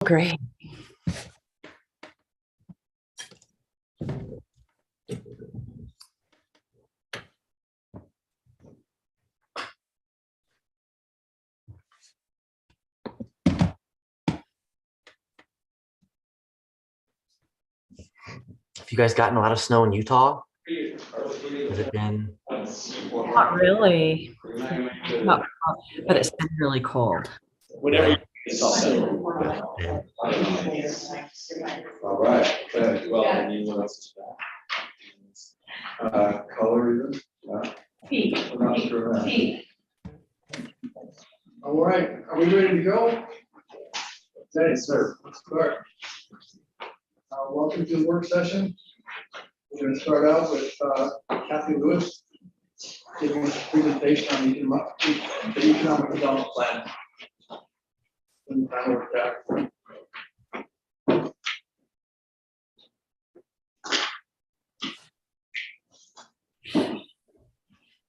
Great. Have you guys gotten a lot of snow in Utah? Has it been? Not really. Not, but it's been really cold. Yeah. All right. Okay. Well, anyone else is back? Color even? P. Not sure. P. All right. Are we ready to go? Okay, sir. Let's start. Welcome to the work session. We're going to start out with Kathy Lewis giving us a presentation on the economic development plan. And I will back.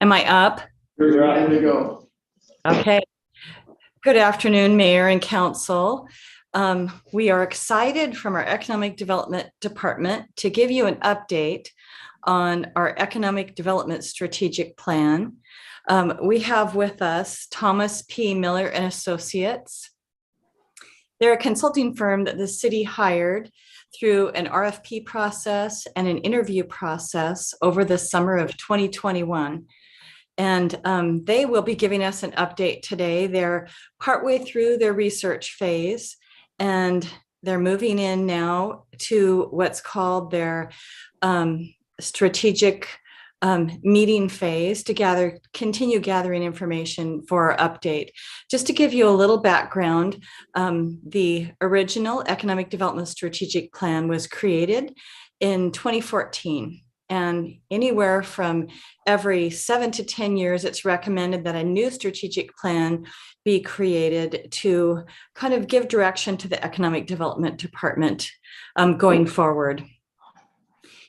Am I up? You're ready to go. Okay. Good afternoon, Mayor and Council. We are excited from our Economic Development Department to give you an update on our Economic Development Strategic Plan. We have with us Thomas P. Miller and Associates. They're a consulting firm that the city hired through an RFP process and an interview process over the summer of 2021. And they will be giving us an update today. They're partway through their research phase, and they're moving in now to what's called their strategic meeting phase to continue gathering information for our update. Just to give you a little background, the original Economic Development Strategic Plan was created in 2014. And anywhere from every 7 to 10 years, it's recommended that a new strategic plan be created to kind of give direction to the Economic Development Department going forward.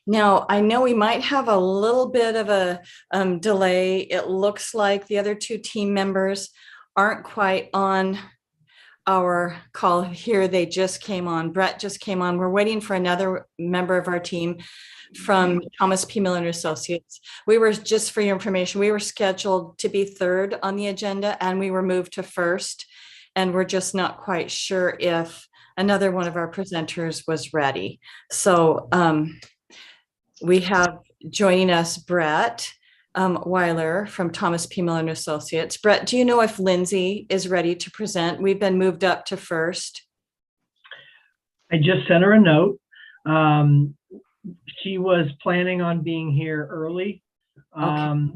Now, I know we might have a little bit of a delay. It looks like the other two team members aren't quite on our call here. They just came on. Brett just came on. We're waiting for another member of our team from Thomas P. Miller and Associates. We were, just for your information, we were scheduled to be third on the agenda and we were moved to first. And we're just not quite sure if another one of our presenters was ready. So we have joining us Brett Weiler from Thomas P. Miller and Associates. Brett, do you know if Lindsay is ready to present? We've been moved up to first. I just sent her a note. She was planning on being here early. Okay.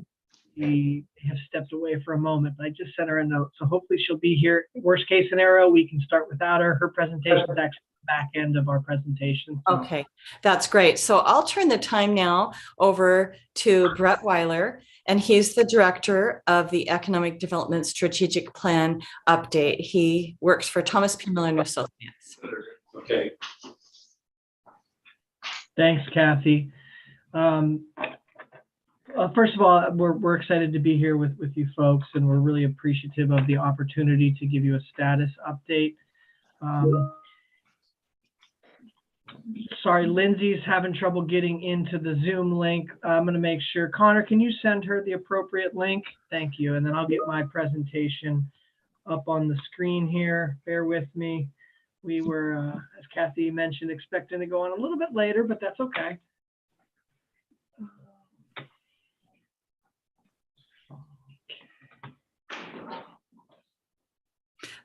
We have stepped away for a moment, but I just sent her a note. So hopefully she'll be here. Worst case scenario, we can start without her. Her presentation is actually the back end of our presentation. So. Okay, that's great. So I'll turn the time now over to Brett Weiler, and he's the director of the Economic Development Strategic Plan Update. He works for Thomas P. Miller and Associates. Okay. Thanks, Kathy. First of all, we're excited to be here with you folks, and we're really appreciative of the opportunity to give you a status update. Sorry, Lindsay's having trouble getting into the Zoom link. I'm going to make sure. Connor, can you send her the appropriate link? Thank you. And then I'll get my presentation up on the screen here. Bear with me. We were, as Kathy mentioned, expecting to go on a little bit later, but that's okay.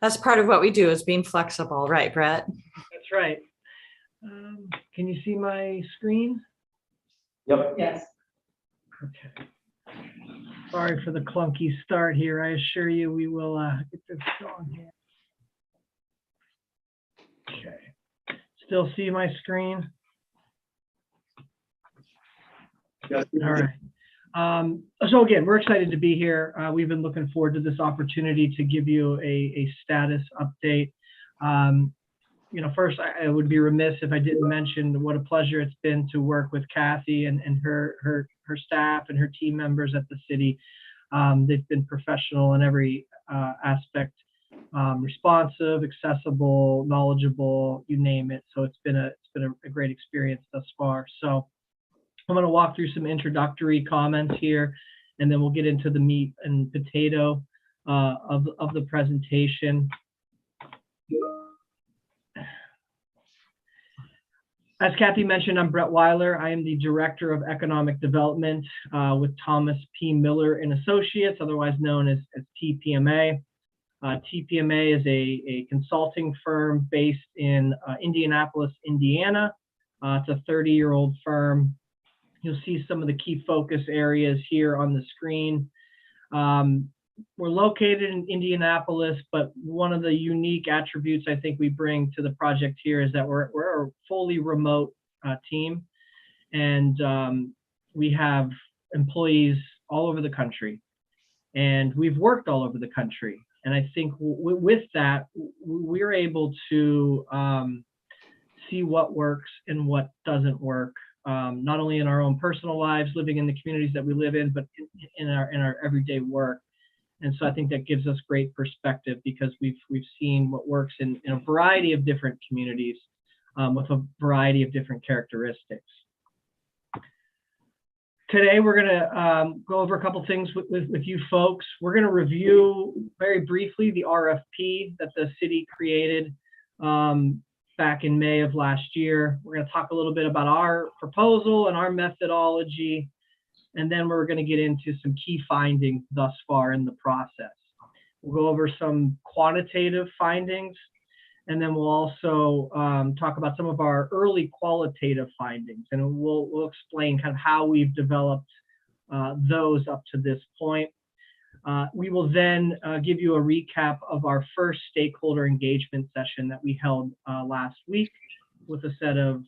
That's part of what we do, is being flexible, right, Brett? That's right. Can you see my screen? Yep. Yes. Okay. Sorry for the clunky start here. I assure you we will get this going here. Okay. Still see my screen? Yes. All right. So again, we're excited to be here. We've been looking forward to this opportunity to give you a status update. You know, first, I would be remiss if I didn't mention what a pleasure it's been to work with Kathy and her staff and her team members at the city. They've been professional in every aspect responsive, accessible, knowledgeable, you name it. So it's been a great experience thus far. So I'm going to walk through some introductory comments here, and then we'll get into the meat and potato of the presentation. As Kathy mentioned, I'm Brett Weiler. I am the Director of Economic Development with Thomas P. Miller and Associates, otherwise known as TPMA. TPMA is a consulting firm based in Indianapolis, Indiana. It's a 30-year-old firm. You'll see some of the key focus areas here on the screen. We're located in Indianapolis, but one of the unique attributes I think we bring to the project here is that we're a fully remote team, and we have employees all over the country, and we've worked all over the country. And I think with that, we're able to see what works and what doesn't work, not only in our own personal lives, living in the communities that we live in, but in our everyday work. And so I think that gives us great perspective, because we've seen what works in a variety of different communities with a variety of different characteristics. Today, we're going to go over a couple things with you folks. We're going to review very briefly the RFP that the city created back in May of last year. We're going to talk a little bit about our proposal and our methodology, and then we're going to get into some key findings thus far in the process. We'll go over some quantitative findings, and then we'll also talk about some of our early qualitative findings, and we'll explain kind of how we've developed those up to this point. We will then give you a recap of our first stakeholder engagement session that we held last week with a set of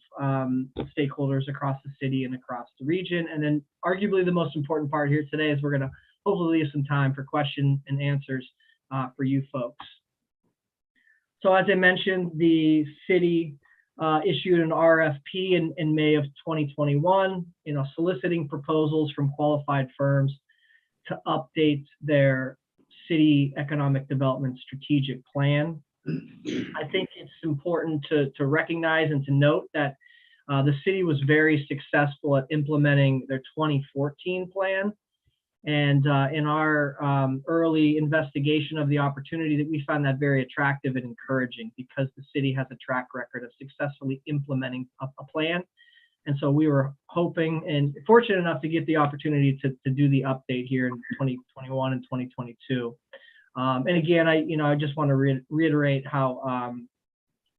stakeholders across the city and across the region. And then arguably the most important part here today is we're going to hopefully leave some time for question and answers for you folks. So as I mentioned, the city issued an RFP in May of 2021, soliciting proposals from qualified firms to update their city economic development strategic plan. I think it's important to recognize and to note that the city was very successful at implementing their 2014 plan. And in our early investigation of the opportunity, that we found that very attractive and encouraging, because the city has a track record of successfully implementing a plan. And so we were hoping and fortunate enough to get the opportunity to do the update here in 2021 and 2022. And again, I just want to reiterate how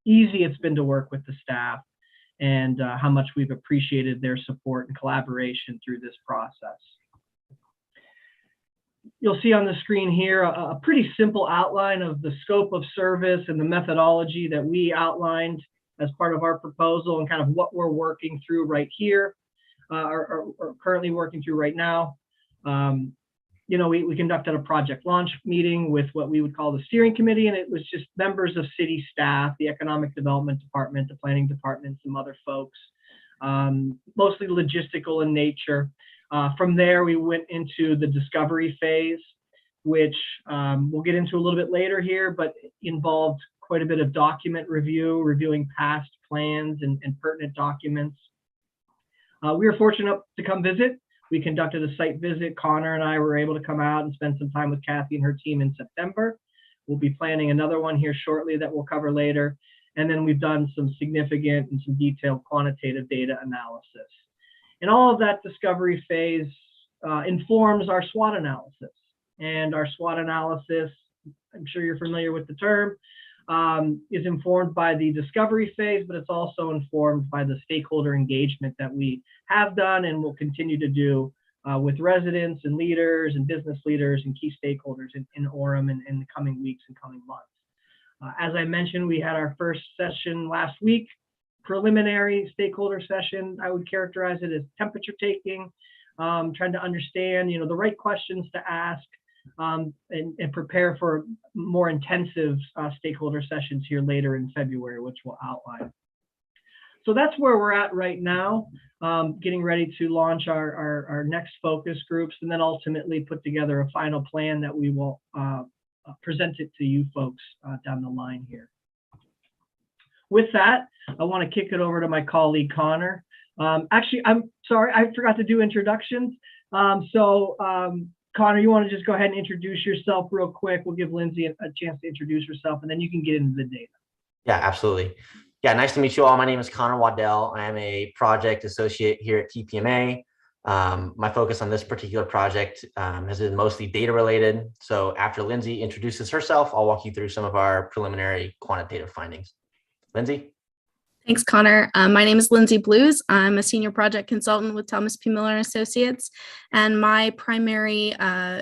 easy it's been to work with the staff, and how much we've appreciated their support and collaboration through this process. You'll see on the screen here a pretty simple outline of the scope of service and the methodology that we outlined as part of our proposal, and kind of what we're working through right here, or currently working through right now. We conducted a project launch meeting with what we would call the steering committee, and it was just members of city staff, the economic development department, the planning department, some other folks, mostly logistical in nature. From there, we went into the discovery phase, which we'll get into a little bit later here, but involved quite a bit of document review, reviewing past plans and pertinent documents. We were fortunate to come visit. We conducted a site visit. Connor and I were able to come out and spend some time with Kathy and her team in September. We'll be planning another one here shortly that we'll cover later. And then we've done some significant and some detailed quantitative data analysis. And all of that discovery phase informs our SWOT analysis. And our SWOT analysis, I'm sure you're familiar with the term, is informed by the discovery phase, but it's also informed by the stakeholder engagement that we have done and will continue to do with residents and leaders and business leaders and key stakeholders in Orem in the coming weeks and coming months. As I mentioned, we had our first session last week, preliminary stakeholder session. I would characterize it as temperature taking, trying to understand, the right questions to ask, and prepare for more intensive stakeholder sessions here later in February, which we'll outline. So that's where we're at right now, getting ready to launch our next focus groups, and then ultimately put together a final plan that we will present it to you folks down the line here. With that, I want to kick it over to my colleague, Connor. Actually, I'm sorry, I forgot to do introductions. Connor, you want to just go ahead and introduce yourself real quick? We'll give Lindsay a chance to introduce herself, and then you can get into the data. Yeah, absolutely. Yeah, nice to meet you all. My name is Connor Waddell. I am a project associate here at TPMA. My focus on this particular project has been mostly data related. So after Lindsay introduces herself, I'll walk you through some of our preliminary quantitative findings. Lindsay? Thanks, Connor. My name is Lindsay Blues. I'm a senior project consultant with Thomas P. Miller Associates, and my primary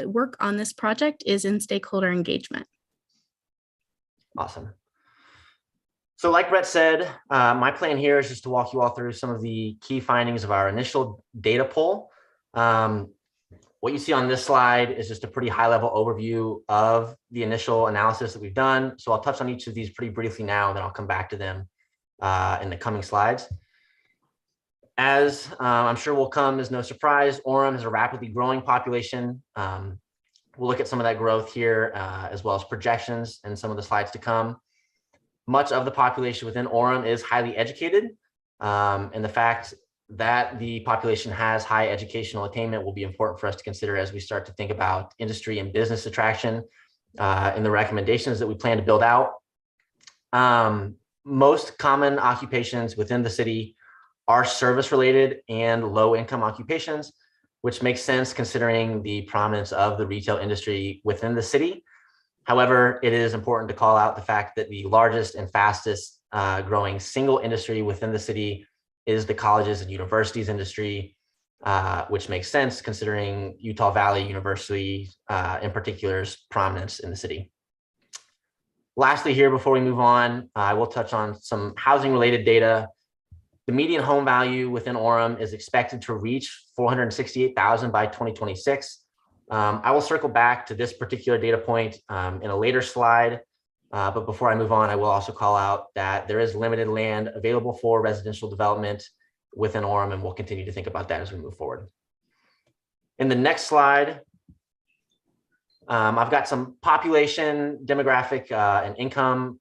work on this project is in stakeholder engagement. Awesome. So like Brett said, my plan here is just to walk you all through some of the key findings of our initial data poll. What you see on this slide is just a pretty high level overview of the initial analysis that we've done. So I'll touch on each of these pretty briefly now, and then I'll come back to them in the coming slides. As I'm sure will come as no surprise, Orem has a rapidly growing population. We'll look at some of that growth here, as well as projections in some of the slides to come. Much of the population within Orem is highly educated, and the fact that the population has high educational attainment will be important for us to consider as we start to think about industry and business attraction in the recommendations that we plan to build out. Most common occupations within the city are service-related and low-income occupations, which makes sense considering the prominence of the retail industry within the city. However, it is important to call out the fact that the largest and fastest growing single industry within the city is the colleges and universities industry, which makes sense considering Utah Valley University in particular's prominence in the city. Lastly here, before we move on, I will touch on some housing related data. The median home value within Orem is expected to reach $468,000 by 2026. I will circle back to this particular data point in a later slide, but before I move on, I will also call out that there is limited land available for residential development within Orem, and we'll continue to think about that as we move forward. In the next slide, I've got some population, demographic, and income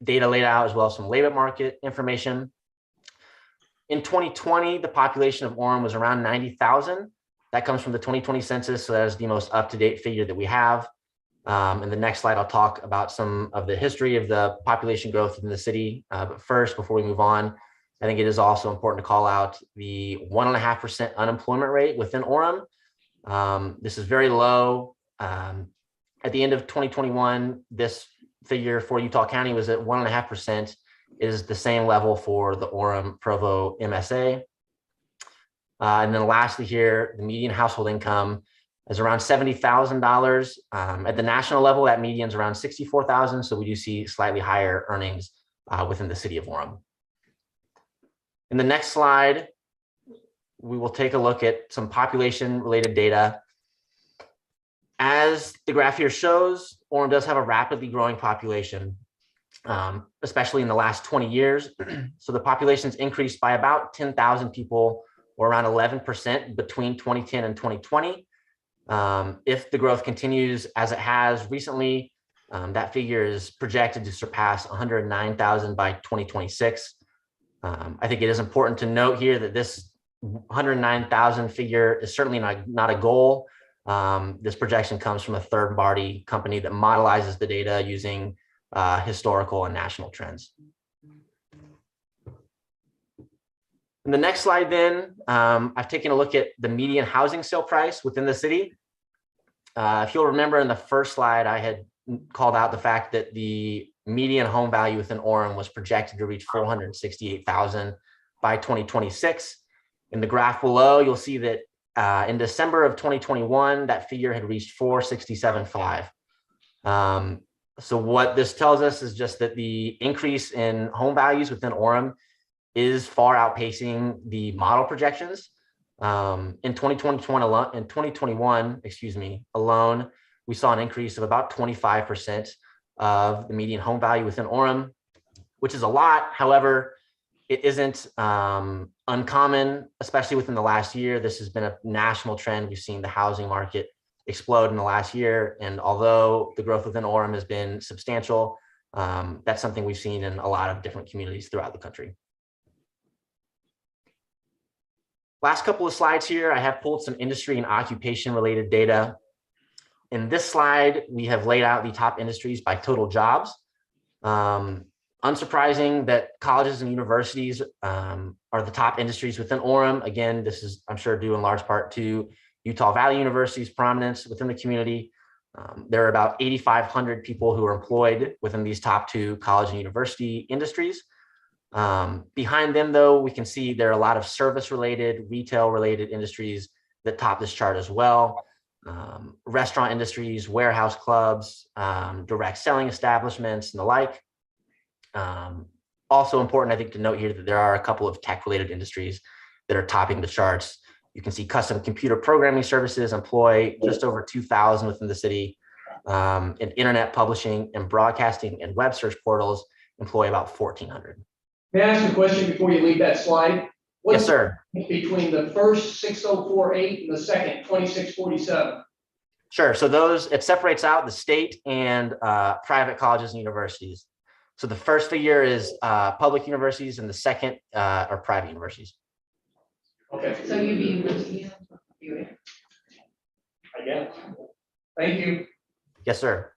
data laid out, as well as some labor market information. In 2020, the population of Orem was around 90,000. That comes from the 2020 census, so that is the most up-to-date figure that we have. In the next slide, I'll talk about some of the history of the population growth in the city. But first, before we move on, I think it is also important to call out the 1.5% unemployment rate within Orem. This is very low. At the end of 2021, this figure for Utah County was at 1.5%. It is the same level for the Orem Provo MSA. And then lastly here, the median household income is around $70,000. At the national level, that median is around $64,000. So we do see slightly higher earnings within the city of Orem. In the next slide, we will take a look at some population related data. As the graph here shows, Orem does have a rapidly growing population, especially in the last 20 years. So the population's increased by about 10,000 people, or around 11% between 2010 and 2020. If the growth continues as it has recently, that figure is projected to surpass 109,000 by 2026. I think it is important to note here that this 109,000 figure is certainly not a goal. This projection comes from a third-party company that modelizes the data using historical and national trends. In the next slide then, I've taken a look at the median housing sale price within the city. If you'll remember in the first slide, I had called out the fact that the median home value within Orem was projected to reach $468,000 by 2026. In the graph below, you'll see that in December of 2021, that figure had reached $467,500. So what this tells us is just that the increase in home values within Orem is far outpacing the model projections. In 2021, alone, we saw an increase of about 25% of the median home value within Orem, which is a lot. However, it isn't uncommon, especially within the last year. This has been a national trend. We've seen the housing market explode in the last year. And although the growth within Orem has been substantial, that's something we've seen in a lot of different communities throughout the country. Last couple of slides here, I have pulled some industry and occupation related data. In this slide, we have laid out the top industries by total jobs. Unsurprising that colleges and universities are the top industries within Orem. Again, this is, I'm sure, due in large part to Utah Valley University's prominence within the community. There are about 8,500 people who are employed within these top two college and university industries. Behind them, though, we can see there are a lot of service-related, retail-related industries that top this chart as well. Restaurant industries, warehouse clubs, direct selling establishments, and the like. Also important, I think, to note here that there are a couple of tech-related industries that are topping the charts. You can see custom computer programming services employ just over 2,000 within the city, and internet publishing and broadcasting and web search portals employ about 1,400. May I ask a question before you leave that slide? Yes, sir. Between the first 6048 and the second 2647. Sure. So those, it separates out the state and private colleges and universities. So the first figure is public universities, and the second are private universities. Okay. So you'd be university. I guess. Thank you. Yes, sir.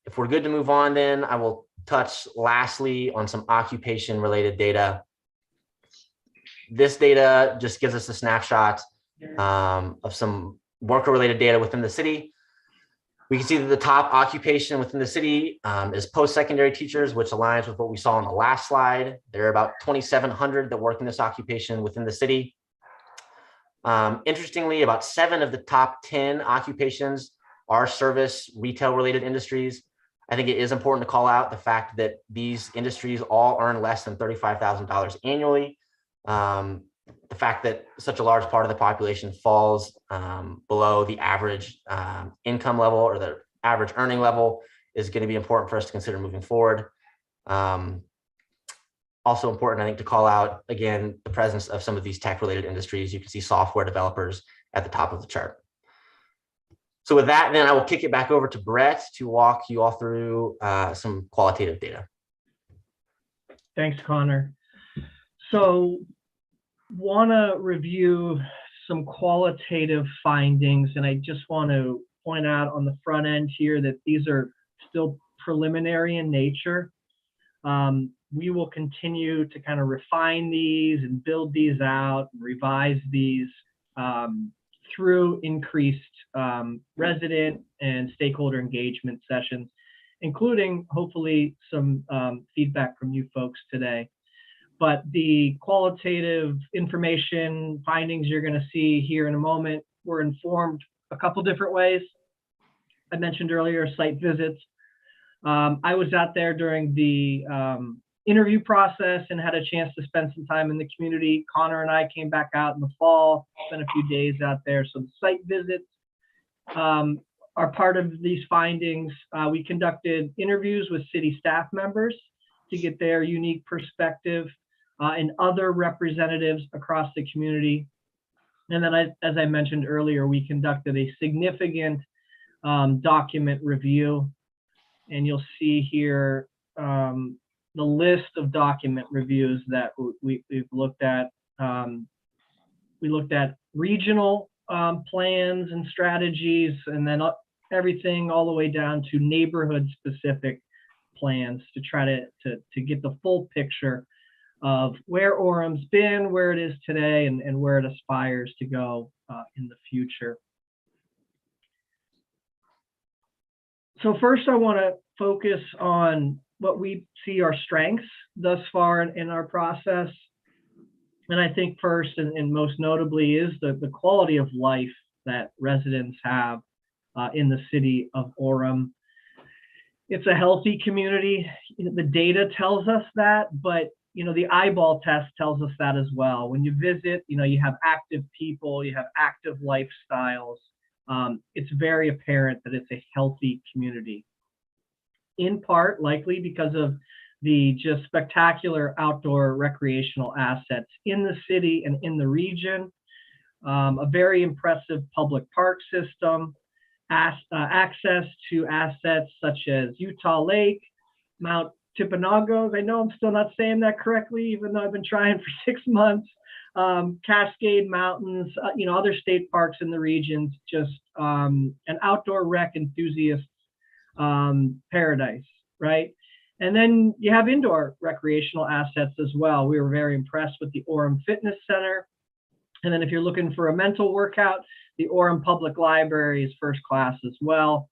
If we're good to move on, then I will touch lastly on some occupation related data. This data just gives us a snapshot of some worker related data within the city. We can see that the top occupation within the city is post-secondary teachers, which aligns with what we saw on the last slide. There are about 2,700 that work in this occupation within the city. Interestingly, about 7 of the top 10 occupations are service retail related industries. I think it is important to call out the fact that these industries all earn less than $35,000 annually. The fact that such a large part of the population falls below the average income level or the average earning level is going to be important for us to consider moving forward. Also important, I think, to call out, again, the presence of some of these tech-related industries. You can see software developers at the top of the chart. So with that, then I will kick it back over to Brett to walk you all through some qualitative data. Thanks, Connor. So want to review some qualitative findings, and I just want to point out on the front end here that these are still preliminary in nature. We will continue to kind of refine these and build these out and revise these through increased resident and stakeholder engagement sessions, including hopefully some feedback from you folks today. But the qualitative information findings you're going to see here in a moment were informed a couple different ways. I mentioned earlier site visits. I was out there during the interview process and had a chance to spend some time in the community. Connor and I came back out in the fall, spent a few days out there. So the site visits are part of these findings. We conducted interviews with city staff members to get their unique perspective and other representatives across the community. And then, as I mentioned earlier, we conducted a significant document review. And you'll see here the list of document reviews that we've looked at. We looked at regional plans and strategies, and then everything all the way down to neighborhood specific plans to try to get the full picture of where Orem's been, where it is today, and where it aspires to go in the future. So first, I want to focus on what we see our strengths thus far in our process. And I think first and most notably is the quality of life that residents have in the city of Orem. It's a healthy community. The data tells us that, but the eyeball test tells us that as well. When you visit, you have active people, you have active lifestyles. It's very apparent that it's a healthy community. In part, likely because of the just spectacular outdoor recreational assets in the city and in the region. a very impressive public park system, access to assets such as Utah Lake, Mount Timpanogos. I know I'm still not saying that correctly, even though I've been trying for 6 months. Cascade Mountains, other state parks in the regions, just an outdoor rec enthusiast paradise, right? And then you have indoor recreational assets as well. We were very impressed with the Orem Fitness Center. And then if you're looking for a mental workout, the Orem Public Library is first class as well.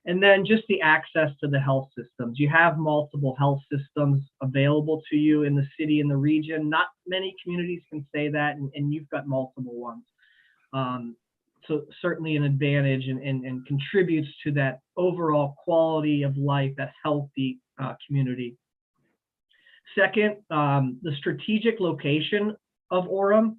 And then just the access to the health systems. You have multiple health systems available to you in the city and the region. Not many communities can say that, and you've got multiple ones. So certainly an advantage and contributes to that overall quality of life, that healthy community. Second, the strategic location of Orem.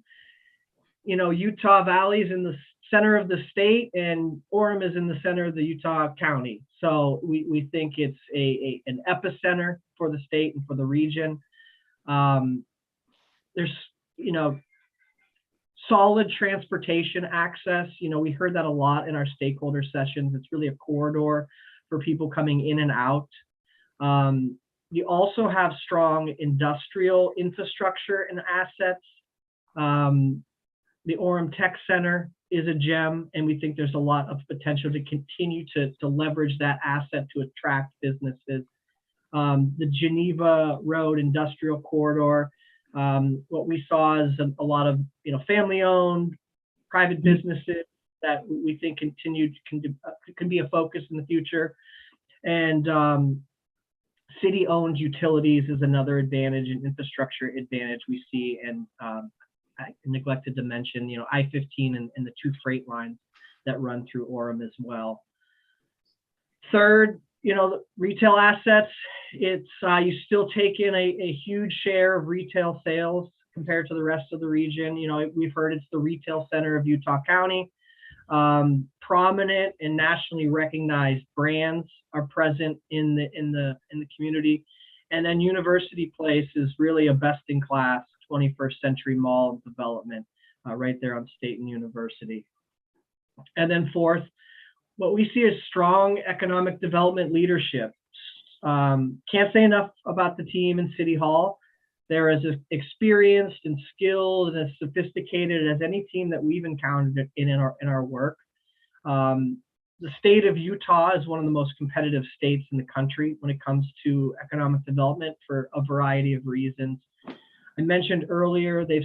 Utah Valley is in the center of the state, and Orem is in the center of the Utah County. So we think it's an epicenter for the state and for the region. There's, solid transportation access. We heard that a lot in our stakeholder sessions. It's really a corridor for people coming in and out. You also have strong industrial infrastructure and assets. The Orem Tech Center is a gem, and we think there's a lot of potential to continue to leverage that asset to attract businesses. The Geneva Road Industrial Corridor, what we saw is a lot of family-owned private businesses that we think can be a focus in the future, and city-owned utilities is another advantage and infrastructure advantage we see. And I neglected to mention, I-15 and the 2 freight lines that run through Orem as well. Third, the retail assets, it's you still take in a huge share of retail sales compared to the rest of the region. We've heard it's the retail center of Utah County. Prominent and nationally recognized brands are present in the community. And then University Place is really a best-in-class 21st century mall development right there on State and University. And then fourth, what we see is strong economic development leadership. Can't say enough about the team in City Hall. They're as experienced and skilled and as sophisticated as any team that we've encountered in our work. The state of Utah is one of the most competitive states in the country when it comes to economic development for a variety of reasons. I mentioned earlier, the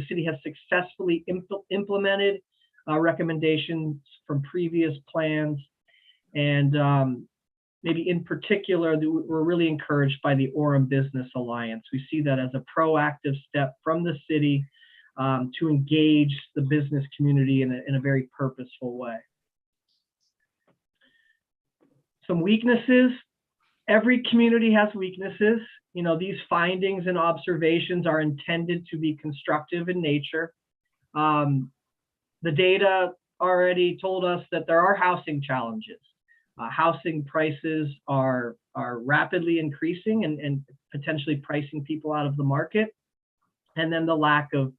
city has successfully implemented recommendations from previous plans. And maybe in particular, we're really encouraged by the Orem Business Alliance. We see that as a proactive step from the city to engage the business community in a very purposeful way. Some weaknesses. Every community has weaknesses. These findings and observations are intended to be constructive in nature. The data already told us that there are housing challenges. Housing prices are rapidly increasing and potentially pricing people out of the market. And then the lack of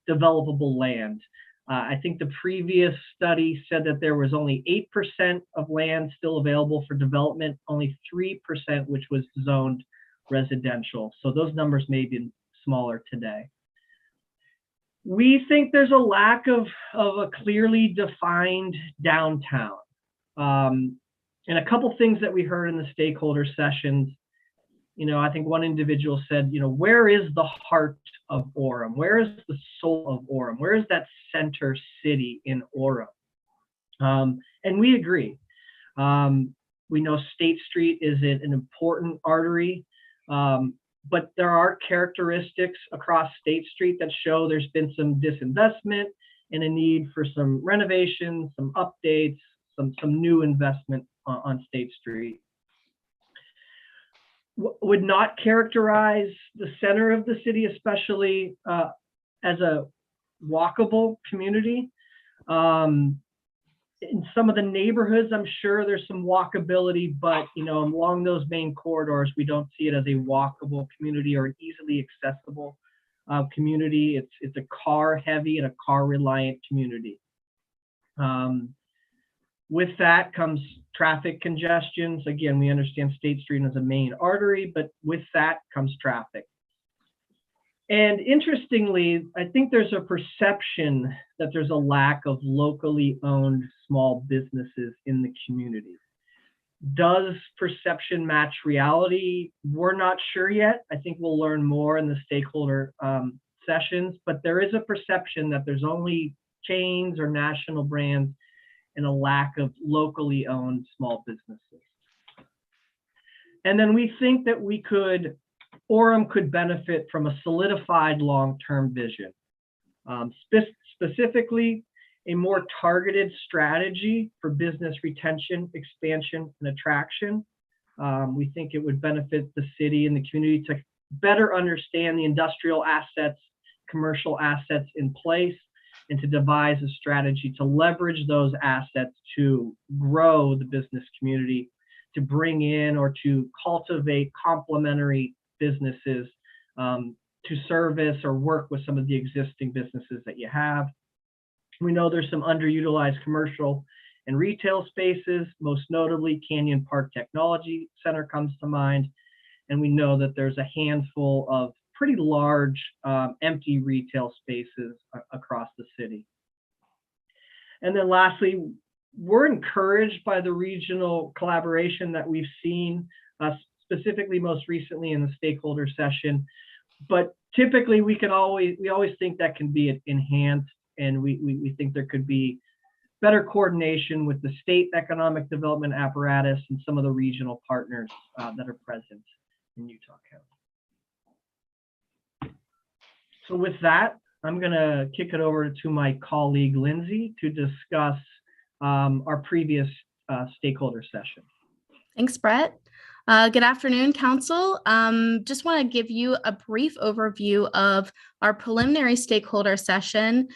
developable land. I think the previous study said that there was only 8% of land still available for development, only 3% which was zoned residential. So those numbers may be smaller today. We think there's a lack of a clearly defined downtown. And a couple things that we heard in the stakeholder sessions, I think one individual said, where is the heart of Orem? Where is the soul of Orem? Where is that center city in Orem? And we agree. We know State Street is an important artery, but there are characteristics across State Street that show there's been some disinvestment and a need for some renovations, some updates, some new investment on State Street. Would not characterize the center of the city, especially as a walkable community. In some of the neighborhoods, I'm sure there's some walkability, but along those main corridors, we don't see it as a walkable community or an easily accessible community. It's a car heavy and a car reliant community. With that comes traffic congestions. Again, we understand State Street is a main artery, but with that comes traffic. And interestingly, I think there's a perception that there's a lack of locally owned small businesses in the community. Does perception match reality? We're not sure yet. I think we'll learn more in the stakeholder sessions, but there is a perception that there's only chains or national brands and a lack of locally owned small businesses. And then we think that Orem could benefit from a solidified long-term vision. Specifically, a more targeted strategy for business retention, expansion, and attraction. We think it would benefit the city and the community to better understand the industrial assets, commercial assets in place, and to devise a strategy to leverage those assets to grow the business community, to bring in or to cultivate complementary businesses to service or work with some of the existing businesses that you have. We know there's some underutilized commercial and retail spaces, most notably Canyon Park Technology Center comes to mind. And we know that there's a handful of pretty large empty retail spaces across the city. And then lastly, we're encouraged by the regional collaboration that we've seen, specifically most recently in the stakeholder session. But typically we always think that can be enhanced, and we think there could be better coordination with the state economic development apparatus and some of the regional partners that are present in Utah County. So with that, I'm going to kick it over to my colleague, Lindsay, to discuss our previous stakeholder session. Thanks, Brett. Good afternoon, Council. Just want to give you a brief overview of our preliminary stakeholder session.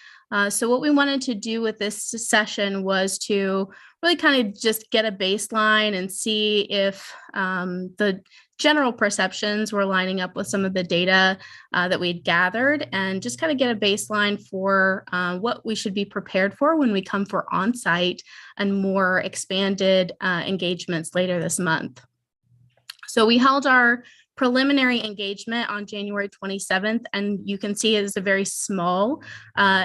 So what we wanted to do with this session was to really kind of just get a baseline and see if the general perceptions were lining up with some of the data that we'd gathered, and just kind of get a baseline for what we should be prepared for when we come for on-site and more expanded engagements later this month. So we held our preliminary engagement on January 27th, and you can see it is a very small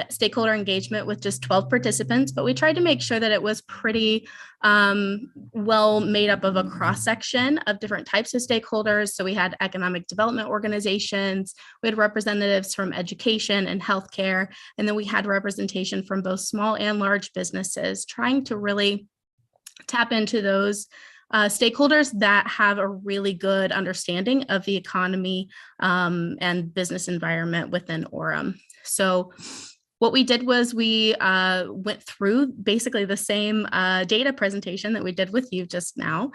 stakeholder engagement with just 12 participants, but we tried to make sure that it was pretty well made up of a cross-section of different types of stakeholders. So we had economic development organizations, we had representatives from education and healthcare, and then we had representation from both small and large businesses, trying to really tap into those stakeholders that have a really good understanding of the economy and business environment within Orem. So what we did was we went through basically the same data presentation that we did with you just now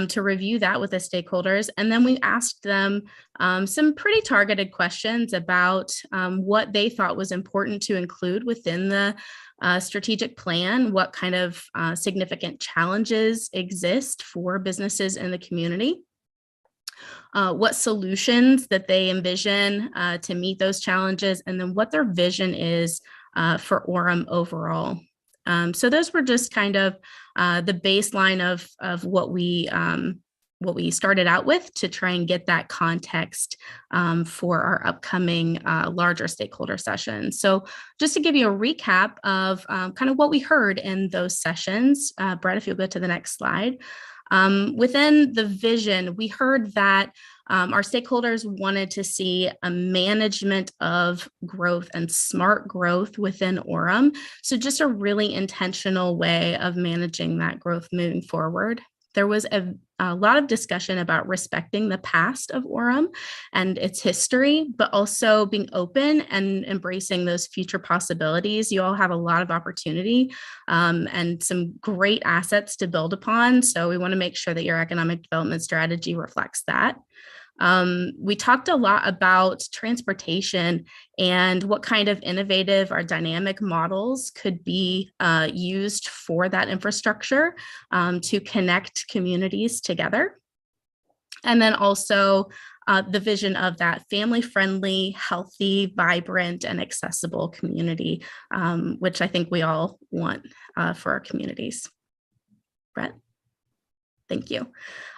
to review that with the stakeholders. And then we asked them some pretty targeted questions about what they thought was important to include within the strategic plan, what kind of significant challenges exist for businesses in the community, what solutions that they envision to meet those challenges, and then what their vision is for Orem overall. So those were just kind of the baseline of what we started out with to try and get that context for our upcoming larger stakeholder sessions. So just to give you a recap of kind of what we heard in those sessions, Brett, if you'll go to the next slide. Within the vision, we heard that our stakeholders wanted to see a management of growth and smart growth within Orem. So just a really intentional way of managing that growth moving forward. There was a lot of discussion about respecting the past of Orem and its history, but also being open and embracing those future possibilities. You all have a lot of opportunity and some great assets to build upon. So we want to make sure that your economic development strategy reflects that. We talked a lot about transportation and what kind of innovative or dynamic models could be used for that infrastructure to connect communities together. And then also the vision of that family-friendly, healthy, vibrant, and accessible community, which I think we all want for our communities. Brett? Thank you.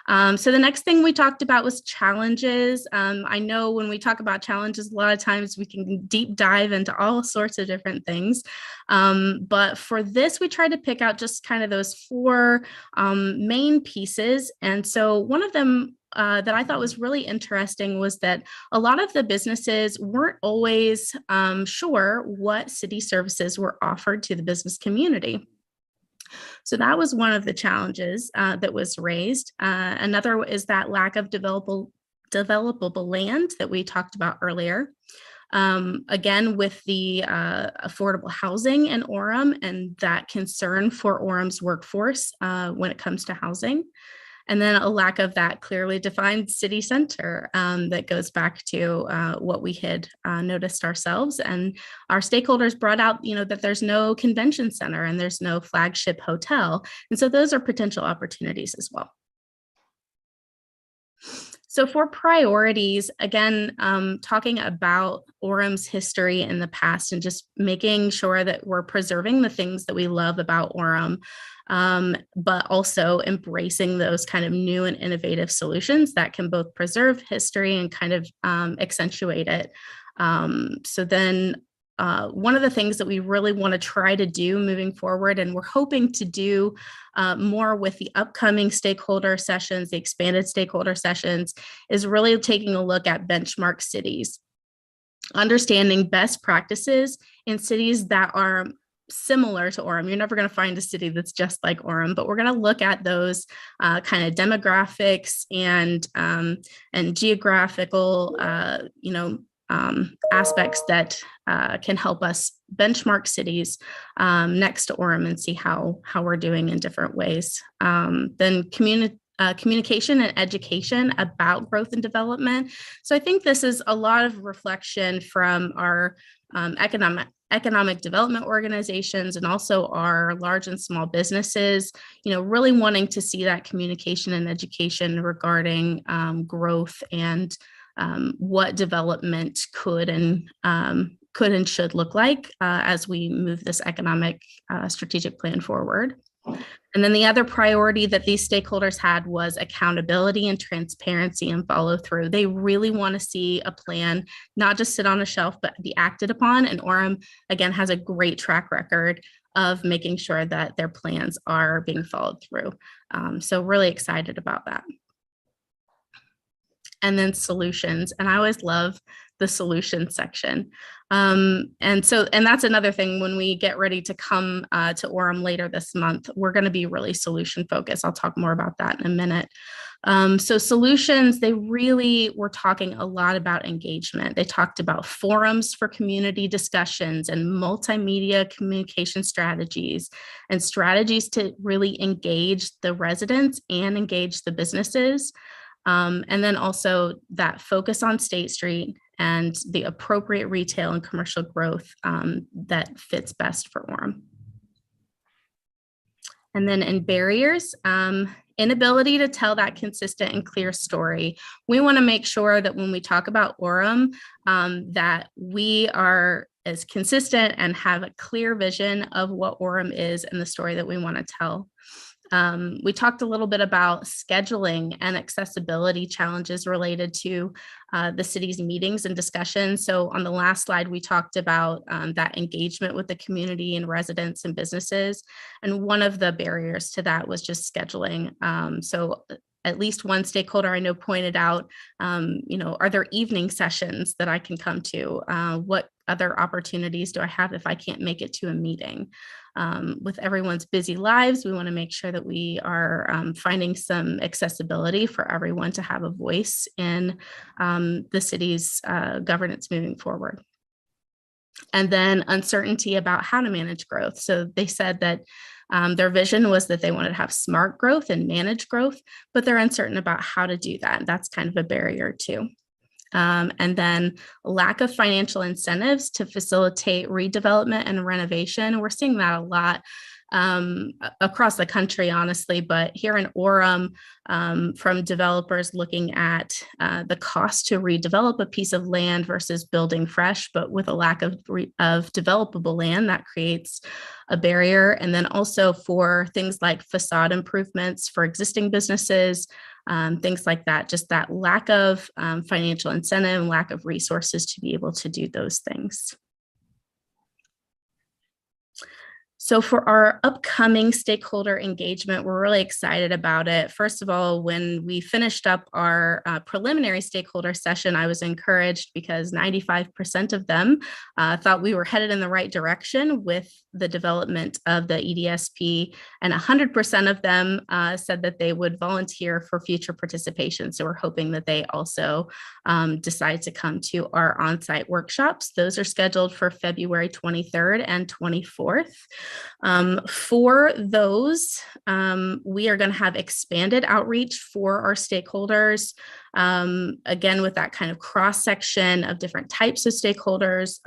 So the next thing we talked about was challenges. I know when we talk about challenges, a lot of times we can deep dive into all sorts of different things. But for this, we tried to pick out just kind of those 4 main pieces. And so one of them that I thought was really interesting was that a lot of the businesses weren't always sure what city services were offered to the business community. So that was one of the challenges that was raised. Another is that lack of developable land that we talked about earlier. Again, with the affordable housing in Orem and that concern for Orem's workforce when it comes to housing. And then a lack of that clearly defined city center that goes back to what we had noticed ourselves. And our stakeholders brought out, that there's no convention center and there's no flagship hotel. And so those are potential opportunities as well. So for priorities, again, talking about Orem's history in the past and just making sure that we're preserving the things that we love about Orem, but also embracing those kind of new and innovative solutions that can both preserve history and kind of accentuate it. So then one of the things that we really want to try to do moving forward, and we're hoping to do more with the upcoming stakeholder sessions, the expanded stakeholder sessions, is really taking a look at benchmark cities, understanding best practices in cities that are similar to Orem. You're never going to find a city that's just like Orem, but we're going to look at those kind of demographics and geographical, aspects that can help us benchmark cities next to Orem and see how we're doing in different ways. Then communication and education about growth and development. So I think this is a lot of reflection from our economic development organizations and also our large and small businesses, really wanting to see that communication and education regarding growth and what development could and should look like as we move this economic strategic plan forward. And then the other priority that these stakeholders had was accountability and transparency and follow through. They really want to see a plan not just sit on a shelf, but be acted upon. And Orem, again, has a great track record of making sure that their plans are being followed through. So really excited about that. And then solutions. And I always love the solution section. And that's another thing when we get ready to come to Orem later this month, we're going to be really solution focused. I'll talk more about that in a minute. So solutions, they really were talking a lot about engagement. They talked about forums for community discussions and multimedia communication strategies and strategies to really engage the residents and engage the businesses. And then also that focus on State Street and the appropriate retail and commercial growth that fits best for Orem. And then in barriers, inability to tell that consistent and clear story. We want to make sure that when we talk about Orem, that we are as consistent and have a clear vision of what Orem is and the story that we want to tell. We talked a little bit about scheduling and accessibility challenges related to the city's meetings and discussions. So on the last slide, we talked about that engagement with the community and residents and businesses. And one of the barriers to that was just scheduling. So at least one stakeholder I know pointed out, are there evening sessions that I can come to? What other opportunities do I have if I can't make it to a meeting? With everyone's busy lives, we want to make sure that we are finding some accessibility for everyone to have a voice in the city's governance moving forward. And then uncertainty about how to manage growth. So they said that their vision was that they wanted to have smart growth and manage growth, but they're uncertain about how to do that. That's kind of a barrier too. And then lack of financial incentives to facilitate redevelopment and renovation. We're seeing that a lot across the country, honestly, but here in Orem, from developers looking at the cost to redevelop a piece of land versus building fresh, but with a lack of developable land, that creates a barrier. And then also for things like facade improvements for existing businesses, things like that, just that lack of financial incentive and lack of resources to be able to do those things. So for our upcoming stakeholder engagement, we're really excited about it. First of all, when we finished up our preliminary stakeholder session, I was encouraged because 95% of them thought we were headed in the right direction with the development of the EDSP, and 100% of them said that they would volunteer for future participation. So we're hoping that they also decide to come to our on-site workshops. Those are scheduled for February 23rd and 24th. For those, we are going to have expanded outreach for our stakeholders. Again, with that kind of cross-section of different types of stakeholders,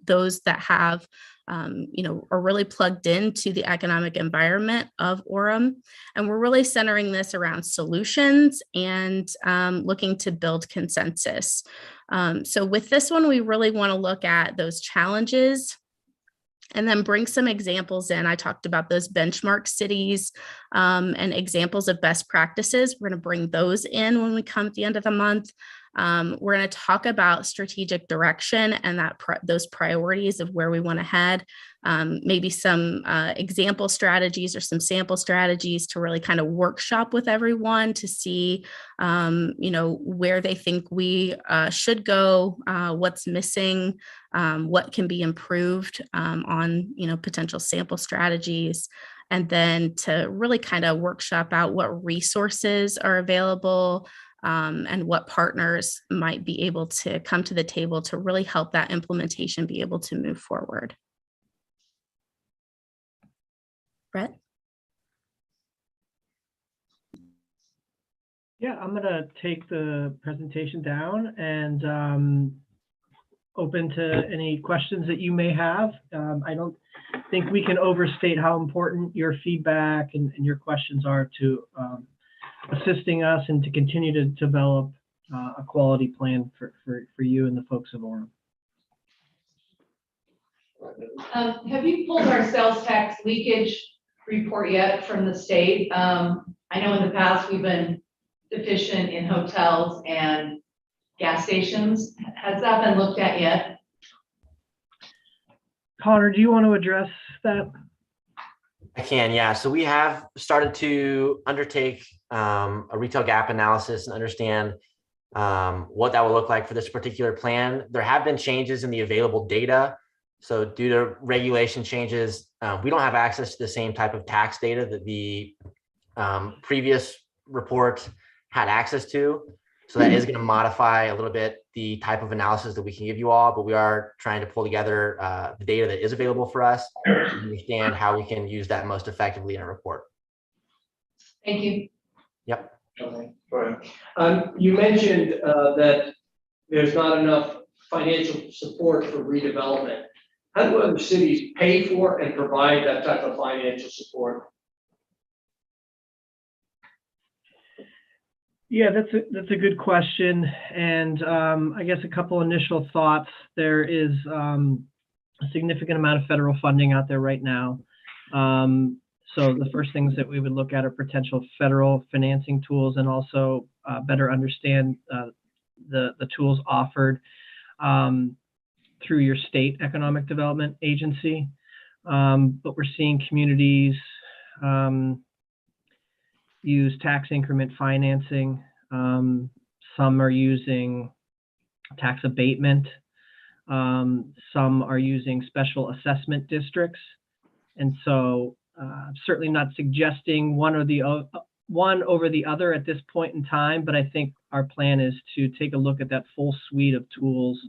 those that have are really plugged into the economic environment of Orem. And we're really centering this around solutions and looking to build consensus. So with this one, we really want to look at those challenges and then bring some examples in. I talked about those benchmark cities and examples of best practices. We're going to bring those in when we come at the end of the month. We're going to talk about strategic direction and those priorities of where we want to head. Maybe some example strategies or some sample strategies to really kind of workshop with everyone to see, where they think we should go, what's missing, what can be improved on, potential sample strategies. And then to really kind of workshop out what resources are available, and what partners might be able to come to the table to really help that implementation be able to move forward. Brett? Yeah, I'm going to take the presentation down and open to any questions that you may have. I don't think we can overstate how important your feedback and your questions are to assisting us and to continue to develop a quality plan for you and the folks of Orem. Have you pulled our sales tax leakage report yet from the state? I know in the past we've been deficient in hotels and gas stations. Has that been looked at yet? Connor, do you want to address that? I can, yeah. So we have started to undertake a retail gap analysis and understand what that will look like for this particular plan. There have been changes in the available data. So due to regulation changes, we don't have access to the same type of tax data that the previous report had access to. So that is going to modify a little bit the type of analysis that we can give you all, but we are trying to pull together the data that is available for us to understand how we can use that most effectively in a report. Thank you. Yep. Okay, go ahead. You mentioned that there's not enough financial support for redevelopment. How do other cities pay for and provide that type of financial support? Yeah, that's a good question, and I guess a couple initial thoughts. There is a significant amount of federal funding out there right now. So the first things that we would look at are potential federal financing tools, and also better understand the tools offered through your state economic development agency. But we're seeing communities use tax increment financing. Some are using tax abatement. Some are using special assessment districts. And so certainly not suggesting one over the other at this point in time, but I think our plan is to take a look at that full suite of tools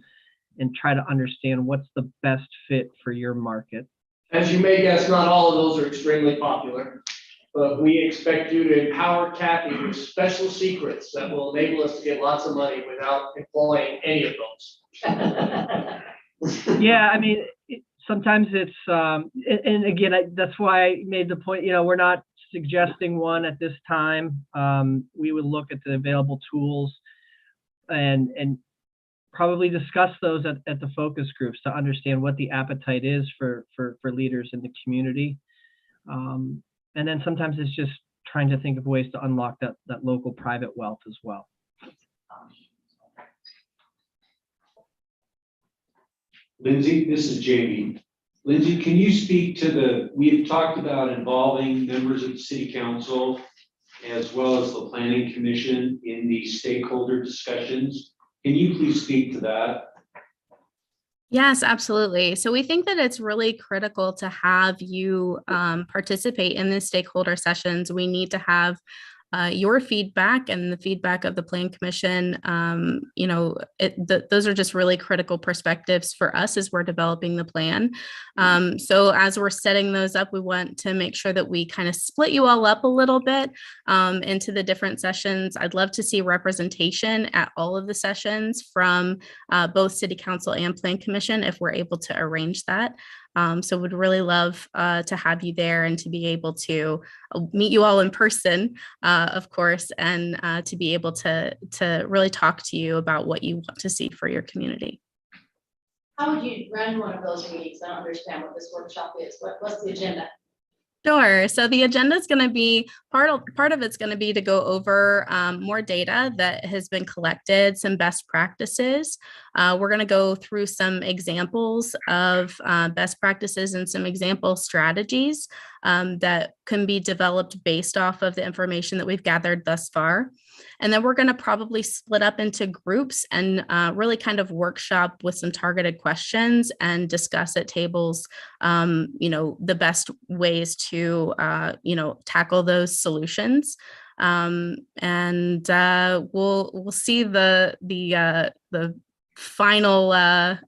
and try to understand what's the best fit for your market. As you may guess, not all of those are extremely popular, but we expect you to empower Kathy with special secrets that will enable us to get lots of money without employing any of those. Yeah, I mean, sometimes it's, and again, that's why I made the point, we're not suggesting one at this time. We would look at the available tools and probably discuss those at the focus groups to understand what the appetite is for leaders in the community. And then sometimes it's just trying to think of ways to unlock that local private wealth as well. Lindsay, this is Jamie. Lindsay, can you speak to we've talked about involving members of the city council as well as the planning commission in the stakeholder discussions. Can you please speak to that? Yes, absolutely. So we think that it's really critical to have you participate in the stakeholder sessions. We need to have your feedback and the feedback of the Plan Commission. Those are just really critical perspectives for us as we're developing the plan. So as we're setting those up, we want to make sure that we kind of split you all up a little bit into the different sessions. I'd love to see representation at all of the sessions from both City Council and Plan Commission if we're able to arrange that. So would really love to have you there and to be able to meet you all in person, of course, and to be able to really talk to you about what you want to see for your community. How would you run one of those meetings? I don't understand what this workshop is. What's the agenda? Sure. So the agenda is going to be part of it's going to be to go over more data that has been collected, some best practices. We're going to go through some examples of best practices and some example strategies that can be developed based off of the information that we've gathered thus far. And then we're going to probably split up into groups and really kind of workshop with some targeted questions and discuss at tables, the best ways to, tackle those solutions. And we'll see the final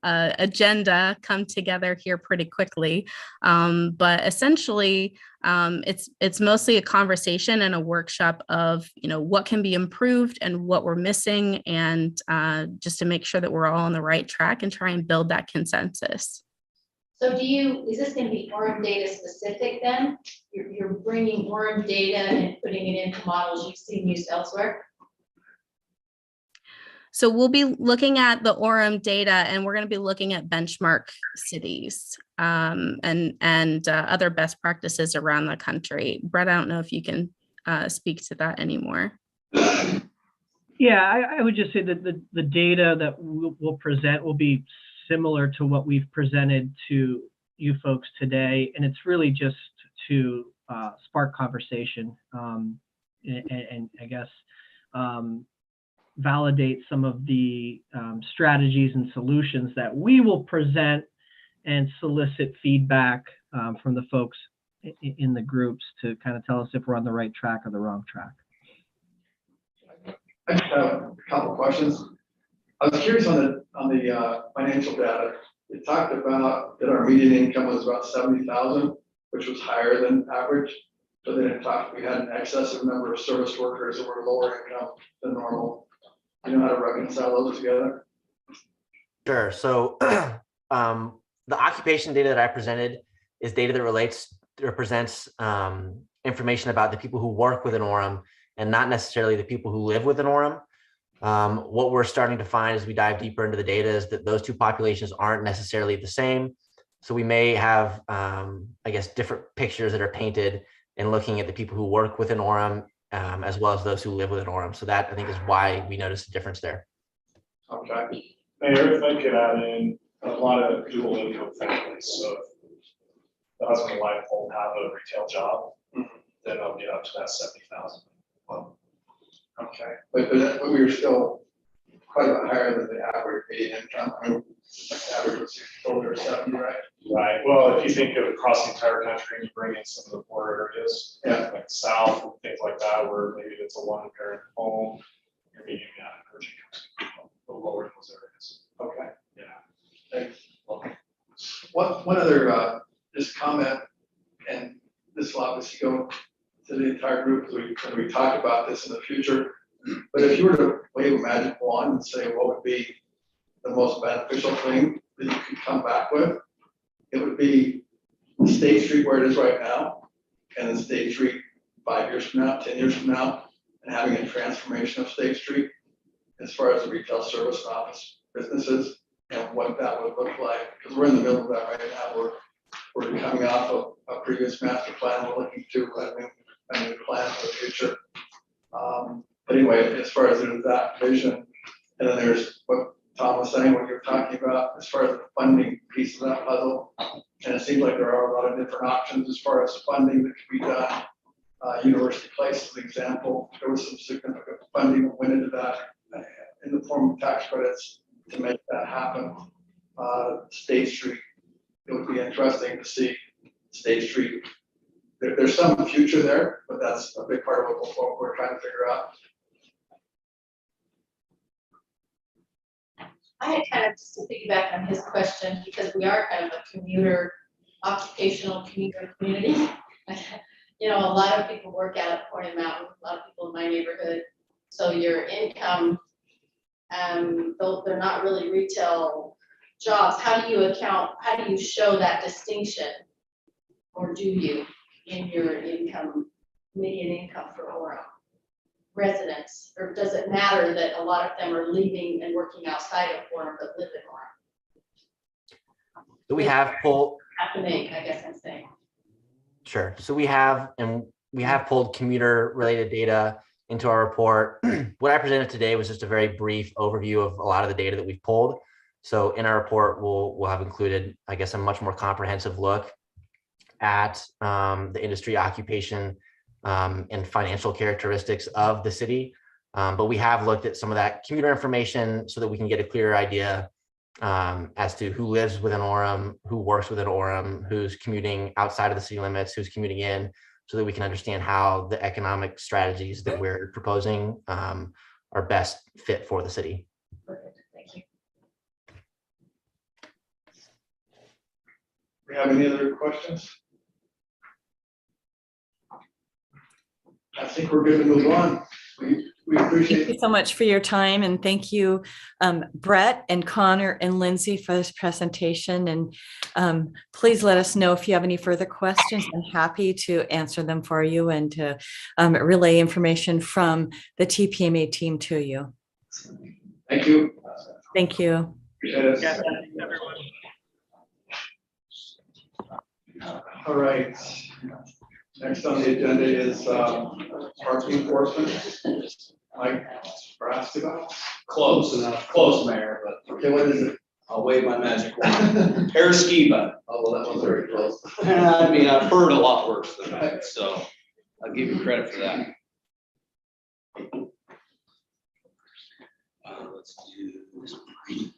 agenda come together here pretty quickly. But essentially, it's mostly a conversation and a workshop of, what can be improved and what we're missing, and just to make sure that we're all on the right track and try and build that consensus. So is this going to be Orem data specific then? You're bringing Orem data and putting it into models you've seen used elsewhere? So we'll be looking at the Orem data, and we're going to be looking at benchmark cities and other best practices around the country. Brett, I don't know if you can speak to that anymore. Yeah, I would just say that the data that we'll present will be similar to what we've presented to you folks today, and it's really just to spark conversation and I guess validate some of the strategies and solutions that we will present and solicit feedback from the folks in the groups to kind of tell us if we're on the right track or the wrong track. I just have a couple of questions. I was curious on the financial data. It talked about that our median income was about 70,000, which was higher than average. So then it talked, we had an excessive number of service workers that were lower income than normal. You know how to reconcile those together? Sure. So the occupation data that I presented is data that represents information about the people who work within Orem and not necessarily the people who live within Orem. What we're starting to find as we dive deeper into the data is that those two populations aren't necessarily the same. So we may have, different pictures that are painted in looking at the people who work within Orem as well as those who live within Orem. So that, I think, is why we noticed a difference there. Okay. Mayor, if I could add in, a lot of dual income families. So if the husband and wife both have a retail job, then they'll get up to that 70,000. Okay, but we were still quite a bit higher than the average median income. I mean, like the average was 60 or 70, right? Right. Well, if you think of across the entire country and you bring in some of the poorer areas, like the South and things like that, where maybe it's a one-parent home, your median average income is a little lower in those areas. Okay. Yeah. Thanks. One other just comment, and this will obviously go to the entire group because we talked about this in the future. But if you were to wave a magic wand and say what would be the most beneficial thing that you could come back with, it would be State Street where it is right now, and then State Street 5 years from now, 10 years from now, and having a transformation of State Street as far as the retail service and office businesses and what that would look like. Because we're in the middle of that right now. We're coming off of a previous master plan. We're looking to a new plan for the future. But anyway, as far as there's that vision, and then there's what Tom was saying, what you're talking about as far as the funding piece of that puzzle. And it seems like there are a lot of different options as far as funding that can be done. University Place, as an example, there was some significant funding that went into that in the form of tax credits to make that happen. State Street, it would be interesting to see State Street. There's some future there, but that's a big part of what we're trying to figure out. I had kind of just to piggyback on his question, because we are kind of a commuter, occupational commuter community. You know, a lot of people work out at Corning Mountain, a lot of people in my neighborhood. So your income, though they're not really retail jobs, how do you show that distinction? Or do you in your income, median income for Orem residents? Or does it matter that a lot of them are leaving and working outside of Orem but live in Orem? So we have pulled. Have to make, I guess I'm saying. Sure. So we have pulled commuter related data into our report. What I presented today was just a very brief overview of a lot of the data that we've pulled. So in our report, we'll have included, I guess, a much more comprehensive look at the industry, occupation, and financial characteristics of the city. But we have looked at some of that commuter information so that we can get a clearer idea as to who lives within Orem, who works within Orem, who's commuting outside of the city limits, who's commuting in, so that we can understand how the economic strategies that we're proposing are best fit for the city. Perfect, thank you. We have any other questions? I think we're good to move on. We appreciate Thank you so much for your time, and thank you, Brett and Connor and Lindsay, for this presentation. And please let us know if you have any further questions. I'm happy to answer them for you and to relay information from the TPMA team to you. Thank you. Thank you. Appreciate it. Yeah, everyone. All right. Next on the agenda is parking enforcement. Mike, asked about. Close enough, close, Mayor, but Okay, what is it? I'll wave my magic wand. Paraskiba. Oh, well, that was very close. I mean, I've heard a lot worse than that, so I'll give you credit for that. Let's do this one.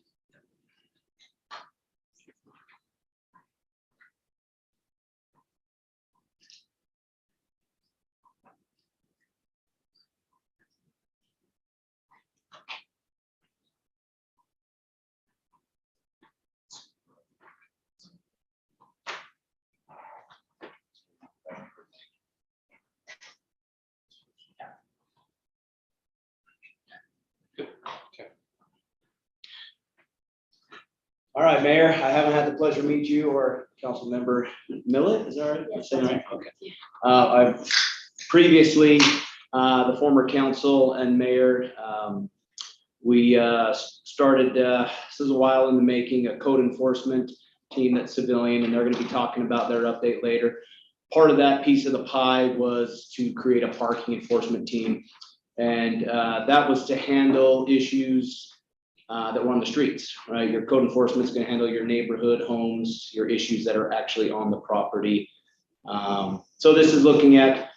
All right, Mayor, I haven't had the pleasure to meet you or Councilmember Millet, is that right? Yes, Saying that's right? Okay. I've previously, the former council and mayor, we started, this is a while in the making, a code enforcement team that's civilian, and they're going to be talking about their update later. Part of that piece of the pie was to create a parking enforcement team. And that was to handle issues that were on the streets, right? Your code enforcement is going to handle your neighborhood homes, your issues that are actually on the property. So this is looking at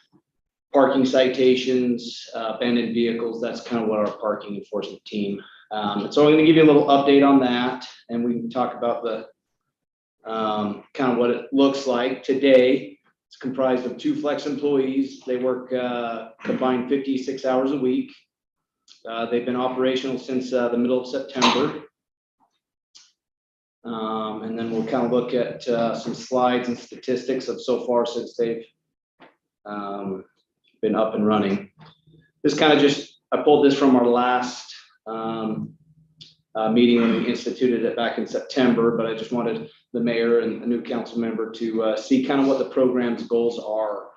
parking citations, abandoned vehicles. That's kind of what our parking enforcement team. So I'm going to give you a little update on that, and we can talk about the kind of what it looks like today. It's comprised of 2 flex employees. They work combined 56 hours a week. They've been operational since the middle of September. And then we'll kind of look at some slides and statistics of so far since they've been up and running. This kind of just, I pulled this from our last meeting when we instituted it back in September, but I just wanted the mayor and the new council member to see kind of what the program's goals are.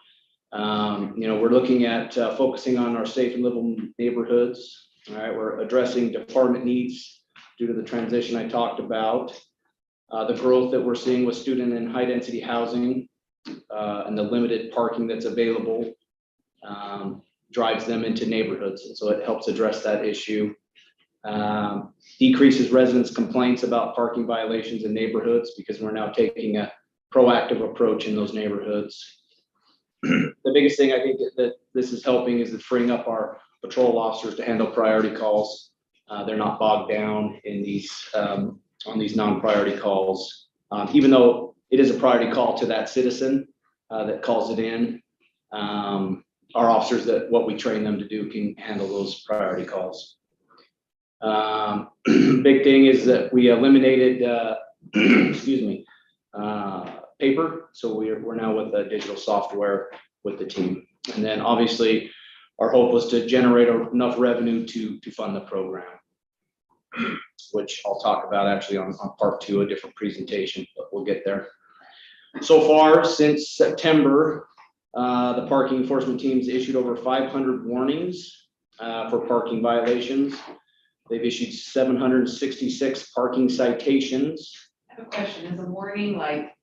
We're looking at focusing on our safe and livable neighborhoods. All right, we're addressing department needs due to the transition I talked about. The growth that we're seeing with student and high density housing and the limited parking that's available drives them into neighborhoods. And so it helps address that issue. Decreases residents' complaints about parking violations in neighborhoods because we're now taking a proactive approach in those neighborhoods. The biggest thing I think that this is helping is freeing up our patrol officers to handle priority calls. They're not bogged down in these on these non-priority calls, even though it is a priority call to that citizen that calls it in. Our officers, that what we train them to do, can handle those priority calls. Big thing is that we eliminated paper, so we're now with the digital software with the team. And then obviously our hope was to generate enough revenue to fund the program, which I'll talk about actually on part 2, a different presentation, but we'll get there. So far since September, the parking enforcement teams issued over 500 warnings for parking violations. They've issued 766 parking citations. I have a question. Is a warning like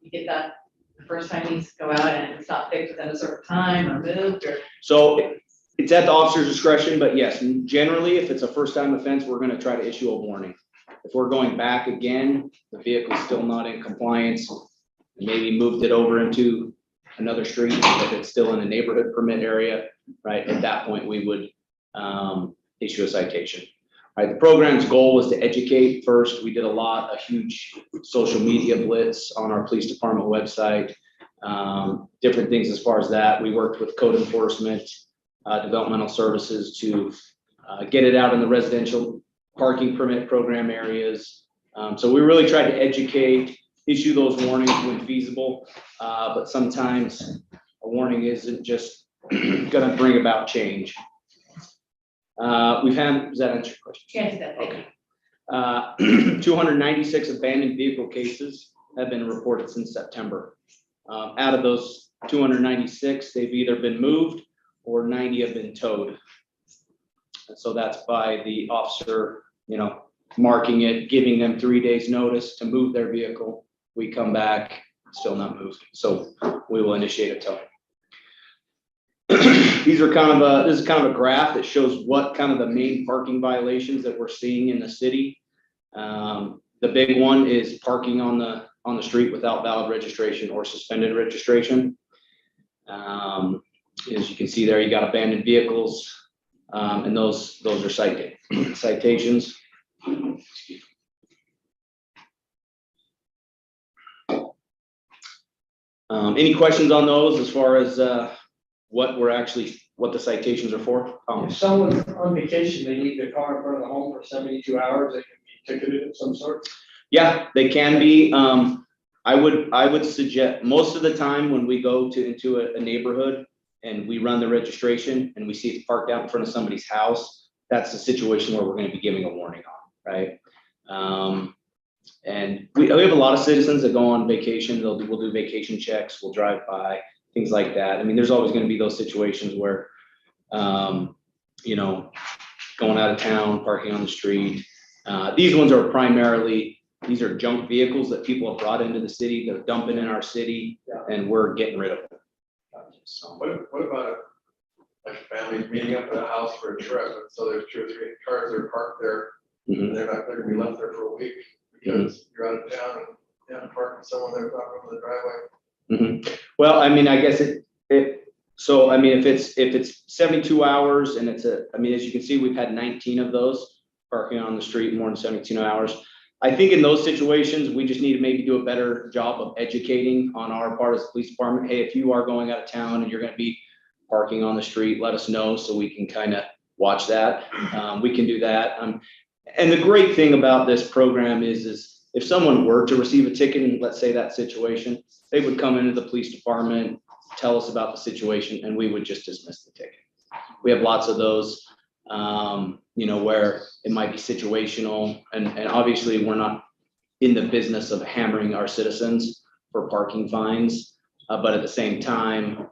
you get that the first time you go out and it's not fixed within a certain time or moved or? So it's at the officer's discretion, but yes, generally, if it's a first time offense, we're going to try to issue a warning. If we're going back again, the vehicle's still not in compliance, maybe moved it over into another street, if it's still in a neighborhood permit area, right? At that point, we would issue a citation. All right, the program's goal was to educate first. We did a huge social media blitz on our police department website, different things as far as that. We worked with code enforcement, developmental services to get it out in the residential parking permit program areas. So we really tried to educate, issue those warnings when feasible, but sometimes a warning isn't just going to bring about change. We've had, does that answer your question? Yes, that Okay. 296 abandoned vehicle cases have been reported since September. Out of those 296, they've either been moved or 90 have been towed. And so that's by the officer, marking it, giving them 3 days notice to move their vehicle. We come back, still not moved. So we will initiate a tow. These are this is kind of a graph that shows what kind of the main parking violations that we're seeing in the city. The big one is parking on the street without valid registration or suspended registration. As you can see there, you got abandoned vehicles, and those are citations. Any questions on those as far as what the citations are for? If someone's on vacation, they leave their car in front of the home for 72 hours, they can be ticketed of some sort? Yeah, they can be. I would suggest most of the time when we go into a neighborhood and we run the registration and we see it's parked out in front of somebody's house, that's the situation where we're going to be giving a warning on, right? And we have a lot of citizens that go on vacation. We'll do vacation checks. We'll drive by, things like that. I mean, there's always going to be those situations where, going out of town, parking on the street. These ones are these are junk vehicles that people have brought into the city. They're dumping in our city, and we're getting rid of them. So, what about like families meeting up at a house for a trip, and so there's 2 or 3 cars that are parked there, and they're going to be left there for a week because you're out of town and parking someone there from the driveway. Well, I mean, I guess so I mean, if it's 72 hours and as you can see, we've had 19 of those parking on the street more than 72 hours. I think in those situations, we just need to maybe do a better job of educating on our part as a police department. Hey, if you are going out of town and you're going to be parking on the street, let us know so we can kind of watch that. We can do that. And the great thing about this program is if someone were to receive a ticket in, let's say, that situation, they would come into the police department, tell us about the situation, and we would just dismiss the ticket. We have lots of those. you know, where it might be situational, and obviously we're not in the business of hammering our citizens for parking fines, but at the same time,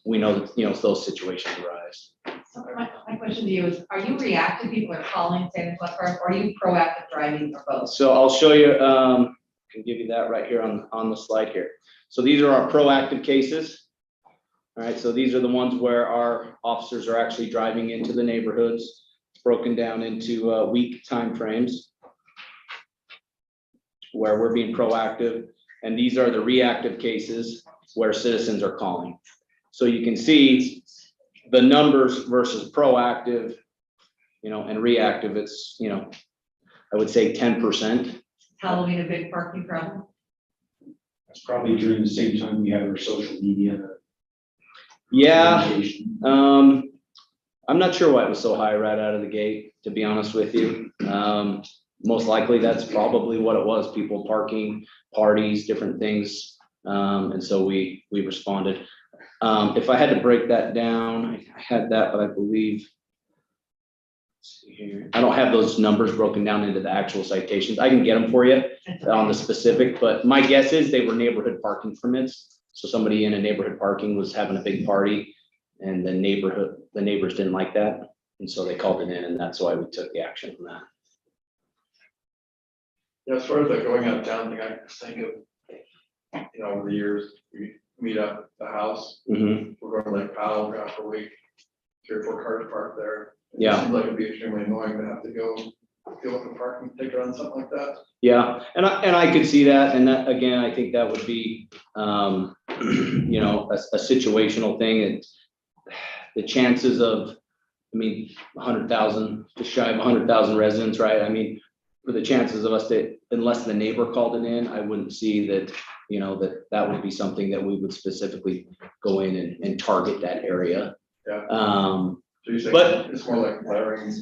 we know that, you know, those situations arise. So my question to you is, are you reactive? People are calling, saying it's left park, or are you proactive driving, or both? So I'll show you, can give you that right here on the slide here. So these are our proactive cases. All right, so these are the ones where our officers are actually driving into the neighborhoods. It's broken down into week timeframes where we're being proactive. And these are the reactive cases where citizens are calling. So you can see the numbers versus proactive, you know, and reactive, it's, you know, I would say 10%. Halloween a big parking problem? That's probably during the same time we have our social media. Yeah, communication. I'm not sure why it was so high right out of the gate, to be honest with you. Most likely that's probably what it was, people parking, parties, different things. And so we responded. If I had to break that down, I had that, but I believe, let's see here, I don't have those numbers broken down into the actual citations. I can get them for you on the specific, but my guess is they were neighborhood parking permits. So somebody in a neighborhood parking was having a big party, and the neighbors didn't like that. And so they called it in, and that's why we took the action from that. Yeah, as far as like going out of town thing, I just think of, you know, over the years, we meet up at the house. Mm-hmm. We're going to like Powell, we're out for a week, 3 or 4 cars parked there. It Yeah. seems like it'd be extremely annoying to have to go deal with a parking ticket on something like that. Yeah, and I could see that, and that, again, I think that would be, you know, a situational thing. It's the chances of, I mean, 100,000, just shy of 100,000 residents, right? I mean, for the chances of us that, unless the neighbor called it in, I wouldn't see that, you know, that would be something that we would specifically go in and target that area. Yeah. So you're saying but it's more like glaring,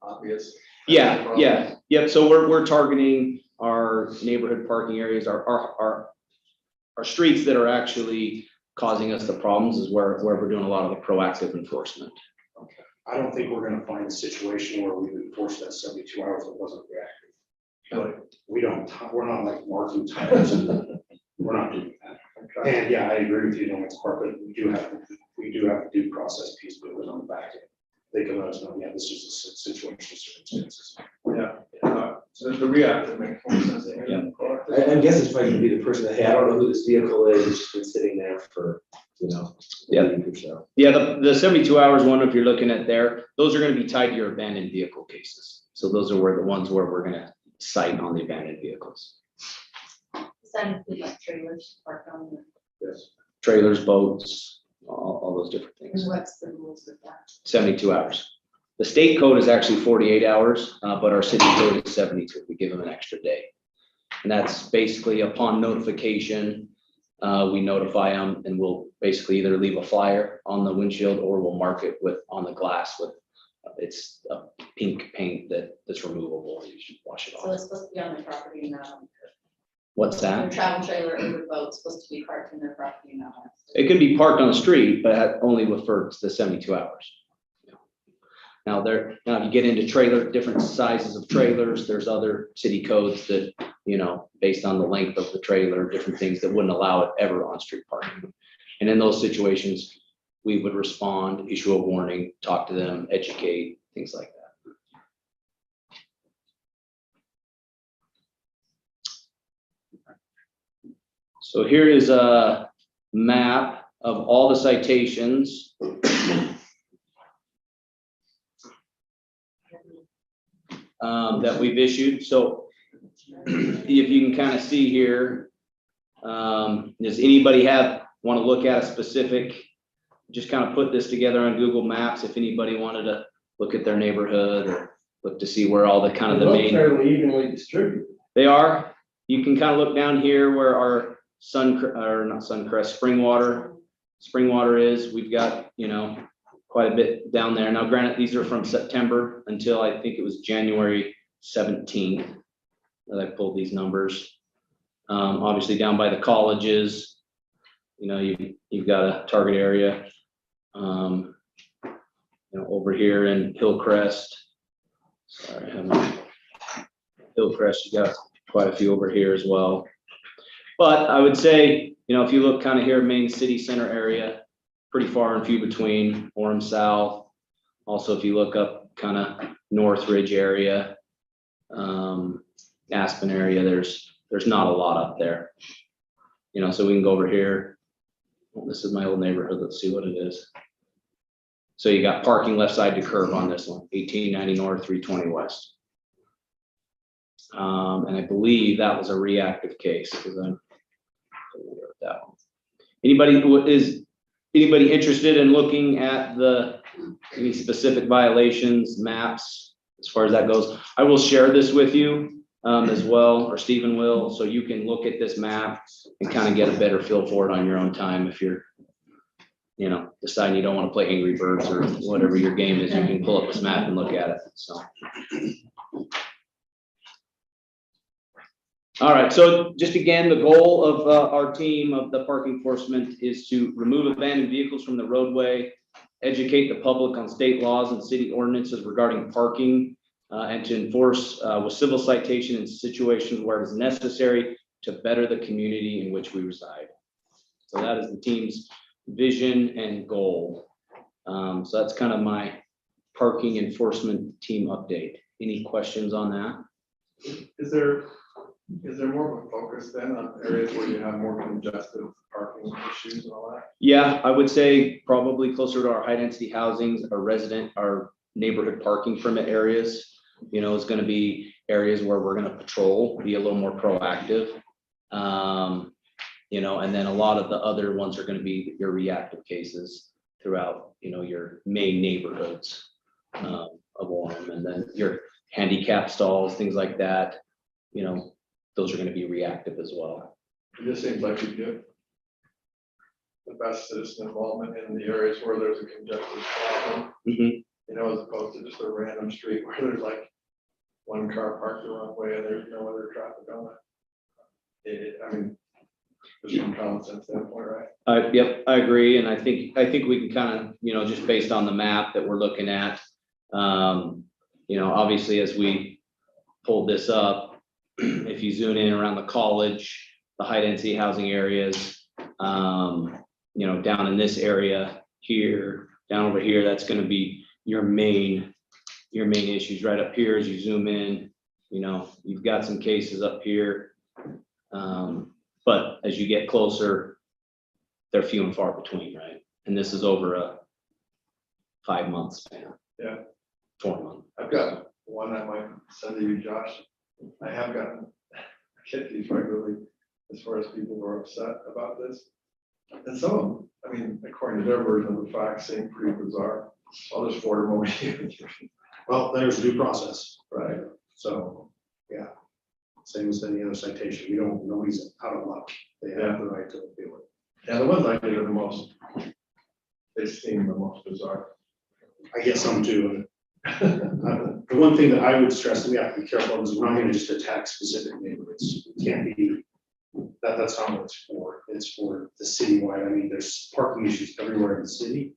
obvious. Yep. So we're targeting our neighborhood parking areas, our streets that are actually causing us the problems is where we're doing a lot of the proactive enforcement. Okay. I don't think we're gonna find a situation where we've enforced that 72 hours that wasn't reactive. We don't, we're not like marking tires. We're not doing that. Okay. And yeah, I agree with you, no one's park, but we do have the due process piece built on the back end. They can let us know, yeah, this is a situation, circumstances. Yeah. So the reactive makes more sense. Yeah. I'm guessing it's probably gonna be the person that, hey, I don't know who this vehicle is, it's been sitting there for, you know, a week or so. Yeah, the 72 hours one, if you're looking at there, those are gonna be tied to your abandoned vehicle cases. So those are where the ones where we're gonna cite on the abandoned vehicles. Does that include like trailers parked on the? Yes. Trailers, boats, all those different things. And what's the rules with that? 72 hours. The state code is actually 48 hours, but our city code is 72. We give them an extra day. And that's basically upon notification, we notify them, and we'll basically either leave a flyer on the windshield or we'll mark it on the glass with, it's a pink paint that's removable. You should wash it So off. it's supposed to be on the property, not on. What's The that? travel trailer or the boat's supposed to be parked in their property, not on. It can be parked on the street, but only for the 72 hours. Now if you get into different sizes of trailers, there's other city codes that, you know, based on the length of the trailer, different things that wouldn't allow it ever on street parking. And in those situations, we would respond, issue a warning, talk to them, educate, things like that. So here is a map of all the citations that we've issued. So if you can kind of see here, does anybody want to look at a specific, just kind of put this together on Google Maps if anybody wanted to look at their neighborhood or look to see where all the kind of the main. Fairly evenly distributed. They are. You can kind of look down here where our Springwater is. We've got, you know, quite a bit down there. Now, granted, these are from September until I think it was January 17th that I pulled these numbers. Obviously down by the colleges, you know, you've got a target area. And over here in Hillcrest. Sorry, I have Hillcrest, you got quite a few over here as well. But I would say, if you look kind of here, main city center area, pretty far and few between. Orem South. Also, if you look up kind of Northridge area, Aspen area, there's not a lot up there. So we can go over here. Well, this is my old neighborhood. Let's see what it is. So you got parking left side to curb on this one, 1890 North, 320 West. And I believe that was a reactive case because I'm familiar with that one. Anybody interested in looking at any specific violations, maps, as far as that goes? I will share this with you as well, or Stephen will, so you can look at this map and kind of get a better feel for it on your own time. If you're, deciding you don't want to play Angry Birds or whatever your game is, you can pull up this map and look at it. So. All right, so just again, the goal of our team of the parking enforcement is to remove abandoned vehicles from the roadway, educate the public on state laws and city ordinances regarding parking, and to enforce with civil citation in situations where it is necessary to better the community in which we reside. So that is the team's vision and goal. So that's kind of my parking enforcement team update. Any questions on that? Is there more of a focus then on areas where you have more congested parking issues and all that? Yeah, I would say probably closer to our high density housings, our neighborhood parking permit areas, is going to be areas where we're going to patrol, be a little more proactive. And then a lot of the other ones are going to be your reactive cases throughout, your main neighborhoods of Orem, and then your handicap stalls, things like that. Those are going to be reactive as well. It just seems like you get the best citizen involvement in the areas where there's a congested problem, as opposed to just a random street where there's like one car parked the wrong way and there's no other traffic on it. There's some common sense standpoint, right? Yep, I agree. And I think we can kind of, just based on the map that we're looking at, obviously as we pulled this up, if you zoom in around the college, the high density housing areas, down in this area here, down over here, that's going to be your main issues. Right up here as you zoom in, you've got some cases up here, but as you get closer, they're few and far between, right? And this is over a 5-month span. Yeah. 4 months. I've got one I might send to you, Josh. I have gotten, I get these regularly as far as people who are upset about this. And some of them, according to their version of the facts, seem pretty bizarre. I'll just forward them over to you. Well, there's due process, Right. So, yeah, same as any other citation. Nobody's out of luck. They have the right to appeal it. Yeah, the ones I did are the most, they seem the most bizarre. I get some too. The one thing that I would stress that we have to be careful of is we're not going to just attack specific neighborhoods. It can't be, that's not what it's for. It's for the citywide. There's parking issues everywhere in the city.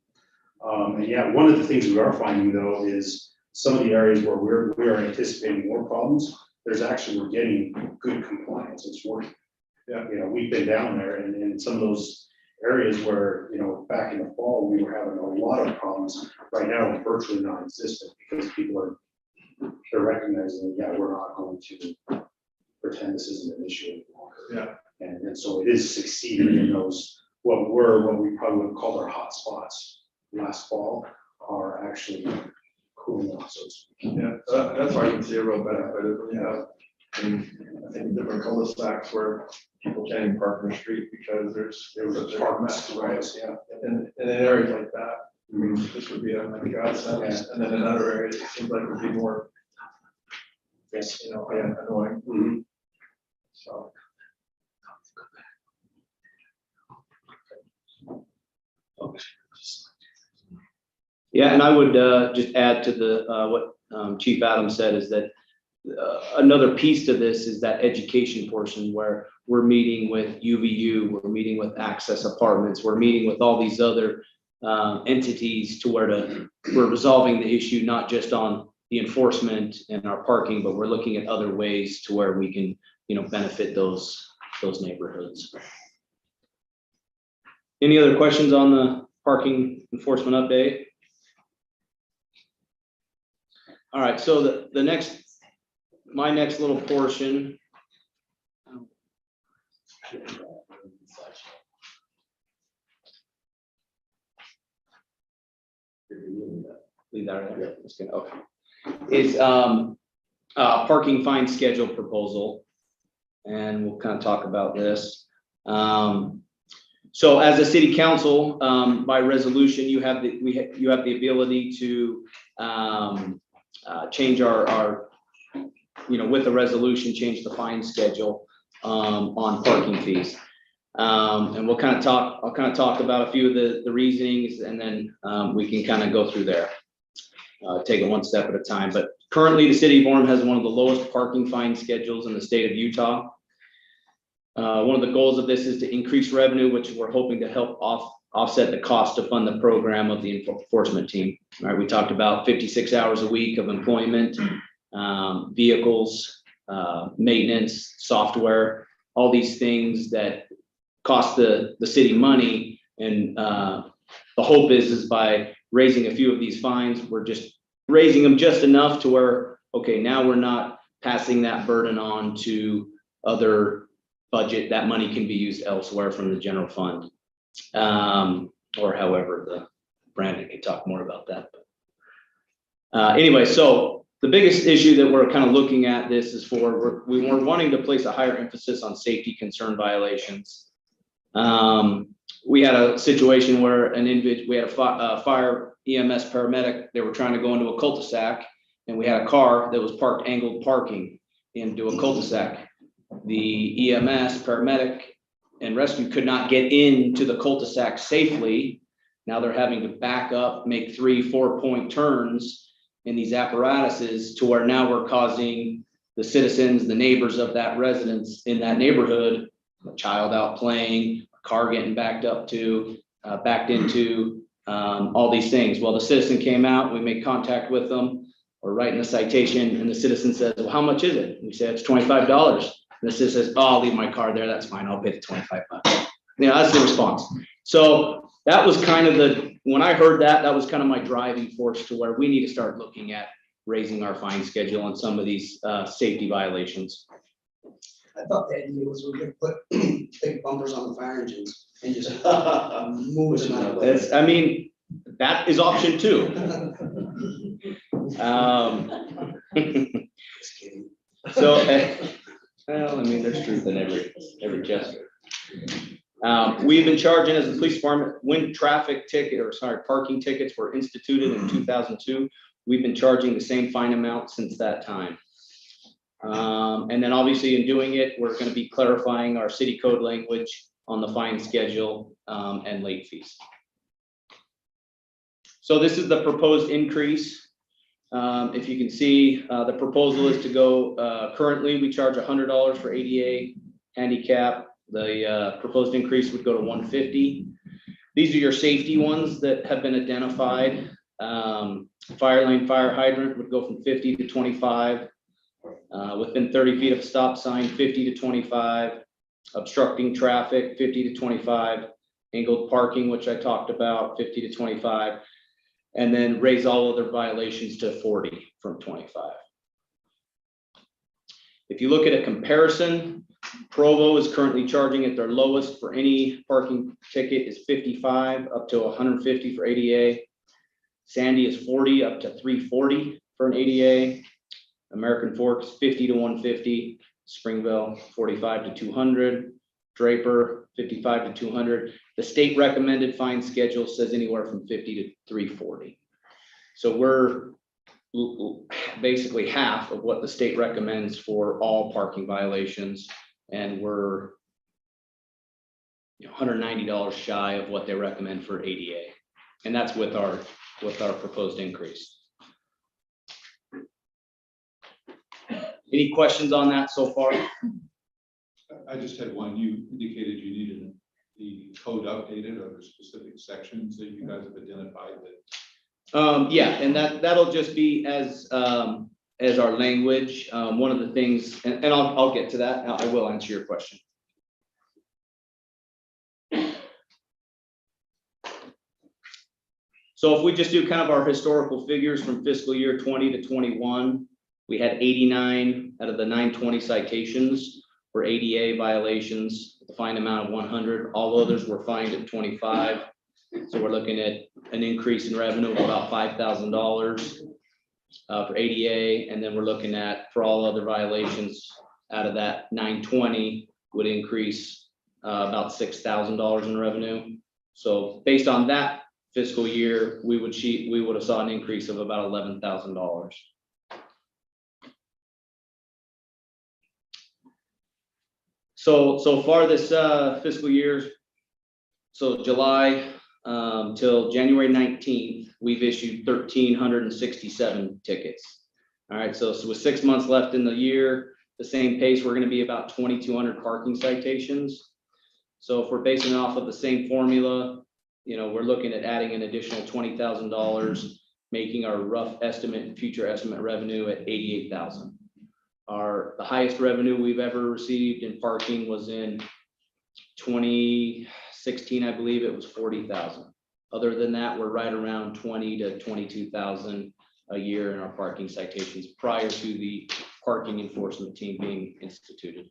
And yeah, one of the things we are finding though is some of the areas where we are anticipating more problems, we're getting good compliance. It's working. Yeah. We've been down there and in some of those areas where, back in the fall, we were having a lot of problems. Right now, virtually non-existent because they're recognizing, we're not going to pretend this isn't an issue any longer. Yeah. And so it is succeeding in those, what we probably would call our hot spots last fall are actually cooling off. So Yeah, that's why you can see a real benefit is when you have, I think different cul-de-sacs where people can't even park on the street because there's a mess, right? Yeah. And in areas like that, this would be a godsend. And then in other areas, it seems like it would be more, annoying. So. Yeah, and I would just add to what Chief Adams said is that another piece to this is that education portion where we're meeting with UVU, we're meeting with Access Apartments, we're meeting with all these other entities to we're resolving the issue, not just on the enforcement and our parking, but we're looking at other ways to where we can, benefit those neighborhoods. Any other questions on the parking enforcement update? All right, so my next little portion. Leave that right there. That's good. Okay. Is parking fine schedule proposal, and we'll kind of talk about this. So as a city council, by resolution, you have the ability to change our with a resolution, change the fine schedule on parking fees. And I'll kind of talk about a few of the reasonings, and then we can kind of go through there. Take it one step at a time. But currently, the city of Orem has one of the lowest parking fine schedules in the state of Utah. One of the goals of this is to increase revenue, which we're hoping to help offset the cost to fund the program of the enforcement team. All right, we talked about 56 hours a week of employment, vehicles, maintenance, software, all these things that cost the city money. And the hope is by raising a few of these fines, we're just raising them just enough to where, okay, now we're not passing that burden on to other budget. That money can be used elsewhere from the general fund, or however the Brandon can talk more about that. Anyway, so the biggest issue that we're kind of looking at this is we're wanting to place a higher emphasis on safety concern violations. We had a situation where we had a fire EMS paramedic. They were trying to go into a cul-de-sac, and we had a car that was parked angled parking into a cul-de-sac. The EMS paramedic and rescue could not get into the cul-de-sac safely. Now they're having to back up, make 3-4 point turns in these apparatuses, to where now we're causing the citizens, the neighbors of that residence in that neighborhood, a child out playing, a car getting backed into, all these things. Well, the citizen came out, we made contact with them, we're writing the citation, and the citizen says, well, how much is it? We said, it's $25. And the citizen says, oh, I'll leave my car there, that's fine, I'll pay the $25. That's the response. So that was kind of when I heard that, that was kind of my driving force to where we need to start looking at raising our fine schedule on some of these safety violations. I thought the idea was we could put big bumpers on the fire engines and just move them out of the way. I mean, that is option 2. Just kidding. So, well, I mean, there's truth in every gesture. We've been charging as a police department when parking tickets were instituted in 2002. We've been charging the same fine amount since that time. And then obviously in doing it, we're going to be clarifying our city code language on the fine schedule and late fees. So this is the proposed increase. If you can see, the proposal is to go, currently we charge $100 for ADA handicap. The proposed increase would go to $150. These are your safety ones that have been identified. Fire lane, fire hydrant would go from 50 to 25. Within 30 feet of a stop sign, 50 to 25. Obstructing traffic, 50 to 25. Angled parking, which I talked about, 50 to 25. And then raise all other violations to 40 from 25. If you look at a comparison, Provo is currently charging at their lowest for any parking ticket is 55 up to 150 for ADA. Sandy is 40 up to 340 for an ADA. American Forks 50 to 150. Springville 45 to 200. Draper 55 to 200. The state recommended fine schedule says anywhere from 50 to 340. So we're basically half of what the state recommends for all parking violations, and we're $190 shy of what they recommend for ADA, and that's with our proposed increase. Any questions on that so far? I just had one. You indicated you needed the code updated? Are there specific sections that you guys have identified that? Yeah, and that'll just be as our language. One of the things, and I'll get to that. I will answer your question. So if we just do kind of our historical figures from fiscal year 20 to 21, we had 89 out of the 920 citations for ADA violations, with a fine amount of 100. All others were fined at 25. So we're looking at an increase in revenue of about $5,000 for ADA. And then we're looking at, for all other violations out of that 920 would increase about $6,000 in revenue. So based on that fiscal year, we would have saw an increase of about $11,000. So far this fiscal year, so July till January 19th, we've issued 1,367 tickets. All right, so with 6 months left in the year, the same pace, we're going to be about 2,200 parking citations. So if we're basing it off of the same formula, we're looking at adding an additional $20,000, making our rough estimate, future estimate revenue at $88,000. The highest revenue we've ever received in parking was in 2016, I believe it was $40,000. Other than that, we're right around $20,000 to $22,000 a year in our parking citations prior to the parking enforcement team being instituted.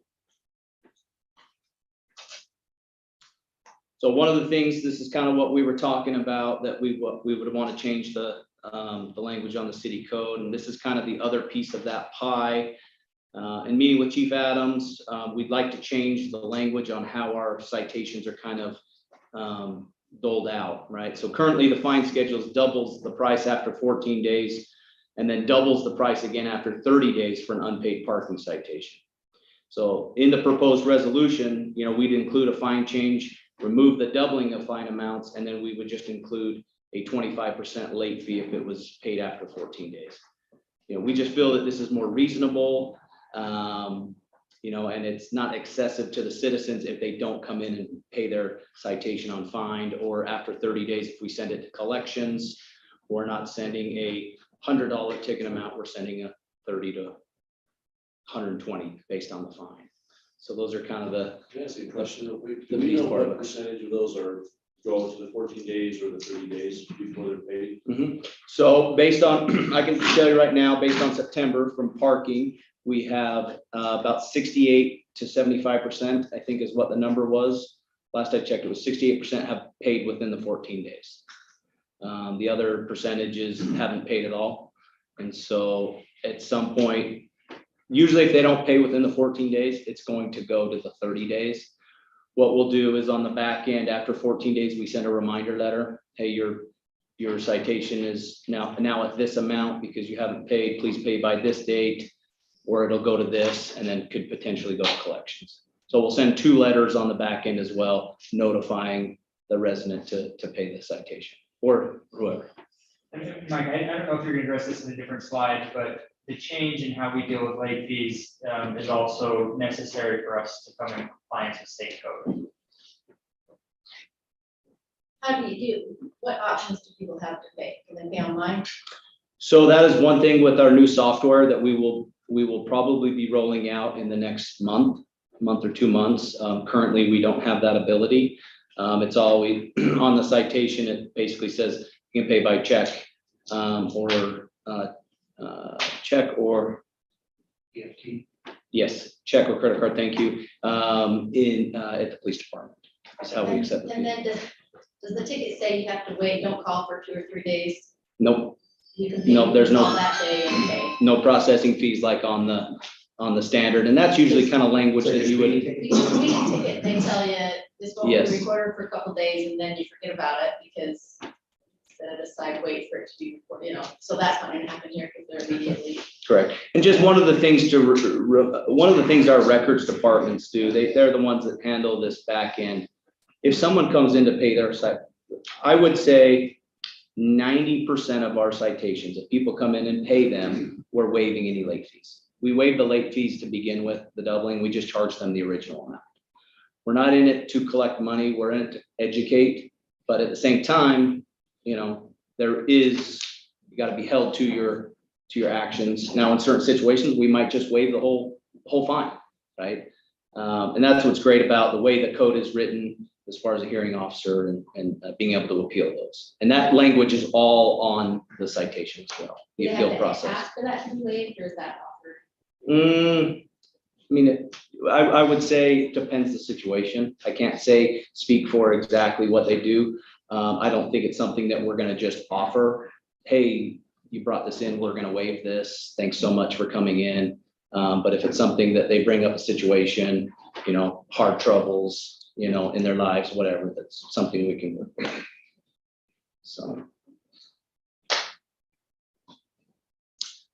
So one of the things, this is kind of what we were talking about, that we would want to change the language on the city code, and this is kind of the other piece of that pie. In meeting with Chief Adams, we'd like to change the language on how our citations are kind of doled out, right? So currently the fine schedules doubles the price after 14 days and then doubles the price again after 30 days for an unpaid parking citation. So in the proposed resolution, we'd include a fine change, remove the doubling of fine amounts, and then we would just include a 25% late fee if it was paid after 14 days. We just feel that this is more reasonable, and it's not excessive to the citizens if they don't come in and pay their citation on fine, or after 30 days, if we send it to collections, we're not sending a $100 ticket amount, we're sending a 30 to 120 based on the fine. So those are kind of the. Can I ask you a question? The biggest part of it. What percentage of those are go to the 14 days or the 30 days before they're paid? So based on, I can tell you right now, based on September from parking, we have about 68 to 75%, I think is what the number was. Last I checked, it was 68% have paid within the 14 days. The other percentages haven't paid at all. And so at some point, usually if they don't pay within the 14 days, it's going to go to the 30 days. What we'll do is on the back end, after 14 days, we send a reminder letter. Hey, your citation is now at this amount because you haven't paid, please pay by this date, or it'll go to this and then could potentially go to collections. So we'll send 2 letters on the back end as well, notifying the resident to pay the citation or whoever. Mike, I don't know if you're going to address this in a different slide, but the change in how we deal with late fees is also necessary for us to come in compliance with state code. How do you do? What options do people have to pay? Can they pay online? So that is one thing with our new software that we will probably be rolling out in the next month or 2 months. Currently, we don't have that ability. It's always on the citation. It basically says you can pay by check or EFT. Yes, check or credit card. Thank you. At the police department. That's how we accept the And fee. then does the ticket say you have to wait, don't call for 2 or 3 days? Nope. You can No, there's no- call that day and pay. No processing fees like on the standard, and that's usually kind of language that you would. Because when we get a ticket, they tell you this won't be Yes. recorded for a couple days and then you forget about it because instead of decide wait for it to be, so that's not gonna happen here because they're immediately. Correct. And just one of the things one of the things our records departments do, they're the ones that handle this back end. If someone comes in to pay their site, I would say 90% of our citations, if people come in and pay them, we're waiving any late fees. We waive the late fees to begin with, the doubling, we just charge them the original amount. we're not in it to collect money, we're in it to educate, but at the same time, there is, you got to be held to your actions. Now, in certain situations, we might just waive the whole fine, right? And that's what's great about the way the code is written as far as a hearing officer and being able to appeal those. And that language is all on the citation as well, the appeal process. Ask for that to be waived, or is that offered? I mean, I would say it depends the situation. I can't speak for exactly what they do. I don't think it's something that we're going to just offer. Hey, you brought this in, we're going to waive this. Thanks so much for coming in. But if it's something that they bring up a situation, hard troubles, in their lives, whatever, that's something we can work with. So.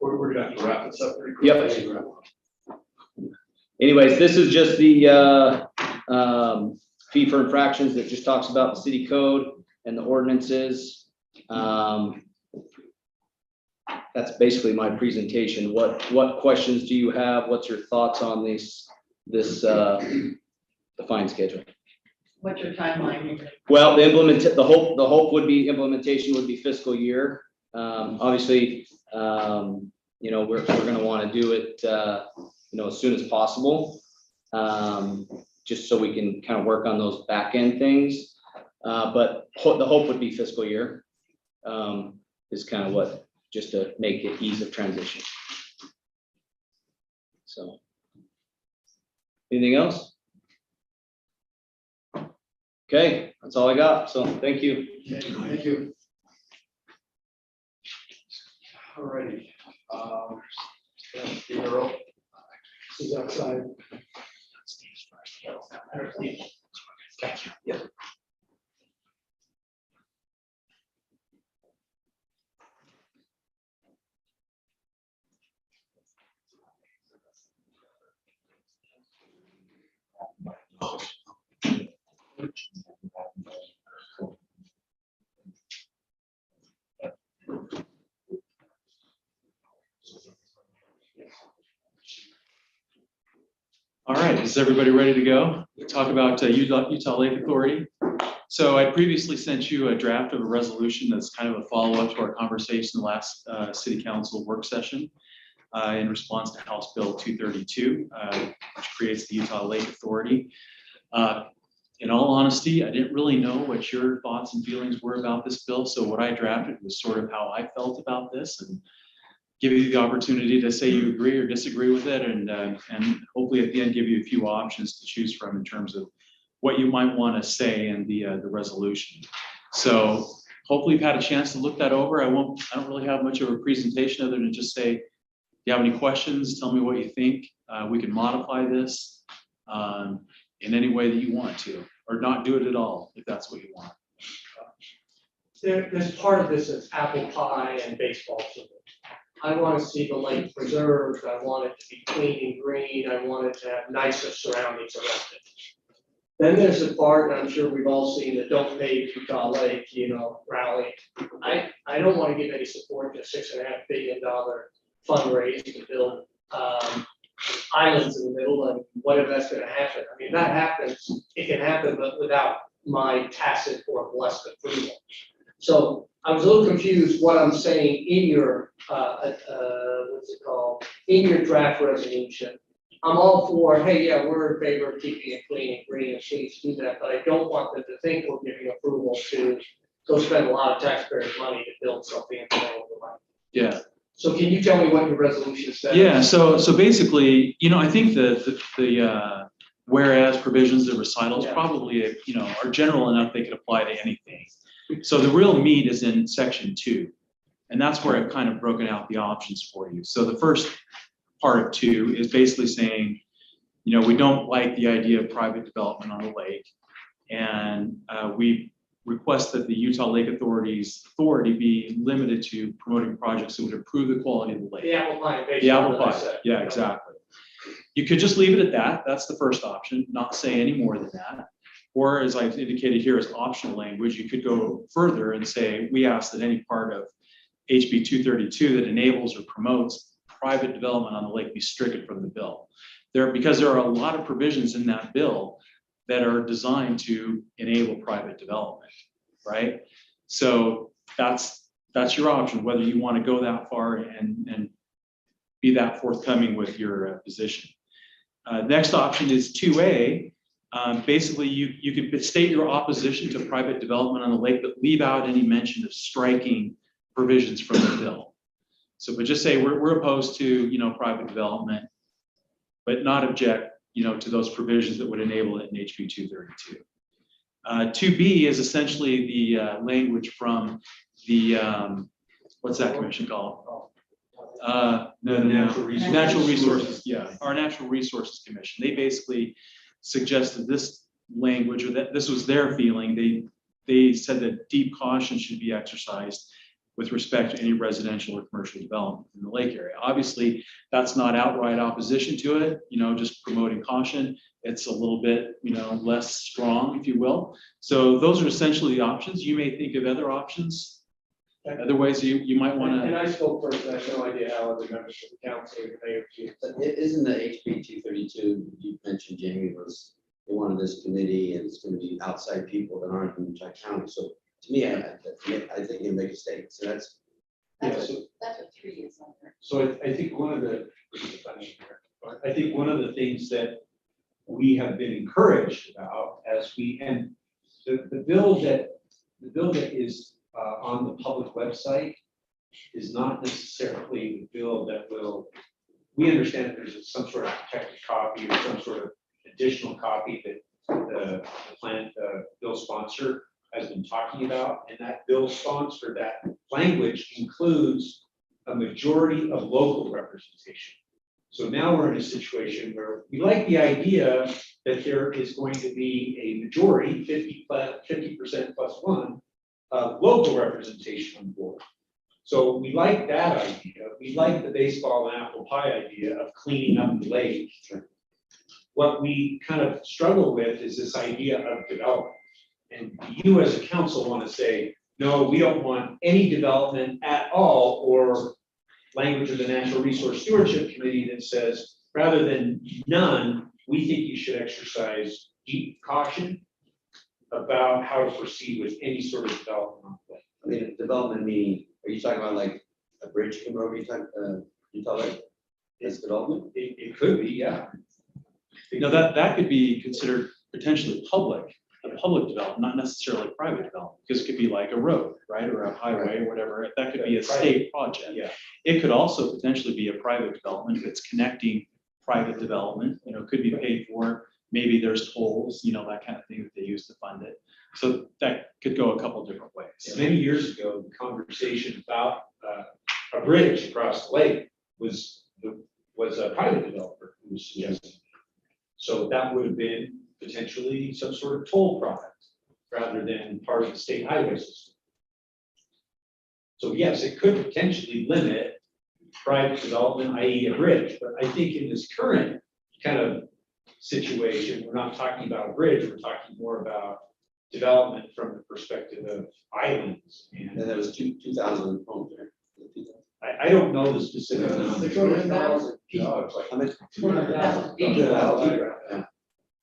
We're gonna have to wrap this up pretty quickly. Yep. Anyways, this is just the fee for infractions that just talks about the city code and the ordinances. That's basically my presentation. What questions do you have? What's your thoughts on the fine schedule? What's your timeline? Well, the hope would be implementation would be fiscal year. Obviously, we're going to want to do it, as soon as possible, just so we can kind of work on those back end things. But the hope would be fiscal year is kind of what, just to make it ease of transition. So, anything else? Okay, that's all I got. So thank you. Thank you. All righty. He's outside. Thank you. Yeah. All right, is everybody ready to go? Talk about Utah Lake Authority. So I previously sent you a draft of a resolution that's kind of a follow-up to our conversation last City Council work session in response to House Bill 232, which creates the Utah Lake Authority. In all honesty, I didn't really know what your thoughts and feelings were about this bill. So what I drafted was sort of how I felt about this, and give you the opportunity to say you agree or disagree with it, and hopefully at the end give you a few options to choose from in terms of what you might want to say in the resolution. So hopefully you've had a chance to look that over. I don't really have much of a presentation other than just say, if you have any questions, tell me what you think. We can modify this in any way that you want to, or not do it at all if that's what you want. There's part of this is apple pie and baseball field. I want to see the lake preserved. I want it to be clean and green. I want it to have nicer surroundings around it. Then there's the part, and I'm sure we've all seen the Don't Pave Utah Lake, rally. I don't want to give any support to $6.5 billion fundraise to build islands in the middle, and what if that's going to happen? I mean, that happens. It can happen, but without my tacit or blessed approval. So I was a little confused what I'm saying in your, in your draft resolution. I'm all for, hey, yeah, we're in favor of keeping it clean and green, and please do that, but I don't want them to think we're giving approval to go spend a lot of taxpayers' money to build something in the middle of the lake. Yeah. So can you tell me what your resolution says? Yeah, so basically, I think the whereas provisions, the recitals probably, are general enough they could apply to anything. So the real meat is in section 2, and that's where I've kind of broken out the options for you. So the first part of 2 is basically saying, we don't like the idea of private development on the lake, and we request that the Utah Lake Authority's authority be limited to promoting projects that would improve the quality of the lake. The apple pie. The apple pie, yeah, exactly. You could just leave it at that. That's the first option, not say any more than that. Or as I've indicated here as optional language, you could go further and say, we ask that any part of HB 232 that enables or promotes private development on the lake be stricken from the bill. Because there are a lot of provisions in that bill that are designed to enable private development, right? So that's your option, whether you want to go that far and be that forthcoming with your position. Next option is 2A. Basically, you could state your opposition to private development on the lake, but leave out any mention of striking provisions from the bill. So, but just say we're opposed to, private development, but not object, to those provisions that would enable it in HB 232. 2B is essentially the language from the, what's that commission called? Natural Resources, yeah, our Natural Resources Commission. They basically suggested this language, or that this was their feeling. They said that deep caution should be exercised with respect to any residential or commercial development in the lake area. Obviously, that's not outright opposition to it, just promoting caution. It's a little bit, less strong, if you will. So those are essentially the options. You may think of other options, other ways you might want to. And I spoke first, I have no idea how other members of the council may. Isn't the HB 232 you mentioned, Jamie, was they wanted this committee and it's going to be outside people that aren't in Utah County. So to me, I think you make a statement. So that's what 3 is on there. So I think one of the things that we have been encouraged about as and the bill that is on the public website is not necessarily the bill that we understand that there's some sort of protected copy or some sort of additional copy that the bill sponsor has been talking about, and that bill sponsor, that language includes a majority of local representation. So now we're in a situation where we like the idea that there is going to be a majority, 50% plus one, local representation on board. So we like that idea. We like the baseball and apple pie idea of cleaning up the lake. What we kind of struggle with is this idea of development. And you as a council want to say, no, we don't want any development at all, or language of the Natural Resource Stewardship Committee that says, rather than none, we think you should exercise deep caution about how to proceed with any sort of development on the lake. I mean, development meaning, are you talking about like a bridge coming over Utah Lake? Is development? It could be, yeah. That could be considered potentially public development, not necessarily private development, because it could be like a road, right, or a highway or whatever. That could be a state project. Yeah. It could also potentially be a private development that's connecting private development. Could be paid for. Maybe there's tolls, that kind of thing that they use to fund it. So that could go a couple different ways. Yeah, many years ago, the conversation about a bridge across the lake was a private developer who was suggesting. So that would have been potentially some sort of toll product rather than part of the state highway system. So yes, it could potentially limit private development, i.e. a bridge, but I think in this current kind of situation, we're not talking about a bridge, we're talking more about development from the perspective of islands. And there was 2,000 homes there. I don't know the specific number. 200,000 people. How much? 200,000.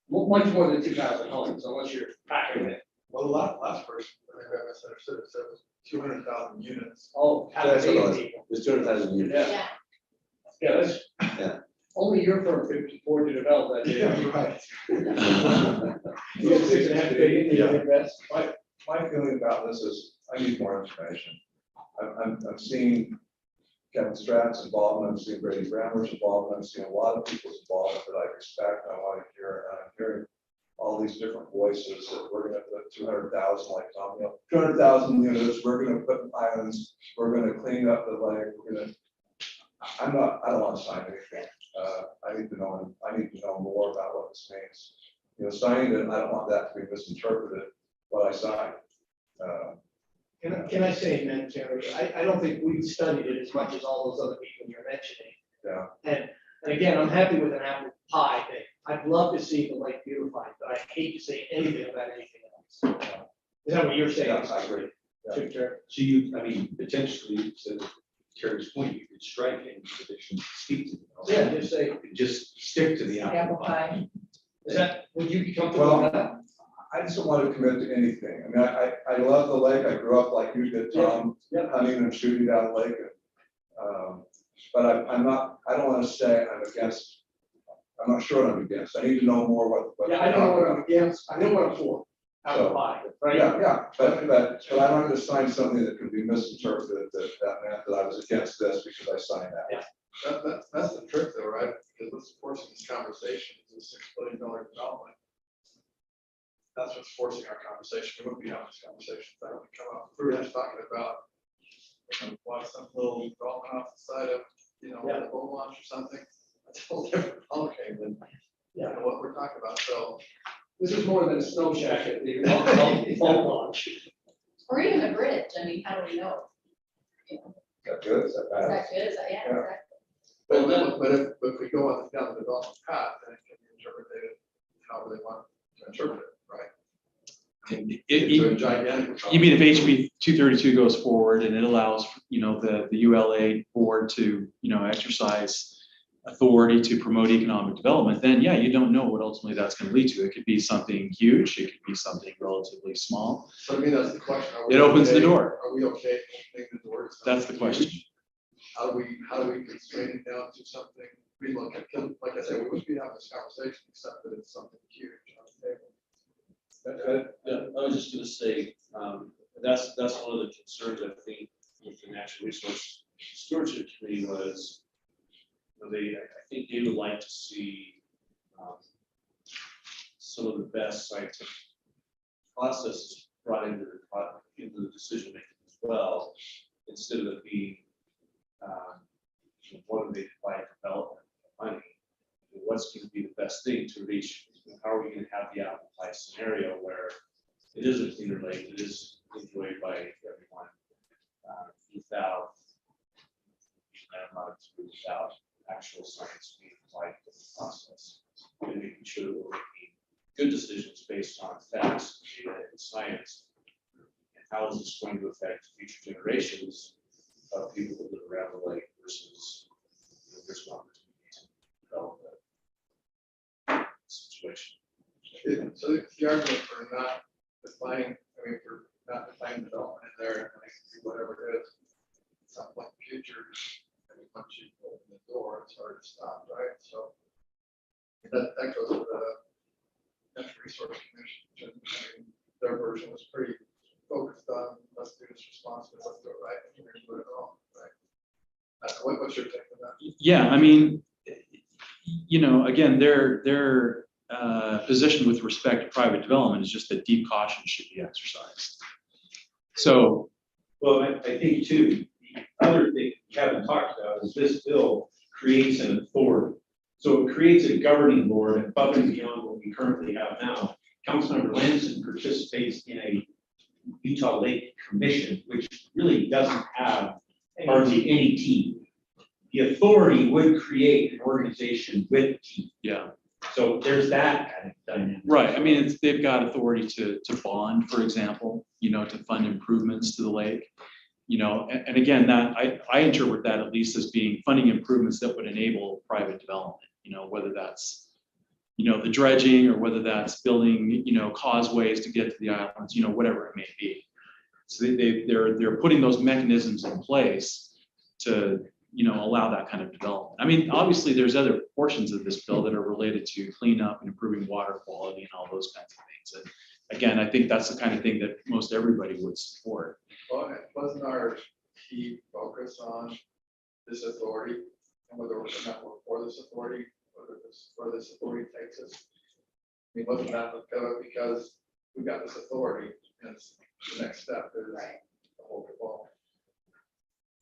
Much more than 2,000 homes, unless you're packing it. Well, last person, I think I misunderstood, it said it was 200,000 units. Oh, That's what it was. There's 200,000 units. Yeah. Yeah, that's only your firm could afford to develop that. Yeah, right. You have 6.5 billion, you invest. My feeling about this is I need more information. I'm seeing Kevin Stratton's involvement, I'm seeing Brady Grammer's involvement, I'm seeing a lot of people's involvement that I respect, I want to hear, and I'm hearing all these different voices that we're gonna put 200,000, like Tom, 200,000 units, we're gonna put islands, we're gonna clean up the lake, I don't want to sign anything. I need to know more about what this means. Signing it, I don't want that to be misinterpreted, what I signed. Can I say, man, Terry, I don't think we've studied it as much as all those other people you're mentioning. Yeah. And again, I'm happy with an apple pie thing. I'd love to see the lake beautified, but I hate to say anything about anything else. Is that what you're saying? Yeah, I agree. Yeah. So potentially, to Terry's point, you could strike any provision to speak to. Yeah, just say. Just stick to the Apple pie. Is that, would you be comfortable with that? I just don't want to commit to anything. I mean, I love the lake. I grew up like you did, Tom, hunting and shooting down the lake. But I'm not, I don't want to say I'm against, I'm not sure what I'm against. I need to know more what. Yeah, I don't know what I'm against. I know what I'm for. Out of five, right? Yeah, but I'm not going to sign something that could be misinterpreted that meant that I was against this because I signed that. Yeah. That's the trick though, right? Because what's forcing this conversation is a $6 billion development. That's what's forcing our conversation. We wouldn't be having this conversation if that would come up. We were just talking about, some little development off the side of, a boat launch or something. That's a whole different ballgame than, what we're talking about. So This is more than a snow shack at the boat launch. Or even a bridge, I mean, how do we know? is that good? Is that Is bad? that good, is that, yeah, Yeah. exactly. But if we go on down the development path, then it can be interpreted however they want to interpret it, right? It's a gigantic. You mean if HB 232 goes forward and it allows, the ULA board to, exercise authority to promote economic development, then yeah, you don't know what ultimately that's going to lead to. It could be something huge. It could be something relatively small. So I mean, that's the question. It opens the door. Are we okay opening the door? That's the question. How do we constrain it down to something? We look at, like I said, we wouldn't be having this conversation except that it's something huge on the table. I was just gonna say, that's one of the concerns I think with the Natural Resource Stewardship Committee was, I think they would like to see some of the best scientific processes brought into the decision making as well, instead of it being motivated by development money. What's going to be the best thing to reach? How are we going to have the apple pie scenario where it is a cleaner lake, it is enjoyed by everyone without without actual science being applied to the process, and making sure that we're making good decisions based on facts, data, and science. And how is this going to affect future generations of people that live around the lake versus there's an opportunity to develop that situation. So the argument for not defining development in there, and whatever it is, at some point in the future, and once you open the door, it's hard to stop, right? So that goes to the Natural Resource Commission. I mean, their version was pretty focused on let's do this responsibly, let's do it right, and here's what it all, right? What's your take on that? Yeah, I mean, again, their position with respect to private development is just that deep caution should be exercised. So, well, I think too, the other thing we haven't talked about is this bill creates an authority. So it creates a governing board above and beyond what we currently have now. Councilmember Lanson participates in a Utah Lake Commission, which really doesn't have hardly any teeth. The authority would create an organization with teeth. Yeah. So there's that kind of dynamic. Right. I mean, they've got authority to bond, for example, to fund improvements to the lake. And again, that I interpret that at least as being funding improvements that would enable private development. Whether that's the dredging or whether that's building causeways to get to the islands, whatever it may be. So they're putting those mechanisms in place to allow that kind of development. I mean, obviously there's other portions of this bill that are related to cleanup and improving water quality and all those kinds of things. And again, I think that's the kind of thing that most everybody would support. Well, wasn't our key focus on this authority and whether we're going to work for this authority, where this authority takes us? I mean, wasn't that because we got this authority and the next step is the whole ball.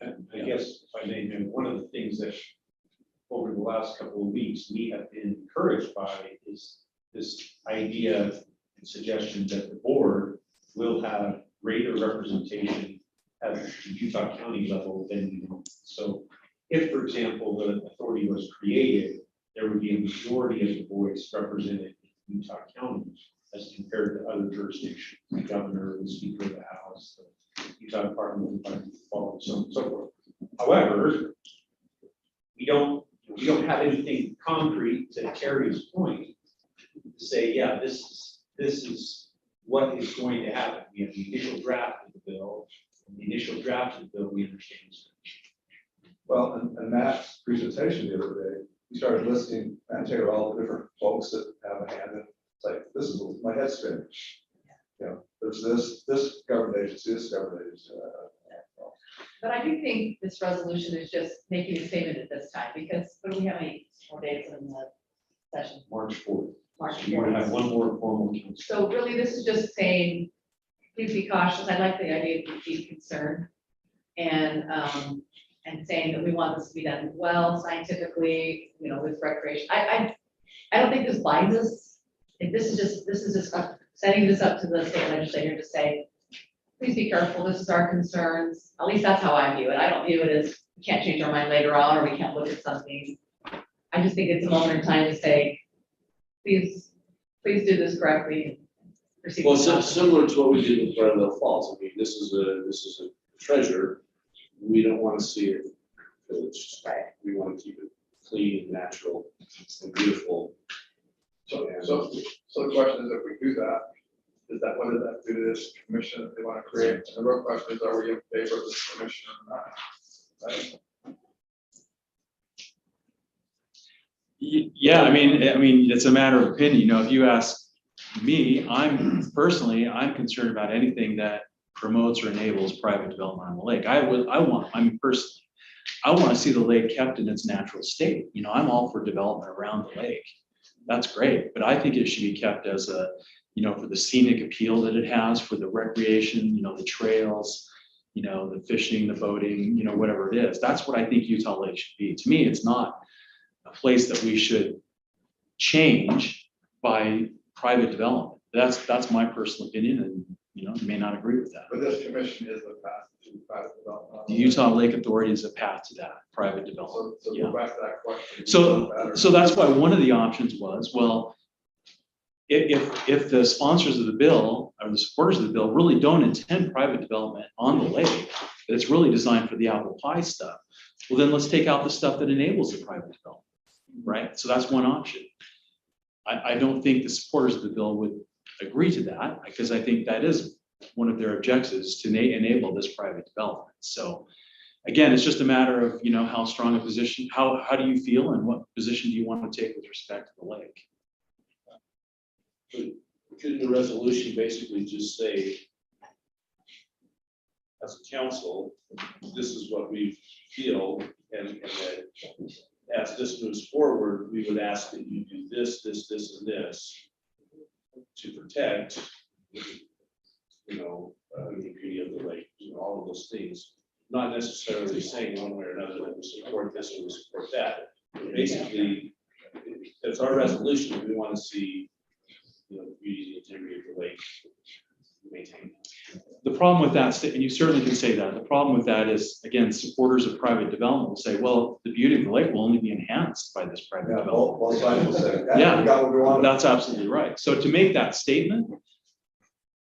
And I guess if I may, one of the things that over the last couple of weeks we have been encouraged by is this idea and suggestion that the board will have greater representation at the Utah County level than so. If, for example, the authority was created, there would be a majority of the voice represented in Utah County as compared to other jurisdictions, the governor, the speaker of the House, the Utah Department of Environmental Quality, so on and so forth. However, we don't have anything concrete to Terry's point to say, yeah, this is what is going to happen. We have the initial draft of the bill, and the initial draft of the bill we understand. Well, and Matt's presentation the other day, he started listing, Matt Taylor, all the different folks that have a hand in. It's like, this is my head spinning. You know, there's this government agency, this government agency. But I do think this resolution is just making a statement at this time, because what do we have, any more days in the session? March 4th. March You want to 4th. have one more formal council. So really, this is just saying, please be cautious. I like the idea of being concerned. And saying that we want this to be done well, scientifically, you know, with recreation. I don't think this binds us. This is just setting this up to the state legislature to say, please be careful, this is our concerns. At least that's how I view it. I don't view it as we can't change our mind later on, or we can't look at something. I just think it's a moment in time to say, please do this correctly. And proceed Well, with caution. similar to what we did with Bradwell Falls. I mean, this is a treasure. We don't want to see it pillaged. Right. We want to keep it clean and natural and beautiful. So the question is, if we do that, what does that do to this commission that they want to create? And the real question is, are we in favor of this commission or not? Right? Yeah, I mean, it's a matter of opinion. You know, if you ask me, I'm concerned about anything that promotes or enables private development on the lake. I want to see the lake kept in its natural state. You know, I'm all for development around the lake. That's great, but I think it should be kept as a, you know, for the scenic appeal that it has, for the recreation, you know, the trails, you know, the fishing, the boating, you know, whatever it is. That's what I think Utah Lake should be. To me, it's not a place that we should change by private development. That's my personal opinion, and you know, you may not agree with that. But this commission is the path to private development. The Utah Lake Authority is a path to that, private development. So Yeah. go back to that question. So that's why one of the options was, well, if the sponsors of the bill or the supporters of the bill really don't intend private development on the lake, that it's really designed for the apple pie stuff, well, then let's take out the stuff that enables the private development, right? So that's one option. I don't think the supporters of the bill would agree to that, because I think that is one of their objectives, to enable this private development. So again, it's just a matter of, you know, how strong a position, how do you feel, and what position do you want to take with respect to the lake? Couldn't the resolution basically just say, as a council, this is what we feel, and that as this moves forward, we would ask that you do this, this, and this to protect, you know, the beauty of the lake, you know, all of those things. Not necessarily saying one way or another that we support this or we support that. But basically, it's our resolution. We want to see, you know, the beauty and integrity of the lake maintained. The problem with that, and you certainly can say that, the problem with that is, again, supporters of private development will say, well, the beauty of the lake will only be enhanced by this private development. Both sides will say that. Yeah, We got what we wanted. that's absolutely right. So to make that statement,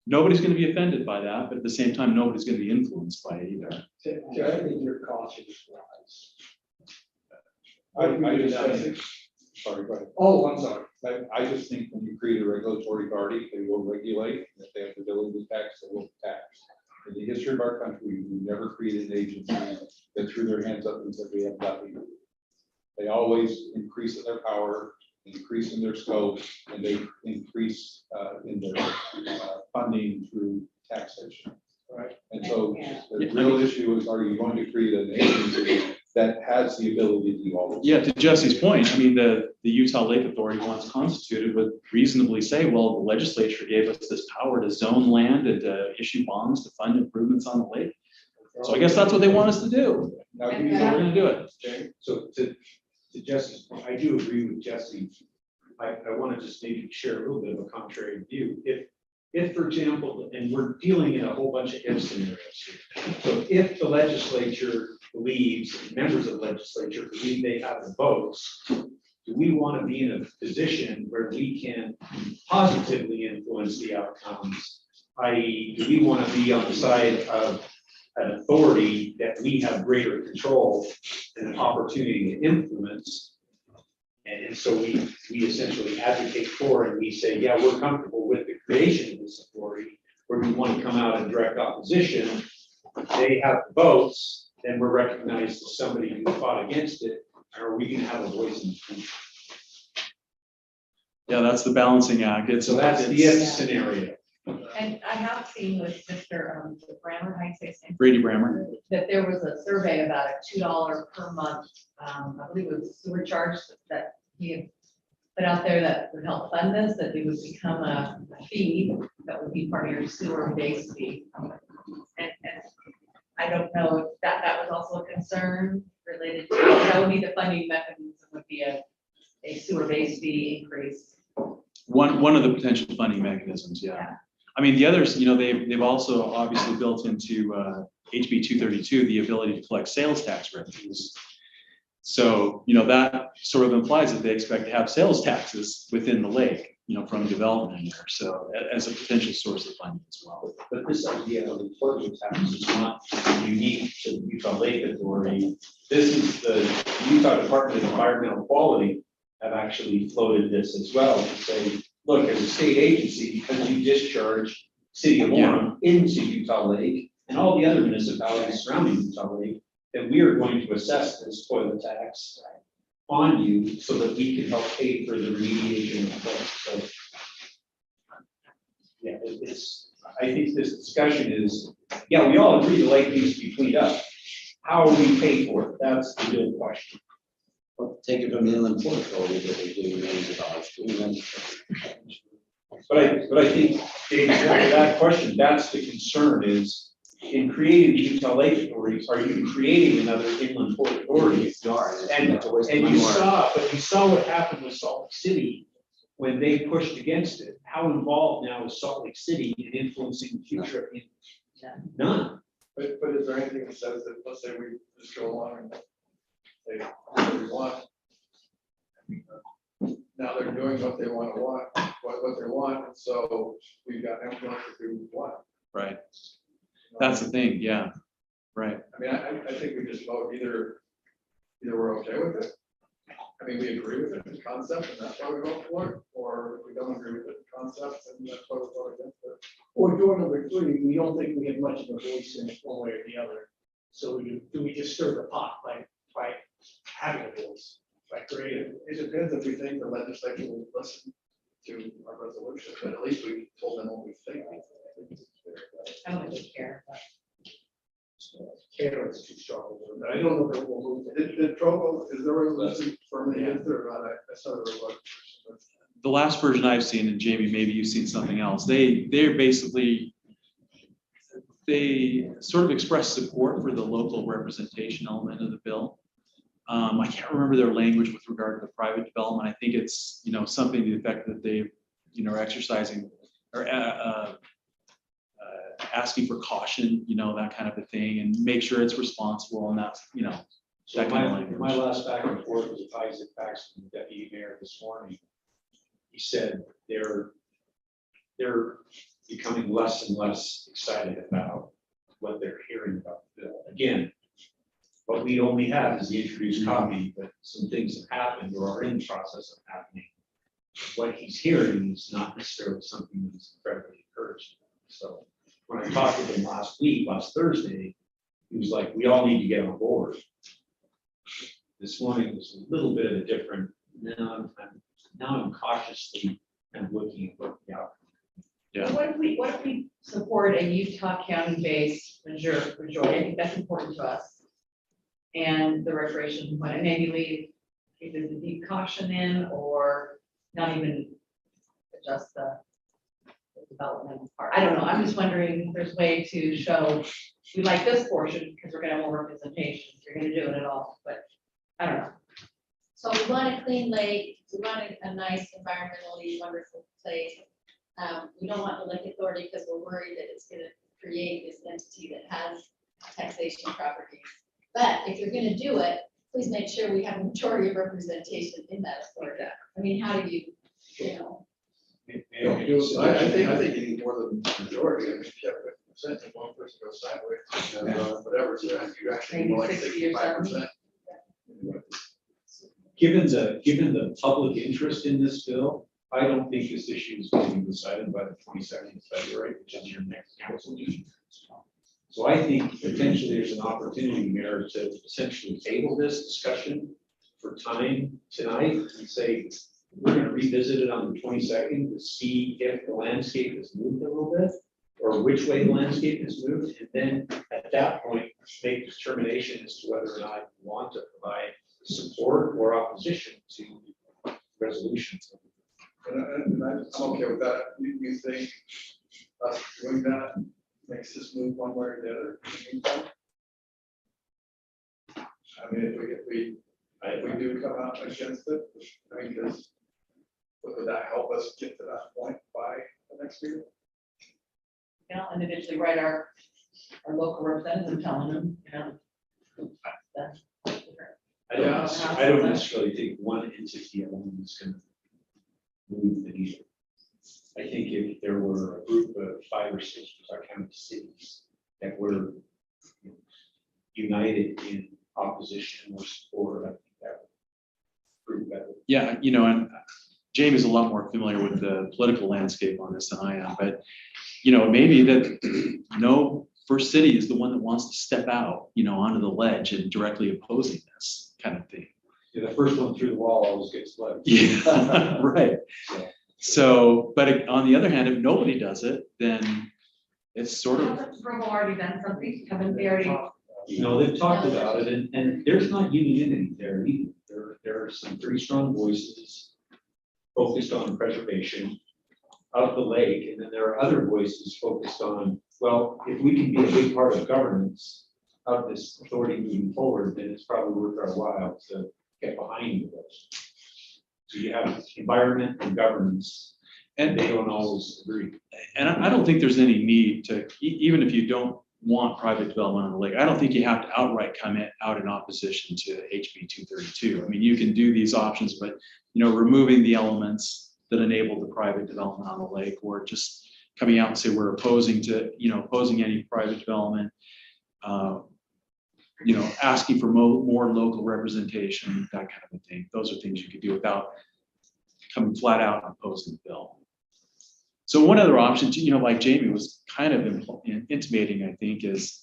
nobody's going to be offended by that, but at the same time, nobody's going to be influenced by it either. I think your caution is wise. Sorry, go ahead. Oh, I'm sorry. I just think when you create a regulatory body, they will regulate, and if they have the ability to tax, they will tax. In the history of our country, we never created an agency that threw their hands up and said we have nothing to do. They always increase in their power, increase in their scope, and they increase in their funding through taxation. Right. And so the real issue is, are you going to create an agency that has the ability to do all this? Yeah, to Jesse's point, I mean, the Utah Lake Authority, once constituted, would reasonably say, well, the legislature gave us this power to zone land and to issue bonds to fund improvements on the lake. So I guess that's what they want us to do. Now, So we're gonna do it. Okay, so to Jesse's point, I do agree with Jesse. I want to just maybe share a little bit of a contrary view. If, for example, and we're dealing in a whole bunch of if scenarios here. So if the legislature believes, members of the legislature believe they have the votes, do we want to be in a position where we can positively influence the outcomes? I.e., do we want to be on the side of an authority that we have greater control and an opportunity to influence? And And so we essentially advocate for, and we say, yeah, we're comfortable with the creation of this authority, where we want to come out in direct opposition. They have the votes, then we're recognized as somebody who fought against it. Are we going to have a voice in the future? Yeah, that's the balancing act. So that's the if scenario. And I have seen with Mr. Brammer, how you say his name? Brady Brammer. That there was a survey about a $2 per month, I believe it was sewer charge that he had put out there that would help fund this, that it would become a fee that would be part of your sewer base fee. And I don't know if that was also a concern related to, that would be the funding mechanism, would be a sewer base fee increase. One of the potential funding mechanisms, yeah. I mean, the others, you know, they've also obviously built into HB 232 the ability to collect sales tax revenues. So, you know, that sort of implies that they expect to have sales taxes within the lake, you know, from development in there. So as a potential source of funding as well. But this idea of employment tax is not unique to the Utah Lake Authority. This is the Utah Department of Environmental Quality have actually floated this as well to say, look, as a state agency, because you discharge City of Orem into Utah Lake and all the other municipalities surrounding Utah Lake, that we are going to assess this toilet tax on you so that we can help pay for the remediation of the place. So, yeah, I think this discussion is, yeah, we all agree the lake needs to be cleaned up. How are we paid for it? That's the real question. Well, take it from the inland port authority that they do millions of dollars to. But I think, Dave, to that question, that's the concern is in creating the Utah Lake Authority, are you creating another inland port authority? And you saw what happened with Salt Lake City when they pushed against it. How involved now is Salt Lake City in influencing the future? None. But is there anything that says that, let's say we just go along and they do what we want. Now they're doing what they want, what they want, and so we've got influence to do what. Right. That's the thing, yeah. Right. I mean, I think we just vote either we're okay with it. I mean, we agree with it in concept, and that's why we vote for it, or we don't agree with it in concept, and that's why we vote against it. Or door number three, we don't think we have much of a voice in it one way or the other. So do we just stir the pot by having a voice? By creating, it depends if we think the legislature will listen to our resolution, but at least we told them what we think. I don't really care. Care is too strong, but I don't know if it will move. Did Trogo, is there a resolution firmly against it or not? I saw the resolution. The last version I've seen, and Jamie, maybe you've seen something else, they're basically, they sort of express support for the local representation element of the bill. I can't remember their language with regard to the private development. I think it's, you know, something to the effect that they, you know, are exercising or asking for caution, you know, that kind of a thing, and make sure it's responsible, and that's, you know, So that kind of language. my last back and forth was with Isaac Paxton, Deputy Mayor, this morning. He said they're becoming less and less excited about what they're hearing about the bill. Again, what we only have is the introduced copy, but some things have happened or are in the process of happening. What he's hearing is not necessarily something that's incredibly encouraging. So when I talked to him last Thursday, he was like, we all need to get on board. This morning was a little bit of a different, now I'm cautiously kind of looking at what the outcome. Yeah. What if we support a Utah County-based Manger? I think that's important to us. And the recreation component, maybe leave either the deep caution in or not even adjust the development part. I don't know. I'm just wondering if there's a way to show we like this portion because we're gonna have more representation. You're gonna do it at all, but I don't know. So we want a clean lake, we want a nice environmentally wonderful place. We don't want the lake authority because we're worried that it's gonna create this entity that has taxation properties. But if you're gonna do it, please make sure we have a majority of representation in that authority. I mean, how do you know? I think you need more than the majority. I mean, if you have 50% and one person goes sideways, whatever, so you actually need more like 65%. given the public interest in this bill, I don't think this issue is going to be decided by the 22nd of February, which is your next council meeting. So I think potentially there's an opportunity, Mayor, to essentially table this discussion for time tonight and say, we're going to revisit it on the 22nd to see if the landscape has moved a little bit or which way the landscape has moved. And then at that point, make a determination as to whether or not you want to provide support or opposition to resolutions. And I'm okay with that. You think us doing that makes this move one way or the other? I mean, if we do come out against it, I mean, would that help us get to that point by the next year? You know, individually write our local representative telling them, you know. That's different. I don't necessarily think one entity alone is going to move the needle. I think if there were a group of 5 or 6 county cities that were united in opposition or support, I think that would prove better. Yeah, and Jamie's a lot more familiar with the political landscape on this than I am, but maybe that no first city is the one that wants to step out, onto the ledge and directly opposing this kind of thing. Yeah, the first one through the wall always gets left. Yeah, right. So, but on the other hand, if nobody does it, then it's sort of. Hasn't Provo already done something? Haven't they already? They've talked about it, and there's not unanimity there either. There are some pretty strong voices focused on preservation of the lake, and then there are other voices focused on, well, if we can be a big part of governance of this authority moving forward, then it's probably worth our while to get behind those. So you have environment and governance, and they don't always agree. And I don't think there's any need to, even if you don't want private development on the lake, I don't think you have to outright come out in opposition to HB 232. I mean, you can do these options, but removing the elements that enable the private development on the lake, or just coming out and say we're opposing any private development, asking for more local representation, that kind of a thing. Those are things you could do without coming flat out and opposing the bill. So one other option, like Jamie was kind of intimating, I think, is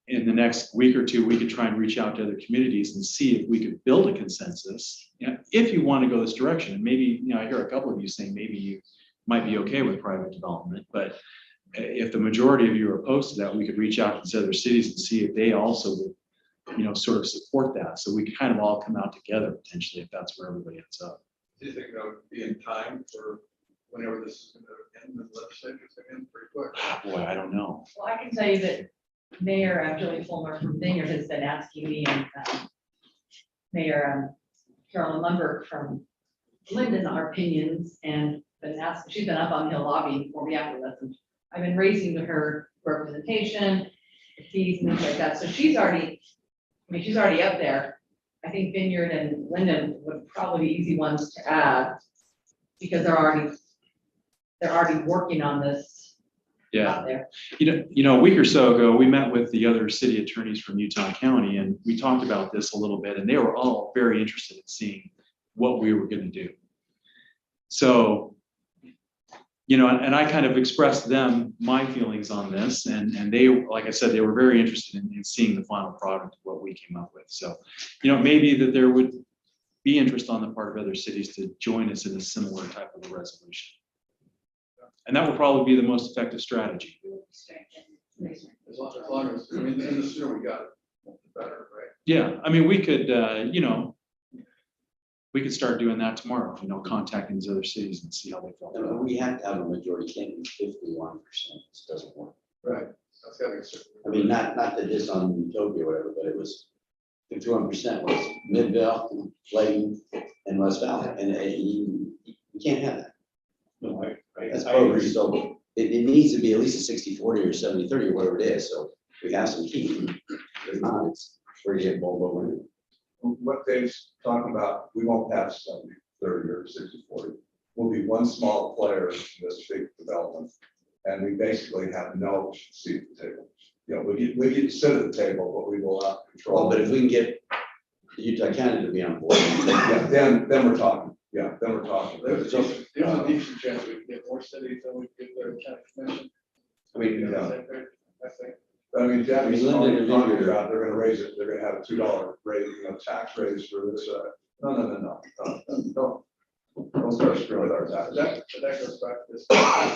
in the next week or two, we could try and reach out to other communities and see if we could build a consensus. If you want to go this direction, and maybe, I hear a couple of you saying maybe you might be okay with private development, but if the majority of you are opposed to that, we could reach out to these other cities and see if they also would, sort of support that. So we could kind of all come out together potentially if that's where everybody ends up. Do you think that would be in time for whenever this is going to end, the legislature's going to end pretty quick? Boy, I don't know. Well, I can tell you that Mayor Julie Fulmer from Manger has been asking me and Mayor Carolyn Lundberg from Linden our opinions, and she's been up on Hill lobbying for me after this. And I've been raising to her representation, fees and things like that. So she's already up there. I think Vineyard and Linden would probably be easy ones to add because they're already working on this. Yeah, a week or so ago, we met with the other city attorneys from Utah County, and we talked about this a little bit, and they were all very interested in seeing what we were going to do. So, and I kind of expressed them my feelings on this, and they, like I said, they were very interested in seeing the final product of what we came up with. So, maybe that there would be interest on the part of other cities to join us in a similar type of a resolution. And that will probably be the most effective strategy. As long as, I mean, the sooner we got it, the better, right? Yeah, I mean, we could, we could start doing that tomorrow, contacting these other cities and see how they felt. We have to have a majority, can't be 51%, this doesn't work. Right. That's gotta be certain. I mean, not that this on Utopia or whatever, but it was 51% was Midvale, Layton, and West Valley, and you can't have that. No, That's probably so. It needs to be at least a 60-40 or 70-30 or whatever it is. So we have some key. If not, it's where you get bold over. What Dave's talking about, we won't have 70-30 or 60-40. We'll be one small player in this big development, and we basically have no seat at the table. We get to sit at the table, but we will not control. Well, but if we can get Utah County to be on board. Yeah, then we're talking, then we're talking. There's a decent chance we can get more cities than we get their county commission. I mean, yeah. I think. I mean, Debbie's Linda talking and about, Manger. they're gonna raise it, they're gonna have a $2 raise, tax raise for this, no. Don't start screwing with our tax. That goes back to this,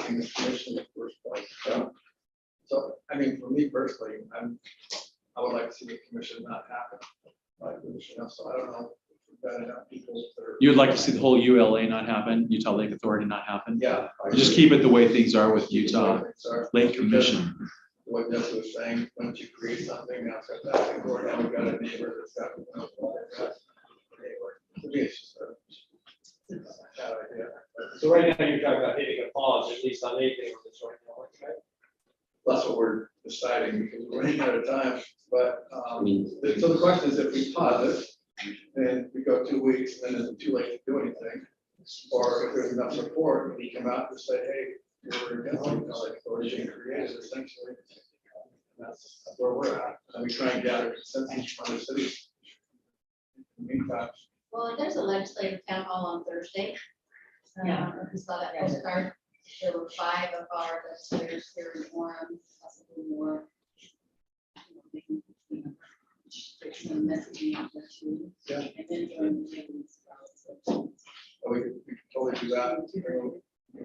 in this commission in the first place. Yeah. So, I mean, for me personally, I would like to see the commission not happen. So I don't know. If we've got enough people that are. You would like to see the whole ULA not happen, Utah Lake Authority not happen? Yeah. Just keep it the way things are with Utah Lake Commission. What Jesse was saying, once you create something, now it's got that, and now we've got a neighbor that's got. To me, it's just a bad idea. So right now, you're talking about hitting a pause, at least on anything with this right now, right? That's what we're deciding, because we're running out of time, but, so the question is, if we pause it, and we go 2 weeks, and then it's too late to do anything, or if there's enough support, we come out and say, hey, we're going to like authority created essentially. That's where we're at, and we try and gather consensus from other cities. In the meantime, Well, there's a legislative town hall on Thursday. I don't know if you saw that postcard. There were 5 of our legislators here in Orem, possibly more. Some messaging out there too. Yeah. And then join the meetings. we could totally do that.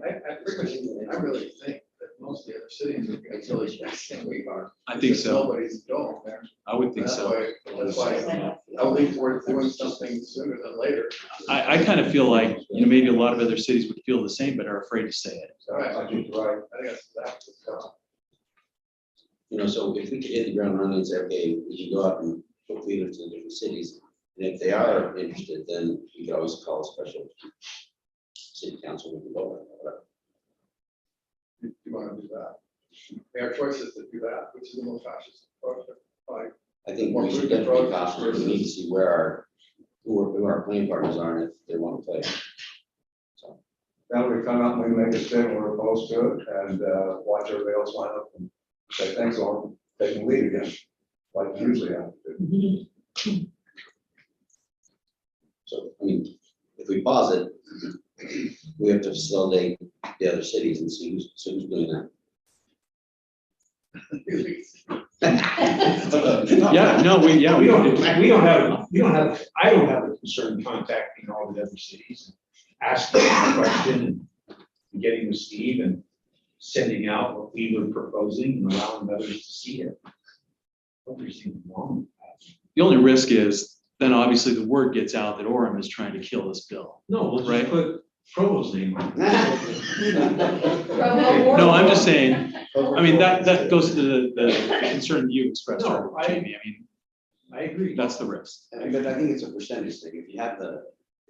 I really think that most of the other cities are going to tell us next thing we are. I think so. Nobody's going there. I would think so. That's why I'll lean towards doing something sooner than later. I kind of feel like, maybe a lot of other cities would feel the same, but are afraid to say it. All right, I think you're right. I think that's exactly. So if we could hit the ground running and say, okay, we can go out and put feelers in different cities, and if they are interested, then you could always call a special city council with the vote. You want to do that? Our choice is to do that, which is the most fascist approach. I think we should definitely be cautious. We need to see where who our playing partners are and if they want to play. So Now we come out and we make a statement, we're opposed to it, and watch everybody else line up and say, thanks, all, they can leave again, like you usually have to do. So, if we pause it, we have to facilitate the other cities and see who's doing that. Yeah, no, we don't have, I don't have a concern contacting all the other cities, asking a question and getting with Steve and sending out what we were proposing and allowing others to see it. There's anything wrong with that. The only risk is then obviously the word gets out that Orem is trying to kill this bill. No, we'll just put Provo's name on it. No, I'm just saying, that goes to the concern you expressed. No, Jamie. I agree. That's the risk. But I think it's a percentage thing. If you have the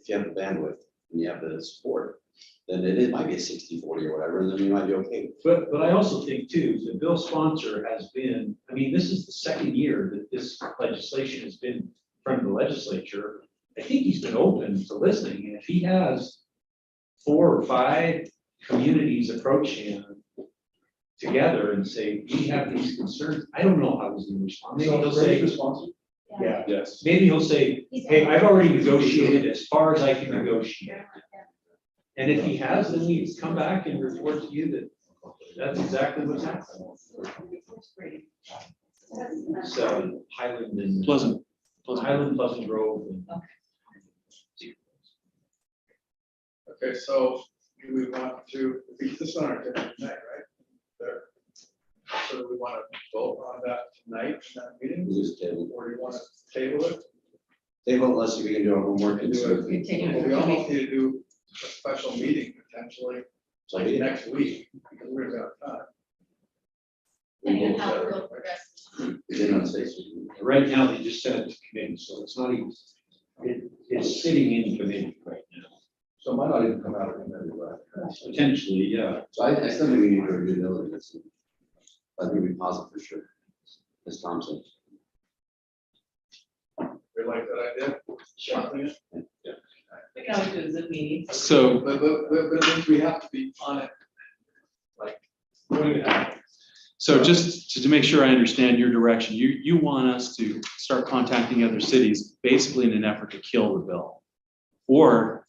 bandwidth and you have the support, then it might be a 60-40 or whatever, and then you might be okay. But I also think too, the bill sponsor has been, this is the second year that this legislation has been in front of the legislature. I think he's been open to listening, and if he has 4 or 5 communities approach him together and say, we have these concerns, I don't know how he's going to respond. Maybe he'll say, yeah, Yes. maybe he'll say, hey, I've already negotiated as far as I can negotiate. And if he has, then we come back and report to you that that's exactly what's happening. So Highland and Pleasant Grove. Okay, so do we want to, because this is on our agenda tonight, right? There. So do we want to vote on that tonight in that meeting? Or do you want to table it? Table, let's see if we can do our homework and Well, we almost need to do a special meeting potentially, like next week, because we're out of time. And how real progressive. Right now, they just sent it to committee, so it's not even, it's sitting in committee right now. So it might not even come out of committee, right? Potentially, yeah. So I still think we need to do due diligence. I think we pause it for sure, as Tom said. You like that idea? Sure. Yeah. We can always do a Zoom meeting. But we have to be on it. Like, So just to make sure I understand your direction, you want us to start contacting other cities basically in an effort to kill the bill? Or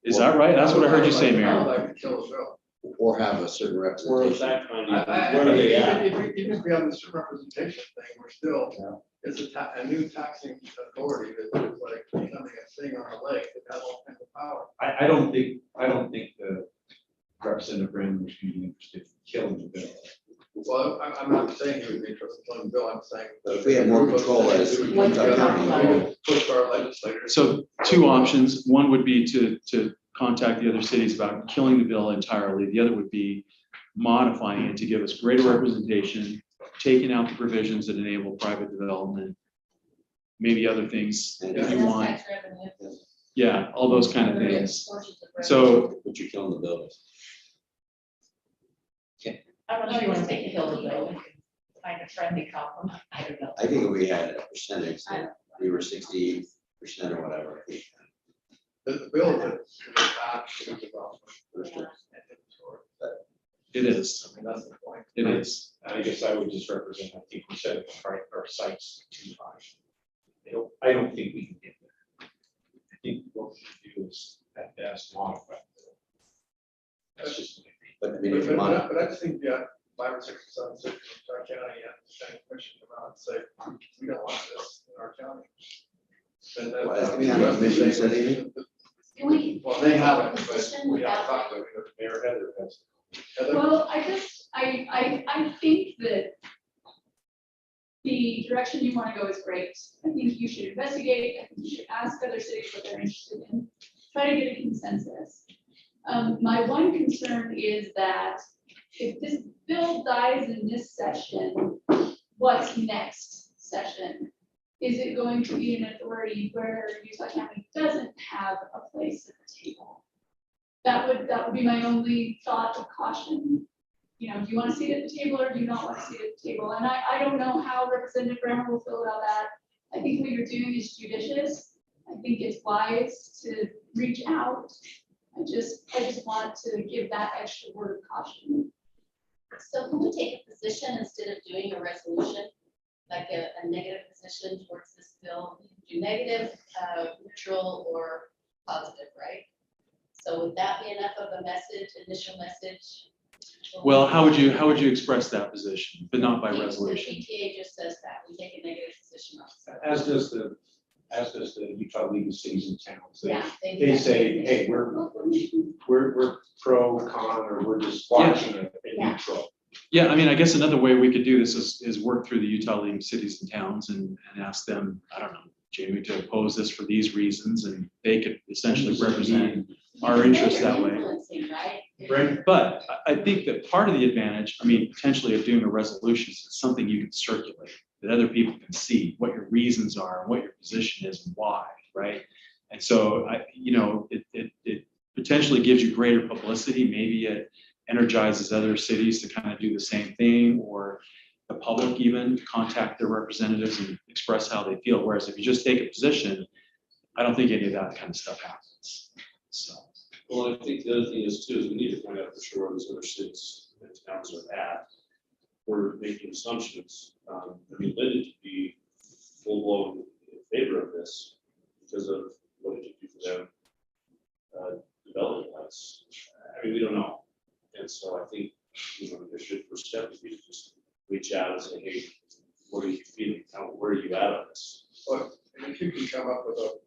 is that right? That's what I heard you say, I would Mayor. like to kill the bill. Or have a certain Where is representation. that kind I- of, I- where are they even- at? Even if we have this representation thing, we're still, it's a new taxing authority that is like becoming a thing on the lake that has all kinds of power. I don't think the Representative Brandon would be interested in killing the bill. Well, I'm not saying he would be interested in killing the bill, I'm saying. But if we had more control as we it would comes up to push our legislators. So two options. One would be to contact the other cities about killing the bill entirely. The other would be modifying it to give us greater representation, taking out the provisions that enable private development, maybe other things if you want. Tax revenue. Yeah, all those kind of things. So, But you're killing the bill. I don't know if you want to take a hill to bill, find a friendly compromise, I don't know. I think if we had a percentage, that we were 68% or whatever. I think. The bill is back to the development. it is. I mean, that's the point. It is. I guess I would just represent, I think we said our sites too high. I don't think we can get there. I think what we should do is at best modify. That's just. But I mean, if you modify. But I just think, yeah, 5 or 6 or 7 cities in our county, and commission come out and say, we don't want this in our county. And then, Well, has the county commission said anything? Can we? Well, they haven't, but Position we have without- talked about it. Mayor Heather has. Well, I think that the direction you want to go is great. I think you should investigate, I think you should ask other cities what they're interested in, try to get a consensus. My one concern is that if this bill dies in this session, what's next session? Is it going to be an authority where Utah County doesn't have a place at the table? That would be my only thought of caution. You know, do you want to see it at the table or do you not want to see it at the table? And I don't know how Representative Brammer will feel about that. I think what you're doing is judicious. I think it's wise to reach out. I just want to give that extra word of caution. So can we take a position instead of doing a resolution, like a negative position towards this bill? Do negative, neutral, or positive, right? So would that be enough of a message, initial message? Well, how would you express that position, but not by The resolution? PTA just says that, we take a negative position on it. As does the Utah League of Cities and Towns. Yeah, They say, hey, we're pro, con, or we're just watching it neutral. Yeah, I mean, I guess another way we could do this is work through the Utah League of Cities and Towns and ask them, I don't know, Jamie, to oppose this for these reasons, and they could essentially represent our interests that way. Right? But I think that part of the advantage, I mean, potentially of doing a resolution is it's something you can circulate, that other people can see what your reasons are, and what your position is and why, right? And so, it potentially gives you greater publicity. Maybe it energizes other cities to kind of do the same thing, or the public even contact their representatives and express how they feel. Whereas if you just take a position, I don't think any of that kind of stuff happens. So. Well, I think the other thing is too, is we need to find out for sure where those other cities and towns are at. We're making assumptions. I mean, Linda to be full blown in favor of this because of what did you do for them development wise. I mean, we don't know. And so I think, there should first step would be to just reach out and say, hey, what are you feeling? Where are you at on this? But if you can come up with a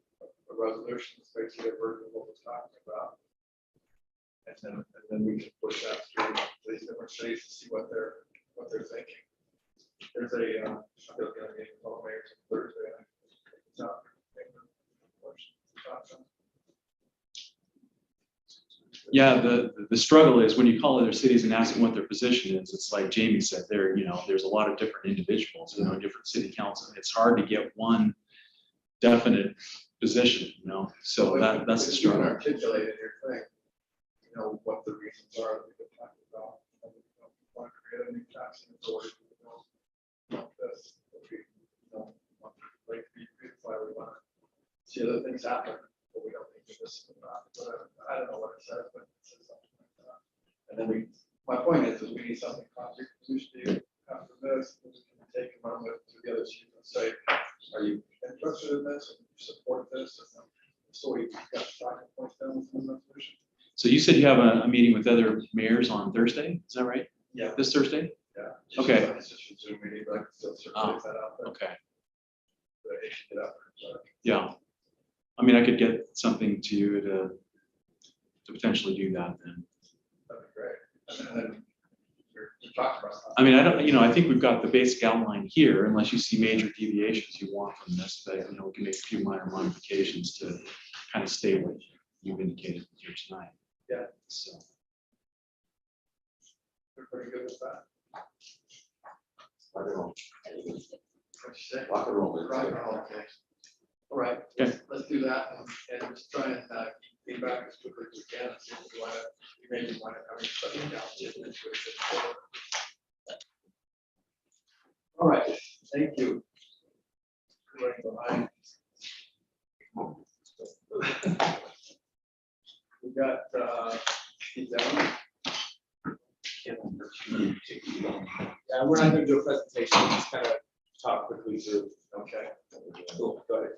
resolution, that's basically a version of what we're talking about. And then we can push that through these different cities to see what they're thinking. There's a, I'm going to get all mayors on Thursday. It's out. Yeah, the struggle is when you call other cities and ask them what their position is, it's like Jamie said, there's a lot of different individuals, different city council. It's hard to get one definite position, so that's the struggle. Articulate in your thing, what the reasons are that we can talk about. Want to create a new taxing authority, this, like why we want to see other things happen, but we don't think this is not, whatever. I don't know what it says, but it says something like that. And then my point is we need something concrete from Tuesday after this, we can take a moment to the other chief and say, are you interested in this and support this? And so we got talking points down with the resolution. So you said you have a meeting with other mayors on Thursday, is that right? Yeah. This Thursday? Yeah. Okay. It's just a Zoom meeting, but I can still circulate that out there. Okay, But it should get out there, so. yeah. I mean, I could get something to you to potentially do that then. That'd be great. And then we're talking about. I mean, I don't, you know, I think we've got the basic outline here, unless you see major deviations you want from this, but, you know, we can make a few minor modifications to kind of stay what you've indicated here tonight. Yeah. So. We're pretty good with that. Rock and roll. What'd you say? Rock and roll. Rock and roll, okay. All right, let's do that and just try and keep feedback as quickly as we can. And see if we want to, maybe want to come in something down. See if it's good. All right, thank you. Running behind. We got Steve down. Yeah, we're not gonna do a presentation, just kind of talk quickly through. Okay. Cool, go ahead.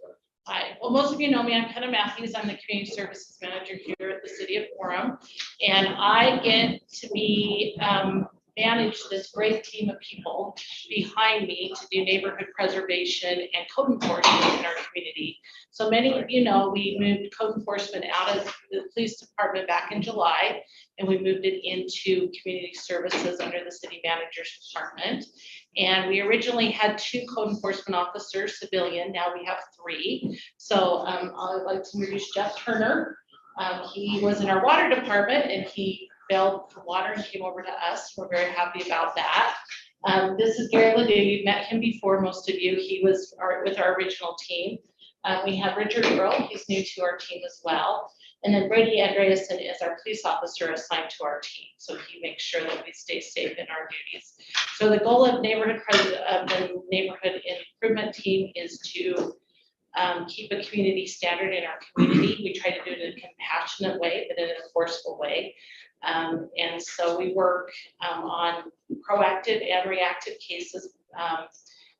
Hi, well, most of you know me. I'm Heather Matthews. I'm the Community Services Manager here at the City of Orem. And I get to be, manage this great team of people behind me to do neighborhood preservation and code enforcement in our community. So many of you know, we moved code enforcement out of the police department back in July, and we moved it into community services under the city manager's department. And we originally had 2 code enforcement officers, civilian, now we have 3. So I'd like to introduce Jeff Turner. He was in our water department and he bailed for water and came over to us. We're very happy about that. This is Gary Ledoux. You've met him before, most of you. He was with our original team. We have Richard Earl, he's new to our team as well. And then Brady Andreasen is our police officer assigned to our team. So he makes sure that we stay safe in our duties. So the goal of the neighborhood improvement team is to keep a community standard in our community. We try to do it in a compassionate way, but in an enforceable way. And so we work on proactive and reactive cases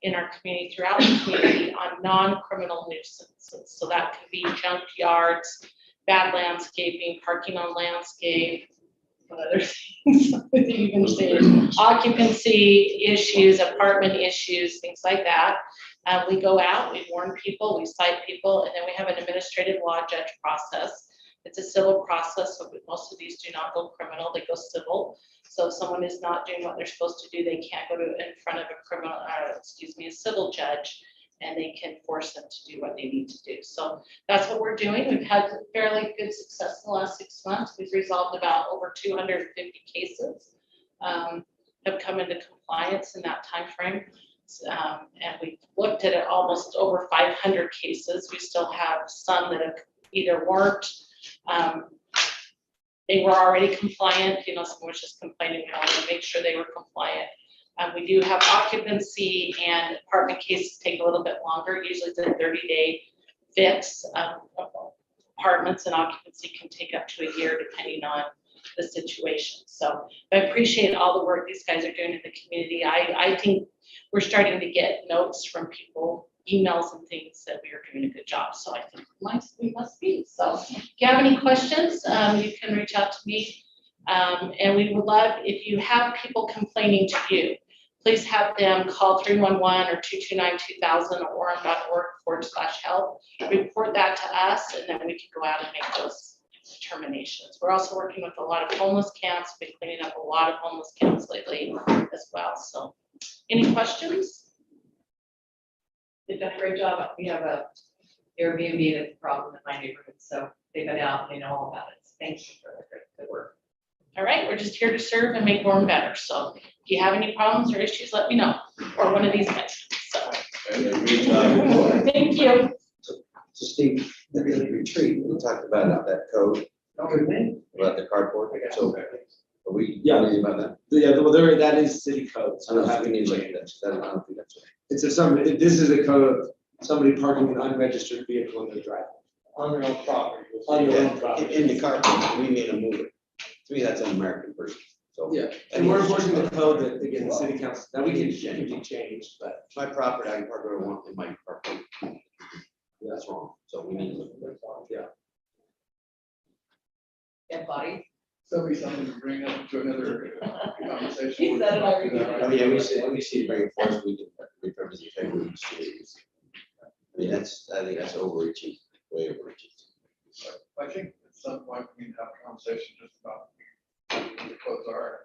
in our community, throughout the community, on non-criminal nuisances. So that could be junk yards, bad landscaping, parking on landscape, what other things you can say, occupancy issues, apartment issues, things like that. We go out, we warn people, we cite people, and then we have an administrative law judge process. It's a civil process, so most of these do not go criminal, they go civil. So if someone is not doing what they're supposed to do, they can't go in front of a civil judge, and they can force them to do what they need to do. So that's what we're doing. We've had fairly good success in the last 6 months. We've resolved about over 250 cases, have come into compliance in that time frame. And we've looked at it almost over 500 cases. We still have some that have either weren't, they were already compliant, you know, someone was just complaining, we want to make sure they were compliant. We do have occupancy and apartment cases take a little bit longer. Usually it's a 30-day fix. Apartments and occupancy can take up to a year depending on the situation. So I appreciate all the work these guys are doing in the community. I think we're starting to get notes from people, emails and things that we are doing a good job. So I think we must be. So if you have any questions, you can reach out to me. And we would love, if you have people complaining to you, please have them call 311 or 229-2000 or orem.org/help. Report that to us, and then we can go out and make those determinations. We're also working with a lot of homeless camps. We've been cleaning up a lot of homeless camps lately as well. So any questions? They've done a great job. We have a Airbnb that's a problem in my neighborhood, so they've been out, they know all about it. So thank you for the good work. All right, we're just here to serve and make Orem better. So if you have any problems or issues, let me know, or one of these guys. So thank you. So Steve, the retreat, we talked about that code, about the cardboard. So are we talking about that? Yeah, well, that is city code. I don't have any like that. I don't think that's right. It's this is a code of somebody parking an unregistered vehicle in their driveway. On their own property. On their own property. In the carport, we need to move it. To me, that's an American version. So. Yeah, and we're enforcing the code that, again, the city council, now we can be changed, but My property, I can park where I want in my parking. That's wrong, so we need to look at that. yeah. Dead bodies. So be something to bring up to another conversation. He said it already. Oh, yeah, we see bring it forward, we can repurpose the integrity of the streets. I mean, I think that's overreaching, way overreaching. I think at some point we need to have a conversation just about what the codes are.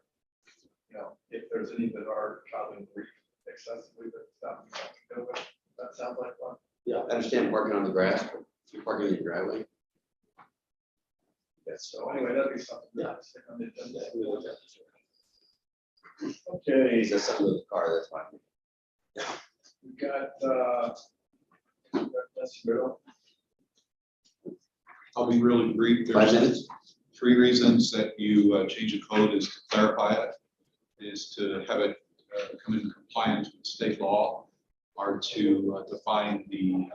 You know, if there's any that are traveling excessively, but it's not something to do with. That sounds like one. Yeah, I understand parking on the grass, but if you're parking in your driveway. Yes, so anyway, that'd be something. Yeah. to stick on the agenda. We look at it. Okay, It's just something with the car, that's fine. we've got, that's real. I'll be really brief. 5 minutes? 3 reasons that you change a code is to clarify it, is to have it come into compliance with state law, or to define the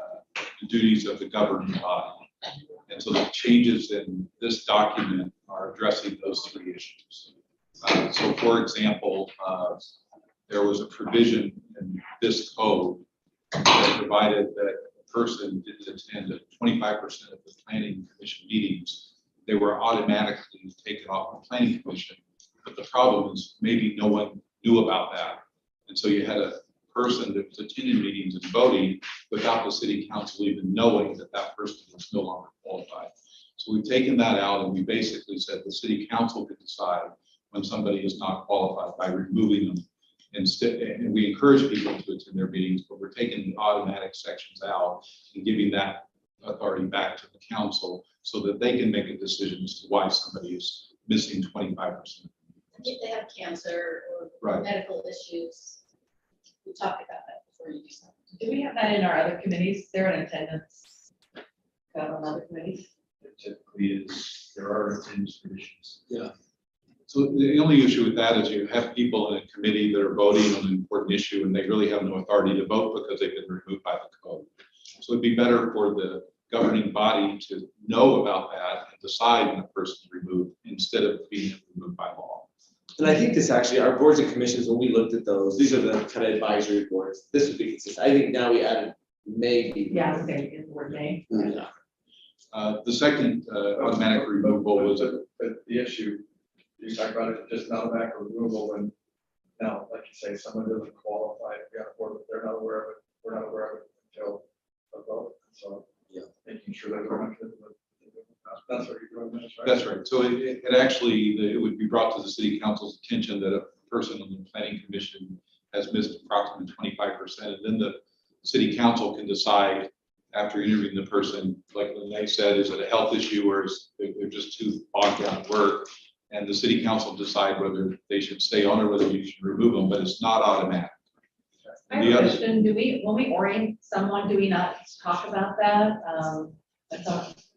duties of the governing body. And so the changes in this document are addressing those 3 issues. So for example, there was a provision in this code that provided that a person didn't attend 25% of the planning commission meetings, they were automatically taken off the planning commission. But the problem is maybe no one knew about that. And so you had a person that was attending meetings and voting without the city council even knowing that that person was no longer qualified. So we've taken that out and we basically said the city council could decide when somebody is not qualified by removing them. Instead, and we encourage people to attend their meetings, but we're taking the automatic sections out and giving that authority back to the council so that they can make a decision as to why somebody is missing 25%. If they have cancer or Right. medical issues, we talk about that before you do something. Do we have that in our other committees? They're in attendance. On other committees? It typically is, there are attendance provisions. Yeah. So the only issue with that is you have people in a committee that are voting on an important issue and they really have no authority to vote because they've been removed by the code. So it'd be better for the governing body to know about that and decide when a person is removed instead of being removed by law. And I think this actually, our boards and commissions, when we looked at those, these are the kind of advisory boards. This would be consistent. I think now we added maybe. Yeah, maybe in the word may. Yeah. The second automatic removal was But the issue, you talk about it, just an automatic removal when, now, like you say, someone doesn't qualify to be on board, but they're not aware of it, we're not aware of it until a vote, so. Yeah. Making sure that we're not. That's what you're doing, right? That's right. So it actually, it would be brought to the city council's attention that a person on the planning commission has missed approximately 25%. And then the city council can decide after interviewing the person, like when they said, is it a health issue or is they're just too bogged down at work? And the city council decide whether they should stay on or whether you should remove them, but it's not automatic. I have a question. Do we, when we orient someone, do we not talk about that?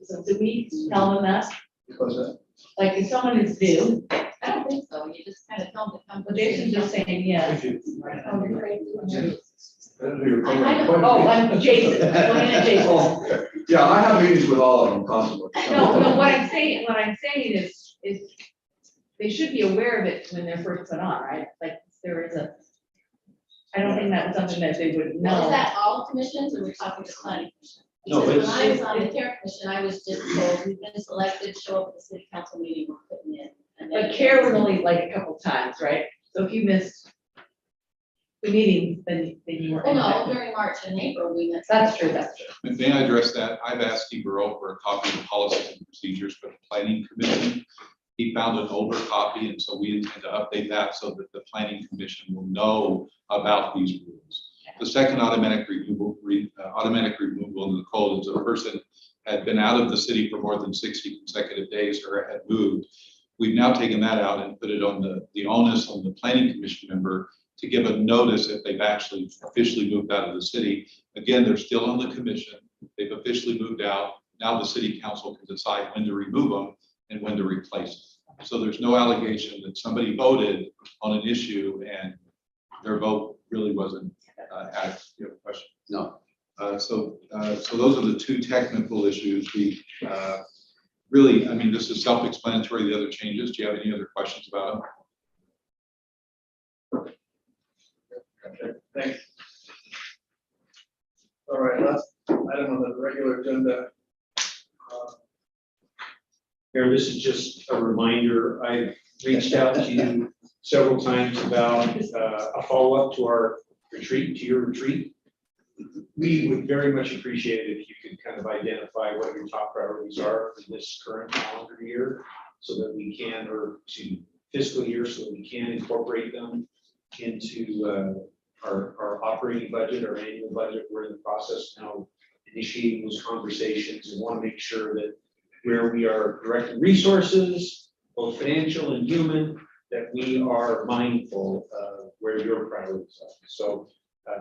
So do we tell them that? Because Like if someone is due, I don't think so. You just kind of tell them to come. but Jason's just saying yes. Oh, great. Oh, I'm Jason. Go ahead, Jason. Yeah, I have meetings with all of them constantly. No, what I'm saying is they should be aware of it when they're first put on, right? Like there is a, I don't think that was something that they would know. Is that all commissions or we're talking just planning commission? No, Because it's- when I was on the care commission, I was just told, we've been selected, show up at the city council meeting, we're putting in. And then- But care was only like a couple times, right? So if you missed the meeting, then you were. Well, no, impacted. during March and April, we missed. That's true, that's true. May I address that? I've asked Steve Burrow for a copy of the policies and procedures for the planning commission. He found an older copy, and so we intend to update that so that the planning commission will know about these rules. The second automatic removal in the code is a person had been out of the city for more than 60 consecutive days or had moved. We've now taken that out and put it on the onus on the planning commission member to give a notice if they've actually officially moved out of the city. Again, they're still on the commission. They've officially moved out. Now the city council can decide when to remove them and when to replace them. So there's no allegation that somebody voted on an issue and their vote really wasn't adequate. You have a question? No. So those are the 2 technical issues. We really, I mean, this is self-explanatory, the other changes. Do you have any other questions about them? Okay, thanks. All right, last item on the regular agenda. Mayor, this is just a reminder. I've reached out to you several times about a follow-up to our retreat, to your retreat. We would very much appreciate it if you could kind of identify what your top priorities are for this current calendar year, so that we can, or to fiscal year, so that we can incorporate them into our operating budget, our annual budget. We're in the process now initiating those conversations and want to make sure that where we are directing resources, both financial and human, that we are mindful of where your priorities are. So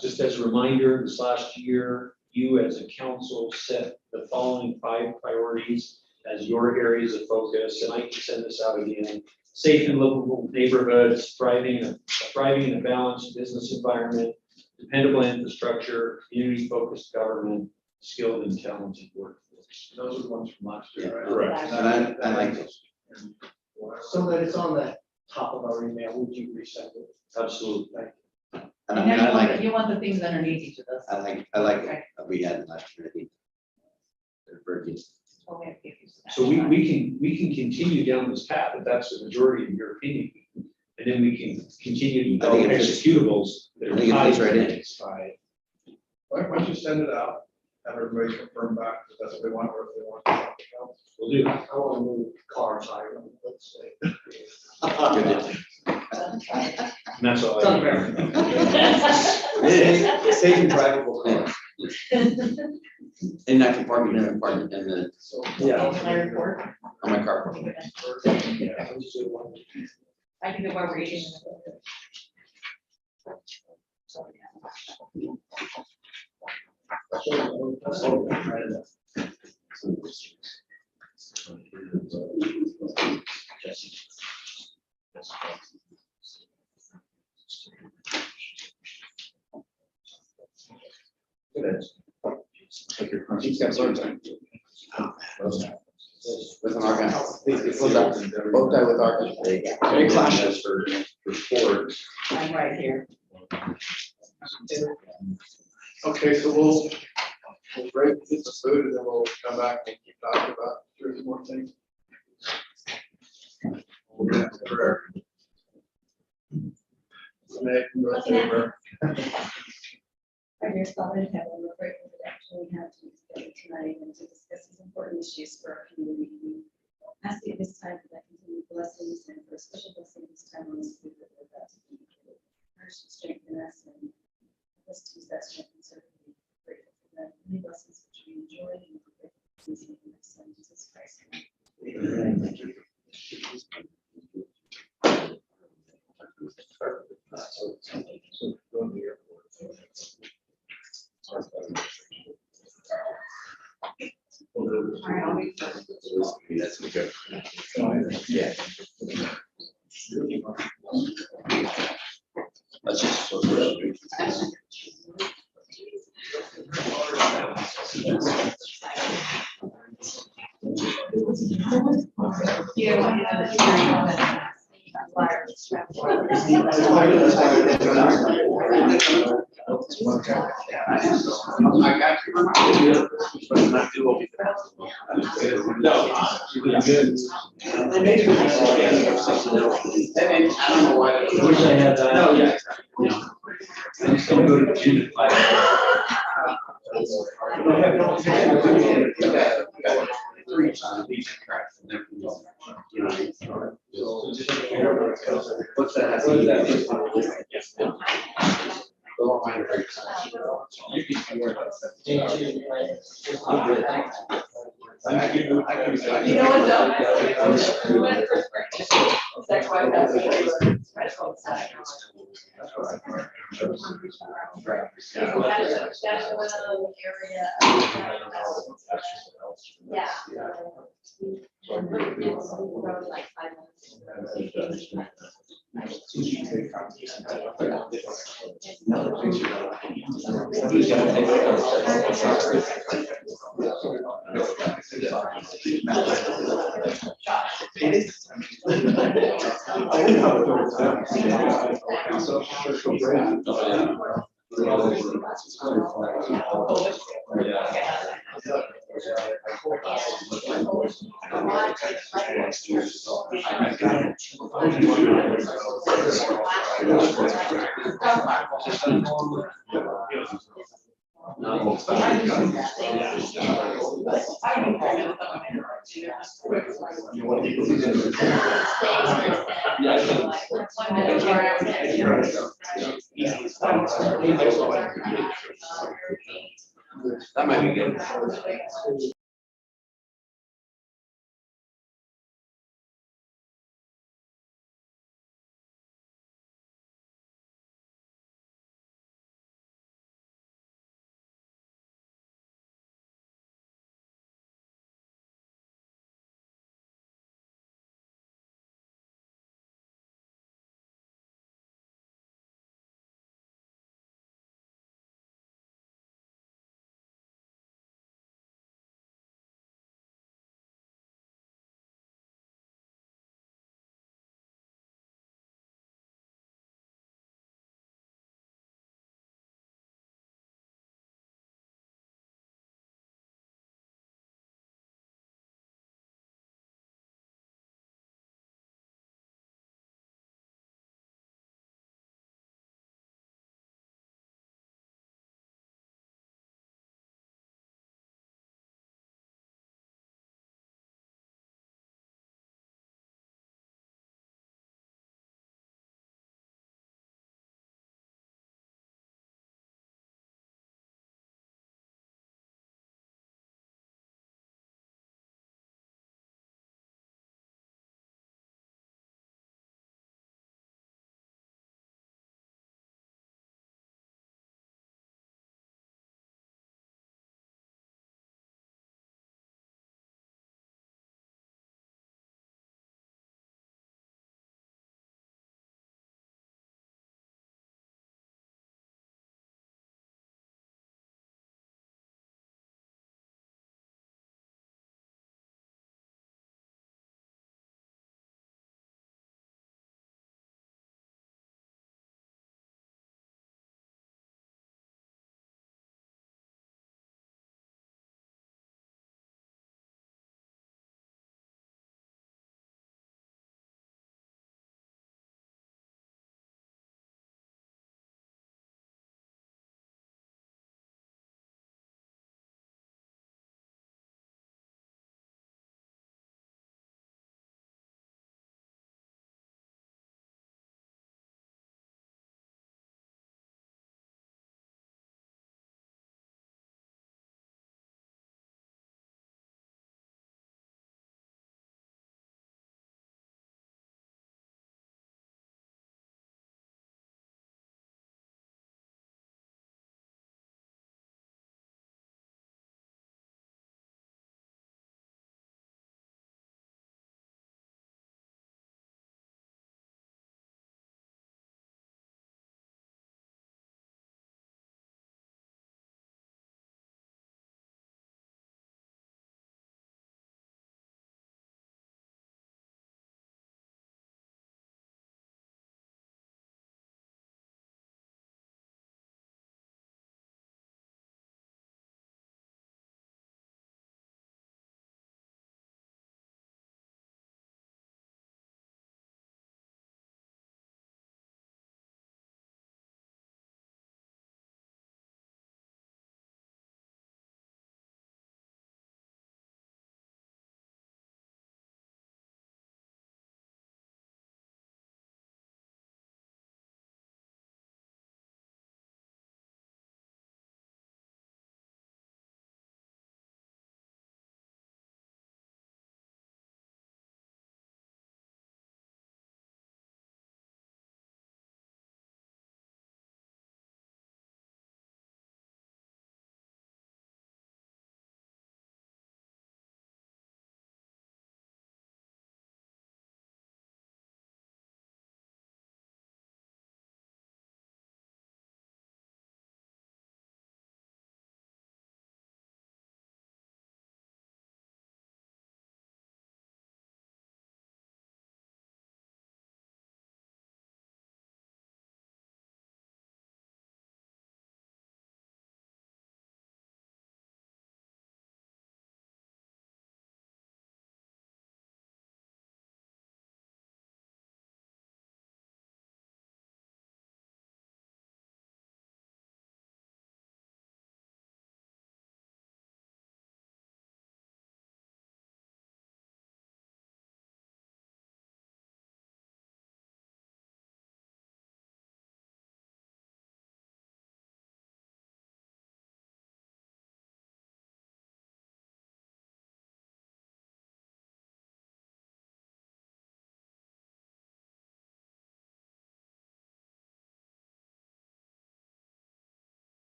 just as a reminder, this last year, you as a council set the following 5 priorities as your areas of focus, and I can send this out again. Safe and livable neighborhoods, thriving and a balanced business environment, dependable infrastructure, community-focused government, skilled and talented workforce. Those are the ones from last year, right? Correct. And I like those. So that it's on the top of our email, would you resend it? Absolutely. And I mean, I like it. You want the things underneath each of those. I like it. We had it last year, I think. They're very good. So we can continue down this path if that's the majority of your opinion. And then we can continue to I think develop it fits- executables that I are think it tied fits to right in. this side. Why don't you send it out, have everybody confirm back if that's what they want, or if they want something else. We'll do. I want to move cars higher, let's say. And that's all. Sounds It's safe and drivable cars. And I can park in the apartment and then, Yeah. on my carport. I think of what we're eating. With an archive. Both die with archive. Very clashes for sports. I'm right here. Okay, so we'll break, get the food, and then we'll come back and keep talking about 3 more things. Nick, you want to say where? Our dear Father in heaven, we're grateful that actually we have to be together tonight and to discuss these important issues for our community. We ask you this time for that continued blessings and for a special blessing this time on this week that we're about to be. First, strengthen us and help us to use that strength and serve you. Grateful for that many blessings which we enjoy and we're grateful for these in your son, Jesus Christ. Amen. Thank you. That's good. Yeah. Let's just. I wish I had that. No, yeah. I'm just gonna go to June. What's that? You know what, though? That's why that's Area. Yeah. Like 5 months. That might be good.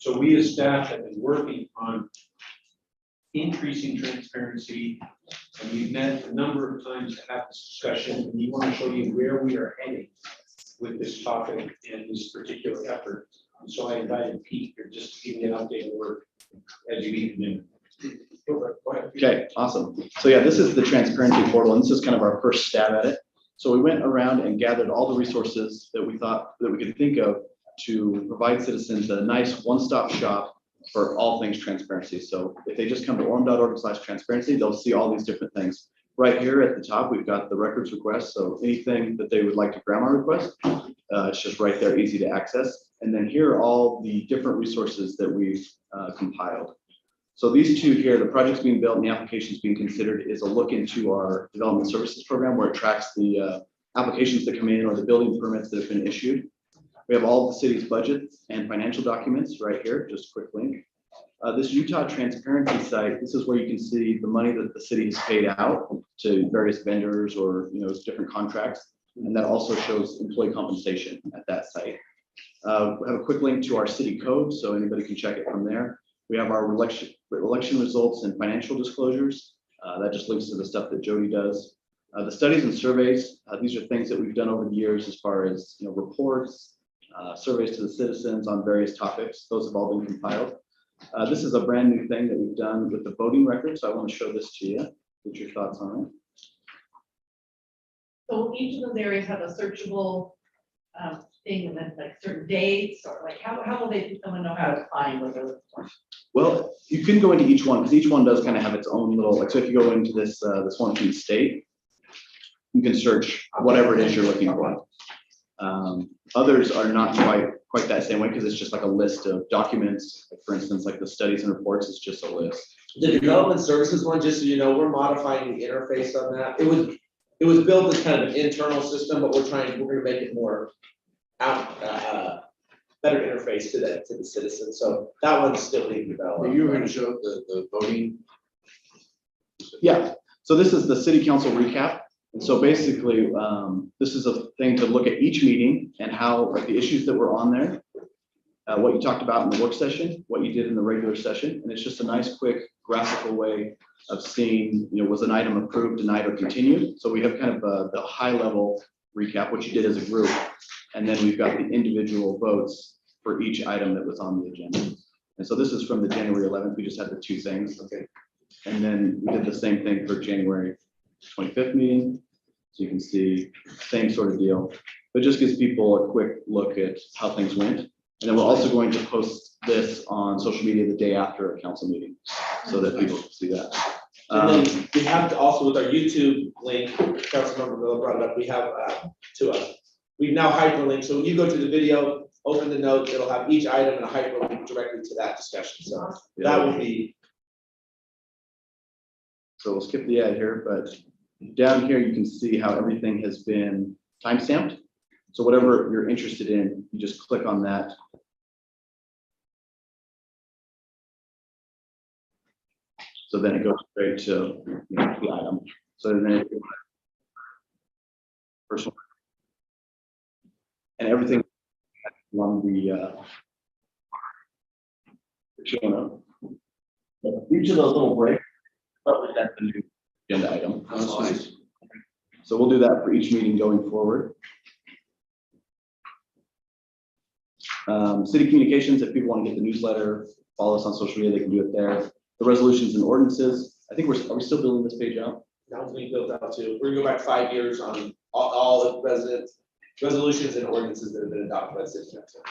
So we as staff have been working on increasing transparency, and we've met a number of times to have this discussion, and we want to show you where we are heading with this topic and this particular effort. And so I invited Pete here just to give you an update of work as you need to do. Okay, awesome. So yeah, this is the transparency portal, and this is kind of our first stab at it. So we went around and gathered all the resources that we thought that we could think of to provide citizens a nice one-stop shop for all things transparency. So if they just come to orem.org/transparency, they'll see all these different things. Right here at the top, we've got the records request. So anything that they would like to grandma request, it's just right there, easy to access. And then here are all the different resources that we've compiled. So these two here, the projects being built and the applications being considered, is a look into our development services program where it tracks the applications that come in or the building permits that have been issued. We have all the city's budgets and financial documents right here, just a quick link. This Utah transparency site, this is where you can see the money that the city has paid out to various vendors or different contracts. And that also shows employee compensation at that site. We have a quick link to our city code, so anybody can check it from there. We have our election results and financial disclosures. That just links to the stuff that Jody does. The studies and surveys, these are things that we've done over the years as far as reports, surveys to the citizens on various topics. Those have all been compiled. This is a brand new thing that we've done with the voting record, so I want to show this to you. Get your thoughts on it. So each of those areas have a searchable thing, and then like certain dates, or like how will they someone know how to find what they're looking for? Well, you can go into each one because each one does kind of have its own little, like, so if you go into this one from the state, you can search whatever it is you're looking for. Others are not quite that same way because it's just like a list of documents. Like, for instance, like the studies and reports is just a list. The development services one, just so you know, we're modifying the interface on that. It was built as kind of an internal system, but we're gonna make it more better interface to the citizens. So that one's still being developed. Are you going to show the voting? Yeah, so this is the city council recap. And so basically, this is a thing to look at each meeting and how, like, the issues that were on there, what you talked about in the work session, what you did in the regular session. And it's just a nice, quick graphical way of seeing, was an item approved, denied, or continued. So we have kind of the high level recap, what you did as a group. And then we've got the individual votes for each item that was on the agenda. And so this is from the January 11th. We just had the two things. Okay. And then we did the same thing for January 25th meeting. So you can see same sort of deal. But it just gives people a quick look at how things went. And then we're also going to post this on social media the day after a council meeting so that people can see that. And then we have to also, with our YouTube link, Councilmember Miller brought it up, we have we've now hyperlinked. So when you go to the video, open the notes, it'll have each item and a hyperlink directly to that discussion. So that will be. So we'll skip the ad here, but down here you can see how everything has been timestamped. So whatever you're interested in, you just click on that. So then it goes straight to the item. So then if you want personal and everything on the showing up. Each of those little breaks, probably that's the new agenda item. That's nice. So we'll do that for each meeting going forward. City communications, if people want to get the newsletter, follow us on social media, they can do it there. The resolutions and ordinances, I think are we still building this page out? That was being built out too. We're gonna go back 5 years on all the resolutions and ordinances that have been adopted by the city council.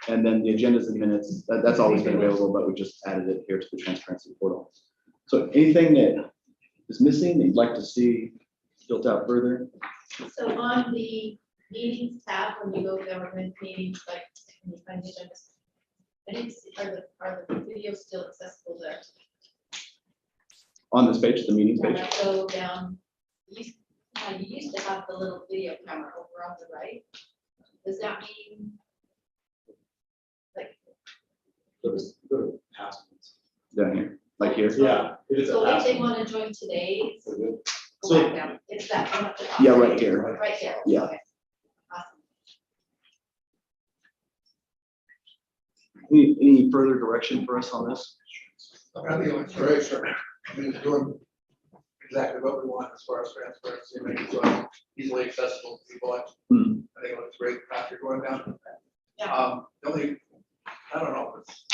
And then the agendas and minutes, that's always been available, but we just added it here to the transparency portal. So anything that is missing that you'd like to see built out further? So on the meetings tab, when you go to government meetings, like, can you find the agendas? I didn't see, are the videos still accessible there? On this page, the meetings page? Go down, you used to have the little video camera over on the right. Does that mean? Like. Go to past ones. Down here, like here? Yeah. So if they want to join today, So back down. It's that one at the top. Yeah, right here. Right there. Yeah. Okay. Awesome. Any further direction for us on this? I think it's great, sure. I mean, it's doing exactly what we want as far as transparency, and making it so easily accessible to people. I think it looks great, the path you're going down. The only, I don't know if it's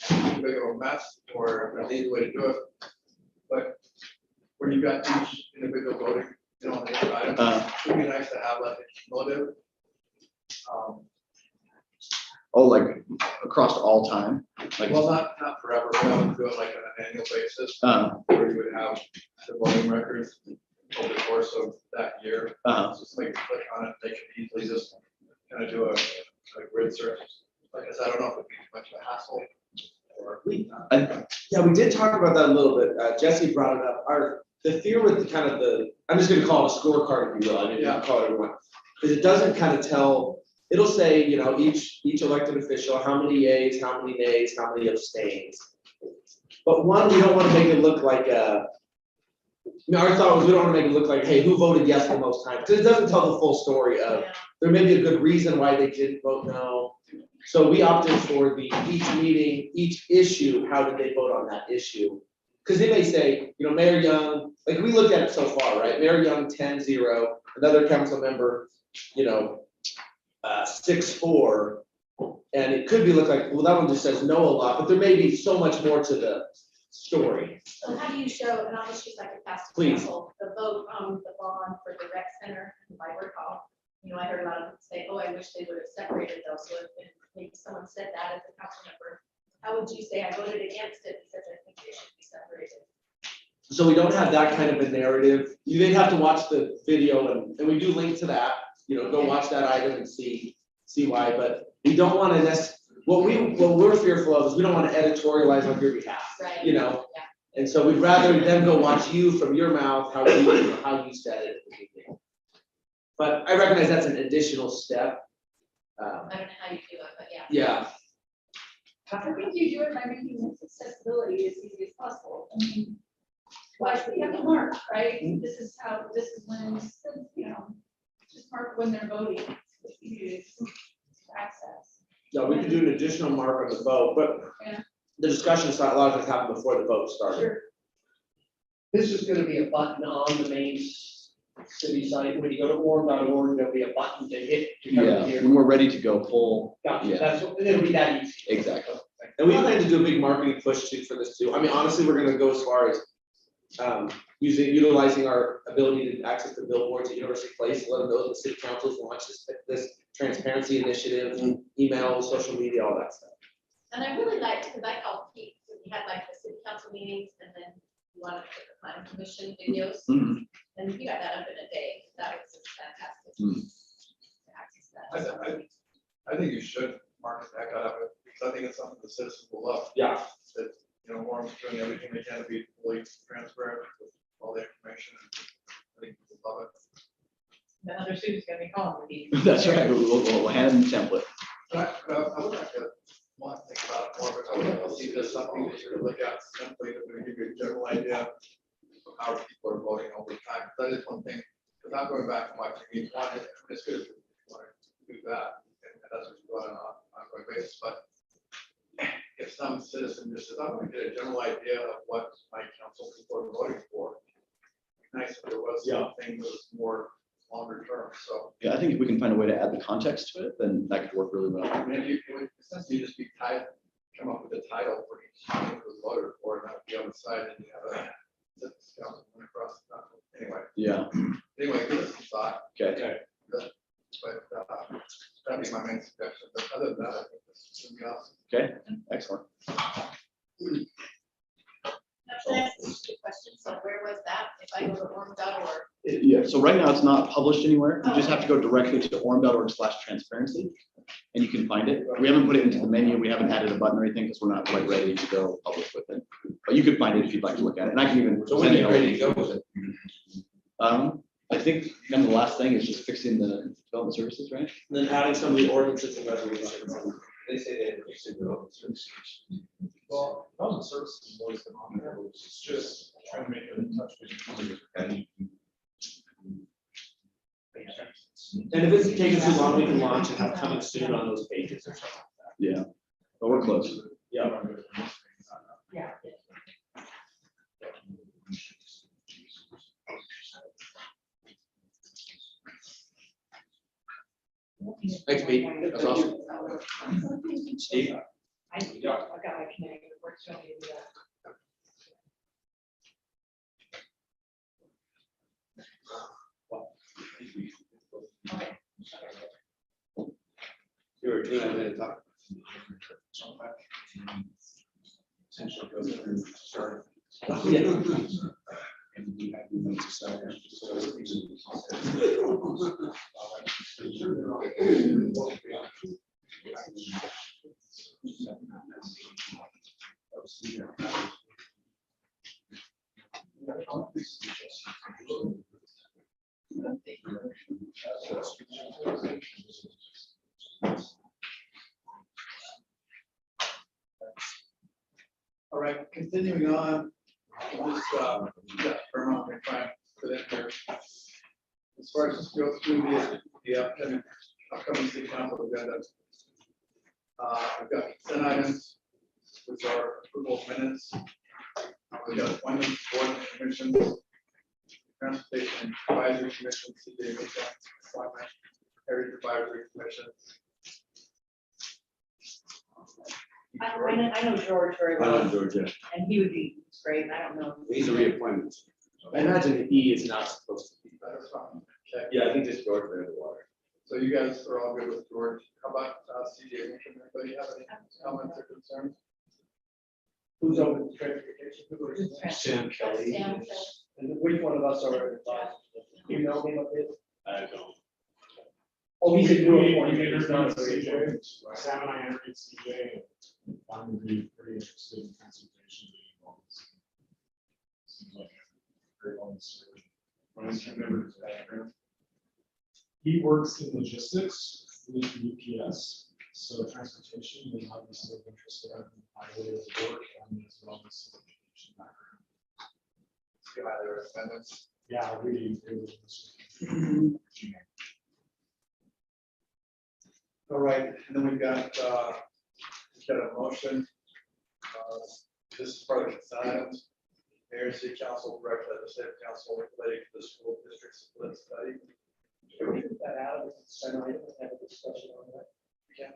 too big of a mess or if there's an easy way to do it, but where you got each individual voting, you know, on the other item, it would be nice to have like a cumulative. Oh, like across all time? Like, Well, not forever, but I would do it like on an annual basis, where you would have the voting records over the course of that year. Just like click on it, they can easily just kind of do a grid search. Like I said, I don't know if it'd be too much of a hassle. Or Yeah, we did talk about that a little bit. Jesse brought it up. The fear with the kind of I'm just gonna call it a scorecard, if you will, I mean, yeah, call it everyone. Because it doesn't kind of tell, it'll say, you know, each elected official, how many yays, how many nays, how many abstains. But one, we don't want to make it look like our thought was we don't want to make it look like, hey, who voted yes the most times? Because it doesn't tell the full story of, there may be a good reason why they didn't vote no. So we opted for each meeting, each issue, how did they vote on that issue? Because they may say, you know, Mayor Young, like we looked at it so far, right? Mayor Young 10-0, another council member, you know, 6-4. And it could be look like, well, that one just says no a lot, but there may be so much more to the story. So how do you show, and I'll just use like a past Please. example, the vote on the bond for the rec center and library hall. You know, I heard a lot of them say, oh, I wish they would have separated those. So if maybe someone said that as a council member, how would you say I voted against it because I think they should be separated? So we don't have that kind of a narrative. You then have to watch the video and we do link to that, you know, go watch that item and see why, but we don't want to what we're fearful of is we don't want to editorialize on your behalf, Right. you know? Yeah. And so we'd rather them go watch you from your mouth, how you said it. But I recognize that's an additional step. I don't know how you do it, but yeah. Yeah. I think you do it by making accessibility as easy as possible. I mean, why should we have to mark, right? This is when, you know, just mark when they're voting. It's easy to access. Yeah, we could do an additional mark on the vote, but the discussion a lot of times happen before the vote started. Sure. This is gonna be a button on the main city site. When you go to orem.org, there'll be a button to hit to come Yeah, here. when we're ready to go full. Gotcha, Yeah. that's, it'll be that easy. Exactly. And we plan to do a big marketing push too for this too. I mean, honestly, we're gonna go as far as utilizing our ability to access the billboards at University Place, let them know that the city council's launched this transparency initiative, email, social media, all that stuff. And I really liked, because I called Pete, when we had like the city council meetings and then you wanted to put the planning commission videos. And he got that up in a day. That was just fantastic. To access that. I think you should market that out of it, because I think it's something the citizens will love. Yeah. That, you know, Orem's doing everything they can to be fully transparent with all the information. I think people love it. The other student's gonna be calling with you. That's right. We'll hand them the template. But I would like to want to think about it more, but I would like to see this something that you could look at simply to give you a general idea of how people are voting over time. That is one thing, without going back and watching each one, it's good if you want to do that, and that's what you do on an ongoing basis, but if some citizen just says, I want to get a general idea of what my council people are voting for. It'd be nice if there was something that was more longer term, so. Yeah, I think if we can find a way to add the context to it, then that could work really well. I mean, it would essentially just be come up with a title for each thing that was voted for, and that would be on the side, and you have a, across, anyway. Yeah. Anyway, give us some thought. Okay. But that'd be my main suggestion, but other than that, I think this is gonna be awesome. Okay, excellent. Can I ask you a question? So where was that? If I go to orem.org? Yeah, so right now it's not published anywhere. You just have to go directly to orem.org/transparency and you can find it. We haven't put it into the menu. We haven't added a button or anything because we're not quite ready to go public with it. But you can find it if you'd like to look at it. And I can even. So when you're ready to go with it. I think kind of the last thing is just fixing the development services, right? And then adding some of the ordinances and resolutions. They say they fixed it, development services. Well, development services has always been on there, which is just trying to make it in touch with users. And if it's taking too long, we can launch and have coming soon on those pages or something like that. Yeah. but we're close. Yeah. Yeah. Thanks, Pete. That's awesome. Steve? I've got my committee that works on me. You were doing a minute talk. Essentially goes through start. Yeah. And we have the notes aside, so All right, continuing on, this, Vermont, we're trying to put in here. As far as just go through the upcoming city council agenda. We've got consent items, which are approval of minutes. We've got appointments, board and commissions, transportation advisory commission, CJ appointment, heritage advisory commission. I know George very I well. love Georgia. And he would be great. I don't know. He's a reappointment. I imagine the E is not supposed to be. That's fine. Okay, Yeah, I think just George ran the water. so you guys are all good with George. How about CJ? Anybody have any comments or concerns? Who's over the transportation? Sam Kelly. Sam, And which one of us are advised? Do you know him a bit? I don't. Oh, he's a new We appointment. interviewed on CJ. Sam and I interviewed CJ, and found him to be pretty interested in transportation. Being involved in this. Seems like a great one to serve. When I remember his background. He works in logistics with UPS, so transportation is obviously of interest to him. Highway of work and as well as some education background. See how they're attendance. Yeah, really, really. All right, and then we've got a motion. This is part of the consent items. Mayor and City Council direct legislative council relating to the school district split study. Can we put that out as a consent item and have a discussion on that? Yeah.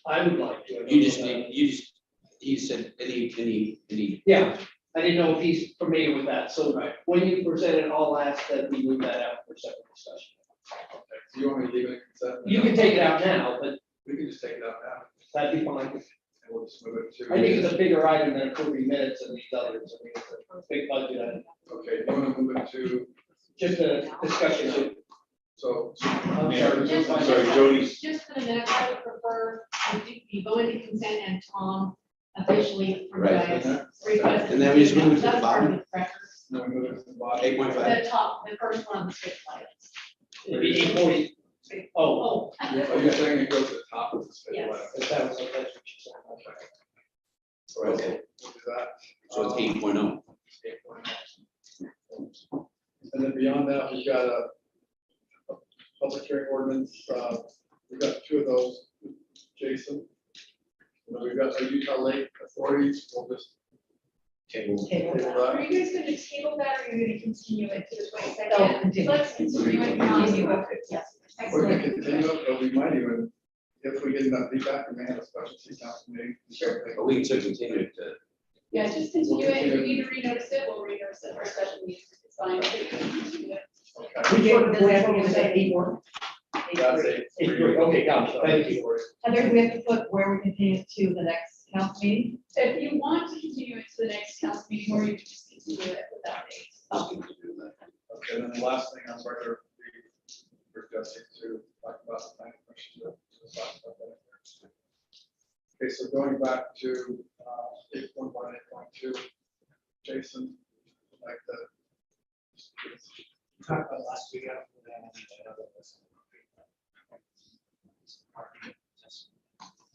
I would like to. You said any. Yeah, I didn't know if he's familiar with that, so when you present it, I'll ask that we move that out for separate discussion. Okay, so you want me to leave it consent? You can take it out now, but We can just take it out now, that'd be fine. and we'll just move it to. I think it's a bigger item than approving minutes and these others. I mean, it's a big budget item. Okay, you want to move it to, Just a discussion. so. I'm sorry. Just- I'm sorry, Jody's. Just for the minutes, I would prefer you go into consent and Tom officially provides. request. And then we just move it to the That's part of bottom? the record. No, we move it to the bottom. 8.5. The top, the first one on the script items. It'd be 8:40. Oh, Oh. Oh, you're saying it goes to the top of the schedule. Yes. if that was what that's what you said. All right, we'll do that. So it's 8.0. 8.0. And then beyond that, we've got a public hearing ordinance. We've got two of those, Jason. And then we've got the Utah Lake Authority. We'll just table that. Are you guys gonna table that or are you gonna continue it to the No, 22nd? continue. Let's continue it. Yes. We're gonna Excellent. continue it, but we might even, if we get enough feedback, we may have a special city council meeting. Sure. But we can continue it to. Yeah, just continue it. If we need to renotice it, we'll renotice it for a special meeting. It's fine. Continue it. Okay. We gave, does that have to give us that 8:1? That's it. 8:3. Okay, gotcha. Thank you. Heather, do we have to put where we continue it to the next council meeting? If you want to continue it to the next council meeting, or you can just continue it without date. Okay, then the last thing on record, we're discussing to talk about the planning commission. Okay, so going back to 8.1, 8.2, Jason, like Talked about last week.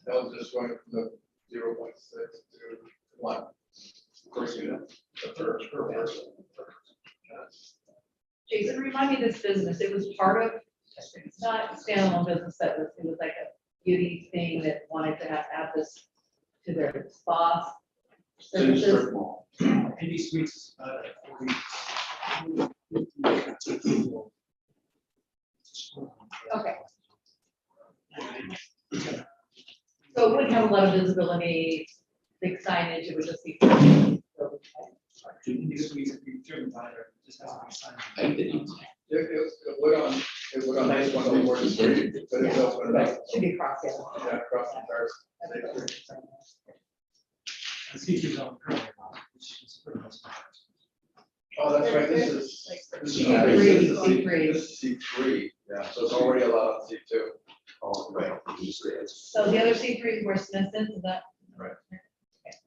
that was just going from the 0.6 to 1. Of course, you know, the third. Jason, remind me of this business. It was part of, it's not a standalone business, it was like a beauty thing that wanted to have this to their spas City services. strip mall. Maybe Suites, 40. Okay. So it wouldn't have a lot of visibility, big signage, it would just be. Maybe Suites would be driven by it, just has to be signed. It would on this one, be more discreet, but it's open up. Should be crossed, yeah. Yeah, across the entire. The features on currently, which is pretty much. Oh, that's right, this is. this is- C3. This is C3, yeah, so it's already allowed in C2. Oh, right. So the other C3 were Smithsons, is that? Right.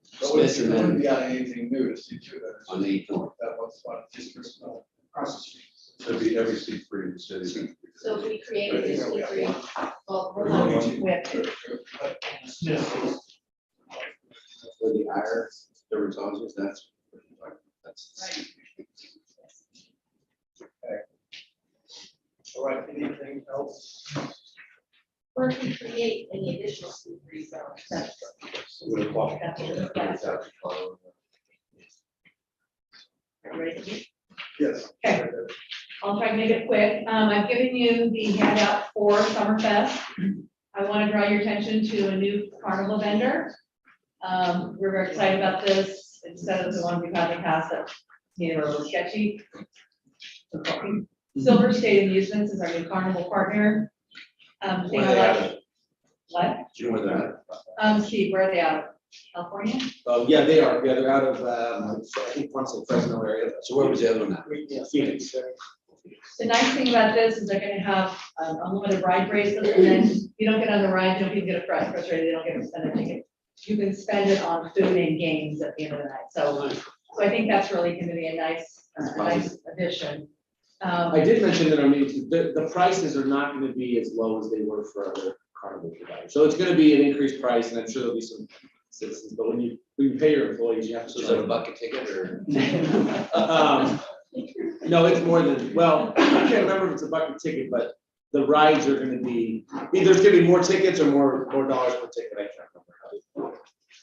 So it wouldn't be adding anything new to C2, that On the north. that one spot, just for small. Across the street. Should be every seat free in the city. So if we created this C3, well, we're We not, have For the IR, the results, that's. All right, anything else? or if we create any additional C3 zones. Ready? Yes. Okay. I'll try to make it quick. I've given you the handout for Summerfest. I want to draw your attention to a new carnival vendor. We're very excited about this instead of the one we've had in the past that, you know, are a little sketchy. Silver State Amusements is our new carnival partner. The thing I like. What? Do you know where they're at? Steve, where are they out of? California? Oh, yeah, they are. Yeah, they're out of, I think, once in Fresno area. So where was the other one at? Phoenix. The nice thing about this is they're gonna have unlimited ride bracelets, and then you don't get on the ride, you don't even get frustrated, they don't get to spend a ticket. You can spend it on food and games at the end of the night, so I think that's really gonna be a nice addition. I did mention that, I mean, the prices are not gonna be as low as they were for other carnival providers. So it's gonna be an increased price, and I'm sure there'll be some citizens, but when you pay your employees, you have to. So is that a bucket ticket or? No, it's more than, well, I can't remember if it's a bucket ticket, but the rides are gonna be, there's gonna be more tickets or more dollars per ticket, I can't remember.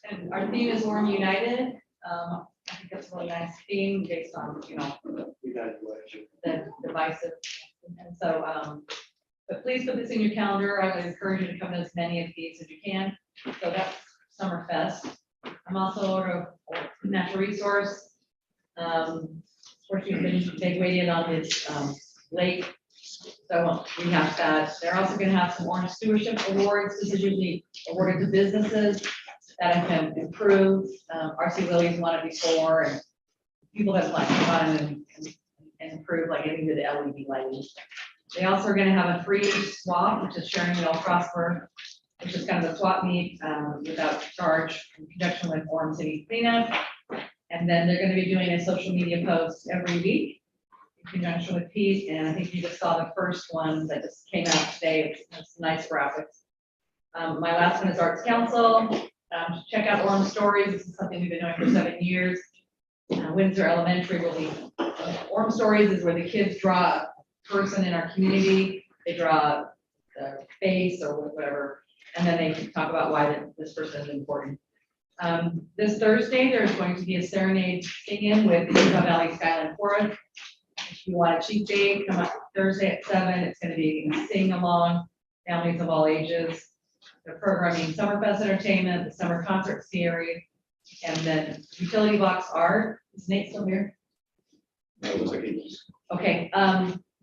And our theme is Orem United. I think that's a really nice theme based on, you know, the divisive. And so, but please put this in your calendar. I would encourage you to come to as many of these as you can. So that's Summerfest. I'm also a natural resource. Fortunately, been waiting on this lake. So we have that. They're also going to have some Orange Stewardship Awards. This is usually awarded to businesses that have improved. RC Willie's won it before, and people have like come on and improved, like getting to the LED lighting. They also are going to have a free swap, which is sharing the all prosper, which is kind of a swap meet without charge in conjunction with Orem City Cleanup. And then they're going to be doing a social media post every week in conjunction with Pete. And I think you just saw the first one that just came out today. It's nice graphics. My last one is Arts Council. Check out Orem Stories. This is something we've been doing for 7 years. Windsor Elementary will be, Orem Stories is where the kids draw a person in our community. They draw their face or whatever, and then they talk about why this person is important. This Thursday, there's going to be a serenade sing-in with the Utah Valley Skyline Forest. If you want a cheap date, come up Thursday at 7. It's going to be sing-along, families of all ages. The programming, Summerfest entertainment, the summer concert series, and then utility box art. Is Nate still here? No, it looks like it is. Okay,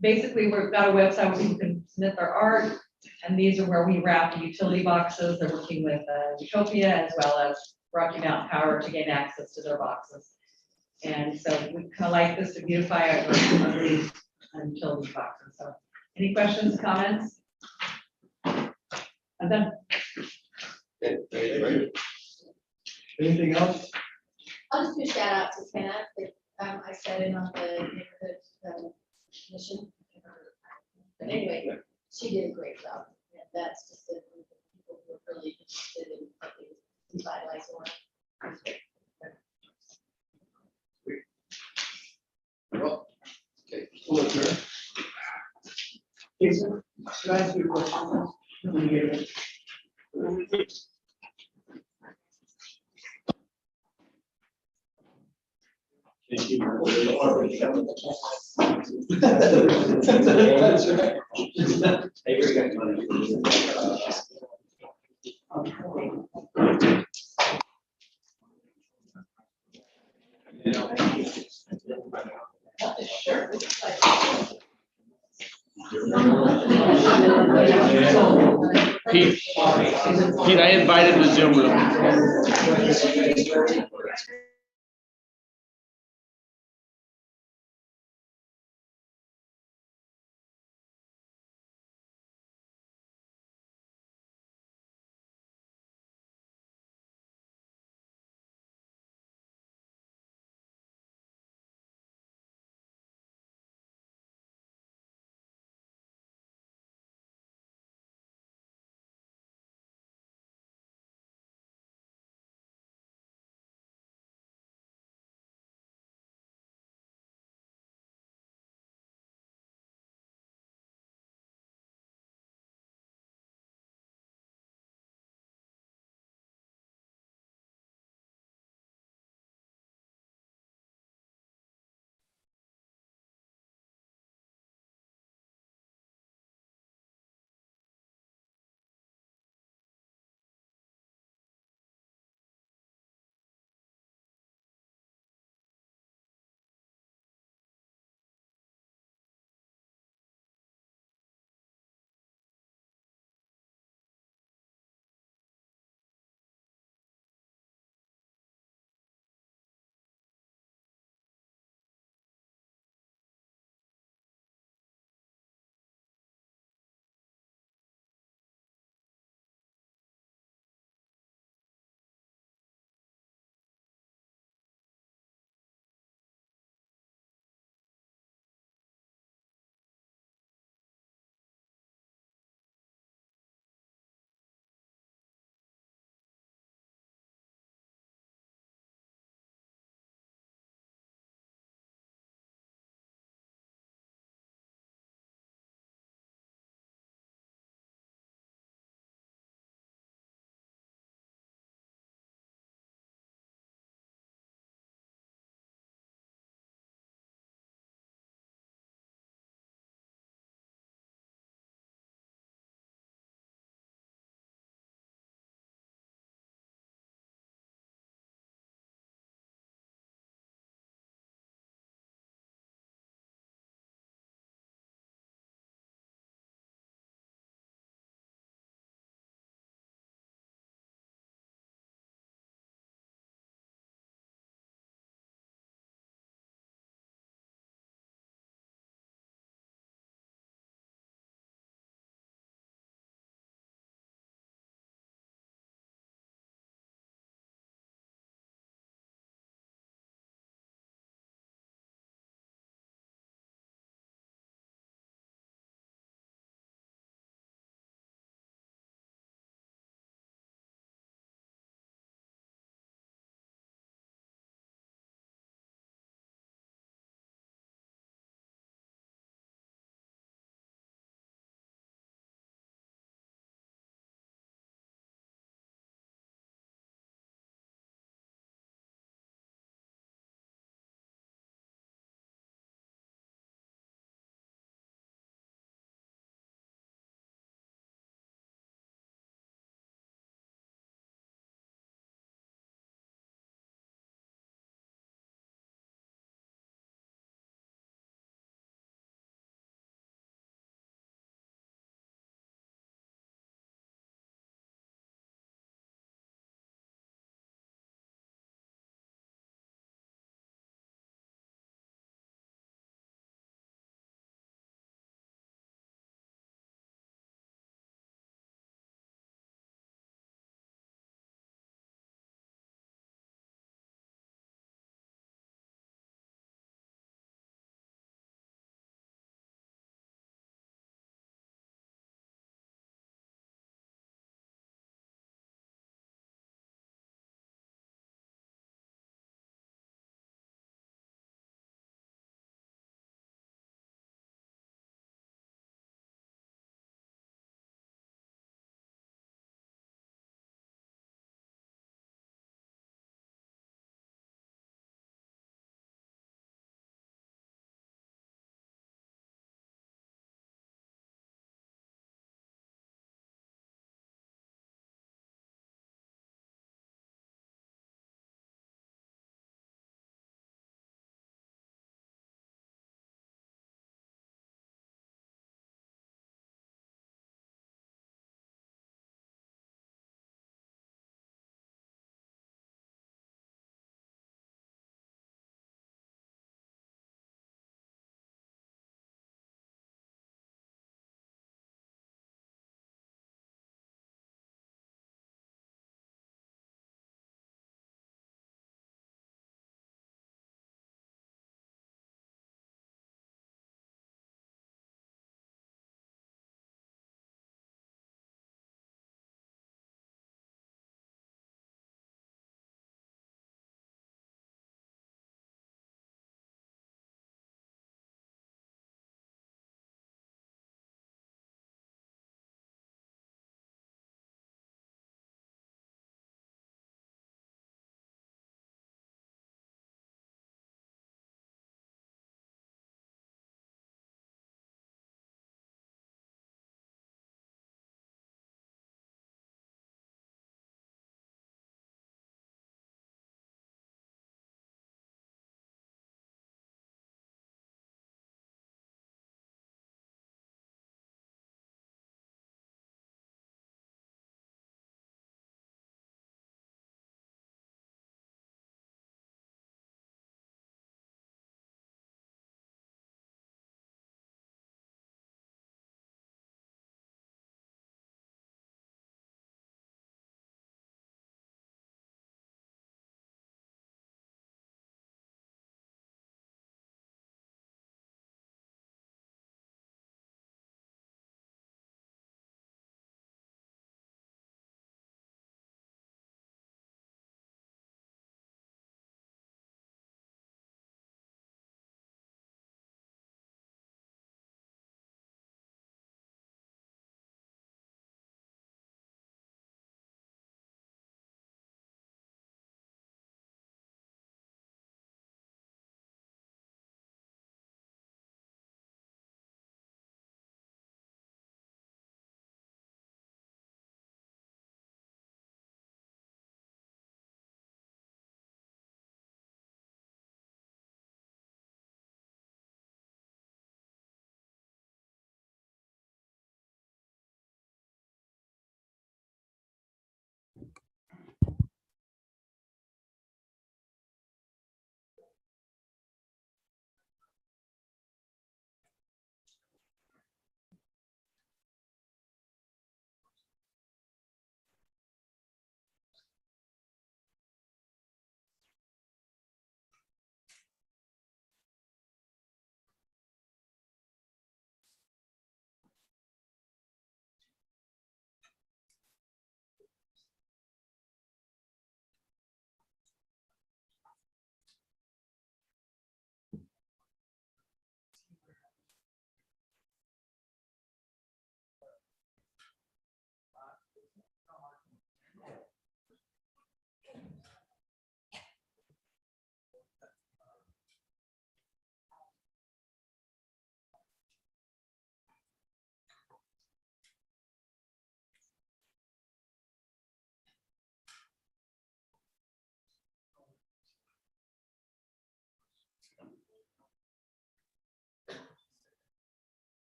basically, we've got a website where people can submit their art, and these are where we wrap the utility boxes. They're working with Utopia as well as Rocky Mountain Power to gain access to their boxes. And so we kind of like this to beautify our utility boxes. So any questions, comments? I'm done. Anything else? I'll just do a shout out to Kenna, that I sat in on the neighborhood commission. But anyway, she did a great job. And that's just a group of people who are really interested in helping revitalize Orem. Well, Okay. we'll adjourn. Jason, should I ask you a question? Thank you. That's right. Hey, we got money. Pete, I invited the Zoom room.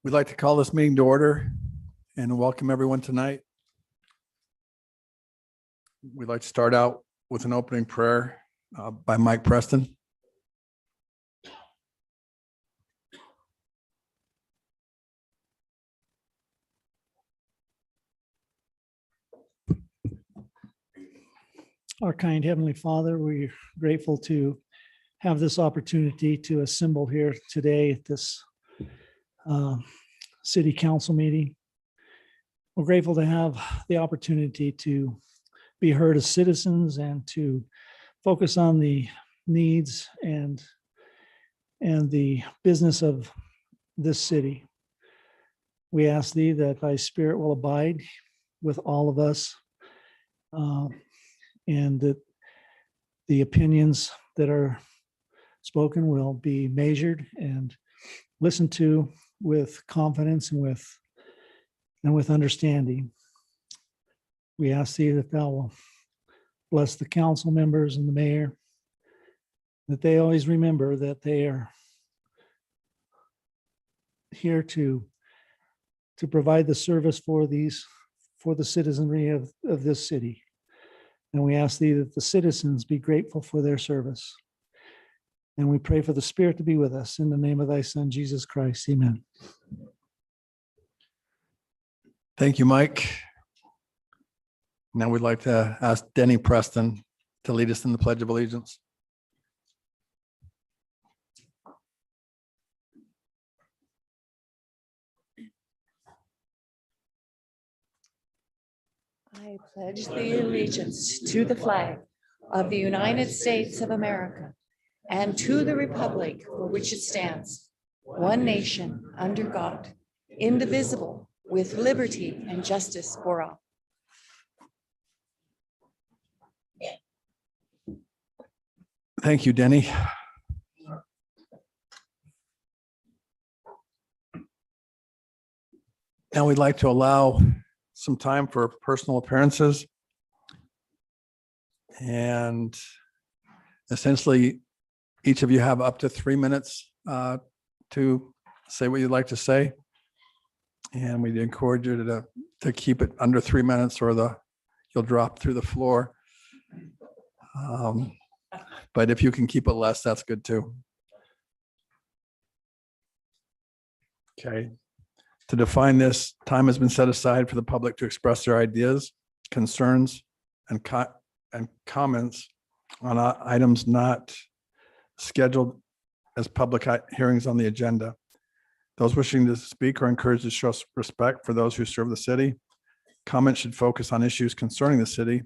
We'd like to call this meeting to order and welcome everyone tonight. We'd like to start out with an opening prayer by Mike Preston. Our kind Heavenly Father, we're grateful to have this opportunity to assemble here today at this city council meeting. We're grateful to have the opportunity to be heard as citizens and to focus on the needs and the business of this city. We ask thee that thy spirit will abide with all of us, and that the opinions that are spoken will be measured and listened to with confidence and with understanding. We ask thee that thou will bless the council members and the mayor, that they always remember that they are here to provide the service for the citizenry of this city. And we ask thee that the citizens be grateful for their service. And we pray for the Spirit to be with us in the name of thy Son, Jesus Christ. Amen. Thank you, Mike. Now we'd like to ask Denny Preston to lead us in the Pledge of Allegiance. I pledge the allegiance to the flag of the United States of America and to the republic for which it stands, one nation, under God, indivisible, with liberty and justice for all. Thank you, Denny. Now we'd like to allow some time for personal appearances. And essentially, each of you have up to 3 minutes to say what you'd like to say. And we'd encourage you to keep it under 3 minutes or you'll drop through the floor. But if you can keep it less, that's good too. Okay. To define this, time has been set aside for the public to express their ideas, concerns, and comments on items not scheduled as public hearings on the agenda. Those wishing to speak are encouraged to show respect for those who serve the city. Comments should focus on issues concerning the city.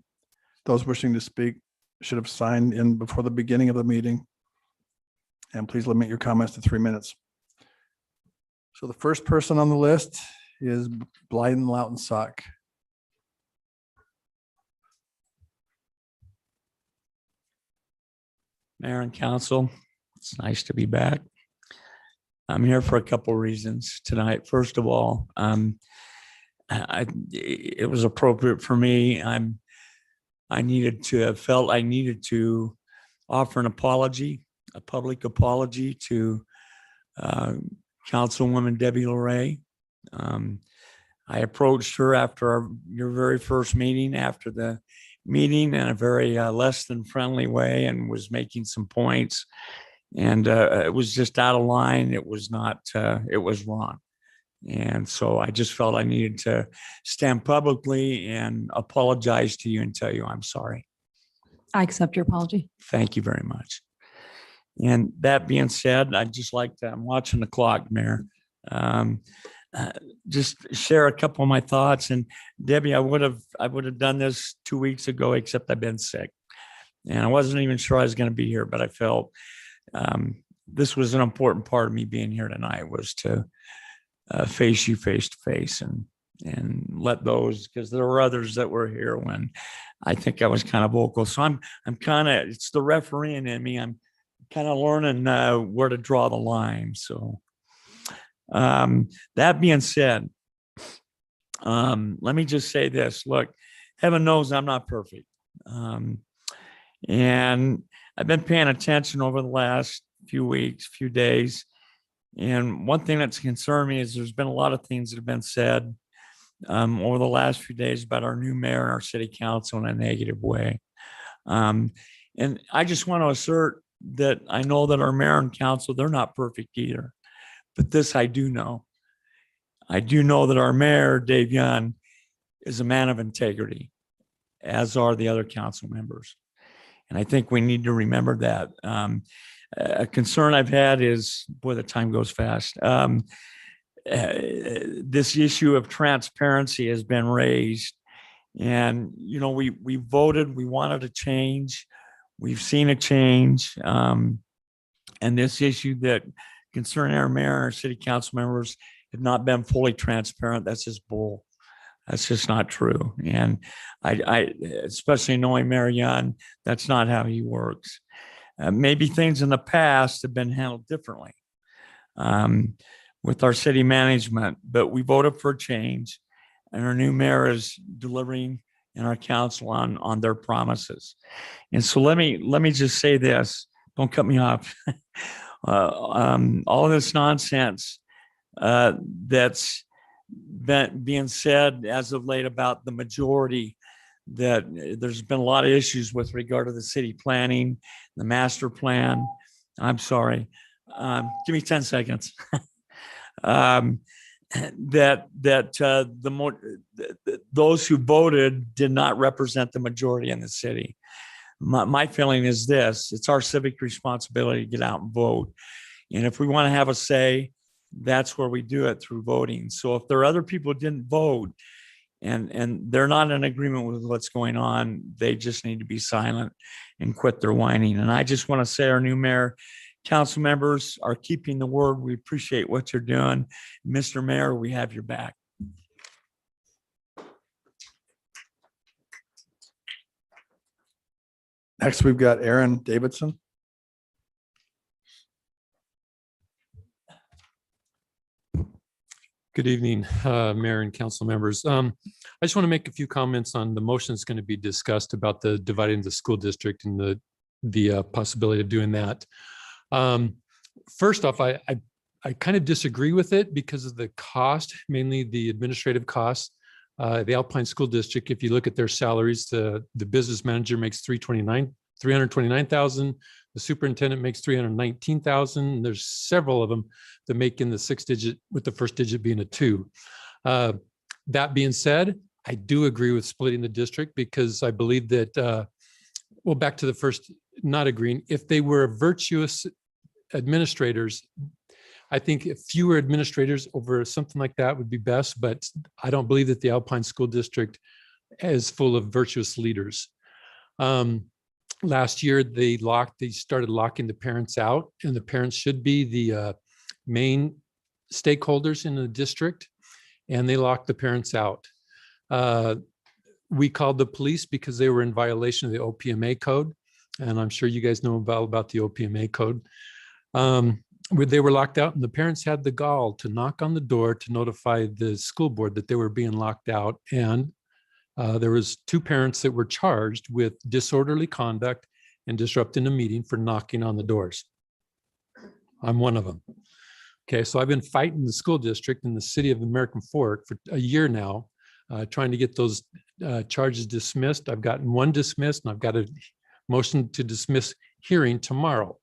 Those wishing to speak should have signed in before the beginning of the meeting. And please limit your comments to 3 minutes. So the first person on the list is Blyden Lautensock. Mayor and council, it's nice to be back. I'm here for a couple reasons tonight. First of all, it was appropriate for me. I felt I needed to offer an apology, a public apology to Councilwoman Debby Lauret. I approached her after your very first meeting, after the meeting, in a very less than friendly way, and was making some points. And it was just out of line. It was not, it was wrong. And so I just felt I needed to stand publicly and apologize to you and tell you I'm sorry. I accept your apology. Thank you very much. And that being said, I'd just like to, I'm watching the clock, Mayor. Just share a couple of my thoughts. And Debbie, I would have done this 2 weeks ago, except I've been sick. And I wasn't even sure I was going to be here, but I felt this was an important part of me being here tonight, was to face you face to face and let those, because there were others that were here when I think I was kind of vocal. So I'm kind of, it's the refereeing in me. I'm kind of learning where to draw the line. So that being said, let me just say this. Look, heaven knows I'm not perfect. And I've been paying attention over the last few weeks, few days, And one thing that's concerned me is there's been a lot of things that have been said over the last few days about our new mayor and our city council in a negative way. And I just want to assert that I know that our mayor and council, they're not perfect either. But this I do know. I do know that our mayor, Dave Young, is a man of integrity, as are the other council members. And I think we need to remember that. A concern I've had is, boy, the time goes fast. This issue of transparency has been raised. And, you know, we voted, we wanted a change. We've seen a change. And this issue that concerning our mayor and our city council members have not been fully transparent, that's just bull. That's just not true. And I especially knowing Mayor Young, that's not how he works. Maybe things in the past have been handled differently with our city management, but we voted for a change, and our new mayor is delivering in our council on their promises. And so let me just say this, don't cut me off. All of this nonsense that's being said as of late about the majority, that there's been a lot of issues with regard to the city planning, the master plan. I'm sorry. Give me 10 seconds. Those who voted did not represent the majority in the city. My feeling is this: it's our civic responsibility to get out and vote. And if we want to have a say, that's where we do it, through voting. So if there are other people who didn't vote and they're not in agreement with what's going on, they just need to be silent and quit their whining. And I just want to say our new mayor, council members are keeping the word. We appreciate what you're doing. Mr. Mayor, we have your back. Next, we've got Aaron Davidson. Good evening, Mayor and council members. I just want to make a few comments on the motion that's going to be discussed about the dividing the school district and the possibility of doing that. First off, I kind of disagree with it because of the cost, mainly the administrative costs. The Alpine School District, if you look at their salaries, the business manager makes $329,000. The superintendent makes $319,000. There's several of them that make in the 6-digit, with the first digit being a 2. That being said, I do agree with splitting the district because I believe that, well, back to the first, not agreeing, if they were virtuous administrators, I think fewer administrators over something like that would be best, but I don't believe that the Alpine School District is full of virtuous leaders. Last year, they started locking the parents out, and the parents should be the main stakeholders in the district, and they locked the parents out. We called the police because they were in violation of the OPMA code, and I'm sure you guys know about the OPMA code. Where they were locked out, and the parents had the gall to knock on the door to notify the school board that they were being locked out. And there was 2 parents that were charged with disorderly conduct and disrupting a meeting for knocking on the doors. I'm one of them. Okay, so I've been fighting the school district in the city of American Fork for a year now, trying to get those charges dismissed. I've gotten one dismissed, and I've got a motion to dismiss hearing tomorrow.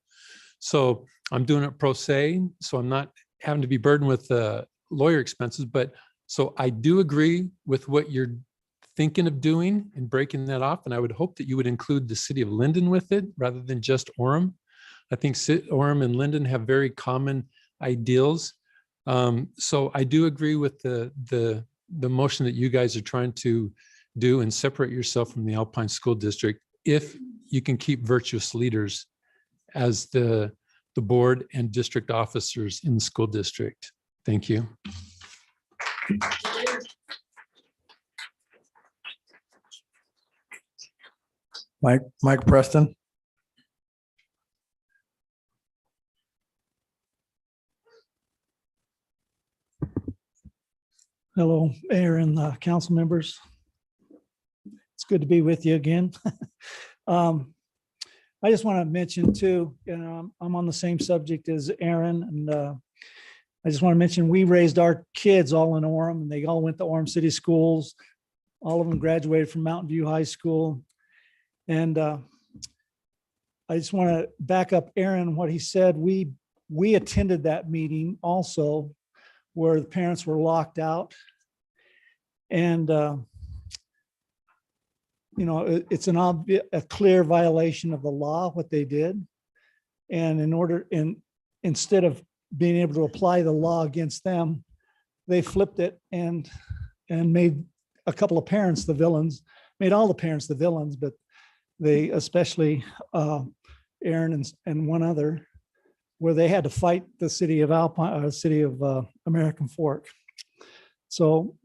So I'm doing it pro se, so I'm not having to be burdened with lawyer expenses. But so I do agree with what you're thinking of doing and breaking that off. And I would hope that you would include the city of Linden with it rather than just Orem. I think Orem and Linden have very common ideals. So I do agree with the motion that you guys are trying to do and separate yourself from the Alpine School District if you can keep virtuous leaders as the board and district officers in the school district. Thank you. Mike Preston. Hello, Mayor and council members. It's good to be with you again. I just want to mention too, I'm on the same subject as Aaron, and I just want to mention, we raised our kids all in Orem, and they all went to Orem City Schools. All of them graduated from Mountain View High School. And I just want to back up Aaron, what he said. We attended that meeting also, where the parents were locked out. And, it's a clear violation of the law, what they did. And instead of being able to apply the law against them, they flipped it and made a couple of parents the villains, made all the parents the villains, but they, especially Aaron and one other, where they had to fight the city of Alpine, city of American Fork. So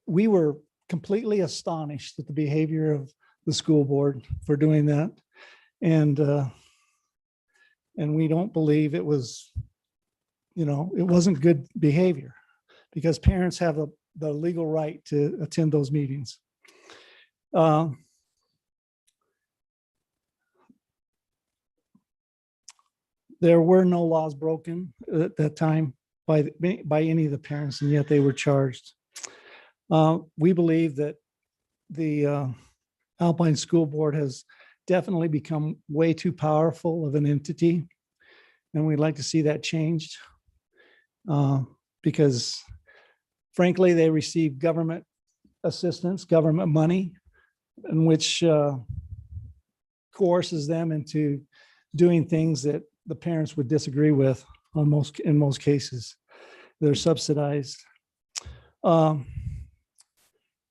we were completely astonished at the behavior of the school board for doing that. And we don't believe it was, it wasn't good behavior, because parents have the legal right to attend those meetings. There were no laws broken at that time by any of the parents, and yet they were charged. We believe that the Alpine School Board has definitely become way too powerful of an entity, and we'd like to see that changed, because frankly, they receive government assistance, government money, in which coerces them into doing things that the parents would disagree with in most cases. They're subsidized.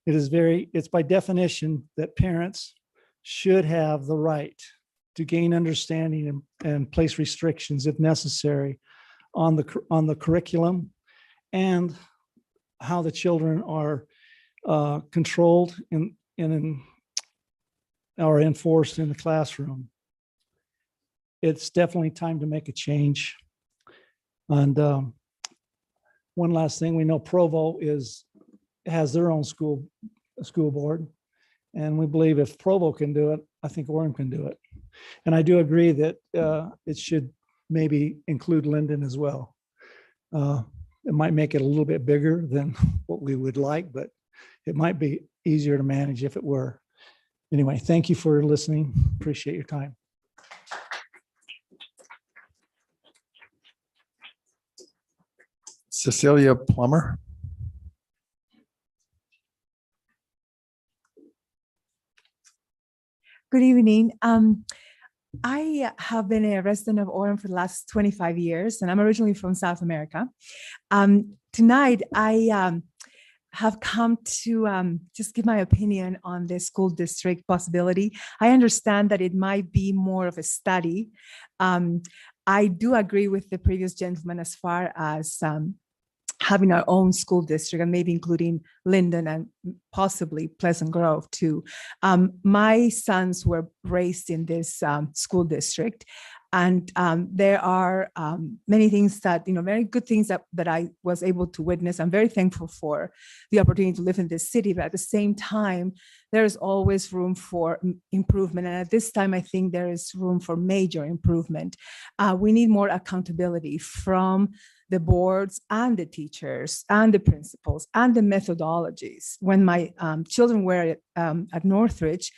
It's by definition that parents should have the right to gain understanding and place restrictions if necessary on the curriculum and how the children are controlled or enforced in the classroom. It's definitely time to make a change. And one last thing, we know Provo has their own school board, and we believe if Provo can do it, I think Orem can do it. And I do agree that it should maybe include Linden as well. It might make it a little bit bigger than what we would like, but it might be easier to manage if it were. Anyway, thank you for listening. Appreciate your time. Cecilia Plummer. Good evening. I have been a resident of Orem for the last 25 years, and I'm originally from South America. Tonight, I have come to just give my opinion on the school district possibility. I understand that it might be more of a study. I do agree with the previous gentleman as far as having our own school district and maybe including Linden and possibly Pleasant Grove too. My sons were raised in this school district, and there are many things that, very good things that I was able to witness. I'm very thankful for the opportunity to live in this city, but at the same time, there is always room for improvement. And at this time, I think there is room for major improvement. We need more accountability from the boards and the teachers and the principals and the methodologies. When my children were at Northridge,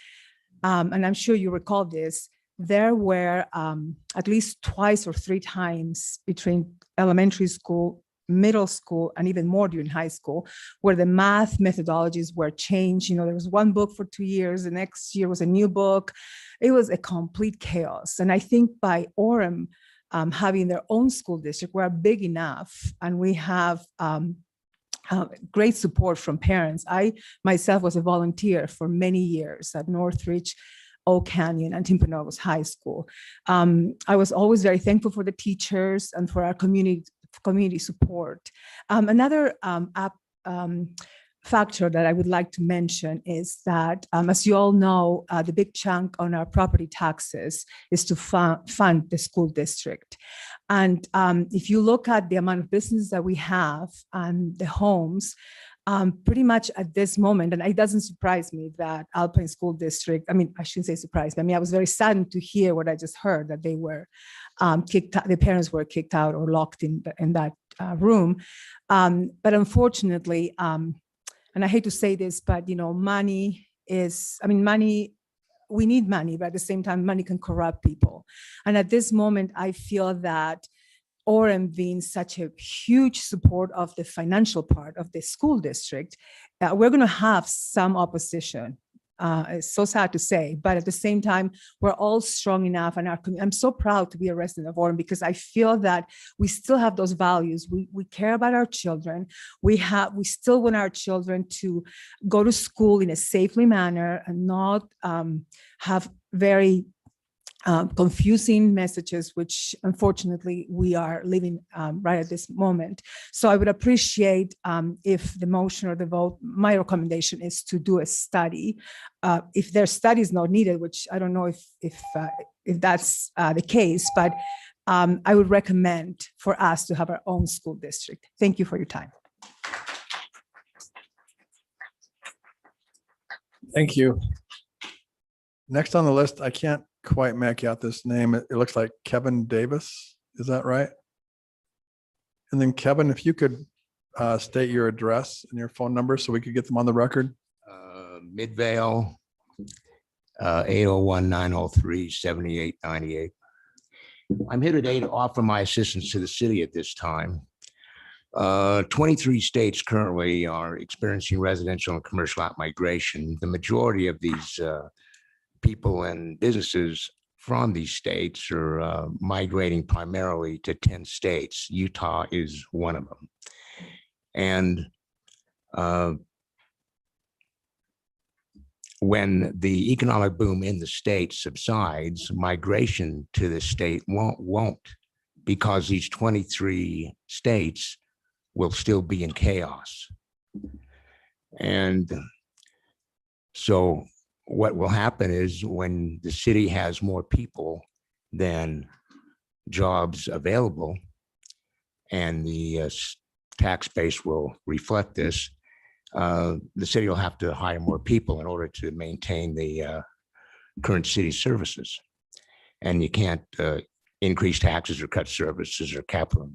and I'm sure you recall this, there were at least twice or three times between elementary school, middle school, and even more during high school, where the math methodologies were changed. There was one book for 2 years, the next year was a new book. It was a complete chaos. And I think by Orem having their own school district, we're big enough and we have great support from parents. I myself was a volunteer for many years at Northridge, Oak Canyon, and Timpanogos High School. I was always very thankful for the teachers and for our community support. Another factor that I would like to mention is that, as you all know, the big chunk on our property taxes is to fund the school district. And if you look at the amount of business that we have and the homes, Pretty much at this moment, and it doesn't surprise me that Alpine School District, I mean, I shouldn't say surprised, I mean, I was very saddened to hear what I just heard, that they were kicked out, the parents were kicked out or locked in that room. But unfortunately, and I hate to say this, but money is, I mean, money, we need money, but at the same time, money can corrupt people. And at this moment, I feel that Orem being such a huge support of the financial part of the school district, we're going to have some opposition. It's so sad to say, but at the same time, we're all strong enough, and I'm so proud to be a resident of Orem because I feel that we still have those values. We care about our children. We still want our children to go to school in a safely manner and not have very confusing messages, which unfortunately we are living right at this moment. So I would appreciate if the motion or the vote, my recommendation is to do a study. If their study is not needed, which I don't know if that's the case, but I would recommend for us to have our own school district. Thank you for your time. Thank you. Next on the list, I can't quite make out this name. It looks like Kevin Davis. Is that right? And then Kevin, if you could state your address and your phone number so we could get them on the record. Midvale, 801-903-7898. I'm here today to offer my assistance to the city at this time. 23 states currently are experiencing residential and commercial outmigration. The majority of these people and businesses from these states are migrating primarily to 10 states. Utah is one of them. And when the economic boom in the state subsides, migration to the state won't, because these 23 states will still be in chaos. And so what will happen is when the city has more people than jobs available, and the tax base will reflect this, the city will have to hire more people in order to maintain the current city services. And you can't increase taxes or cut services or capital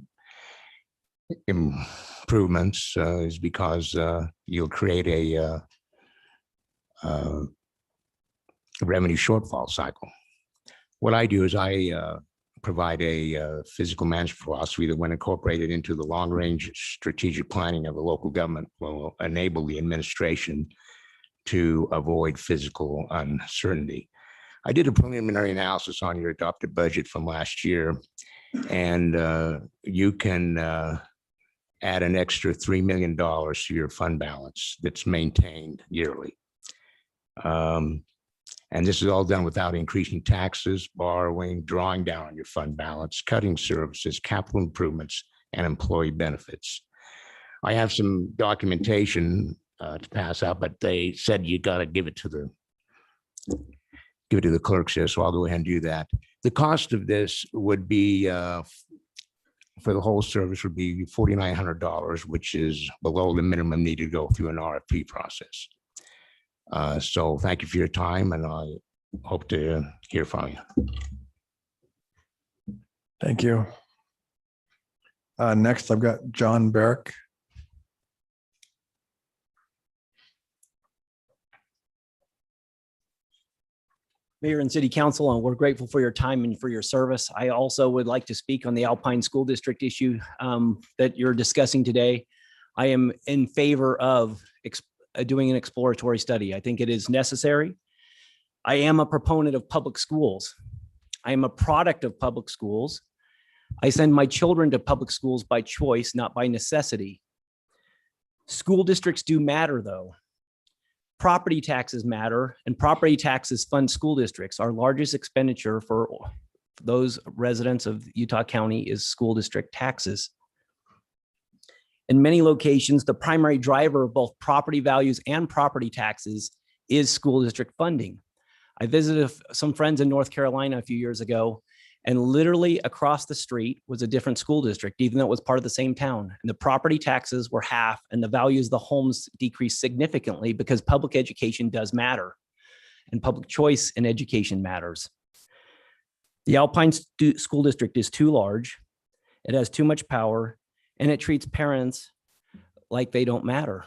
improvements is because you'll create a revenue shortfall cycle. What I do is I provide a physical management philosophy that, when incorporated into the long-range strategic planning of the local government, will enable the administration to avoid physical uncertainty. I did a preliminary analysis on your adopted budget from last year, and you can add an extra $3 million to your fund balance that's maintained yearly. And this is all done without increasing taxes, borrowing, drawing down on your fund balance, cutting services, capital improvements, and employee benefits. I have some documentation to pass out, but they said you got to give it to the clerks here, so I'll go ahead and do that. The cost of this would be, for the whole service, would be $4,900, which is below the minimum needed to go through an RFP process. So thank you for your time, and I hope to hear from you. Thank you. Next, I've got John Barrick. Mayor and City Council, and we're grateful for your time and for your service. I also would like to speak on the Alpine School District issue that you're discussing today. I am in favor of doing an exploratory study. I think it is necessary. I am a proponent of public schools. I am a product of public schools. I send my children to public schools by choice, not by necessity. School districts do matter, though. Property taxes matter, and property taxes fund school districts. Our largest expenditure for those residents of Utah County is school district taxes. In many locations, the primary driver of both property values and property taxes is school district funding. I visited some friends in North Carolina a few years ago, And literally across the street was a different school district, even though it was part of the same town. And the property taxes were half and the values of the homes decreased significantly because public education does matter and public choice in education matters. The Alpine School District is too large. It has too much power and it treats parents like they don't matter.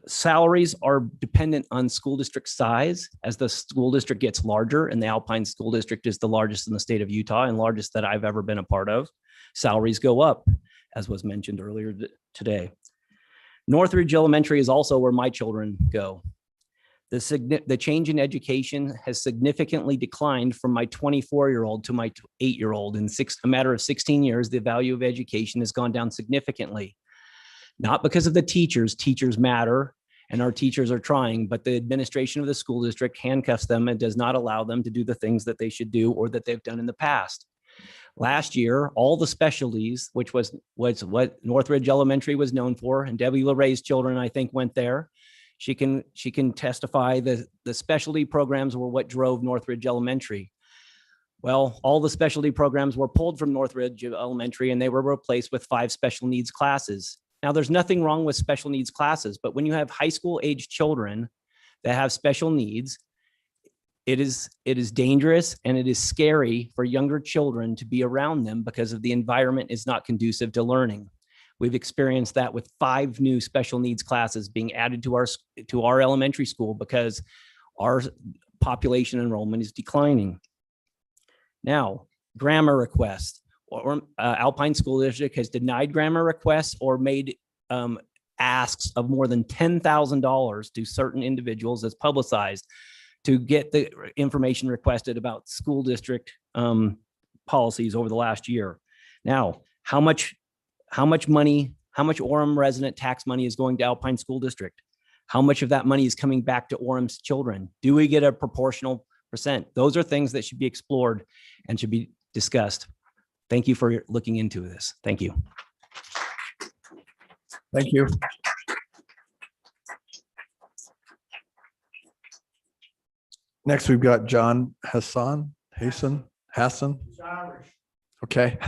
Salaries are dependent on school district size. As the school district gets larger, and the Alpine School District is the largest in the state of Utah and largest that I've ever been a part of, salaries go up, as was mentioned earlier today. Northridge Elementary is also where my children go. The change in education has significantly declined from my 24-year-old to my 8-year-old. In a matter of 16 years, the value of education has gone down significantly. Not because of the teachers. Teachers matter and our teachers are trying, but the administration of the school district handcuffs them and does not allow them to do the things that they should do or that they've done in the past. Last year, all the specialties, which was what Northridge Elementary was known for, and Debby Lauret's children, I think, went there. She can testify that the specialty programs were what drove Northridge Elementary. Well, all the specialty programs were pulled from Northridge Elementary and they were replaced with 5 special needs classes. Now, there's nothing wrong with special needs classes, but when you have high school age children that have special needs, it is dangerous and it is scary for younger children to be around them because of the environment is not conducive to learning. We've experienced that with 5 new special needs classes being added to our elementary school because our population enrollment is declining. Now, grammar requests. Alpine School District has denied grammar requests or made asks of more than $10,000 to certain individuals as publicized to get the information requested about school district policies over the last year. Now, how much Orem resident tax money is going to Alpine School District? How much of that money is coming back to Orem's children? Do we get a proportional percent? Those are things that should be explored and should be discussed. Thank you for looking into this. Thank you. Thank you. Next, we've got John Hassan. Okay.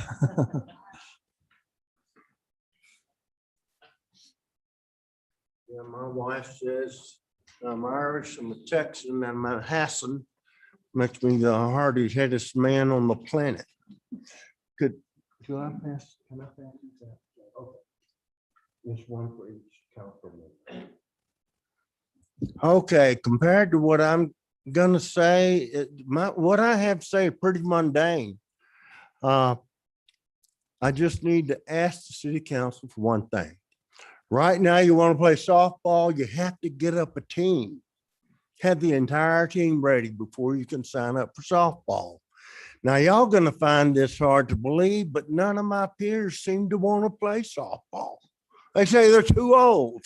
Yeah, my wife says I'm Irish, I'm a Texan, and I'm a Hassan. Makes me the hardest man on the planet. Could I pass? Can I pass these out? Okay. Just one for each councilman. Okay, compared to what I'm gonna say, what I have to say is pretty mundane. I just need to ask the city council for one thing. Right now, you want to play softball, you have to get up a team. Have the entire team ready before you can sign up for softball. Now, y'all gonna find this hard to believe, but none of my peers seem to want to play softball. They say they're too old.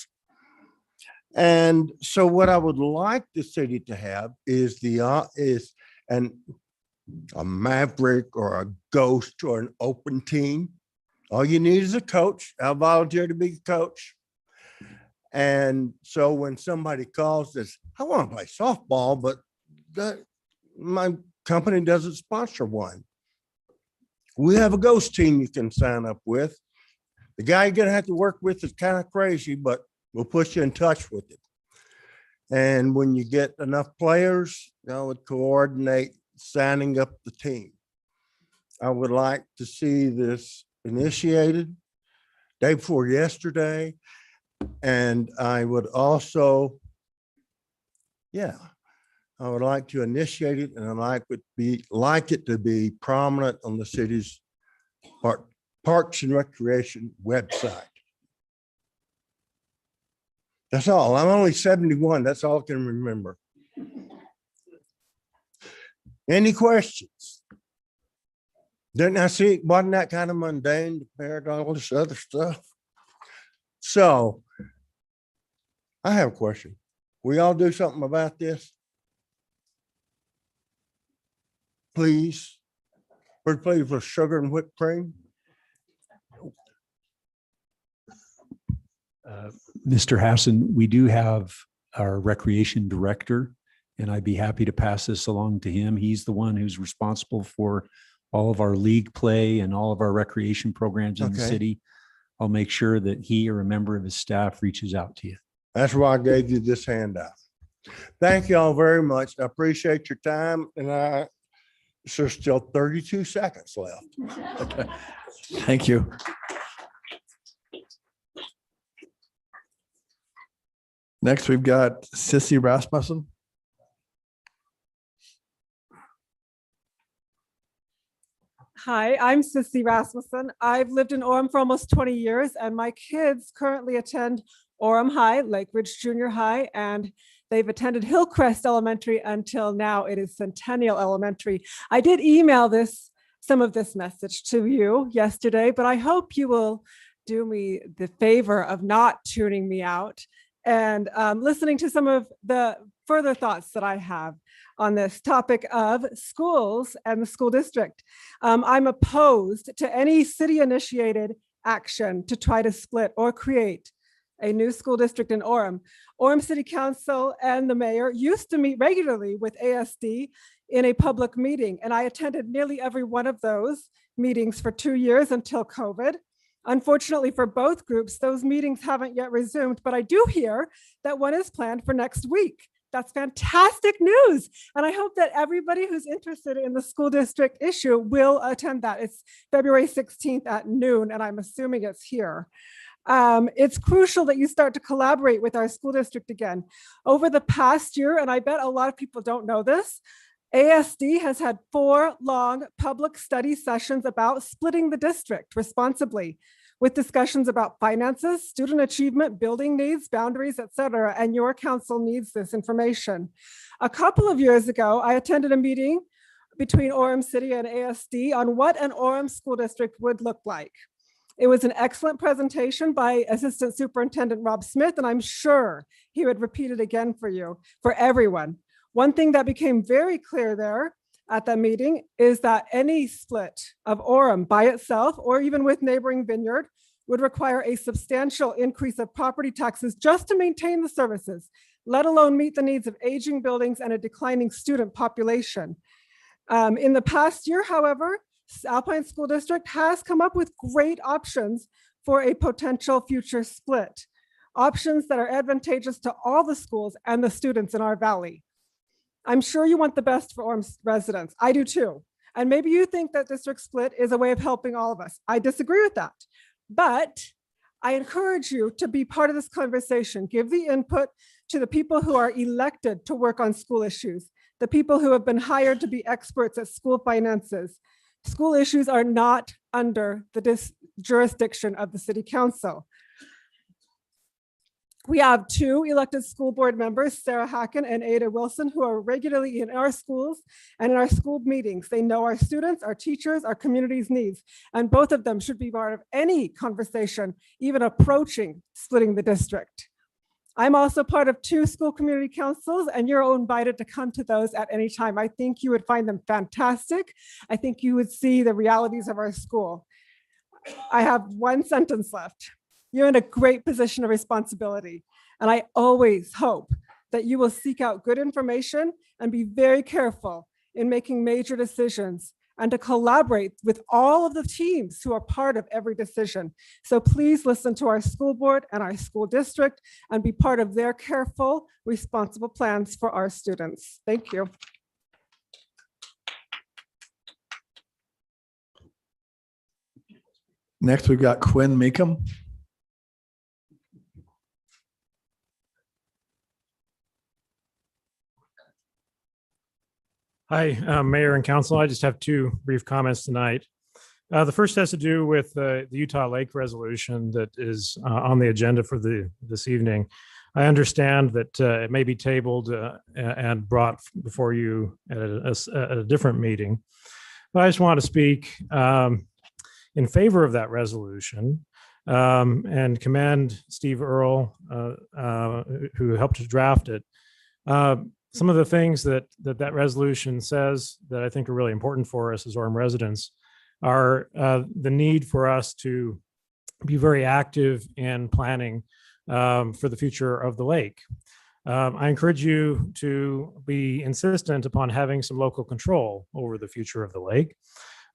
And so what I would like the city to have is a maverick or a ghost or an open team. All you need is a coach. I'll volunteer to be a coach. And so when somebody calls this, I want to play softball, but my company doesn't sponsor one. We have a ghost team you can sign up with. The guy you're going to have to work with is kind of crazy, but we'll put you in touch with it. And when you get enough players, I would coordinate signing up the team. I would like to see this initiated day before yesterday. And I would also, I would like to initiate it, and I'd like it to be prominent on the city's Parks and Recreation website. That's all. I'm only 71. That's all I can remember. Any questions? Didn't I see it? Wasn't that kind of mundane compared to all this other stuff? So I have a question. We all do something about this? Please. Pretty please with sugar and whipped cream. Mr. Hassan, we do have our recreation director, and I'd be happy to pass this along to him. He's the one who's responsible for all of our league play and all of our recreation programs in the Okay. city, I'll make sure that he or a member of his staff reaches out to you. That's why I gave you this handout. Thank you all very much. I appreciate your time, and there's still 32 seconds left. Thank you. Next, we've got Sissy Rasmussen. Hi, I'm Sissy Rasmussen. I've lived in Orem for almost 20 years, and my kids currently attend Orem High, Lake Ridge Junior High, and they've attended Hillcrest Elementary until now. It is Centennial Elementary. I did email some of this message to you yesterday, but I hope you will do me the favor of not tuning me out and listening to some of the further thoughts that I have on this topic of schools and the school district. I'm opposed to any city-initiated action to try to split or create a new school district in Orem. Orem City Council and the mayor used to meet regularly with ASD in a public meeting, and I attended nearly every one of those meetings for 2 years until COVID. Unfortunately for both groups, those meetings haven't yet resumed, but I do hear that one is planned for next week. That's fantastic news. And I hope that everybody who's interested in the school district issue will attend that. It's February 16th at noon, and I'm assuming it's here. It's crucial that you start to collaborate with our school district again. Over the past year, and I bet a lot of people don't know this, ASD has had 4 long public study sessions about splitting the district responsibly, with discussions about finances, student achievement, building needs, boundaries, etc. And your council needs this information. A couple of years ago, I attended a meeting between Orem City and ASD on what an Orem school district would look like. It was an excellent presentation by Assistant Superintendent Rob Smith, and I'm sure he would repeat it again for you, for everyone. One thing that became very clear there at that meeting is that any split of Orem by itself, or even with neighboring Vineyard, would require a substantial increase of property taxes just to maintain the services, let alone meet the needs of aging buildings and a declining student population. In the past year, however, Alpine School District has come up with great options for a potential future split, options that are advantageous to all the schools and the students in our valley. I'm sure you want the best for Orem residents. I do too. And maybe you think that district split is a way of helping all of us. I disagree with that. But I encourage you to be part of this conversation. Give the input to the people who are elected to work on school issues, the people who have been hired to be experts at school finances. School issues are not under the jurisdiction of the city council. We have 2 elected school board members, Sarah Hacken and Ada Wilson, who are regularly in our schools and in our school meetings. They know our students, our teachers, our community's needs, and both of them should be part of any conversation, even approaching splitting the district. I'm also part of 2 school community councils, and you're all invited to come to those at any time. I think you would find them fantastic. I think you would see the realities of our school. I have 1 sentence left. You're in a great position of responsibility, and I always hope that you will seek out good information and be very careful in making major decisions and to collaborate with all of the teams who are part of every decision. So please listen to our school board and our school district and be part of their careful, responsible plans for our students. Thank you. Next, we've got Quinn Meekum. Hi, Mayor and Council. I just have 2 brief comments tonight. The first has to do with the Utah Lake resolution that is on the agenda for this evening. I understand that it may be tabled and brought before you at a different meeting. But I just want to speak in favor of that resolution and commend Steve Earle, who helped to draft it. Some of the things that resolution says that I think are really important for us as Orem residents are the need for us to be very active in planning for the future of the lake. I encourage you to be insistent upon having some local control over the future of the lake.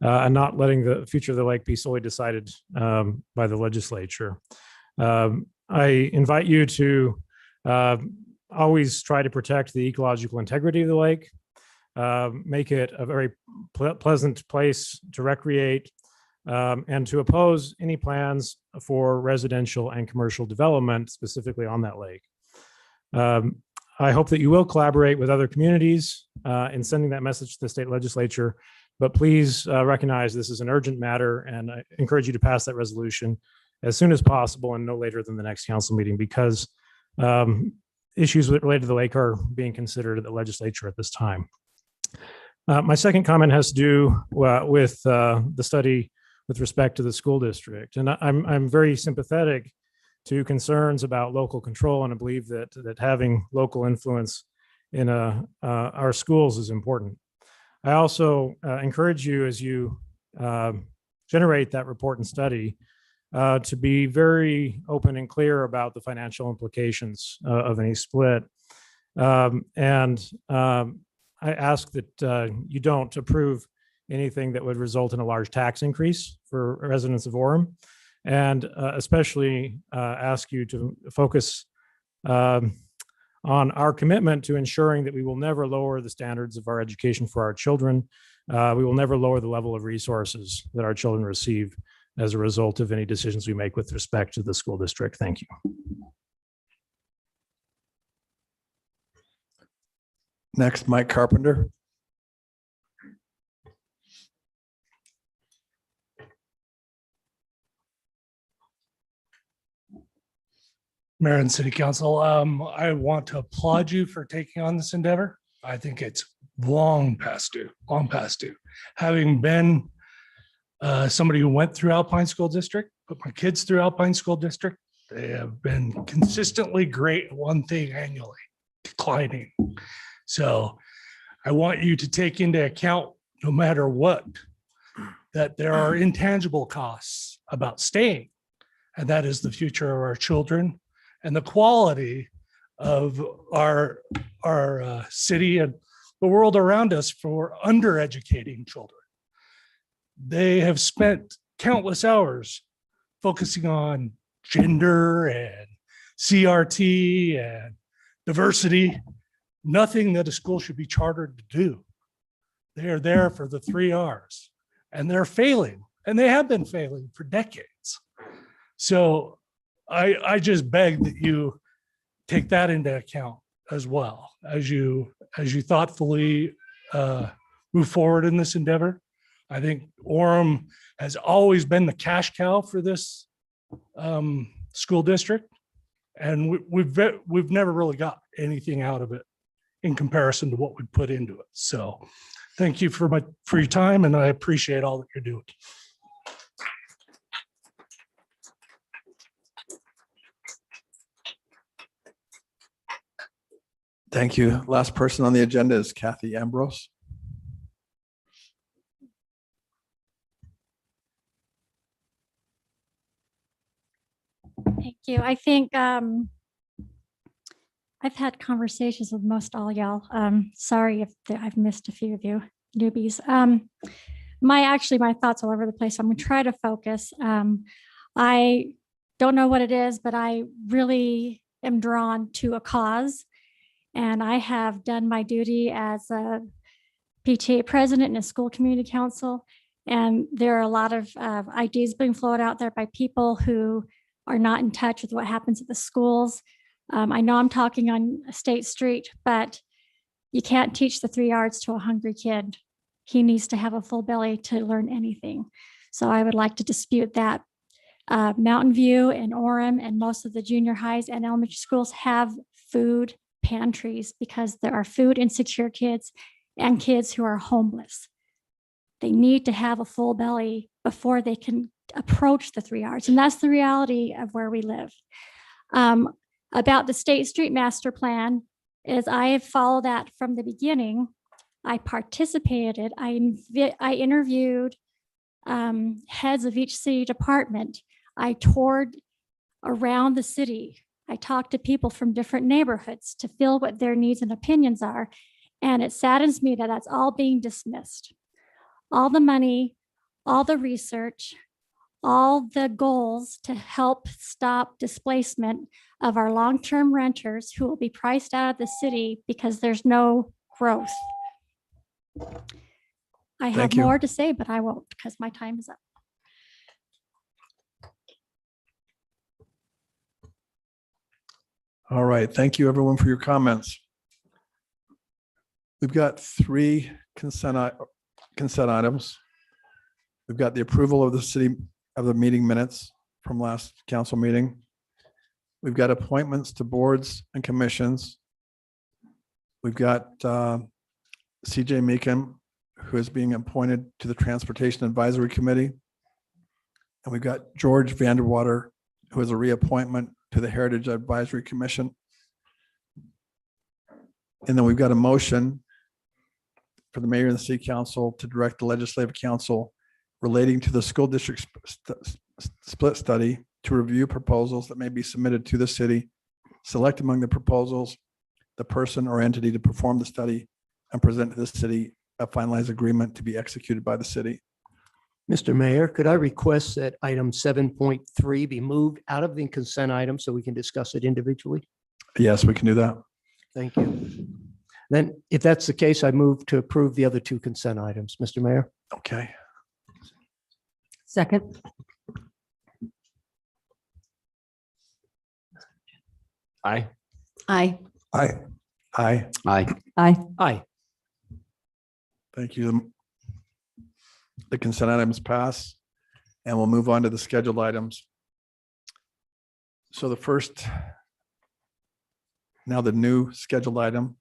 and not letting the future of the lake be solely decided by the legislature. I invite you to always try to protect the ecological integrity of the lake, make it a very pleasant place to recreate, and to oppose any plans for residential and commercial development specifically on that lake. I hope that you will collaborate with other communities in sending that message to the state legislature, but please recognize this is an urgent matter, and I encourage you to pass that resolution as soon as possible and no later than the next council meeting, because issues related to the lake are being considered at the legislature at this time. My second comment has to do with the study with respect to the school district. And I'm very sympathetic to concerns about local control, and I believe that having local influence in our schools is important. I also encourage you, as you generate that report and study, to be very open and clear about the financial implications of any split. I ask that you don't approve anything that would result in a large tax increase for residents of Orem, and especially ask you to focus on our commitment to ensuring that we will never lower the standards of our education for our children. We will never lower the level of resources that our children receive as a result of any decisions we make with respect to the school district. Thank you. Next, Mike Carpenter. Mayor and City Council, I want to applaud you for taking on this endeavor. I think it's long past due. Having been somebody who went through Alpine School District, put my kids through Alpine School District, they have been consistently great at one thing annually, declining. So I want you to take into account, no matter what, that there are intangible costs about staying, and that is the future of our children and the quality of our city and the world around us for undereducating children. They have spent countless hours focusing on gender and CRT and diversity, nothing that a school should be chartered to do. They are there for the 3 R's, and they're failing, and they have been failing for decades. So I just beg that you take that into account as well as you thoughtfully move forward in this endeavor. I think Orem has always been the cash cow for this school district, and we've never really got anything out of it in comparison to what we put into it. So thank you for your time, and I appreciate all that you're doing. Thank you. Last person on the agenda is Kathy Ambrose. Thank you. I think I've had conversations with most all y'all. Sorry if I've missed a few of you newbies. My thoughts all over the place. I'm gonna try to focus. I don't know what it is, but I really am drawn to a cause, and I have done my duty as a PTA president and a school community council. And there are a lot of ideas being floated out there by people who are not in touch with what happens at the schools. I know I'm talking on State Street, but you can't teach the 3 R's to a hungry kid. He needs to have a full belly to learn anything. So I would like to dispute that. Mountain View and Orem and most of the junior highs and elementary schools have food pantries because there are food insecure kids and kids who are homeless. They need to have a full belly before they can approach the 3 R's. And that's the reality of where we live. About the State Street Master Plan is I have followed that from the beginning. I participated, I interviewed heads of each city department. I toured around the city. I talked to people from different neighborhoods to feel what their needs and opinions are. And it saddens me that that's all being dismissed. All the money all the research, all the goals to help stop displacement of our long-term renters who will be priced out of the city because there's no growth. I have Thank you. more to say, but I won't because my time is up. All right. Thank you, everyone, for your comments. We've got 3 consent items. We've got the approval of the meeting minutes from last council meeting. We've got appointments to boards and commissions. We've got CJ Meekin, who is being appointed to the Transportation Advisory Committee. And we've got George Vanderwater, who is a reappointment to the Heritage Advisory Commission. And then we've got a motion for the mayor and the city council to direct the legislative council relating to the school district split study to review proposals that may be submitted to the city, select among the proposals the person or entity to perform the study, and present to the city a finalized agreement to be executed by the city. Mr. Mayor, could I request that item 7.3 be moved out of the consent item so we can discuss it individually? Yes, we can do that. Thank you. Then if that's the case, I move to approve the other 2 consent items, Mr. Mayor. Okay. Second. Aye. Aye. Aye. Aye. Aye. Aye. Aye. Thank you. The consent items pass, and we'll move on to the scheduled items. So the first, now the new scheduled item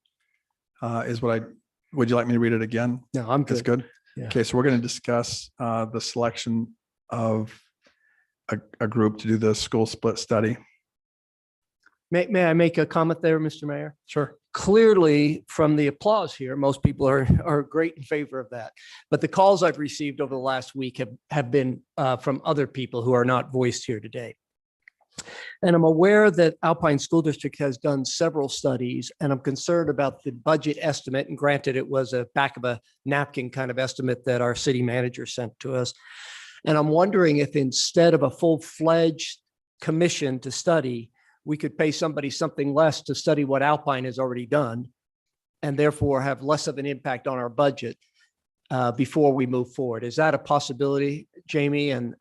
is would you like me to read it again? No, I'm That's good. good. Yeah. Okay, so we're going to discuss the selection of a group to do the school split study. May I make a comment there, Mr. Mayor? Sure. Clearly, from the applause here, most people are great in favor of that. But the calls I've received over the last week have been from other people who are not voiced here today. And I'm aware that Alpine School District has done several studies, and I'm concerned about the budget estimate. And granted, it was a back of a napkin kind of estimate that our city manager sent to us. And I'm wondering if instead of a full-fledged commission to study, we could pay somebody something less to study what Alpine has already done and therefore have less of an impact on our budget before we move forward. Is that a possibility, Jamie and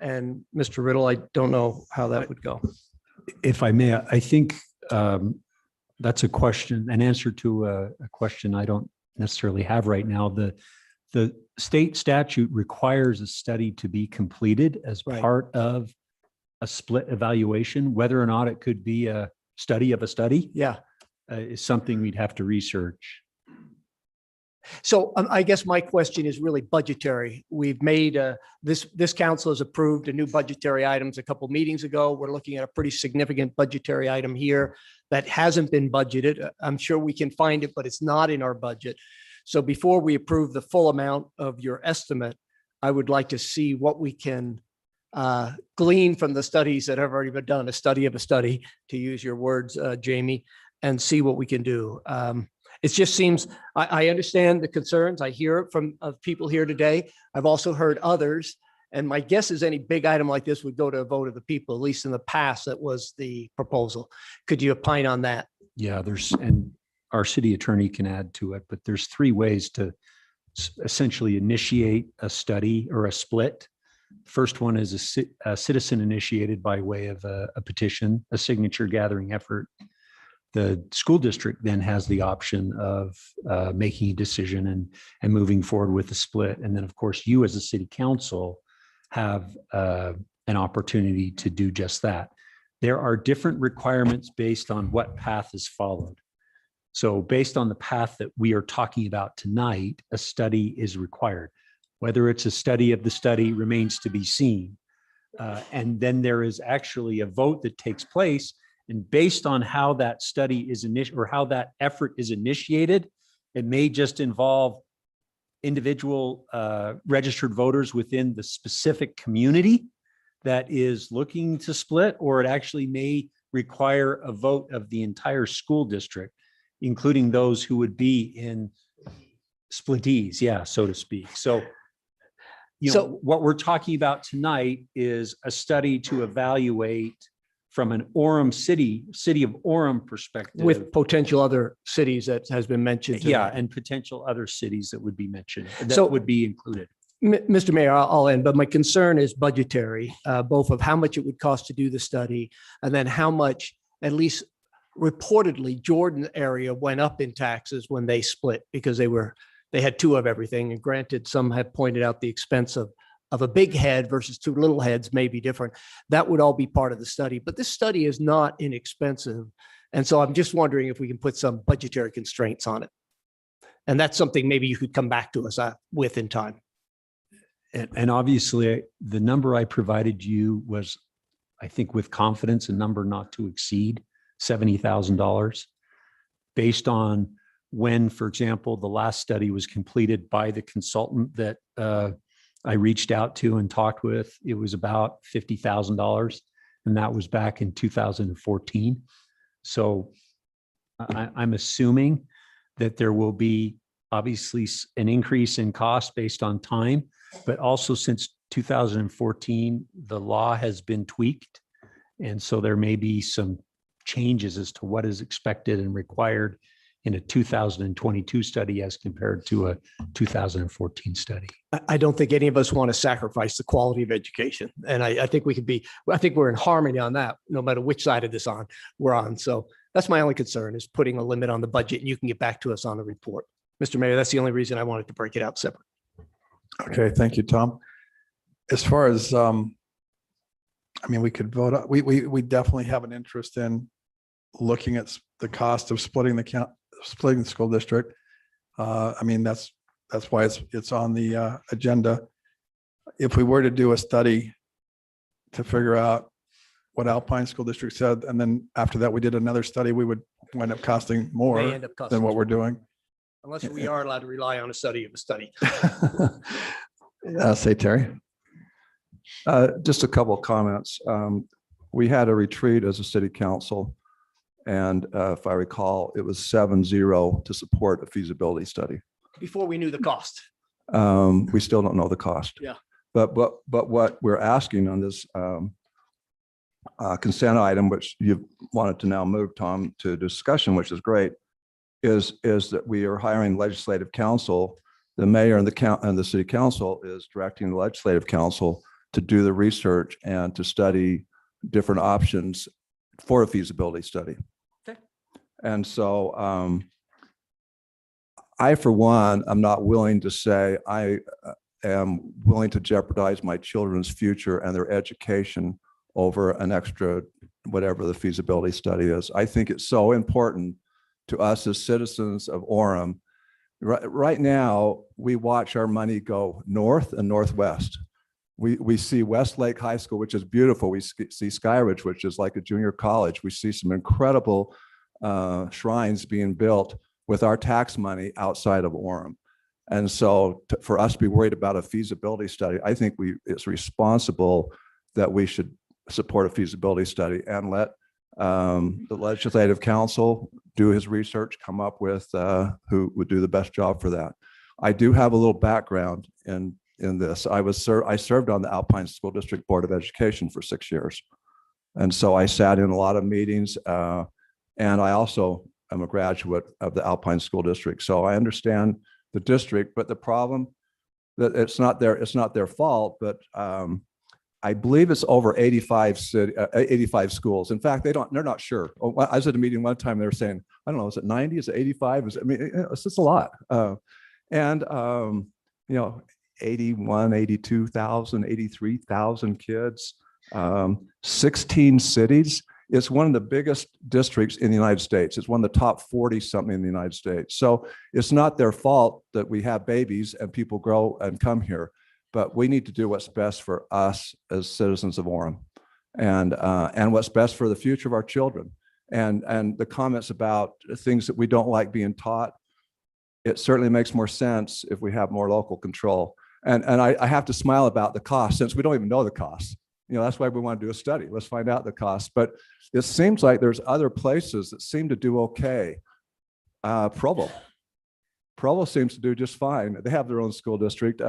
Mr. Riddle? I don't know how that would go. If I may, I think that's a question, an answer to a question I don't necessarily have right now. The state statute requires a study to be completed as part of a split evaluation. Whether or not it could be a study of a study, is something we'd have to research. So I guess my question is really budgetary. We've made this council has approved a new budgetary items a couple meetings ago. We're looking at a pretty significant budgetary item here that hasn't been budgeted. I'm sure we can find it, but it's not in our budget. So before we approve the full amount of your estimate, I would like to see what we can glean from the studies that have already been done, a study of a study, to use your words, Jamie, and see what we can do. It just seems, I understand the concerns. I hear it from people here today. I've also heard others. And my guess is any big item like this would go to a vote of the people, at least in the past, that was the proposal. Could you opine on that? Yeah, and our city attorney can add to it, but there's 3 ways to essentially initiate a study or a split. First one is a citizen initiated by way of a petition, a signature gathering effort. The school district then has the option of making a decision and moving forward with the split. And then, of course, you as a city council have an opportunity to do just that. There are different requirements based on what path is followed. So based on the path that we are talking about tonight, a study is required. Whether it's a study of the study remains to be seen. And then there is actually a vote that takes place. And based on how that study is or how that effort is initiated, it may just involve individual registered voters within the specific community that is looking to split, or it actually may require a vote of the entire school district, including those who would be in splittees, so to speak. So you know, So- what we're talking about tonight is a study to evaluate from an city of Orem perspective. With potential other cities that has been mentioned. Yeah, tonight. and potential other cities that would be mentioned, So- that would be included. Mr. Mayor, I'll end, but my concern is budgetary, both of how much it would cost to do the study and then how much, at least reportedly, Jordan area went up in taxes when they split because they had two of everything. And granted, some have pointed out the expense of a big head versus two little heads may be different. That would all be part of the study, but this study is not inexpensive. And so I'm just wondering if we can put some budgetary constraints on it. And that's something maybe you could come back to us with in time. And obviously, the number I provided you was, I think with confidence, a number not to exceed $70,000 based on when, for example, the last study was completed by the consultant that I reached out to and talked with. It was about $50,000, and that was back in 2014. So I'm assuming that there will be obviously an increase in cost based on time, but also since 2014, the law has been tweaked. And so there may be some changes as to what is expected and required in a 2022 study as compared to a 2014 study. I don't think any of us want to sacrifice the quality of education. And I think I think we're in harmony on that, no matter which side of this we're on. So that's my only concern, is putting a limit on the budget, and you can get back to us on the report. Mr. Mayor, that's the only reason I wanted to break it out separate. Okay, thank you, Tom. As far as, we could vote, we definitely have an interest in looking at the cost of splitting the school district. That's why it's on the agenda. If we were to do a study to figure out what Alpine School District said, and then after that, we did another study, we would wind up costing more May end up costing than what more. we're doing. Unless we are allowed to rely on a study of a study. Say, Terry. Just a couple of comments. We had a retreat as a city council, and if I recall, it was 7-0 to support a feasibility study. Before we knew the cost. We still don't know the cost. Yeah. But what we're asking on this consent item, which you wanted to now move, Tom, to discussion, which is great, is that we are hiring legislative counsel. The mayor and the city council is directing the legislative council to do the research and to study different options for a feasibility study. Okay. And so I, for one, I'm not willing to say I am willing to jeopardize my children's future and their education over an extra, whatever the feasibility study is. I think it's so important to us as citizens of Orem. Right now, we watch our money go north and northwest. We see Westlake High School, which is beautiful. We see Skyridge, which is like a junior college. We see some incredible shrines being built with our tax money outside of Orem. And so for us to be worried about a feasibility study, I think it's responsible that we should support a feasibility study and let the legislative council do his research, come up with who would do the best job for that. I do have a little background in this. I served on the Alpine School District Board of Education for 6 years. And so I sat in a lot of meetings, and I also am a graduate of the Alpine School District. So I understand the district, but the problem that it's not their fault, but I believe it's over 85 schools. In fact, they're not sure. I was at a meeting one time, they were saying, I don't know, is it 90? Is it 85? It's just a lot. 81, 82,000, 83,000 kids, 16 cities. It's one of the biggest districts in the United States. It's one of the top 40 something in the United States. So it's not their fault that we have babies and people grow and come here, but we need to do what's best for us as citizens of Orem, and what's best for the future of our children. And the comments about things that we don't like being taught, it certainly makes more sense if we have more local control. And I have to smile about the cost, since we don't even know the cost. That's why we want to do a study. Let's find out the cost. But it seems like there's other places that seem to do okay. Provo seems to do just fine. They have their own school district.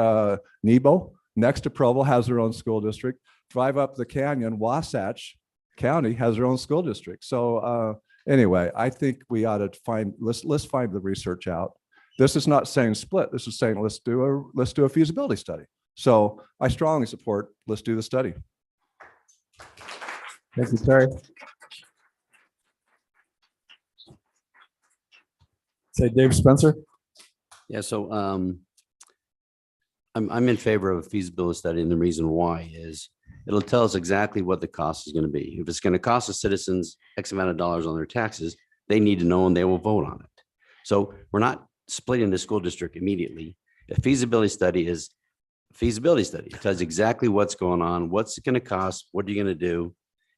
Nebo, Next to Provo has their own school district. Drive up the canyon, Wasatch County has their own school district. So anyway, I think we ought to let's find the research out. This is not saying split. This is saying let's do a feasibility study. So I strongly support, let's do the study. Thank you, Terry. Say Dave Spencer. Yeah, so I'm in favor of a feasibility study, and the reason why is it'll tell us exactly what the cost is going to be. If it's going to cost the citizens X amount of dollars on their taxes, they need to know and they will vote on it. So we're not splitting the school district immediately. A feasibility study is a feasibility study. It tells exactly what's going on, what's it going to cost, what are you going to do,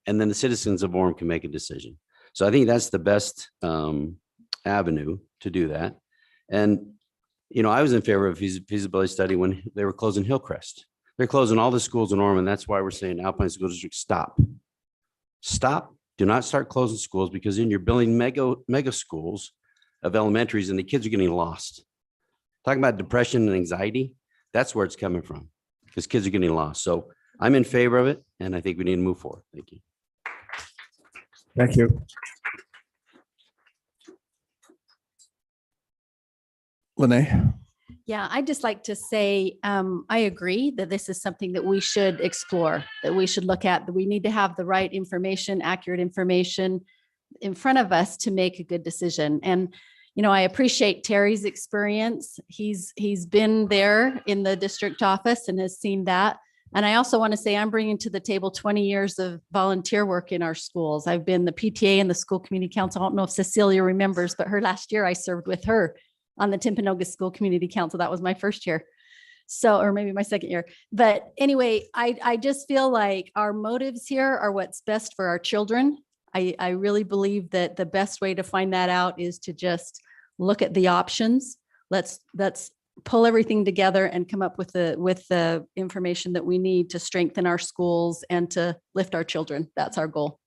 and then the citizens of Orem can make a decision. So I think that's the best avenue to do that. And you know, I was in favor of feasibility study when they were closing Hillcrest. They're closing all the schools in Orem, and that's why we're saying Alpine School District, stop. Stop. Do not start closing schools, because then you're building mega schools of elementaries and the kids are getting lost. Talking about depression and anxiety, that's where it's coming from, because kids are getting lost. So I'm in favor of it, and I think we need to move forward. Thank you. Thank you. Lene. Yeah, I'd just like to say, I agree that this is something that we should explore, that we should look at, that we need to have the right information, accurate information in front of us to make a good decision. And, you know, I appreciate Terry's experience. He's been there in the district office and has seen that. And I also want to say I'm bringing to the table 20 years of volunteer work in our schools. I've been the PTA and the school community council. I don't know if Cecilia remembers, but her last year I served with her on the Timpanogos School Community Council. That was my first year. So, or maybe my second year. But anyway, I just feel like our motives here are what's best for our children. I really believe that the best way to find that out is to just look at the options. Let's pull everything together and come up with the information that we need to strengthen our schools and to lift our children. That's our goal.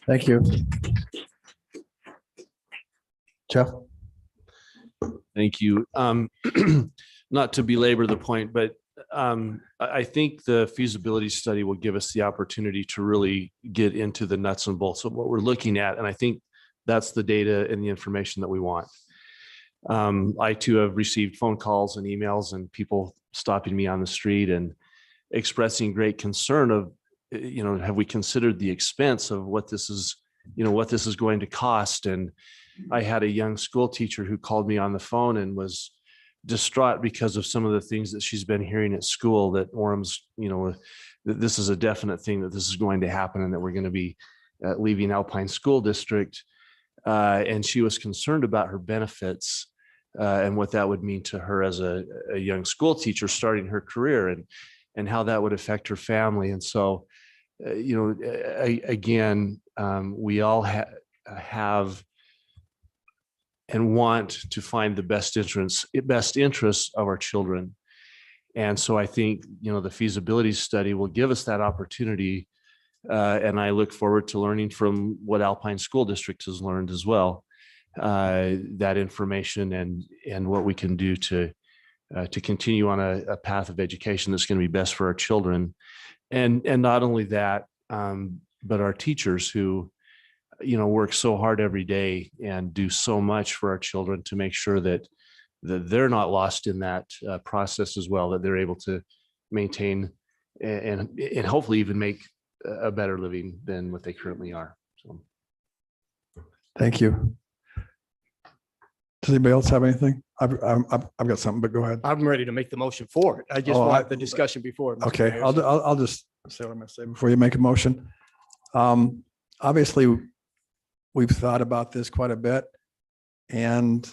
Thank you. Jeff. Thank you. Not to belabor the point, but I think the feasibility study will give us the opportunity to really get into the nuts and bolts of what we're looking at. And I think that's the data and the information that we want. I too have received phone calls and emails and people stopping me on the street and expressing great concern of, you know, have we considered the expense of what this is, you know, what this is going to cost? And I had a young school teacher who called me on the phone and was distraught because of some of the things that she's been hearing at school, that Orem's, you know, that this is a definite thing, that this is going to happen and that we're going to be leaving Alpine School District. And she was concerned about her benefits and what that would mean to her as a young school teacher starting her career, and how that would affect her family. And so, you know, again, we all have and want to find the best interests of our children. And so I think, you know, the feasibility study will give us that opportunity. And I look forward to learning from what Alpine School District has learned as well, that information and what we can do to continue on a path of education that's going to be best for our children. And not only that, but our teachers who, you know, work so hard every day and do so much for our children to make sure that they're not lost in that process as well, that they're able to maintain and hopefully even make a better living than what they currently are. So. Thank you. Does anybody else have anything? I've got something, but go ahead. I'm ready to make the motion for it. I just want the discussion before. Mr. Okay, Mayor. I'll just say what I'm going to say before you make a motion. Obviously, we've thought about this quite a bit, and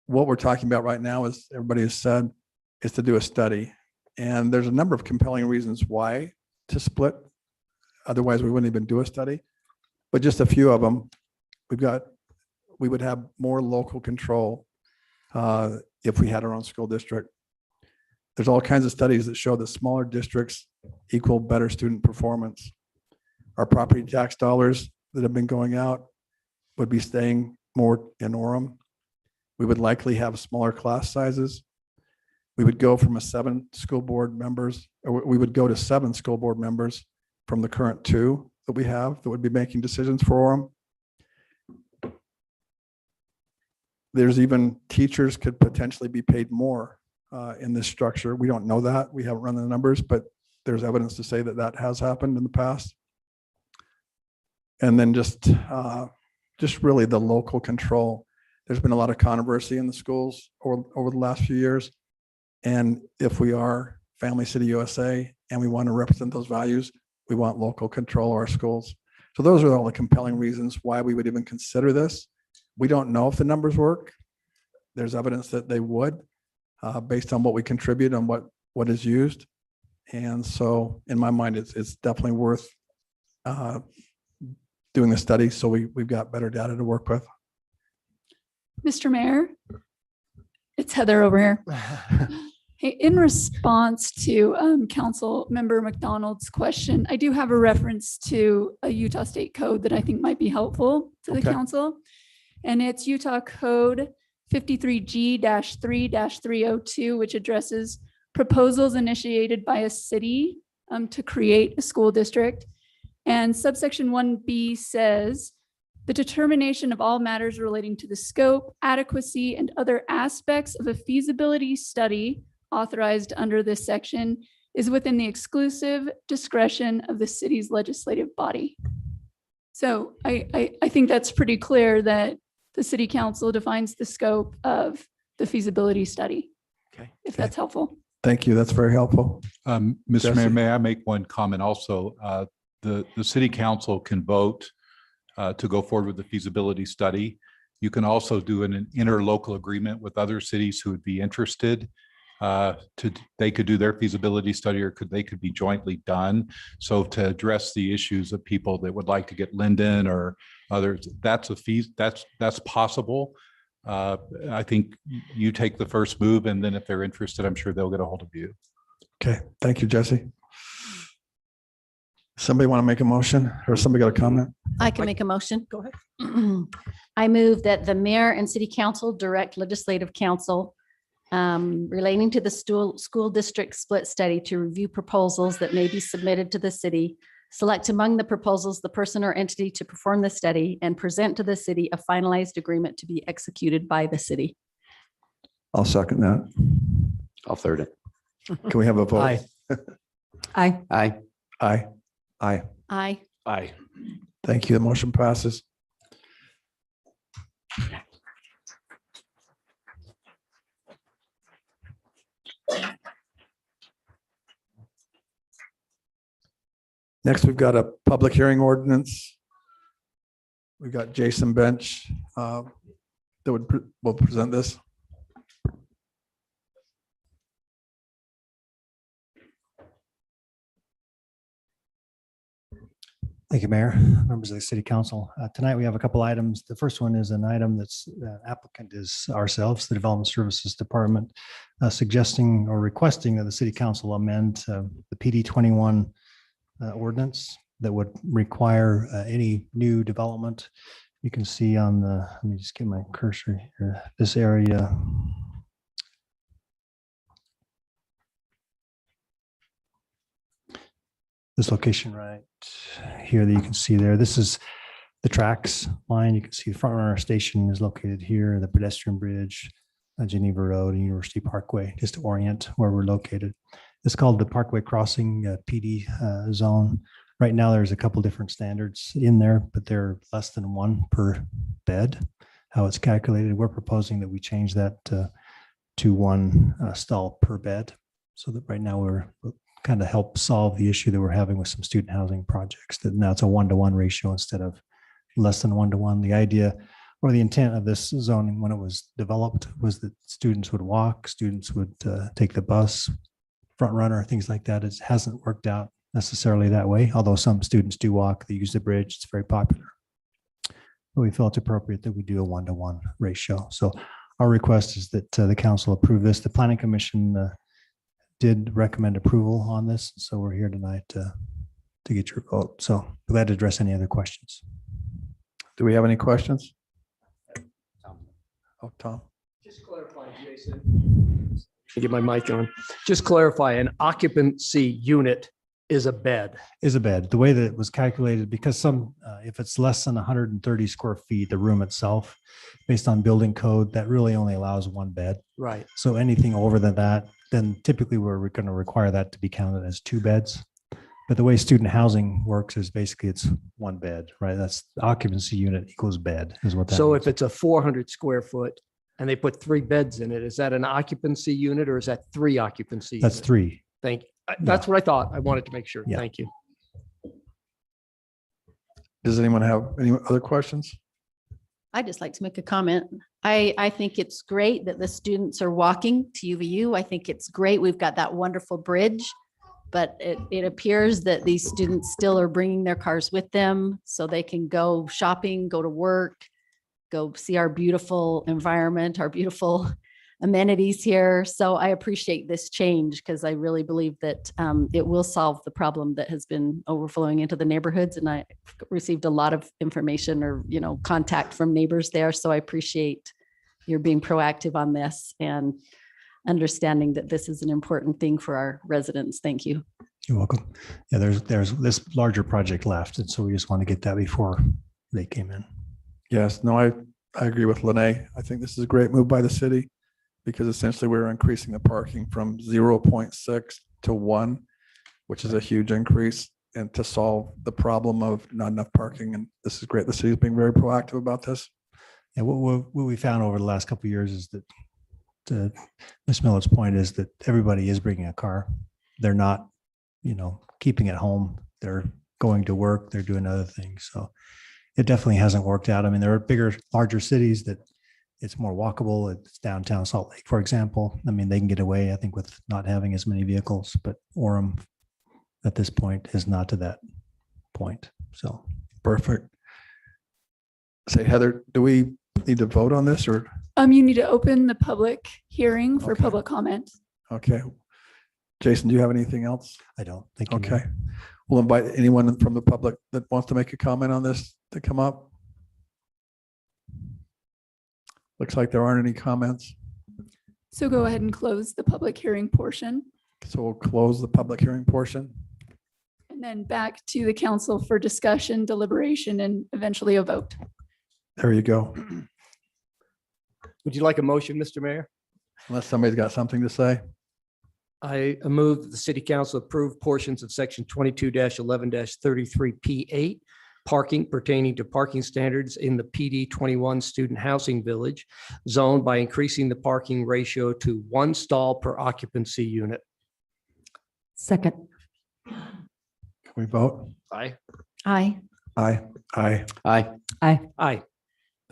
what we're talking about right now, as everybody has said, is to do a study. And there's a number of compelling reasons why to split. Otherwise, we wouldn't even do a study. But just a few of them. We would have more local control if we had our own school district. There's all kinds of studies that show that smaller districts equal better student performance. Our property tax dollars that have been going out would be staying more in Orem. We would likely have smaller class sizes. we would go from a 7 school board members, or we would go to 7 school board members from the current 2 that we have that would be making decisions for Orem. There's even teachers could potentially be paid more in this structure. We don't know that. We haven't run the numbers, but there's evidence to say that that has happened in the past. And then just really the local control. There's been a lot of controversy in the schools over the last few years. And if we are Family City USA and we want to represent those values, we want local control of our schools. So those are all the compelling reasons why we would even consider this. We don't know if the numbers work. There's evidence that they would, based on what we contribute and what is used. And so in my mind, it's definitely worth doing the study so we've got better data to work with. Mr. Mayor, it's Heather over here. Hey, in response to Council Member McDonald's question, I do have a reference to a Utah State code that I think might be helpful to the council. And it's Utah Code 53G-3-302, which addresses proposals initiated by a city to create a school district. And subsection 1B says, the determination of all matters relating to the scope, adequacy, and other aspects of a feasibility study authorized under this section is within the exclusive discretion of the city's legislative body. So I think that's pretty clear that the city council defines the scope of the feasibility study. Okay. If that's helpful. Thank you. That's very helpful. Mr. Jesse? Mayor, may I make one comment also? The city council can vote to go forward with the feasibility study. You can also do an interlocal agreement with other cities who would be interested. They could do their feasibility study, or they could be jointly done. So to address the issues of people that would like to get Linden or others, that's possible. I think you take the first move, and then if they're interested, I'm sure they'll get a hold of you. Okay, thank you, Jesse. Somebody want to make a motion, or somebody got a comment? I can make a motion. Go ahead. I move that the mayor and city council direct legislative council relating to the school district split study to review proposals that may be submitted to the city, select among the proposals the person or entity to perform the study, and present to the city a finalized agreement to be executed by the city. I'll second that. I'll third it. Can we have a vote? Aye. Aye. Aye. Aye. Aye. Aye. Aye. Thank you. The motion passes. Next, we've got a public hearing ordinance. We've got Jason Bench that will present this. Thank you, Mayor, members of the City Council. Tonight, we have a couple items. The first one is an item that's applicant is ourselves, the Development Services Department, suggesting or requesting that the City Council amend the PD 21 ordinance that would require any new development. You can see on the, let me just get my cursor here, this area. This location right here that you can see there. This is the tracks line. You can see the front runner station is located here, the pedestrian bridge, Geneva Road and University Parkway, just to orient where we're located. It's called the Parkway Crossing PD zone. Right now, there's a couple different standards in there, but they're less than 1 per bed, how it's calculated. We're proposing that we change that to 1 stall per bed. So that right now we're kind of help solve the issue that we're having with some student housing projects, that now it's a 1-to-1 ratio instead of less than 1-to-1. The idea or the intent of this zoning when it was developed was that students would walk, students would take the bus, front runner, things like that. It hasn't worked out necessarily that way, although some students do walk, they use the bridge, it's very popular. But we felt appropriate that we do a 1-to-1 ratio. So our request is that the council approve this. The Planning Commission did recommend approval on this, so we're here tonight to get your vote. So glad to address any other questions. Do we have any questions? Oh, Tom. Just clarify, Jason. Get my mic on. Just clarify, an occupancy unit is a bed. Is a bed. The way that it was calculated, because some, if it's less than 130 square feet, the room itself, based on building code, that really only allows one bed. Right. So anything over than that, then typically we're going to require that to be counted as two beds. But the way student housing works is basically it's one bed, right? That's occupancy unit equals bed is what that So means. if it's a 400 square foot and they put 3 beds in it, is that an occupancy unit or is that 3 occupancy? That's units? 3. Thank you. That's what I thought. I wanted to make sure. Yeah. Thank you. Does anyone have any other questions? I'd just like to make a comment. I think it's great that the students are walking to UVU. I think it's great. We've got that wonderful bridge, but it appears that these students still are bringing their cars with them so they can go shopping, go to work, go see our beautiful environment, our beautiful amenities here. So I appreciate this change because I really believe that it will solve the problem that has been overflowing into the neighborhoods. And I received a lot of information or, contact from neighbors there. So I appreciate your being proactive on this and understanding that this is an important thing for our residents. Thank you. You're welcome. Yeah, there's this larger project left. And so we just want to get that before they came in. Yes, no, I agree with Lene. I think this is a great move by the city because essentially we're increasing the parking from 0.6 to 1, which is a huge increase, and to solve the problem of not enough parking. And this is great. The city is being very proactive about this. And what we found over the last couple of years is that, to Ms. Miller's point, is that everybody is bringing a car. They're not, keeping it home. They're going to work. They're doing other things. So it definitely hasn't worked out. I mean, there are bigger, larger cities that it's more walkable. It's downtown Salt Lake, for example. I mean, they can get away, I think, with not having as many vehicles, but Orem at this point is not to that point. So perfect. Say, Heather, do we need to vote on this or? You need to open the public hearing for Okay. public comment. Okay. Jason, do you have anything else? I don't think. you Okay. know. We'll invite anyone from the public that wants to make a comment on this to come up. Looks like there aren't any comments. So go ahead and close the public hearing portion So we'll close the public hearing portion. and then back to the council for discussion, deliberation, and eventually a vote. There you go. Would you like a motion, Mr. Mayor? Unless somebody's got something to say. I move that the city council approve portions of section 22-11-33P8 parking pertaining to parking standards in the PD 21 student housing village zone by increasing the parking ratio to 1 stall per occupancy unit. Second. Can we vote? Aye. Aye. Aye. Aye. Aye. Aye. Aye.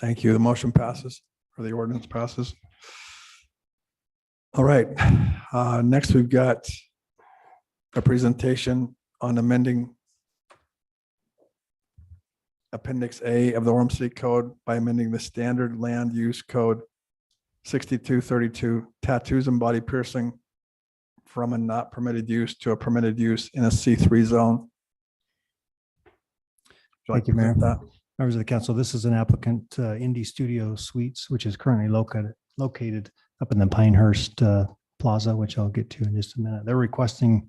Thank you. The motion passes, or the ordinance passes. All right. Next, we've got a presentation on amending Appendix A of the Orem City Code by amending the standard land use code 6232, tattoos and body piercing from a not permitted use to a permitted use in a C3 zone. Would you like Thank you, to present Mayor. that? Members of the council, this is an applicant, Indie Studio Suites, which is currently located up in the Pinehurst Plaza, which I'll get to in just a minute. They're requesting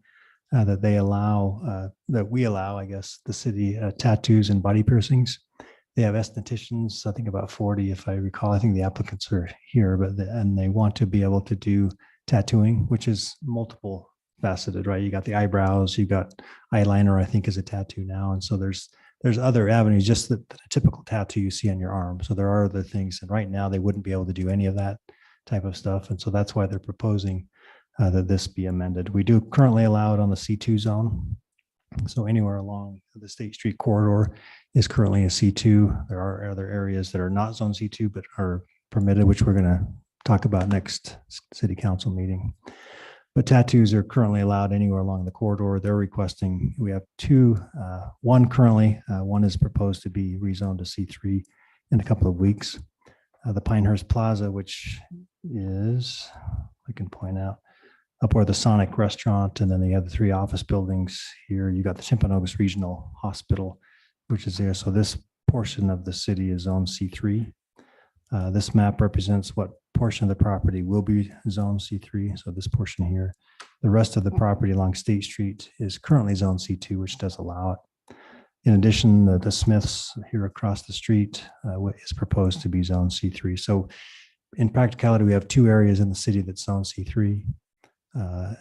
that they allow, that we allow, I guess, the city tattoos and body piercings. They have estheticians, I think about 40, if I recall. I think the applicants are here, and they want to be able to do tattooing, which is multiple faceted, right? You got the eyebrows, you got eyeliner, I think is a tattoo now. And so there's other avenues, just the typical tattoo you see on your arm. So there are other things. And right now they wouldn't be able to do any of that type of stuff. And so that's why they're proposing that this be amended. We do currently allow it on the C2 zone. So anywhere along the State Street corridor is currently a C2. There are other areas that are not zone C2, but are permitted, which we're going to talk about next city council meeting. But tattoos are currently allowed anywhere along the corridor. They're requesting, we have two, one currently, one is proposed to be rezoned to C3 in a couple of weeks. The Pinehurst Plaza, which is, I can point out, up where the Sonic restaurant, and then the other 3 office buildings here. You got the Timpanogos Regional Hospital, which is there. So this portion of the city is zone C3. This map represents what portion of the property will be zone C3, so this portion here. The rest of the property along State Street is currently zone C2, which does allow it. In addition, the Smiths here across the street is proposed to be zone C3. So in practicality, we have two areas in the city that's zone C3,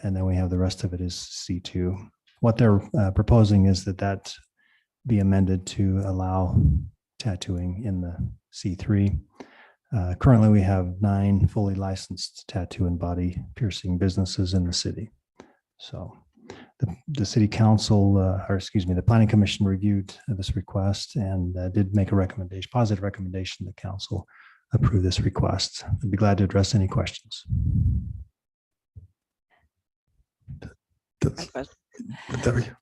and then we have the rest of it is C2. What they're proposing is that be amended to allow tattooing in the C3. Currently, we have 9 fully licensed tattoo and body piercing businesses in the city. So the city council, or excuse me, the planning commission reviewed this request and did make a recommendation, positive recommendation. The council approve this request. I'd be glad to address any questions.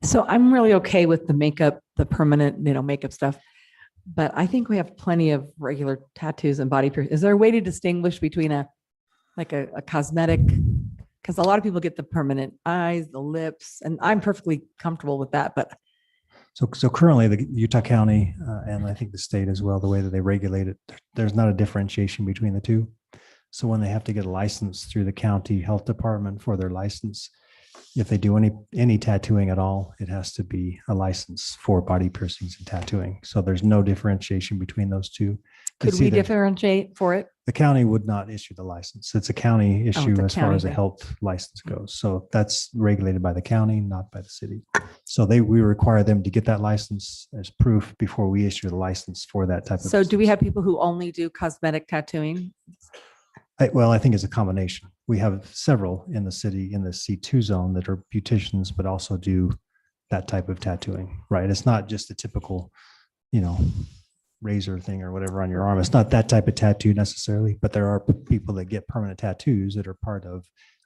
So I'm really okay with the makeup, the permanent, makeup stuff. But I think we have plenty of regular tattoos and body piercing. Is there a way to distinguish between a cosmetic? Because a lot of people get the permanent eyes, the lips, and I'm perfectly comfortable with that. But So currently the Utah County and I think the state as well, the way that they regulate it, there's not a differentiation between the two. So when they have to get a license through the county health department for their license, if they do any tattooing at all, it has to be a license for body piercings and tattooing. So there's no differentiation between those two. could we differentiate for it? The county would not issue the license. It's a county issue a as far county as a thing. health license goes. So that's regulated by the county, not by the city. So we require them to get that license as proof before we issue the license for that type of. So do we have people who only do cosmetic tattooing? Well, I think it's a combination. We have several in the city in the C2 zone that are beauticians, but also do that type of tattooing, right? It's not just a typical, razor thing or whatever on your arm. It's not that type of tattoo necessarily, but there are people that get permanent tattoos that are part of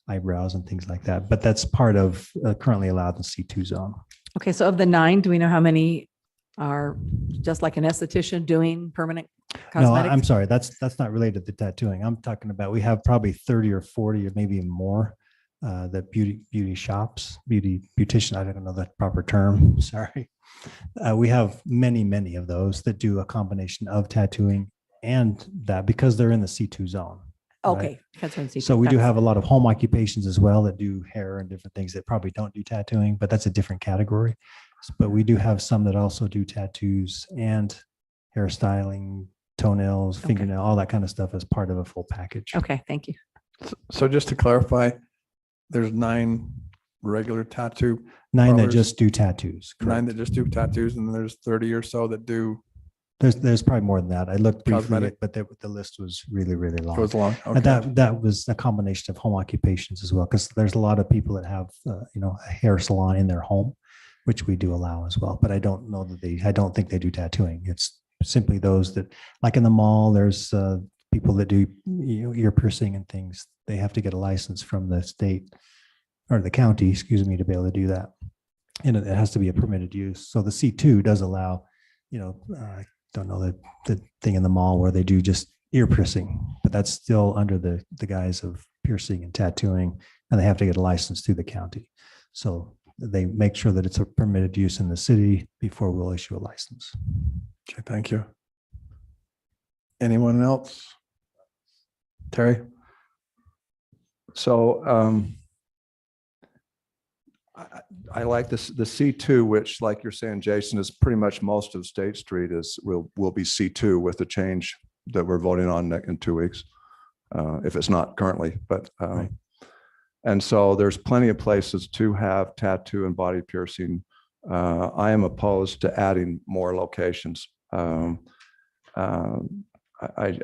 eyebrows and things like that. But that's part of currently allowed in C2 zone. Okay, so of the 9, do we know how many are just like an esthetician doing permanent No, cosmetics? I'm sorry. That's not related to tattooing. I'm talking about, we have probably 30 or 40 or maybe even more that beauty shops, beautician. I don't know the proper term. Sorry. We have many of those that do a combination of tattooing and that because they're in the C2 zone. Okay. Right? So we do have a lot of home occupations as well that do hair and different things that probably don't do tattooing, but that's a different category. But we do have some that also do tattoos and hairstyling, toenails, fingernail, all that kind of stuff as part of a full package. Okay, thank you. So just to clarify, there's 9 regular tattoo. 9 that parlors, just do tattoos. 9 that just do tattoos, and then there's 30 or so that do. There's probably more than that. I looked briefly, Cosmetic. but the list was really long. Goes long. And Okay. that was a combination of home occupations as well, because there's a lot of people that have a hair salon in their home, which we do allow as well. But I don't know that I don't think they do tattooing. It's simply those that, like in the mall, there's people that do ear piercing and things. They have to get a license from the state or the county, excuse me, to be able to do that. And it has to be a permitted use. So the C2 does allow, I don't know the thing in the mall where they do just ear piercing, but that's still under the guise of piercing and tattooing, and they have to get a license through the county. So they make sure that it's a permitted use in the city before we'll issue a license. Okay, thank you. Anyone else? Terry? So I like this, the C2, which like you're saying, Jason, is pretty much most of State Street will be C2 with the change that we're voting on in 2 weeks, if it's not currently, but Right. and so there's plenty of places to have tattoo and body piercing. I am opposed to adding more locations. I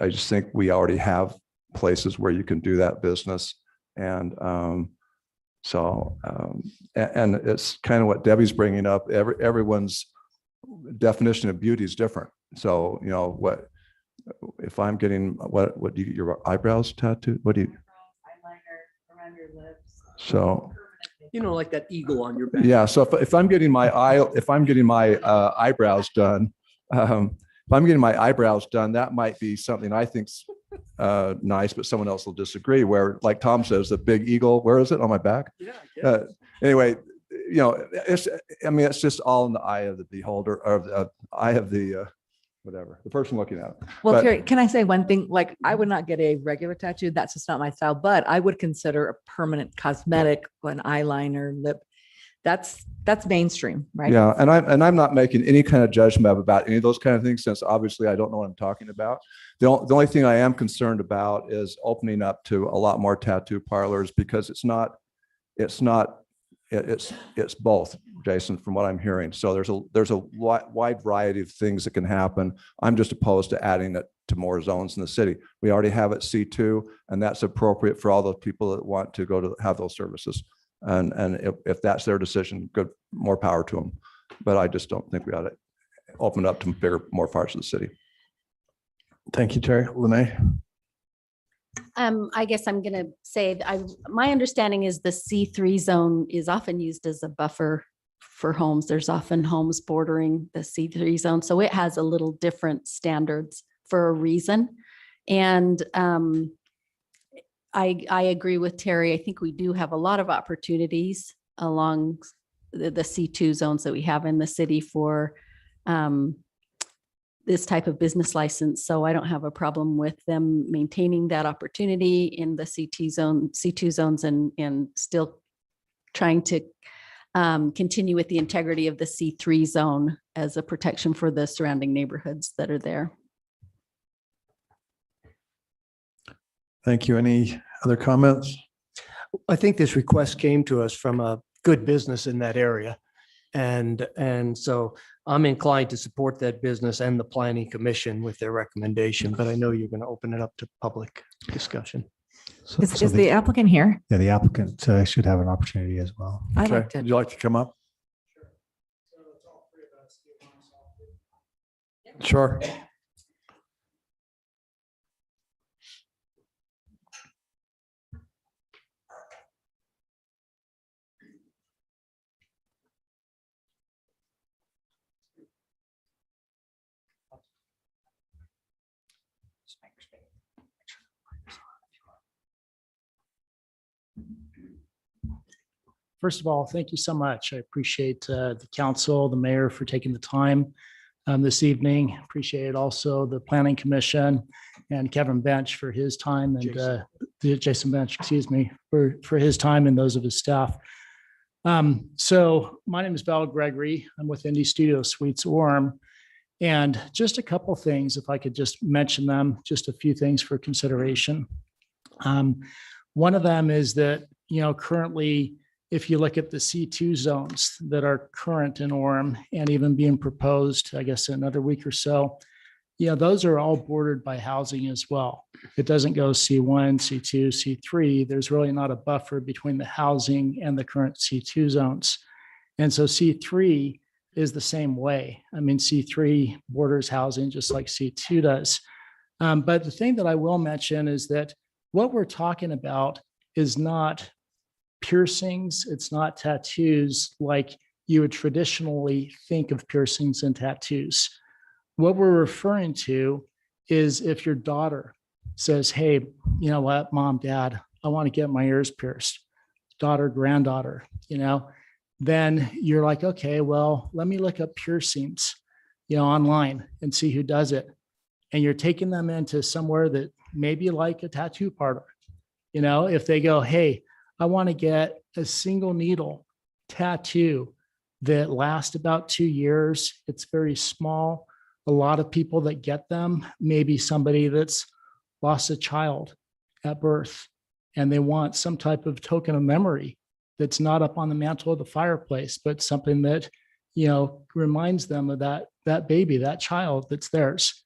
just think we already have places where you can do that business. And and it's kind of what Debbie's bringing up. Everyone's definition of beauty is different. So, what if I'm getting, what do you get your eyebrows tattooed? What do you? Around your lips. So. Like that eagle on your back. Yeah. So if I'm getting my eyebrows done, if I'm getting my eyebrows done, that might be something I think's nice, but someone else will disagree. Where, like Tom says, the big eagle, where is it on my back? Yeah. Anyway, it's just all in the eye of the beholder, or the eye of the whatever, the person looking at it. Well, But- Terry, can I say one thing? Like, I would not get a regular tattoo. That's just not my style, but I would consider a permanent cosmetic, an eyeliner, lip. That's mainstream, right? Yeah, and I'm not making any kind of judgment about any of those kind of things, since obviously I don't know what I'm talking about. The only thing I am concerned about is opening up to a lot more tattoo parlors, because it's both, Jason, from what I'm hearing. So there's a wide variety of things that can happen. I'm just opposed to adding it to more zones in the city. We already have it C2, and that's appropriate for all those people that want to go to have those services. And if that's their decision, good, more power to them. But I just don't think we ought to open it up to more parts of the city. Thank you, Terry. Lene? I guess I'm going to say that my understanding is the C3 zone is often used as a buffer for homes. There's often homes bordering the C3 zone. So it has a little different standards for a reason. And I agree with Terry. I think we do have a lot of opportunities along the C2 zones that we have in the city for this type of business license. So I don't have a problem with them maintaining that opportunity in the C2 zones and still trying to continue with the integrity of the C3 zone as a protection for the surrounding neighborhoods that are there. Thank you. Any other comments? I think this request came to us from a good business in that area. And so I'm inclined to support that business and the planning commission with their recommendation, but I know you're going to open it up to public discussion. Is the applicant here? Yeah, the applicant should have an opportunity as well. Okay. Would you like to come up? Sure. First of all, thank you so much. I appreciate the council, the mayor for taking the time this evening. Appreciate also the planning commission and Kevin Bench for his time and Jason Bench, excuse me, for his time and those of his staff. So my name is Val Gregory. I'm with Indie Studio Suites Orem. And just a couple things, if I could just mention them, just a few things for consideration. One of them is that, currently, if you look at the C2 zones that are current in Orem and even being proposed, I guess, in another week or so, those are all bordered by housing as well. It doesn't go C1, C2, C3. There's really not a buffer between the housing and the current C2 zones. And so C3 is the same way. I mean, C3 borders housing just like C2 does. But the thing that I will mention is that what we're talking about is not piercings. It's not tattoos like you would traditionally think of piercings and tattoos. What we're referring to is if your daughter says, hey, you know what, mom, dad, I want to get my ears pierced, daughter, granddaughter, then you're like, okay, well, let me look up piercings, online and see who does it. And you're taking them into somewhere that maybe like a tattoo parlor. If they go, hey, I want to get a single needle tattoo that lasts about 2 years. It's very small. A lot of people that get them, maybe somebody that's lost a child at birth and they want some type of token of memory that's not up on the mantle of the fireplace, but something that, reminds them of that baby, that child that's theirs.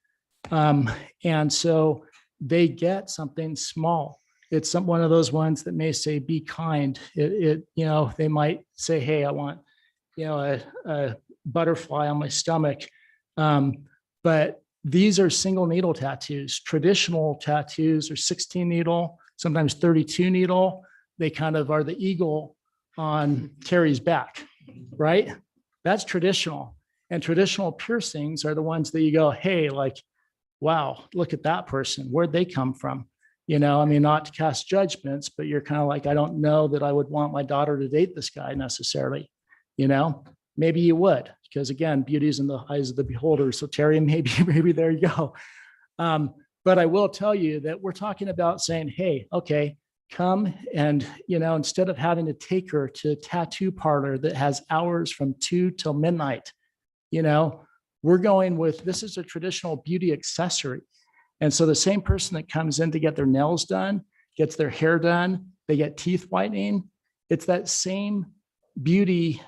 And so they get something small. It's one of those ones that may say, be kind. They might say, hey, I want, a butterfly on my stomach. But these are single needle tattoos. Traditional tattoos are 16 needle, sometimes 32 needle. They kind of are the eagle on Terry's back, right? That's traditional. And traditional piercings are the ones that you go, hey, like, wow, look at that person. Where'd they come from? Not to cast judgments, but you're kind of like, I don't know that I would want my daughter to date this guy necessarily. Maybe you would, because again, beauty is in the eyes of the beholder. So Terry, maybe there you go. But I will tell you that we're talking about saying, hey, okay, come and, instead of having to take her to a tattoo parlor that has hours from 2 till midnight, we're going with, this is a traditional beauty accessory. And so the same person that comes in to get their nails done, gets their hair done, they get teeth whitening, it's that same beauty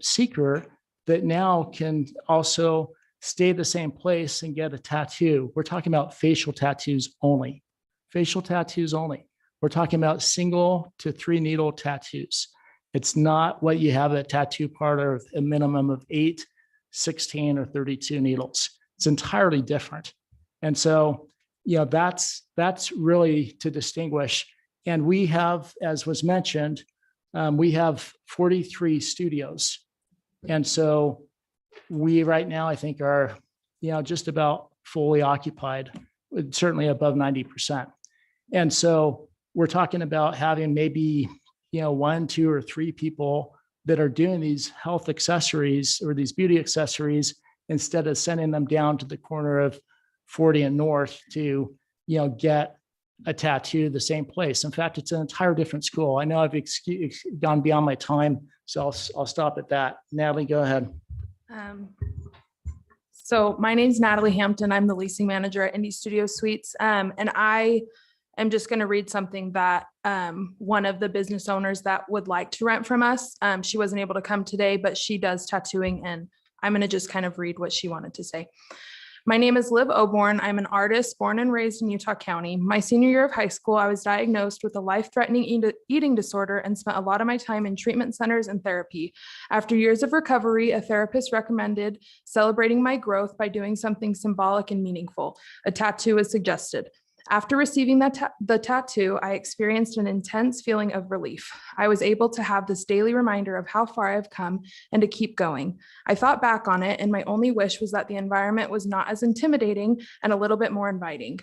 seeker that now can also stay the same place and get a tattoo. We're talking about facial tattoos only. Facial tattoos only. We're talking about single to 3 needle tattoos. It's not what you have at a tattoo parlor with a minimum of 8, 16, or 32 needles. It's entirely different. And so, that's really to distinguish. And we have, as was mentioned, we have 43 studios. And so we right now, I think, are, just about fully occupied, certainly above 90%. And so we're talking about having maybe, 1, 2, or 3 people that are doing these health accessories or these beauty accessories instead of sending them down to the corner of 40 and North to, get a tattoo the same place. In fact, it's an entire different school. I know I've gone beyond my time, so I'll stop at that. Natalie, go ahead. So my name's Natalie Hampton. I'm the leasing manager at Indie Studio Suites. And I am just going to read something that one of the business owners that would like to rent from us, she wasn't able to come today, but she does tattooing, and I'm going to just kind of read what she wanted to say. My name is Liv Oborn. I'm an artist born and raised in Utah County. My senior year of high school, I was diagnosed with a life-threatening eating disorder and spent a lot of my time in treatment centers and therapy. After years of recovery, a therapist recommended celebrating my growth by doing something symbolic and meaningful. A tattoo was suggested. After receiving the tattoo, I experienced an intense feeling of relief. I was able to have this daily reminder of how far I've come and to keep going. I thought back on it, and my only wish was that the environment was not as intimidating and a little bit more inviting.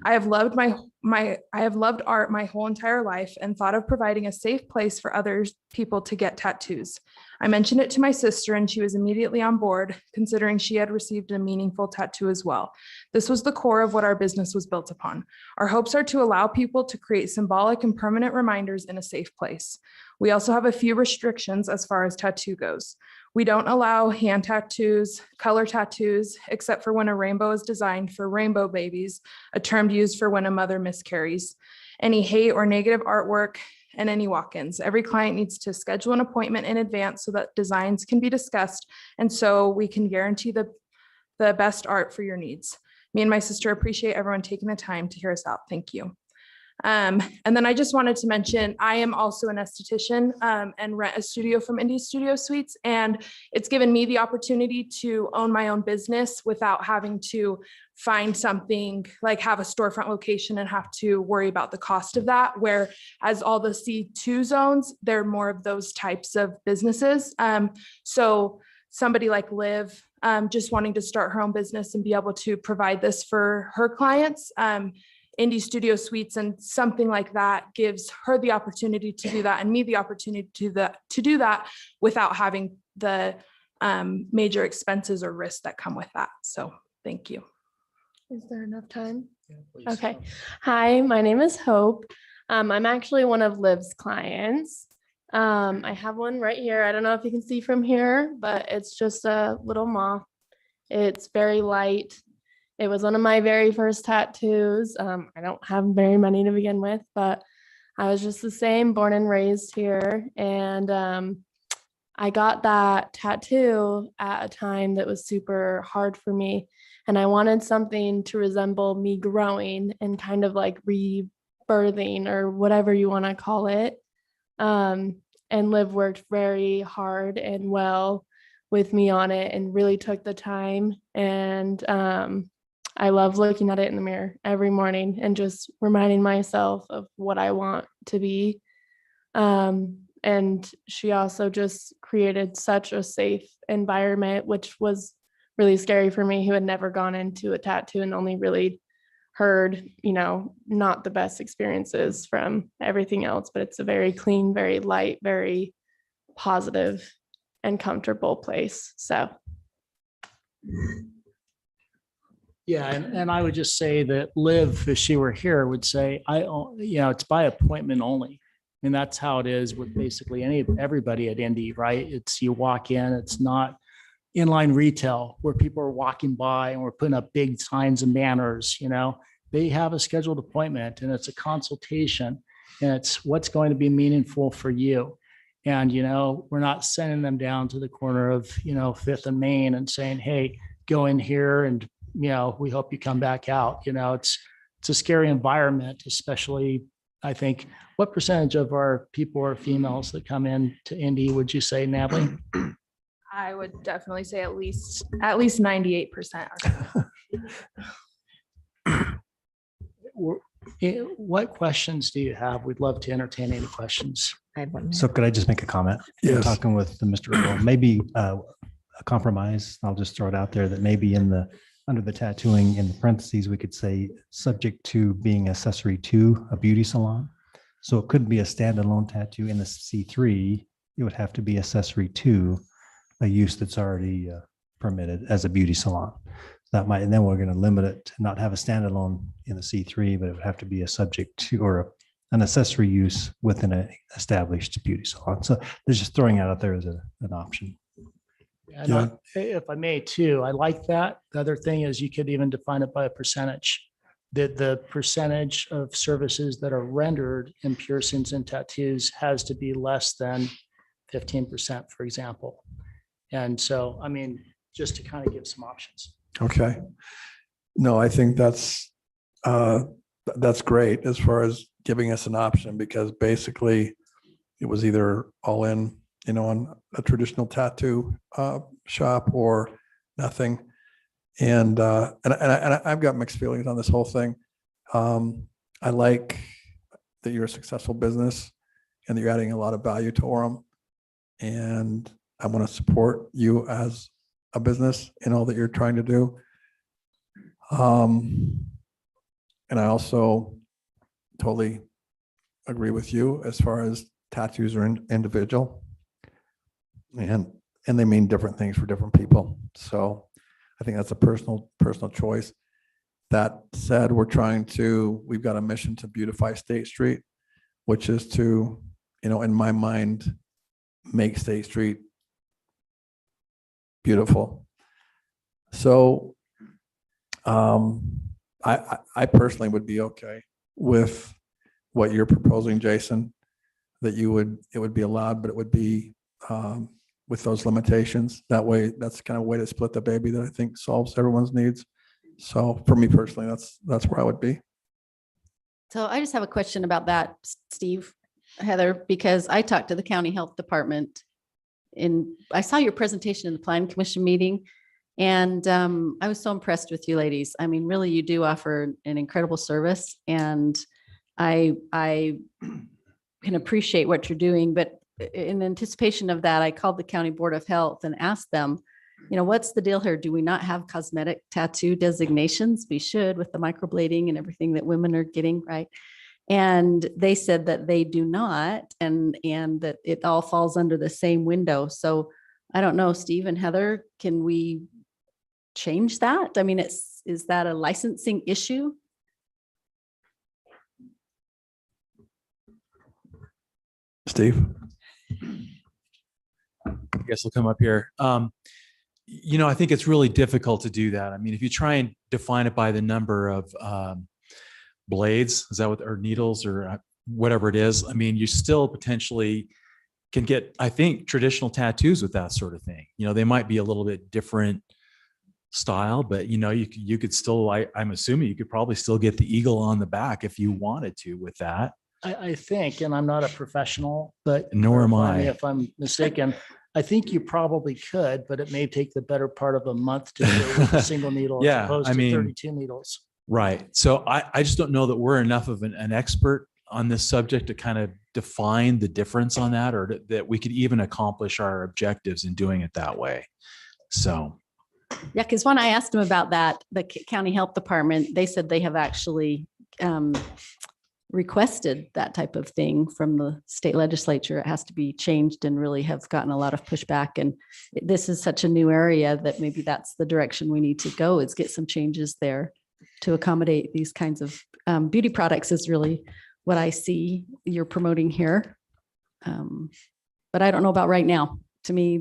I have loved art my whole entire life and thought of providing a safe place for other people to get tattoos. I mentioned it to my sister and she was immediately on board, considering she had received a meaningful tattoo as well. This was the core of what our business was built upon. Our hopes are to allow people to create symbolic and permanent reminders in a safe place. We also have a few restrictions as far as tattoo goes. We don't allow hand tattoos, color tattoos, except for when a rainbow is designed for rainbow babies, a term used for when a mother miscarries. Any hate or negative artwork, and any walk-ins. Every client needs to schedule an appointment in advance so that designs can be discussed, and so we can guarantee the best art for your needs. Me and my sister appreciate everyone taking the time to hear us out. Thank you. And then I just wanted to mention, I am also an esthetician and rent a studio from Indie Studio Suites. And it's given me the opportunity to own my own business without having to find something like have a storefront location and have to worry about the cost of that. Whereas all the C2 zones, they're more of those types of businesses. So somebody like Liv, just wanting to start her own business and be able to provide this for her clients, Indie Studio Suites and something like that gives her the opportunity to do that and me the opportunity to do that without having the major expenses or risks that come with that. So thank you. Is there enough time? Yeah, okay. Hi, my name is Hope. I'm actually one of Liv's clients. I have one right here. I don't know if you can see from here, but it's just a little moth. It's very light. It was one of my very first tattoos. I don't have very many to begin with, but I was just the same, born and raised here. And I got that tattoo at a time that was super hard for me. And I wanted something to resemble me growing and kind of like rebirthing or whatever you want to call it. And Liv worked very hard and well with me on it and really took the time. And I love looking at it in the mirror every morning and just reminding myself of what I want to be. And she also just created such a safe environment, which was really scary for me, who had never gone into a tattoo and only really heard, not the best experiences from everything else, but it's a very clean, very light, very positive and comfortable place. So Yeah, and I would just say that Liv, if she were here, would say, it's by appointment only. And that's how it is with basically everybody at Indy, right? It's you walk in, it's not inline retail where people are walking by and we're putting up big signs and banners, they have a scheduled appointment and it's a consultation and it's what's going to be meaningful for you. And, we're not sending them down to the corner of, Fifth and Main and saying, hey, go in here and, we hope you come back out. It's a scary environment, especially, I think, what percentage of our people are females that come in to Indy, would you say, Natalie? I would definitely say at least 98%. What questions do you have? We'd love to entertain any questions. So could I just make a comment? Yes. Talking with Mr. Earl, maybe a compromise, I'll just throw it out there that maybe under the tattooing in the parentheses, we could say subject to being accessory to a beauty salon. So it couldn't be a standalone tattoo in the C3. It would have to be accessory to a use that's already permitted as a beauty salon. That might, and then we're going to limit it to not have a standalone in the C3, but it would have to be a subject to or an accessory use within an established beauty salon. So there's just throwing it out there as an option. And if I may too, I like that. The other thing is you could even define it by a percentage. That the percentage of services that are rendered in piercings and tattoos has to be less than 15%, for example. And so, just to kind of give some options. Okay. No, I think that's great as far as giving us an option, because basically it was either all in, on a traditional tattoo shop or nothing. And I've got mixed feelings on this whole thing. I like that you're a successful business and that you're adding a lot of value to Orem. And I want to support you as a business in all that you're trying to do. And I also totally agree with you as far as tattoos are individual, and they mean different things for different people. So I think that's a personal choice. That said, we've got a mission to beautify State Street, which is to, in my mind, make State Street beautiful. So I personally would be okay with what you're proposing, Jason, that it would be allowed, but it would be with those limitations. That way, that's kind of a way to split the baby that I think solves everyone's needs. So for me personally, that's where I would be. So I just have a question about that, Steve, Heather, because I talked to the county health department I saw your presentation in the planning commission meeting, and I was so impressed with you ladies. Really, you do offer an incredible service, and I can appreciate what you're doing. But in anticipation of that, I called the County Board of Health and asked them, what's the deal here? Do we not have cosmetic tattoo designations? We should, with the microblading and everything that women are getting, right? And they said that they do not, and that it all falls under the same window. So I don't know, Steve and Heather, can we change that? Is that a licensing issue? Steve? I guess I'll come up here. I think it's really difficult to do that. If you try and define it by the number of blades, is that or needles or whatever it is, you still potentially can get, I think, traditional tattoos with that sort of thing. They might be a little bit different style, but you could still, I'm assuming you could probably still get the eagle on the back if you wanted to with that. I think, and I'm not a professional, but nor am clarify me I. if I'm mistaken, I think you probably could, but it may take the better part of a month to do it with a single needle Yeah, as opposed to 32 needles. Right. So I just don't know that we're enough of an expert on this subject to kind of define the difference on that, or that we could even accomplish our objectives in doing it that way. So. Yeah, because when I asked them about that, the county health department, they said they have actually requested that type of thing from the state legislature. It has to be changed and really have gotten a lot of pushback. And this is such a new area that maybe that's the direction we need to go, is get some changes there to accommodate these kinds of beauty products is really what I see you're promoting here. But I don't know about right now. To me,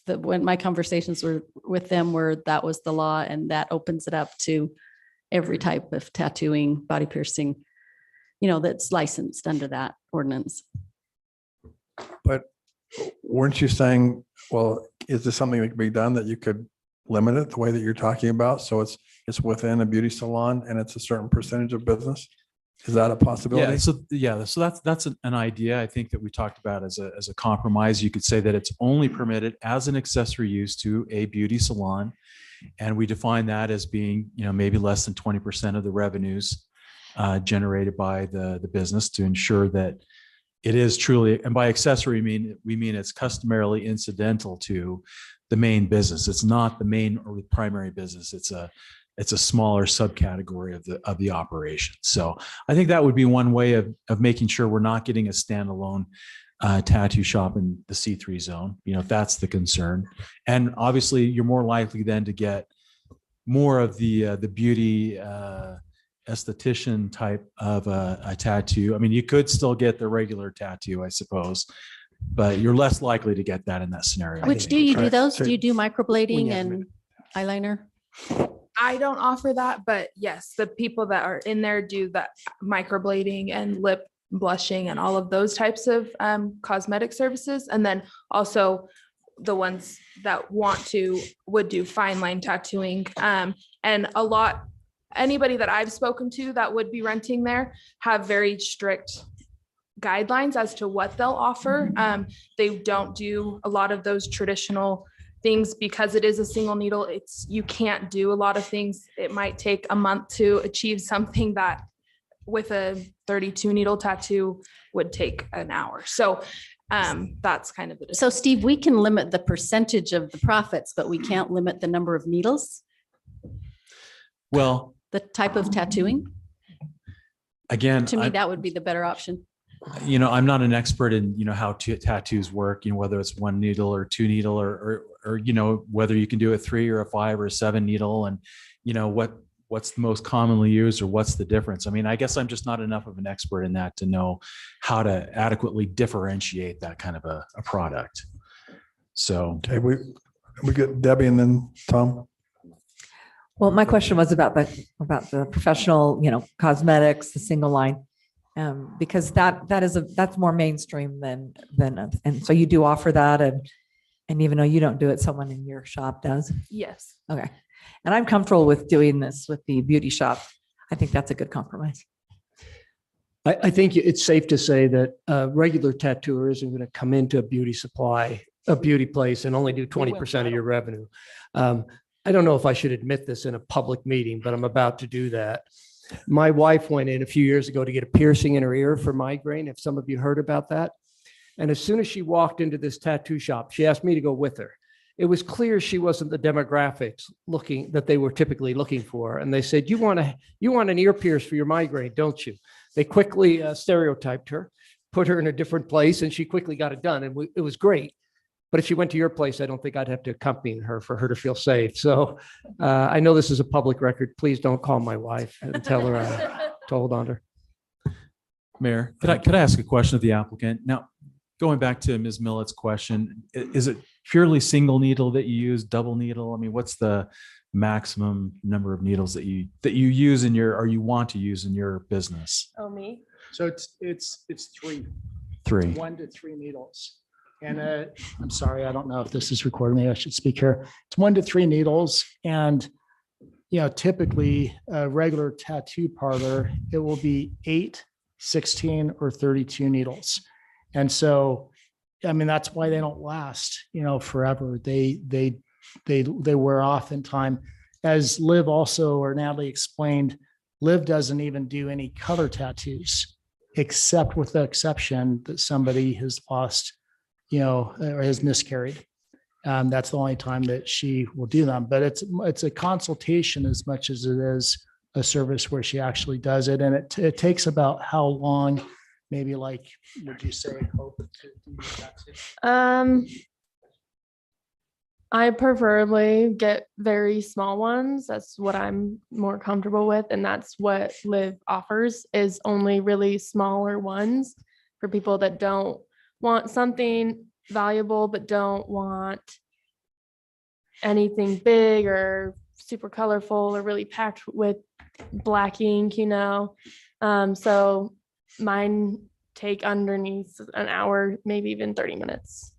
when my conversations were with them were that was the law, and that opens it up to every type of tattooing, body piercing, that's licensed under that ordinance. But weren't you saying, well, is this something that can be done that you could limit it the way that you're talking about? So it's within a beauty salon and it's a certain percentage of business. Is that a possibility? So that's an idea I think that we talked about as a compromise. You could say that it's only permitted as an accessory use to a beauty salon, and we define that as being maybe less than 20% of the revenues generated by the business, to ensure that it is truly, and by accessory we mean it's customarily incidental to the main business. It's not the main or primary business. It's a smaller subcategory of the operation. So I think that would be one way of making sure we're not getting a standalone tattoo shop in the C3 zone, if that's the concern. And obviously you're more likely then to get more of the beauty esthetician type of a tattoo. I mean, you could still get the regular tattoo, I suppose, but you're less likely to get that in that scenario. Which do you do those? Do you do microblading and eyeliner? I don't offer that, but yes, the people that are in there do that microblading and lip blushing and all of those types of cosmetic services. And then also the ones that would do fine line tattooing. And anybody that I've spoken to that would be renting there have very strict guidelines as to what they'll offer. They don't do a lot of those traditional things because it is a single needle. You can't do a lot of things. It might take a month to achieve something that with a 32 needle tattoo would take an hour. So that's kind of the difference. So Steve, we can limit the percentage of the profits, but we can't limit the number of needles? Well, the type of tattooing? Again, to me, that would be the better option. I'm not an expert in, how tattoos work, whether it's one needle or two needle or whether you can do a 3 or a 5 or a 7 needle, and, what's the most commonly used or what's the difference. I mean, I guess I'm just not enough of an expert in that to know how to adequately differentiate that kind of a product. So. Okay, we get Debbie and then Tom. Well, my question was about the professional, cosmetics, the single line. Because that's more mainstream than and so you do offer that, and even though you don't do it, someone in your shop does. Yes. Okay. And I'm comfortable with doing this with the beauty shop. I think that's a good compromise. I think it's safe to say that a regular tattooer isn't going to come into a beauty place and only do 20% of your revenue. I don't know if I should admit this in a public meeting, but I'm about to do that. My wife went in a few years ago to get a piercing in her ear for migraine, if some of you heard about that. And as soon as she walked into this tattoo shop, she asked me to go with her. It was clear she wasn't the demographics that they were typically looking for. And they said, you want an ear pierce for your migraine, don't you? They quickly stereotyped her, put her in a different place, and she quickly got it done. And it was great. But if she went to your place, I don't think I'd have to accompany her for her to feel safe. So I know this is a public record. Please don't call my wife and tell her I told on her. Mayor, could I ask a question of the applicant? Now, going back to Ms. Millett's question, is it purely single needle that you use, double needle? I mean, what's the maximum number of needles that you use or you want to use in your business? Oh, me? So it's 3. 3. 1 to 3 needles. And I'm sorry, I don't know if this is recorded. Maybe I should speak here. It's 1 to 3 needles. And, typically a regular tattoo parlor, it will be 8, 16, or 32 needles. And so, I mean, that's why they don't last, forever. They wear off in time. As Liv also, or Natalie explained, Liv doesn't even do any color tattoos, except with the exception that somebody has lost, or has miscarried. That's the only time that she will do them. But it's a consultation as much as it is a service where she actually does it. And it takes about how long, maybe like, would you say, Hope, to do that? I preferably get very small ones. That's what I'm more comfortable with. And that's what Live offers, is only really smaller ones for people that don't want something valuable, but don't want anything big or super colorful or really packed with black ink, you know. So mine take underneath an hour, maybe even 30 minutes.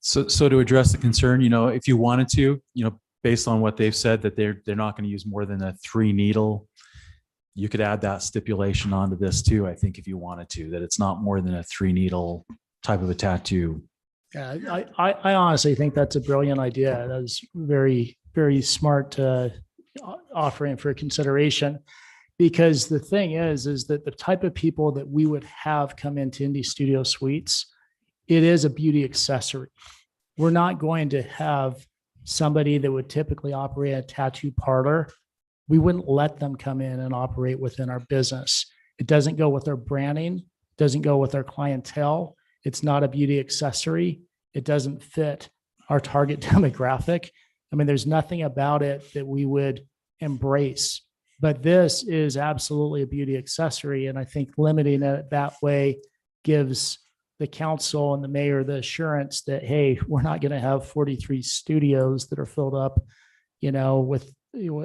So to address the concern, you know, if you wanted to, you know, based on what they've said that they're not going to use more than a 3 needle, you could add that stipulation onto this too. I think if you wanted to, that it's not more than a 3 needle type of a tattoo. Yeah, I honestly think that's a brilliant idea. That is very, very smart offering for consideration. Because the thing is that the type of people that we would have come into Indie Studio Suites, it is a beauty accessory. We're not going to have somebody that would typically operate a tattoo parlor. We wouldn't let them come in and operate within our business. It doesn't go with our branding, doesn't go with our clientele. It's not a beauty accessory. It doesn't fit our target demographic. I mean, there's nothing about it that we would embrace, but this is absolutely a beauty accessory. And I think limiting it that way gives the council and the mayor the assurance that, hey, we're not going to have 43 studios that are filled up, you know, with,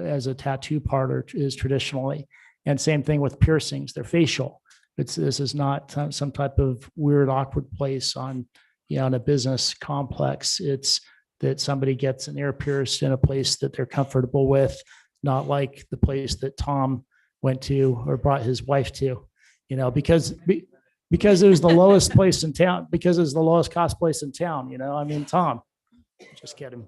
as a tattoo parlor is traditionally. And same thing with piercings, they're facial. This is not some type of weird, awkward place on, you know, in a business complex. It's that somebody gets an ear pierced in a place that they're comfortable with, not like the place that Tom went to or brought his wife to, you know, because it was the lowest place in town, because it was the lowest cost place in town, you know. I mean, Tom, just kidding.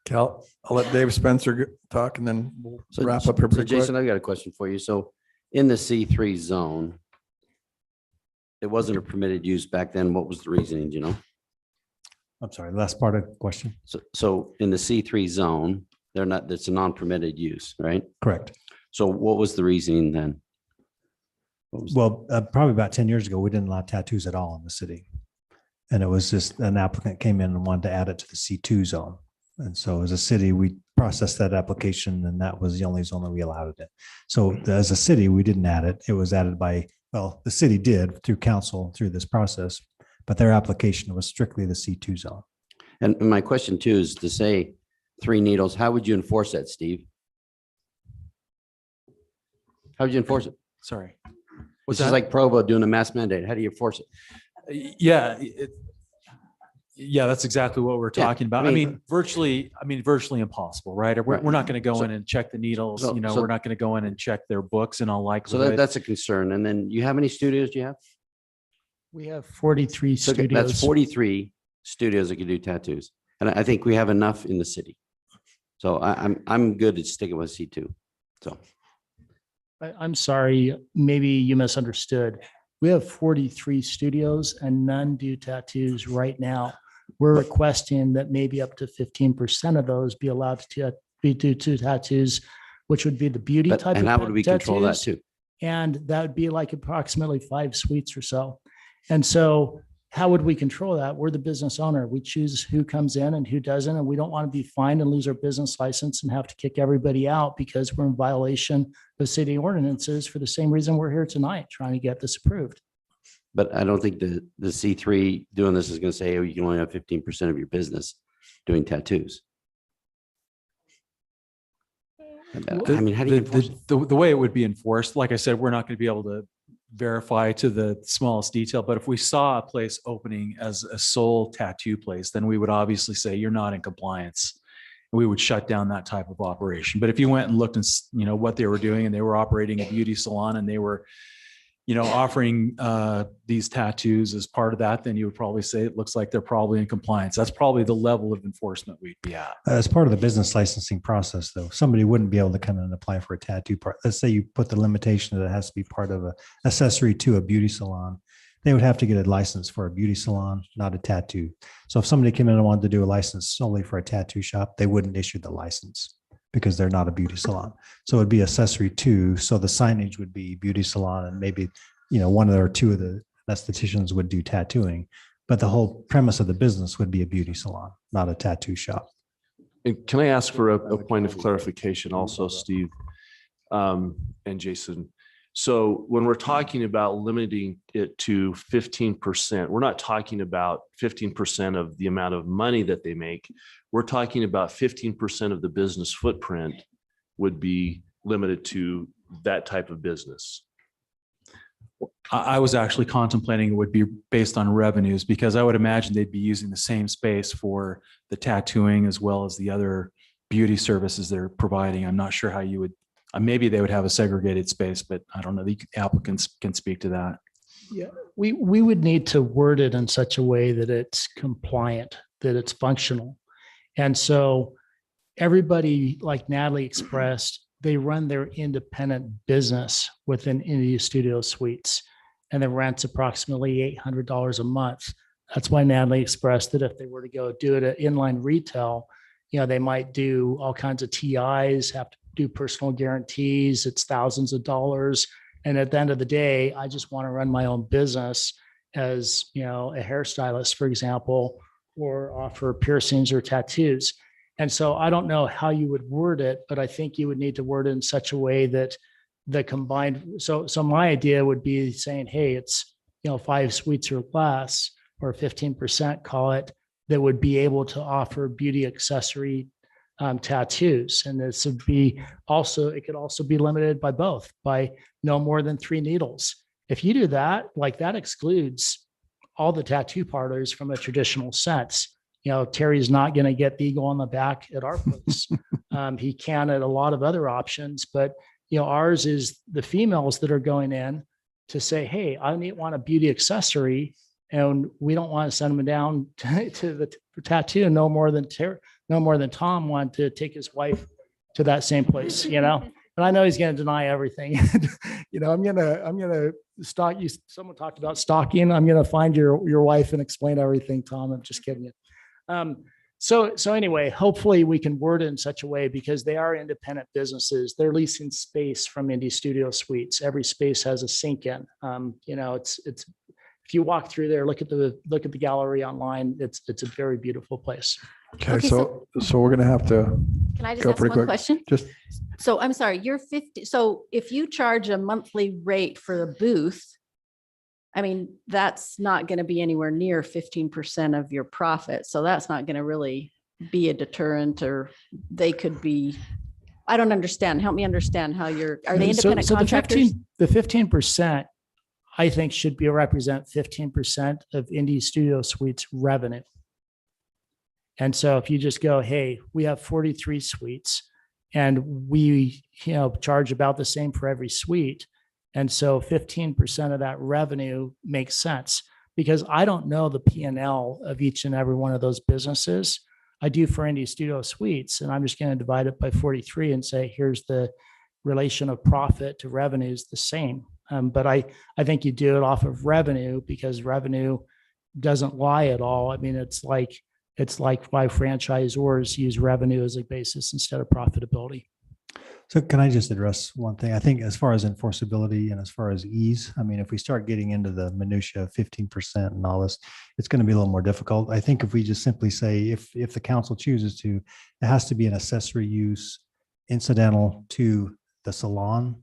Cal, I'll let Dave Spencer talk and then we'll wrap up here. So Jason, I've got a question for you. So in the C3 zone, it wasn't a permitted use back then. What was the reasoning, do you know? I'm sorry, last part of the question. So in the C3 zone, they're not, it's a non-permitted use, right? Correct. So what was the reasoning then? Well, probably about 10 years ago, we didn't allow tattoos at all in the city. And it was just an applicant came in and wanted to add it to the C2 zone. And so as a city, we processed that application and that was the only zone that we allowed it. So as a city, we didn't add it. It was added by, well, the city did through council through this process, but their application was strictly the C2 zone. And my question too is to say 3 needles, how would you enforce that, Steve? How would you enforce it? Sorry. This is like Provo doing a mask mandate. How do you enforce it? Yeah. Yeah, that's exactly what we're talking about. I mean, virtually impossible, right? We're not going to go in and check the needles. You know, we're not going to go in and check their books in all likelihood. So that's a concern. And then how many studios do you have? We have 43 studios. That's 43 studios that can do tattoos. And I think we have enough in the city. So I'm good at sticking with C2. So I'm sorry, maybe you misunderstood. We have 43 studios and none do tattoos right now. We're requesting that maybe up to 15% of those be allowed to be due to tattoos, which would be the beauty type of tattoos. And how would we control that too? And that would be like approximately 5 suites or so. And so how would we control that? We're the business owner. We choose who comes in and who doesn't. And we don't want to be fined and lose our business license and have to kick everybody out because we're in violation of city ordinances for the same reason we're here tonight, trying to get this approved. But I don't think the C3 doing this is going to say, oh, you can only have 15% of your business doing tattoos. I mean, how do you enforce it? The way it would be enforced, like I said, we're not going to be able to verify to the smallest detail, but if we saw a place opening as a sole tattoo place, then we would obviously say you're not in compliance. We would shut down that type of operation. But if you went and looked and you know what they were doing and they were operating a beauty salon and they were, you know, offering these tattoos as part of that, then you would probably say it looks like they're probably in compliance. That's probably the level of enforcement we'd be at. As part of the business licensing process, though, somebody wouldn't be able to come in and apply for a tattoo part. Let's say you put the limitation that it has to be part of an accessory to a beauty salon. They would have to get a license for a beauty salon, not a tattoo. So if somebody came in and wanted to do a license solely for a tattoo shop, they wouldn't issue the license. because they're not a beauty salon. So it'd be accessory to, so the signage would be beauty salon and maybe, one or two of the estheticians would do tattooing, but the whole premise of the business would be a beauty salon, not a tattoo shop. And can I ask for a point of clarification also, Steve, and Jason? So when we're talking about limiting it to 15%, we're not talking about 15% of the amount of money that they make. We're talking about 15% of the business footprint would be limited to that type of business. I was actually contemplating it would be based on revenues, because I would imagine they'd be using the same space for the tattooing as well as the other beauty services they're providing. I'm not sure how you would, maybe they would have a segregated space, but I don't know. The applicants can speak to that. Yeah, we would need to word it in such a way that it's compliant, that it's functional. And so everybody, like Natalie expressed, they run their independent business within India Studio Suites, and the rent's approximately $800 a month. That's why Natalie expressed that if they were to go do it at inline retail, they might do all kinds of TIs, have to do personal guarantees. It's thousands of dollars. And at the end of the day, I just want to run my own business as, a hairstylist, for example, or offer piercings or tattoos. And so I don't know how you would word it, but I think you would need to word it in such a way that the combined, so my idea would be saying, hey, it's, 5 suites or less, or 15%, call it, that would be able to offer beauty accessory tattoos. And this would be also, it could also be limited by no more than 3 needles. If you do that, that excludes all the tattoo parlors from a traditional sense. Terry's not going to get the eagle on the back at our place. He can at a lot of other options, but ours is the females that are going in to say, hey, I want a beauty accessory, and we don't want to send them down to the tattoo no more than Tom wanted to take his wife to that same place, And I know he's going to deny everything. I'm going to stalk you. Someone talked about stalking. I'm going to find your wife and explain everything, Tom. I'm just kidding you. So anyway, hopefully we can word it in such a way, because they are independent businesses. They're leasing space from Indie Studio Suites. Every space has a sink in. It's if you walk through there, look at the gallery online. It's a very beautiful place. Okay, so we're going to have to. Can I just go ask pretty one quick. question? Just So I'm sorry, you're 50. So if you charge a monthly rate for a booth, that's not going to be anywhere near 15% of your profit. So that's not going to really be a deterrent, or they could be, I don't understand. Help me understand how are they independent contractors? The 15%, I think, should represent 15% of Indie Studio Suites revenue. And so if you just go, hey, we have 43 suites and we, charge about the same for every suite. And so 15% of that revenue makes sense, because I don't know the P&L of each and every one of those businesses. I do for Indie Studio Suites, and I'm just going to divide it by 43 and say, here's the relation of profit to revenues the same. But I think you do it off of revenue, because revenue doesn't lie at all. It's like why franchisors use revenue as a basis instead of profitability. So can I just address one thing? I think as far as enforceability and as far as ease, if we start getting into the minutia of 15% and all this, it's going to be a little more difficult. I think if we just simply say, if the council chooses to, it has to be an accessory use incidental to the salon,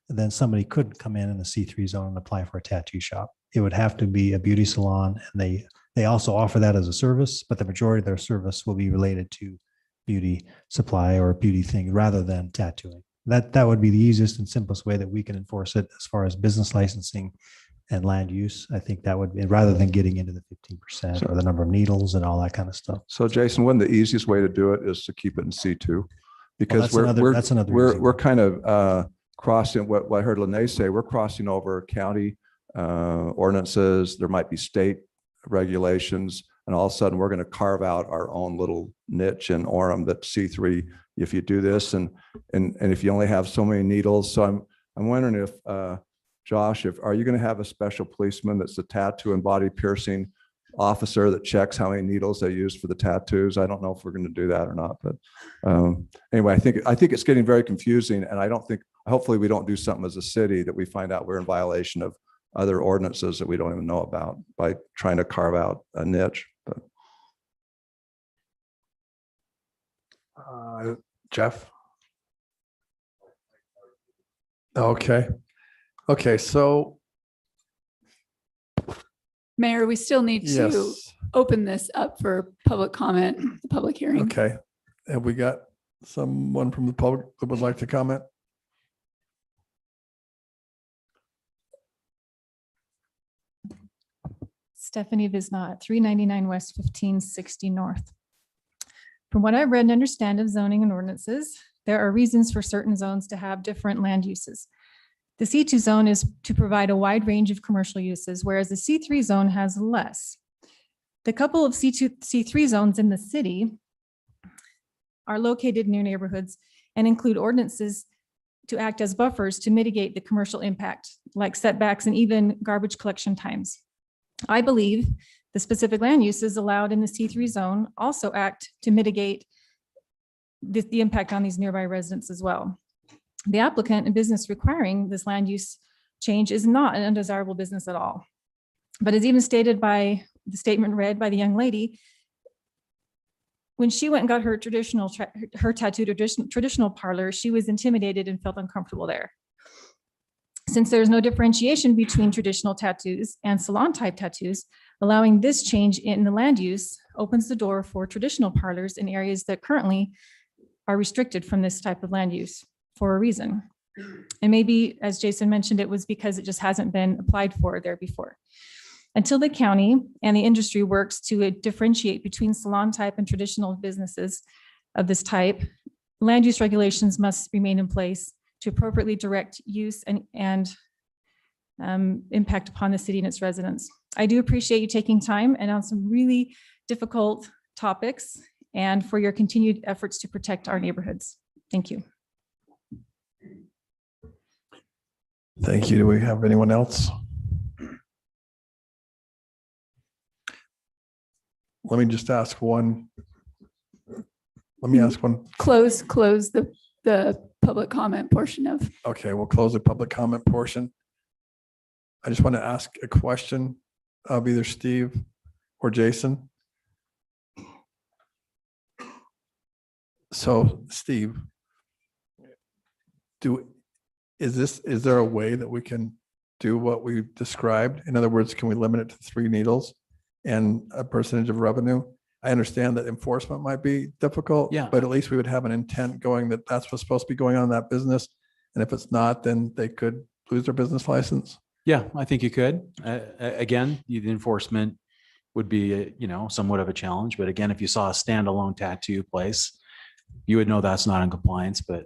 then somebody could come in the C3 zone and apply for a tattoo shop. It would have to be a beauty salon, and they also offer that as a service, but the majority of their service will be related to beauty supply or beauty thing rather than tattooing. That would be the easiest and simplest way that we can enforce it as far as business licensing and land use. I think that would be, rather than getting into the 15% or the number of needles and all that kind of stuff. So Jason, one of the easiest way to do it is to keep it in C2, because we're kind of crossing what I heard Lene say. We're crossing over county ordinances. There might be state regulations, and all of a sudden we're going to carve out our own little niche in Orem that C3 if you do this, and if you only have so many needles. So I'm wondering if Josh, are you going to have a special policeman that's a tattoo and body piercing officer that checks how many needles they use for the tattoos. I don't know if we're going to do that or not, but anyway, I think it's getting very confusing, and I don't think, hopefully we don't do something as a city that we find out we're in violation of other ordinances that we don't even know about by trying to carve out a niche. But Jeff? Okay. Okay, so Mayor, we still need to yes, open this up for public comment, the public hearing. okay. Have we got someone from the public that would like to comment? Stephanie Visnot, 399 West 1560 North. From what I've read and understand of zoning and ordinances, there are reasons for certain zones to have different land uses. The C2 zone is to provide a wide range of commercial uses, whereas the C3 zone has less. The couple of C3 zones in the city are located near neighborhoods and include ordinances to act as buffers to mitigate the commercial impact, like setbacks and even garbage collection times. I believe the specific land uses allowed in the C3 zone also act to mitigate the impact on these nearby residents as well. The applicant and business requiring this land use change is not an undesirable business at all. But as even stated by the statement read by the young lady, when she went and got her tattoo traditional parlor, she was intimidated and felt uncomfortable there. Since there's no differentiation between traditional tattoos and salon type tattoos, allowing this change in the land use opens the door for traditional parlors in areas that currently are restricted from this type of land use for a reason. And maybe, as Jason mentioned, it was because it just hasn't been applied for there before. Until the county and the industry works to differentiate between salon type and traditional businesses of this type, land use regulations must remain in place to appropriately direct use and impact upon the city and its residents. I do appreciate you taking time and on some really difficult topics and for your continued efforts to protect our neighborhoods. Thank you. Thank you. Do we have anyone else? Let me just ask one. Let me ask one. Close the public comment portion of. Okay, we'll close the public comment portion. I just want to ask a question of either Steve or Jason. So Steve, is there a way that we can do what we described? In other words, can we limit it to 3 needles and a percentage of revenue? I understand that enforcement might be difficult, Yeah. but at least we would have an intent going that that's what's supposed to be going on in that business. And if it's not, then they could lose their business license. Yeah, I think you could. Again, the enforcement would be, somewhat of a challenge. But again, if you saw a standalone tattoo place, you would know that's not in compliance. But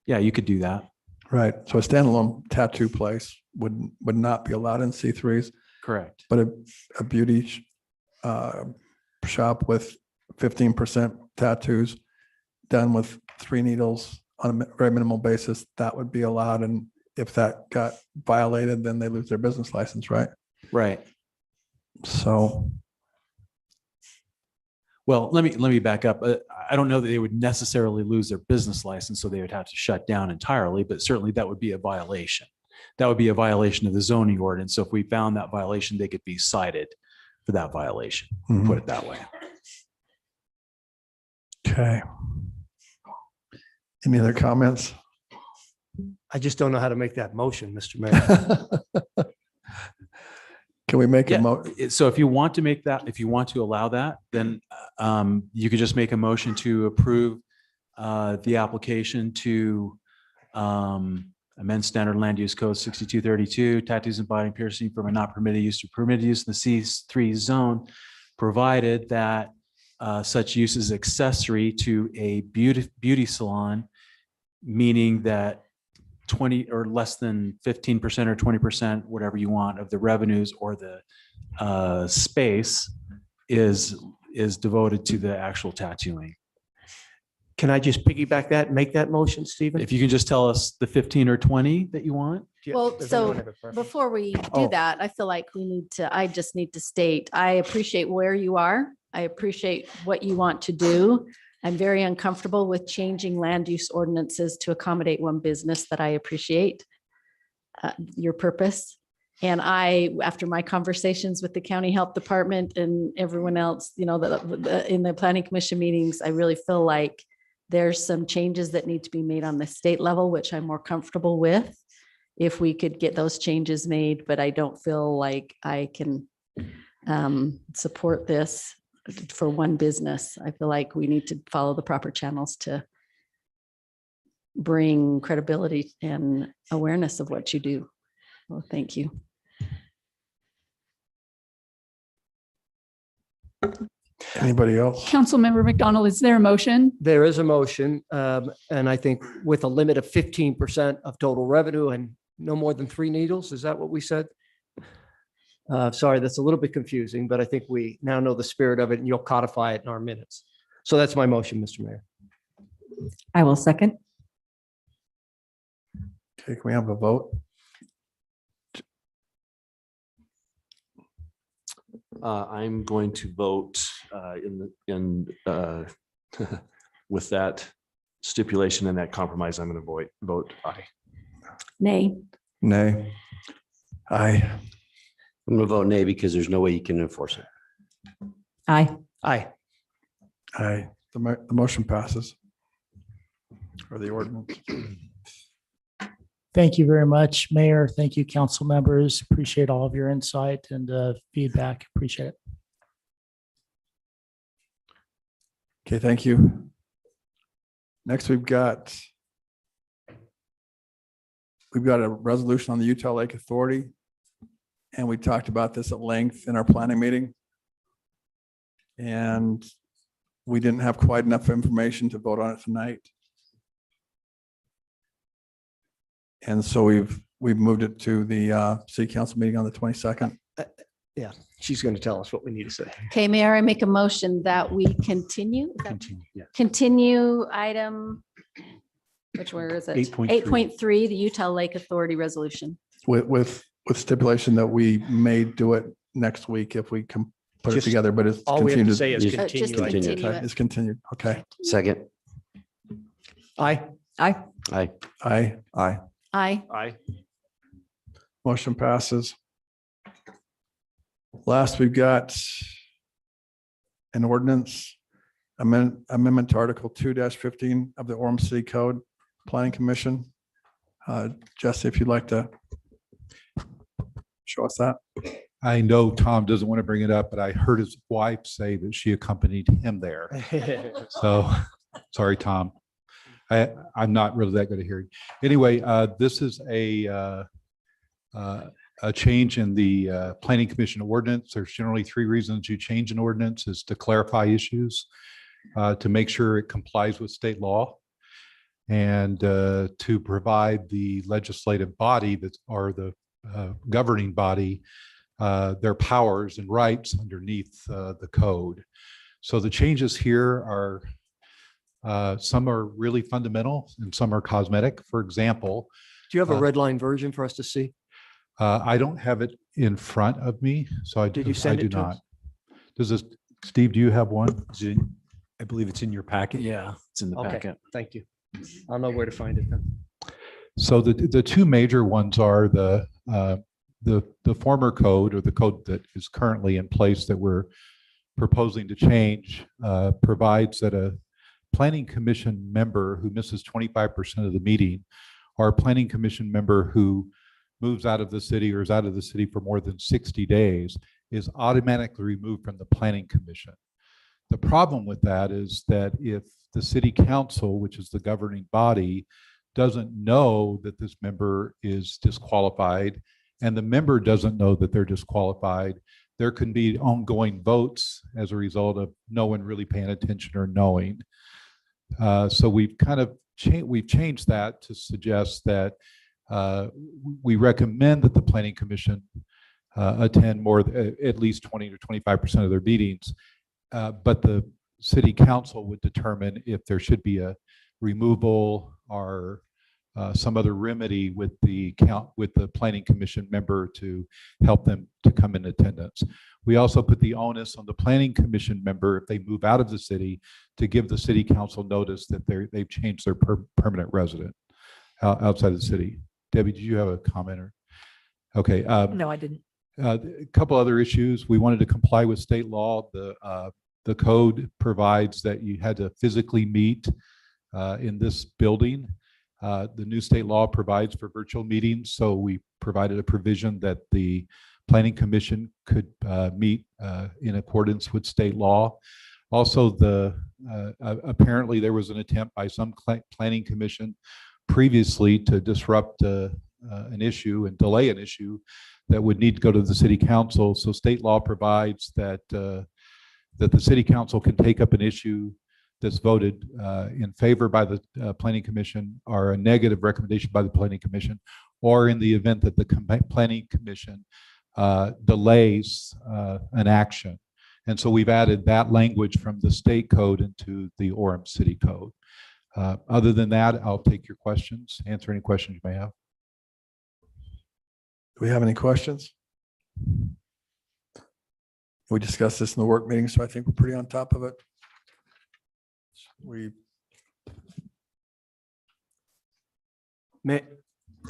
yeah, you could do that. Right. So a standalone tattoo place would not be allowed in C3s. Correct. But a beauty shop with 15% tattoos done with 3 needles on a very minimal basis, that would be allowed. And if that got violated, then they lose their business license, right? Right. So. Well, let me back up. I don't know that they would necessarily lose their business license, so they would have to shut down entirely, but certainly that would be a violation. That would be a violation of the zoning ordinance. So if we found that violation, they could be cited for that violation, put it that way. Okay. Any other comments? I just don't know how to make that motion, Mr. Mayor. Can we make So if you want to allow that, then you could just make a motion to approve the application to amend standard land use code 6232, tattoos and body piercing from a not permitted use to permitted use in the C3 zone, provided that such use is accessory to a beauty salon, meaning that 20 or less than 15% or 20%, whatever you want, of the revenues or the space is devoted to the actual tattooing. Can I just piggyback that and make that motion, Stephen? If you can just tell us the 15 or 20 that you want. Well, Does so anyone have a preference? before we do Oh. that, I feel like I just need to state, I appreciate where you are. I appreciate what you want to do. I'm very uncomfortable with changing land use ordinances to accommodate one business that I appreciate your purpose. And after my conversations with the county health department and everyone else, in the planning commission meetings, I really feel like there's some changes that need to be made on the state level, which I'm more comfortable with. If we could get those changes made, but I don't feel like I can support this for one business. I feel like we need to follow the proper channels to bring credibility and awareness of what you do. Well, thank you. Anybody else? Councilmember McDonald, is there a motion? There is a motion, and I think with a limit of 15% of total revenue and no more than 3 needles, is that what we said? Sorry, that's a little bit confusing, but I think we now know the spirit of it and you'll codify it in our minutes. So that's my motion, Mr. Mayor. I will second. Okay, can we have a vote? I'm going to vote with that stipulation and that compromise. I'm going to vote aye. Nay. Nay. Aye. I'm going to vote nay because there's no way you can enforce it. Aye. Aye. Aye. The motion passes. Or the ordinance. Thank you very much, Mayor. Thank you, council members. Appreciate all of your insight and feedback. Appreciate it. Okay, thank you. Next, we've got a resolution on the Utah Lake Authority. And we talked about this at length in our planning meeting. And we didn't have quite enough information to vote on it tonight. And so we've moved it to the city council meeting on the 22nd. Yeah, she's going to tell us what we need to say. Okay, Mayor, I make a motion that we continue. Yeah. Continue item, where is it? 8.3. 8.3, the Utah Lake Authority resolution. With stipulation that we may do it next week if we can put it Just together, but it's all we have to continued. say is Just continue. to I think. continue. Okay, it's continued. Okay. Second. Aye. Aye. Aye. Aye. Aye. Aye. Aye. Motion passes. Last, we've got an ordinance amendment to Article 2-15 of the Orem City Code Planning Commission. Jesse, if you'd like to show us that. I know Tom doesn't want to bring it up, but I heard his wife say that she accompanied him there. So, sorry, Tom. I'm not really that good at hearing. Anyway, this is a change in the Planning Commission ordinance. There's generally 3 reasons you change an ordinance: is to clarify issues, to make sure it complies with state law, and to provide the legislative body or the governing body their powers and rights underneath the code. So the changes here are some are really fundamental and some are cosmetic. For example, Do you have a red line version for us to see? I don't have it in front of me, so I Did you send I do it to not. us? Does this, Steve, do you have one? I believe it's in your packet. Yeah, it's in the Okay, packet. thank you. I'll know where to find it then. So the 2 major ones are the former code, or the code that is currently in place that we're proposing to change, provides that a planning commission member who misses 25% of the meeting, or a planning commission member who moves out of the city or is out of the city for more than 60 days is automatically removed from the planning commission. The problem with that is that if the city council, which is the governing body, doesn't know that this member is disqualified, and the member doesn't know that they're disqualified, there can be ongoing votes as a result of no one really paying attention or knowing. So we've kind of changed that to suggest that we recommend that the planning commission attend at least 20 to 25% of their meetings. But city council would determine if there should be a removal or some other remedy with the planning commission member to help them to come in attendance. We also put the onus on the planning commission member, if they move out of the city, to give the city council notice that they've changed their permanent resident outside of the city. Debbie, did you have a comment? Or okay. No, I didn't. A couple other issues. We wanted to comply with state law. The code provides that you had to physically meet in this building. The new state law provides for virtual meetings, so we provided a provision that the planning commission could meet in accordance with state law. Also, apparently there was an attempt by some planning commission previously to disrupt an issue and delay an issue that would need to go to the city council. So state law provides that that the city council can take up an issue that's voted in favor by the planning commission, or a negative recommendation by the planning commission, or in the event that the planning commission delays an action. And so we've added that language from the state code into the Orem City Code. Other than that, I'll take your questions, answer any questions you may have. Do we have any questions? We discussed this in the work meeting, so I think we're pretty on top of it.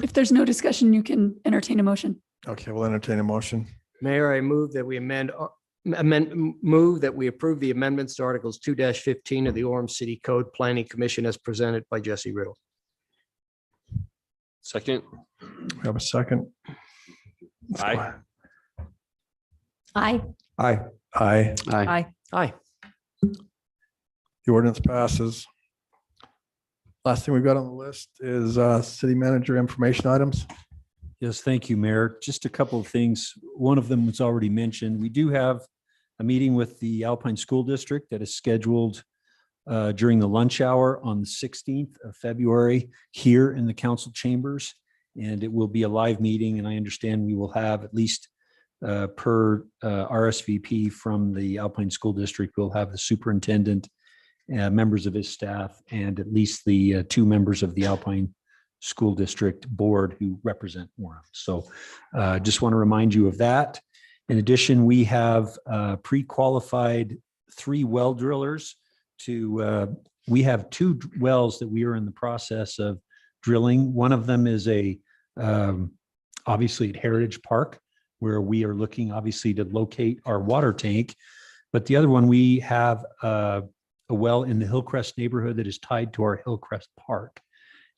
If there's no discussion, you can entertain a motion. Okay, we'll entertain a motion. Mayor, I move that we move that we approve the amendments to Articles 2-15 of the Orem City Code Planning Commission as presented by Jesse Riddle. Second. We have a second. Aye. Aye. Aye. Aye. Aye. Aye. The ordinance passes. Last thing we've got on the list is city manager information items. Yes, thank you, Mayor. Just a couple of things. One of them was already mentioned. We do have a meeting with the Alpine School District that is scheduled during the lunch hour on the 16th of February here in the council chambers. And it will be a live meeting. And I understand we will have at least per RSVP from the Alpine School District, we'll have the superintendent, members of his staff, and at least the 2 members of the Alpine School District board who represent Orem. So just want to remind you of that. In addition, we have pre-qualified 3 well drillers we have 2 wells that we are in the process of drilling. One of them is obviously at Heritage Park, where we are looking obviously to locate our water tank. But the other one, we have a well in the Hillcrest neighborhood that is tied to our Hillcrest Park.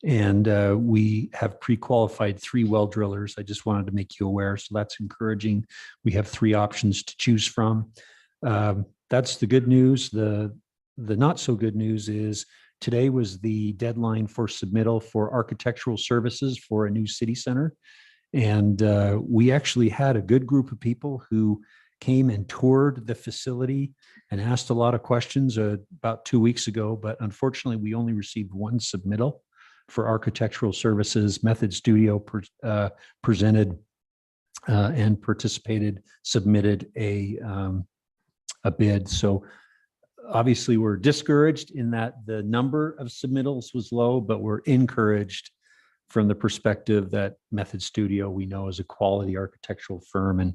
And we have pre-qualified 3 well drillers. I just wanted to make you aware. So that's encouraging. We have 3 options to choose from. That's the good news. The not so good news is today was the deadline for submittal for architectural services for a new city center. And we actually had a good group of people who came and toured the facility and asked a lot of questions about 2 weeks ago. But unfortunately, we only received 1 submittal for architectural services. Method Studio presented and participated, submitted a bid. So obviously we're discouraged in that the number of submittals was low, but we're encouraged from the perspective that Method Studio we know is a quality architectural firm,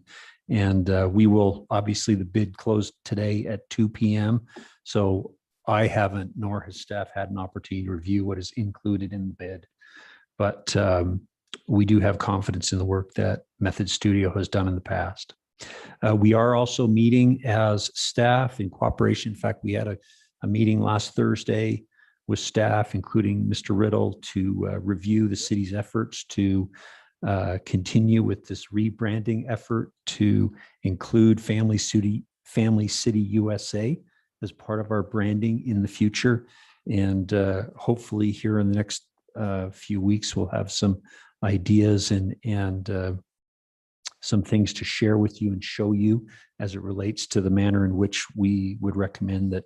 and we will obviously, the bid closed today at 2 p.m. So I haven't, nor has staff had an opportunity to review what is included in the bid, but we do have confidence in the work that Method Studio has done in the past. We are also meeting as staff in cooperation. In fact, we had a meeting last Thursday with staff, including Mr. Riddle, to review the city's efforts to continue with this rebranding effort to include Family City USA as part of our branding in the future. And hopefully here in the next few weeks, we'll have some ideas and some things to share with you and show you as it relates to the manner in which we would recommend that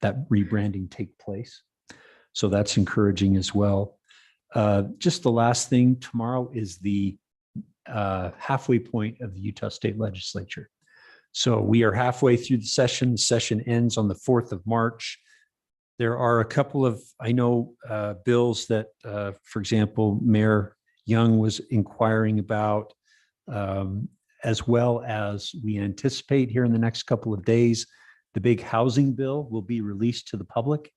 that rebranding take place. So that's encouraging as well. Just the last thing, tomorrow is the halfway point of the Utah State Legislature. So we are halfway through the session. The session ends on the 4th of March. There are a couple of, I know, bills that, for example, Mayor Young was inquiring about, as well as we anticipate here in the next couple of days, the big housing bill will be released to the public.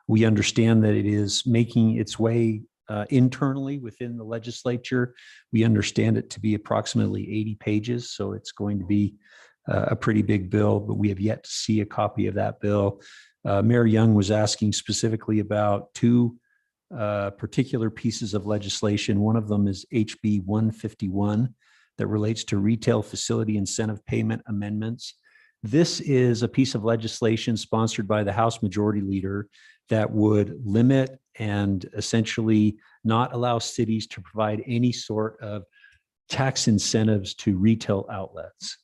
We understand that it is making its way internally within the legislature. We understand it to be approximately 80 pages, so it's going to be a pretty big bill, but we have yet to see a copy of that bill. Mayor Young was asking specifically about two particular pieces of legislation. One of them is HB 151 that relates to retail facility incentive payment amendments. This is a piece of legislation sponsored by the House Majority Leader that would limit and essentially not allow cities to provide any sort of tax incentives to retail outlets.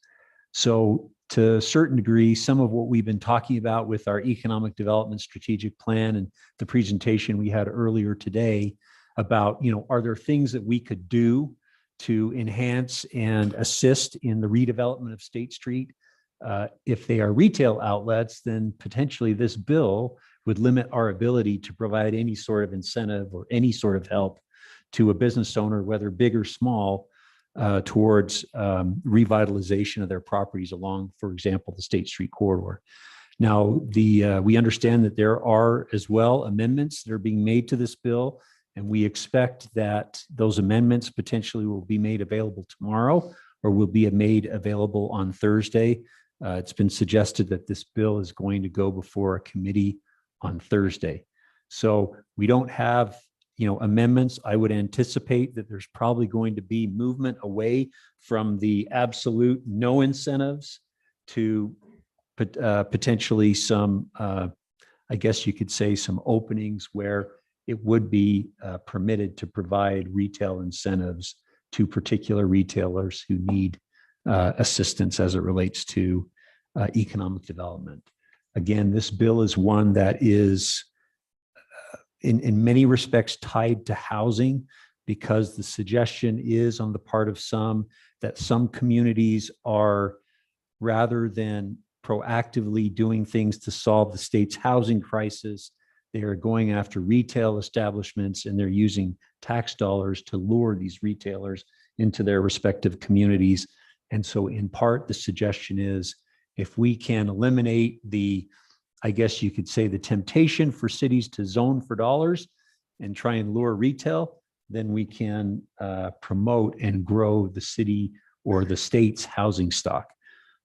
So to a certain degree, some of what we've been talking about with our economic development strategic plan and the presentation we had earlier today about, are there things that we could do to enhance and assist in the redevelopment of State Street? If they are retail outlets, then potentially this bill would limit our ability to provide any sort of incentive or any sort of help to a business owner, whether big or small, towards revitalization of their properties along, for example, the State Street corridor. Now, we understand that there are as well amendments that are being made to this bill, and we expect that those amendments potentially will be made available tomorrow or will be made available on Thursday. It's been suggested that this bill is going to go before a committee on Thursday. So we don't have amendments. I would anticipate that there's probably going to be movement away from the absolute no incentives to potentially some, I guess you could say, some openings where it would be permitted to provide retail incentives to particular retailers who need assistance as it relates to economic development. Again, this bill is one that is in many respects tied to housing, because the suggestion is on the part of some that some communities are, rather than proactively doing things to solve the state's housing crisis, they are going after retail establishments and they're using tax dollars to lure these retailers into their respective communities. And so in part, the suggestion is if we can eliminate the, I guess you could say, the temptation for cities to zone for dollars and try and lure retail, then we can promote and grow the city or the state's housing stock.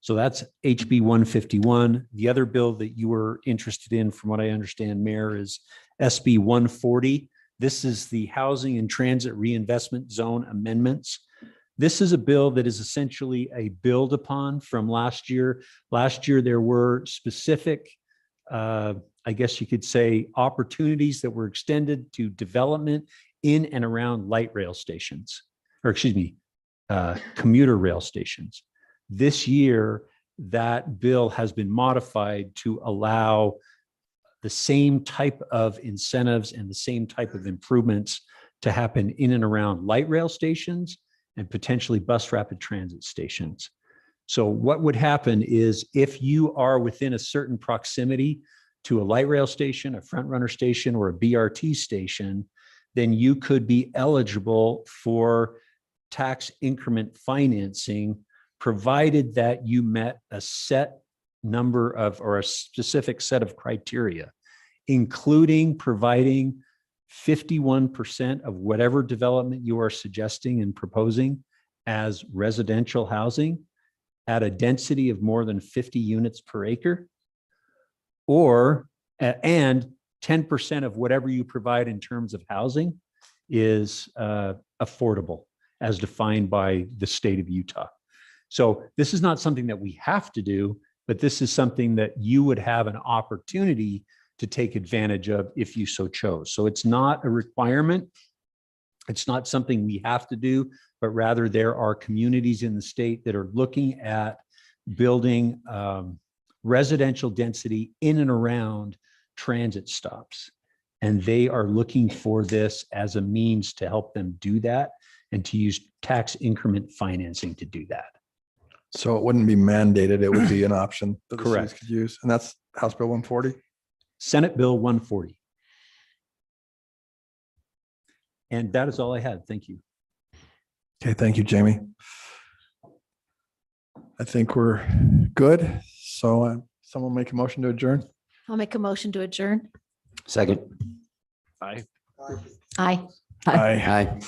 So that's HB 151. The other bill that you were interested in, from what I understand, Mayor, is SB 140. This is the Housing and Transit Reinvestment Zone Amendments. This is a bill that is essentially a build upon from last year. Last year, there were specific, I guess you could say, opportunities that were extended to development in and around light rail stations, or excuse me, commuter rail stations. This year, that bill has been modified to allow the same type of incentives and the same type of improvements to happen in and around light rail stations and potentially bus rapid transit stations. So what would happen is if you are within a certain proximity to a light rail station, a front runner station, or a BRT station, then you could be eligible for tax increment financing, provided that you met a set number of, or a specific set of criteria, including providing 51% of whatever development you are suggesting and proposing as residential housing at a density of more than 50 units per acre, or and 10% of whatever you provide in terms of housing is affordable as defined by the state of Utah. So this is not something that we have to do, but this is something that you would have an opportunity to take advantage of if you so chose. So it's not a requirement. It's not something we have to do, but rather there are communities in the state that are looking at building residential density in and around transit stops. And they are looking for this as a means to help them do that and to use tax increment financing to do that. So it wouldn't be mandated. It would be an option that the cities Correct. could use. And that's House Bill 140. Senate Bill 140. And that is all I had. Thank you. Okay, thank you, Jamie. I think we're good. So someone make a motion to adjourn. I'll make a motion to adjourn. Second. Aye. Aye. Aye. Aye.